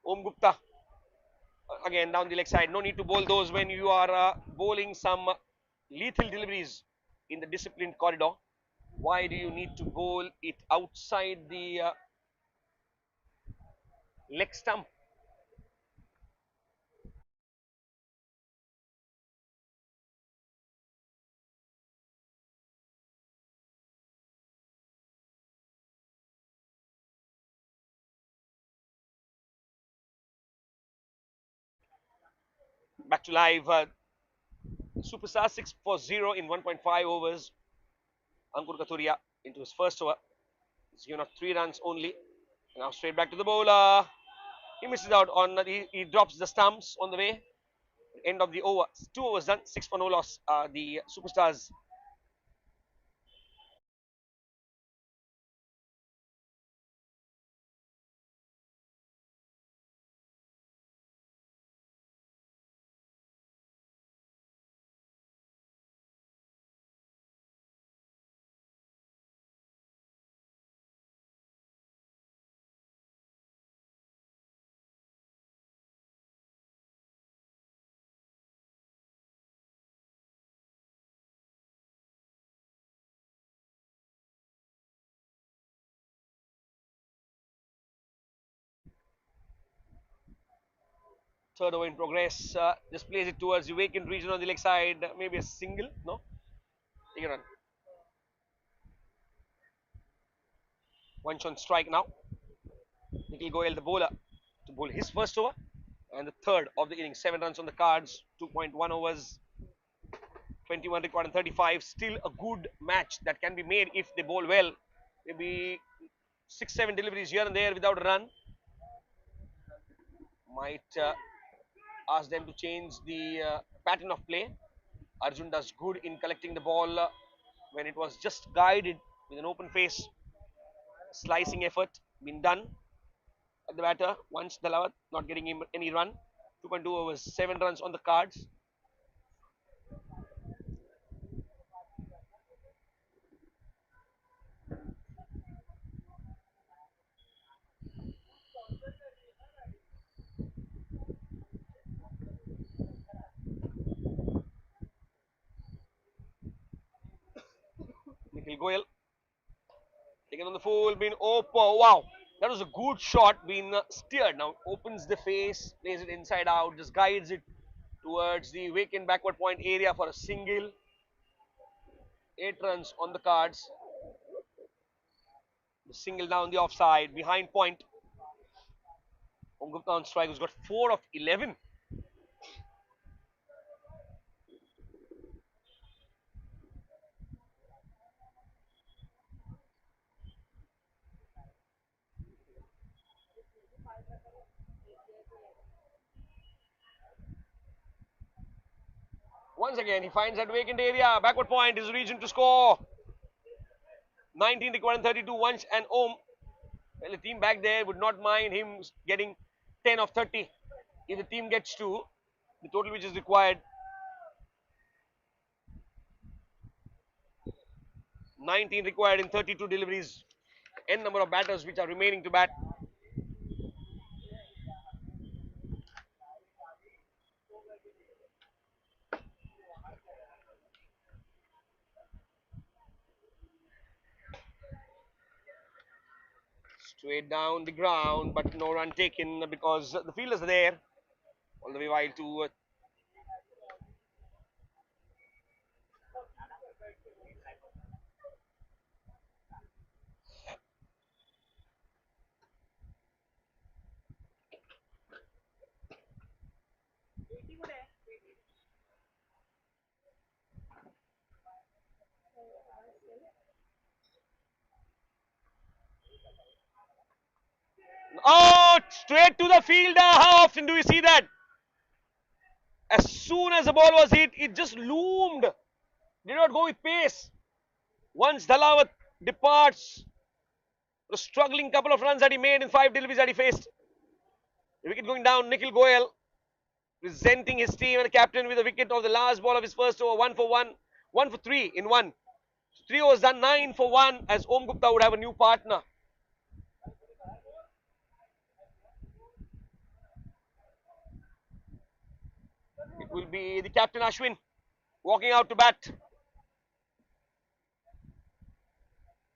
[SPEAKER 1] Om Gupta again down the leg side. No need to bowl those when you are bowling some lethal deliveries in the disciplined corridor. Why do you need to bowl it outside the leg stump? Back to live. Superstar 6 for 0 in 1.5 overs. Ankur Kathuria into his first over. He's given up 3 runs only. Now straight back to the bowler. He misses out on, he drops the stumps on the way. End of the over. 2 overs done. 6 for no loss. The superstars Third over in progress. Just plays it towards the vacant region on the leg side. Maybe a single. No. Take a run. One on strike now. Nikhil Goyal, the bowler, to bowl his first over and the third of the innings. 7 runs on the cards. 2.1 overs. 21 required and 35. Still a good match that can be made if they bowl well. Maybe 6-7 deliveries here and there without a run. Might ask them to change the pattern of play. Arjun does good in collecting the ball when it was just guided with an open face. Slicing effort been done at the batter. Once Dalawat not getting him any run. 2.2 overs, 7 runs on the cards. Nikhil Goyal taken on the full, been open. Wow, that was a good shot, been steered. Now opens the face, plays it inside out, just guides it towards the vacant backward point area for a single. 8 runs on the cards. The single down the offside, behind point. Om Gupta on strike, who's got 4 of 11. Once again, he finds that vacant area. Backward point is region to score. 19 required and 32. Once and Om. Well, the team back there would not mind him getting 10 of 30. If the team gets to the total which is required. 19 required in 32 deliveries. N number of batters which are remaining to bat. Straight down the ground, but no run taken because the fielders are there. All the way wild to oh, straight to the fielder. How often do we see that? As soon as the ball was hit, it just loomed. Did not go with pace. Once Dalawat departs, the struggling couple of runs that he made in 5 deliveries that he faced. The wicket going down. Nikhil Goyal presenting his team and the captain with a wicket of the last ball of his first over. 1 for 1, 1 for 3 in 1. 3 overs done, 9 for 1 as Om Gupta would have a new partner. It will be the captain Ashwin walking out to bat.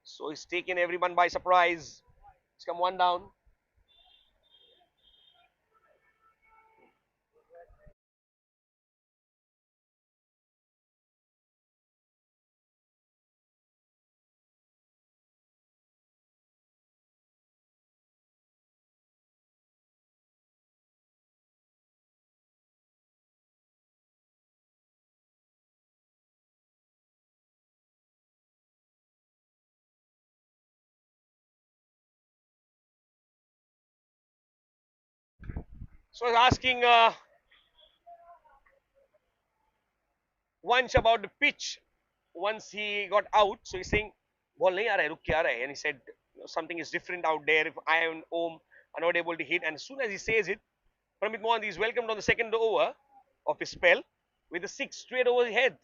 [SPEAKER 1] So he's taken everyone by surprise. He's come one down. So he's asking Vanch about the pitch once he got out. So he's saying, ball nahi aa raha hai, ruk ke aa raha hai. And he said, something is different out there. If I and Om are not able to hit. And as soon as he says it, Pramit Mohan is welcomed on the second over of his spell with a 6 straight over the head.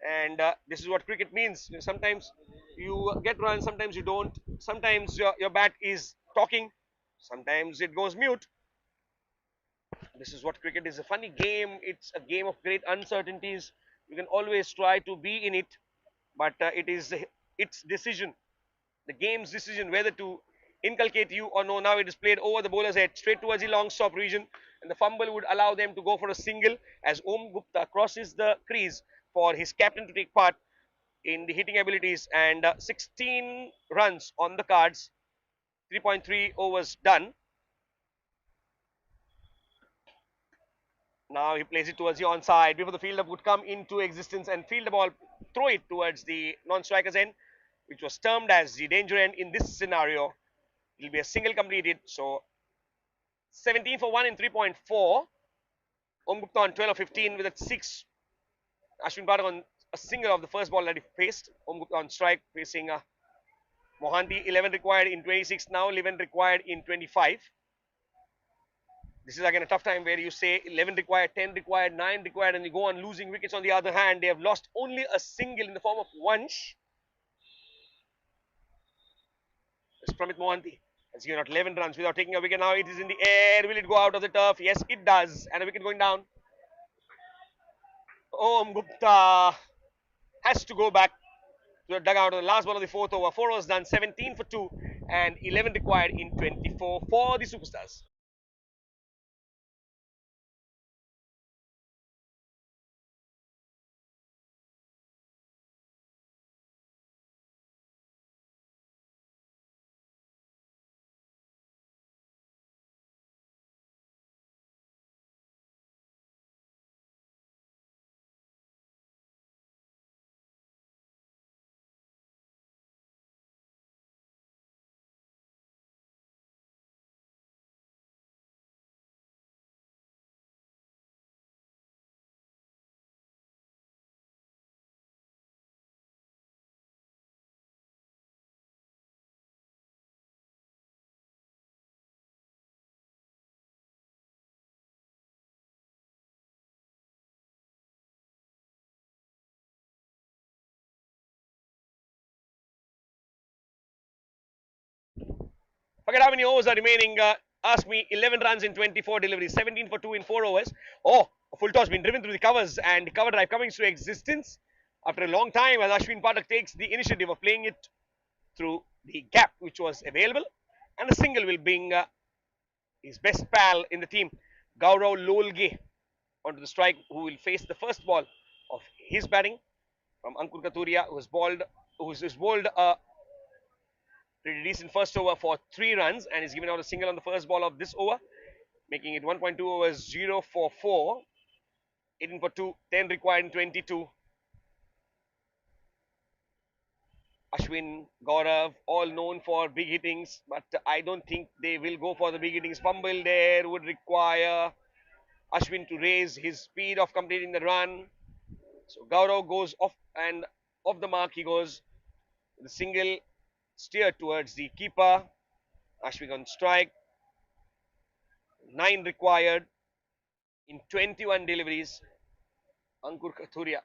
[SPEAKER 1] And this is what cricket means. Sometimes you get runs, sometimes you don't. Sometimes your bat is talking, sometimes it goes mute. This is what cricket is. A funny game. It's a game of great uncertainties. You can always try to be in it, but it is its decision, the game's decision, whether to inculcate you or no. Now it is played over the bowler's head, straight towards the long stop region. and the fumble would allow them to go for a single as Om Gupta crosses the crease for his captain to take part in the hitting abilities, and 16 runs on the cards, 3.3 overs done. Now he plays it towards the onside before the fielder would come into existence and field the ball, throw it towards the non-striker's end, which was termed as the danger end in this scenario. It will be a single completed. So 17 for 1 in 3.4. Om Gupta on 12 of 15 with a 6. Ashwin Pathak on a single of the first ball that he faced. Om Gupta on strike facing Mohanty. 11 required in 26. Now 11 required in 25. This is again a tough time where you say 11 required, 10 required, 9 required, and you go on losing wickets. On the other hand, they have lost only a single in the form of Vansh. It's Pramit Mohanty has given out 11 runs without taking a wicket. Now it is in the air. Will it go out of the turf? Yes, it does. And a wicket going down. Om Gupta has to go back to the dugout on the last ball of the fourth over. 4 overs done, 17 for 2, and 11 required in 24 for the Superstars. Forget how many overs are remaining. Ask me. 11 runs in 24 deliveries, 17 for 2 in 4 overs. Oh, a full toss been driven through the covers, and the cover drive coming to existence after a long time as Ashwin Pathak takes the initiative of playing it through the gap which was available, and a single will bring his best pal in the team, Gaurav Lolge, onto the strike, who will face the first ball of his batting from Ankur Katuria, who's bowled a pretty decent first over for 3 runs and is given out a single on the first ball of this over, making it 1.2 overs, 0 for 4, 18 for 2, 10 required in 22. Ashwin, Gaurav, all known for big hittings, but I don't think they will go for the big hittings. Fumble there would require Ashwin to raise his speed of completing the run. So Gaurav goes off, and off the mark he goes. The single steer towards the keeper. Ashwin on strike. 9 required in 21 deliveries. Ankur Kathuria.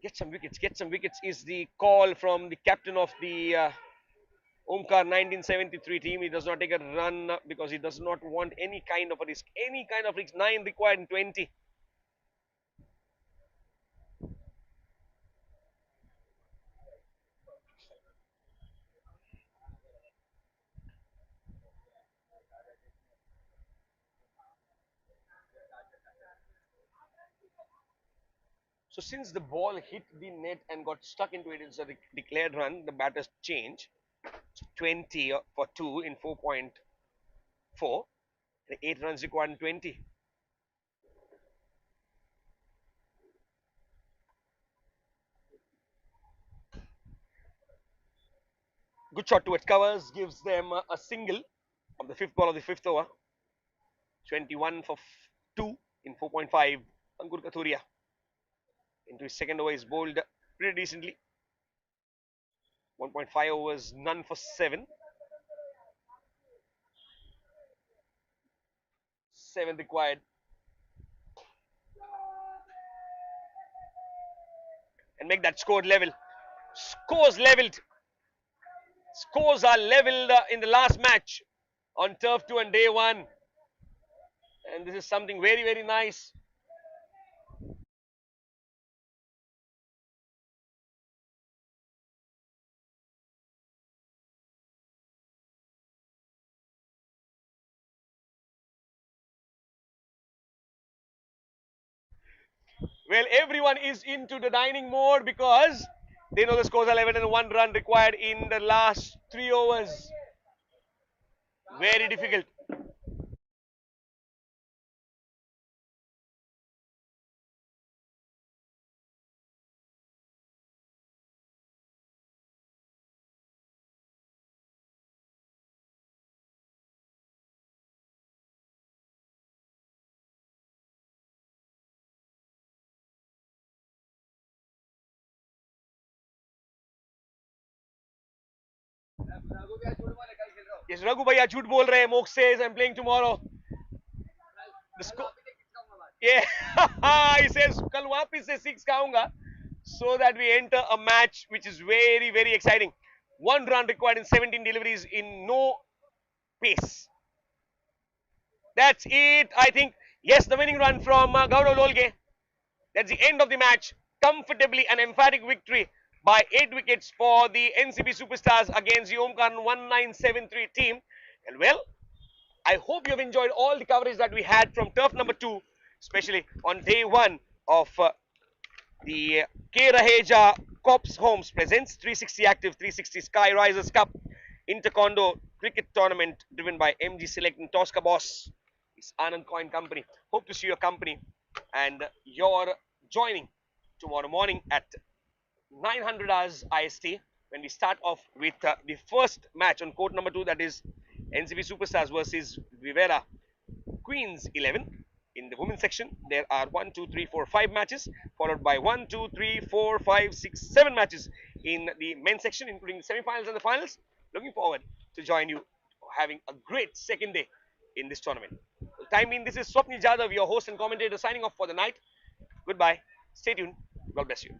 [SPEAKER 1] Get some wickets is the call from the captain of the Omkar 1973 team. He does not take a run because he does not want any kind of a risk. Any kind of risk. 9 required in 20. So since the ball hit the net and got stuck into it, it's a declared run. The batters change. So 20 for 2 in 4.4. 8 runs required in 20. Good shot towards covers. Gives them a single of the fifth ball of the fifth over. 21 for 2 in 4.5. Ankur Kathuria into his second over is bowled pretty decently. 1.5 overs, none for 7. 7 required. And make that score level. Scores leveled. Scores are leveled in the last match on turf 2 and day 1. And this is something very, very nice. Well, everyone is into the dining mode because they know the scores are 11 and 1 run required in the last 3 overs. Very difficult. Yes, Raghu bhaiya झूठ बोल रहे हैं. Mok says I'm playing tomorrow. The score. Yeah, he says कल वापिस से six खाऊंगा, so that we enter a match which is very very exciting. One run required in 17 deliveries in no pace. That's it. I think yes, the winning run from Gaurav Lolge. That's the end of the match. Comfortably an emphatic victory by 8 wickets for the NCB Superstars against the Omkar 1973 team. And well, I hope you have enjoyed all the coverage that we had from turf number 2, especially on day 1 of the K. Raheja Cops Homes presents 360 Active 360 Sky Risers Cup Intercondo Cricket Tournament driven by MG Select and Tosca Boss. It's Anand Coin Company. Hope to see your company and your joining tomorrow morning at 900 hours IST when we start off with the first match on court number 2, that is NCB Superstars versus Vivera Queens 11. In the women's section, there are 1, 2, 3, 4, 5 matches, followed by 1, 2, 3, 4, 5, 6, 7 matches in the men's section, including the semi-finals and the finals. Looking forward to join you, having a great second day in this tournament. For the time being, this is Swapnil Jadhav, your host and commentator, signing off for the night. Goodbye. Stay tuned. God bless you.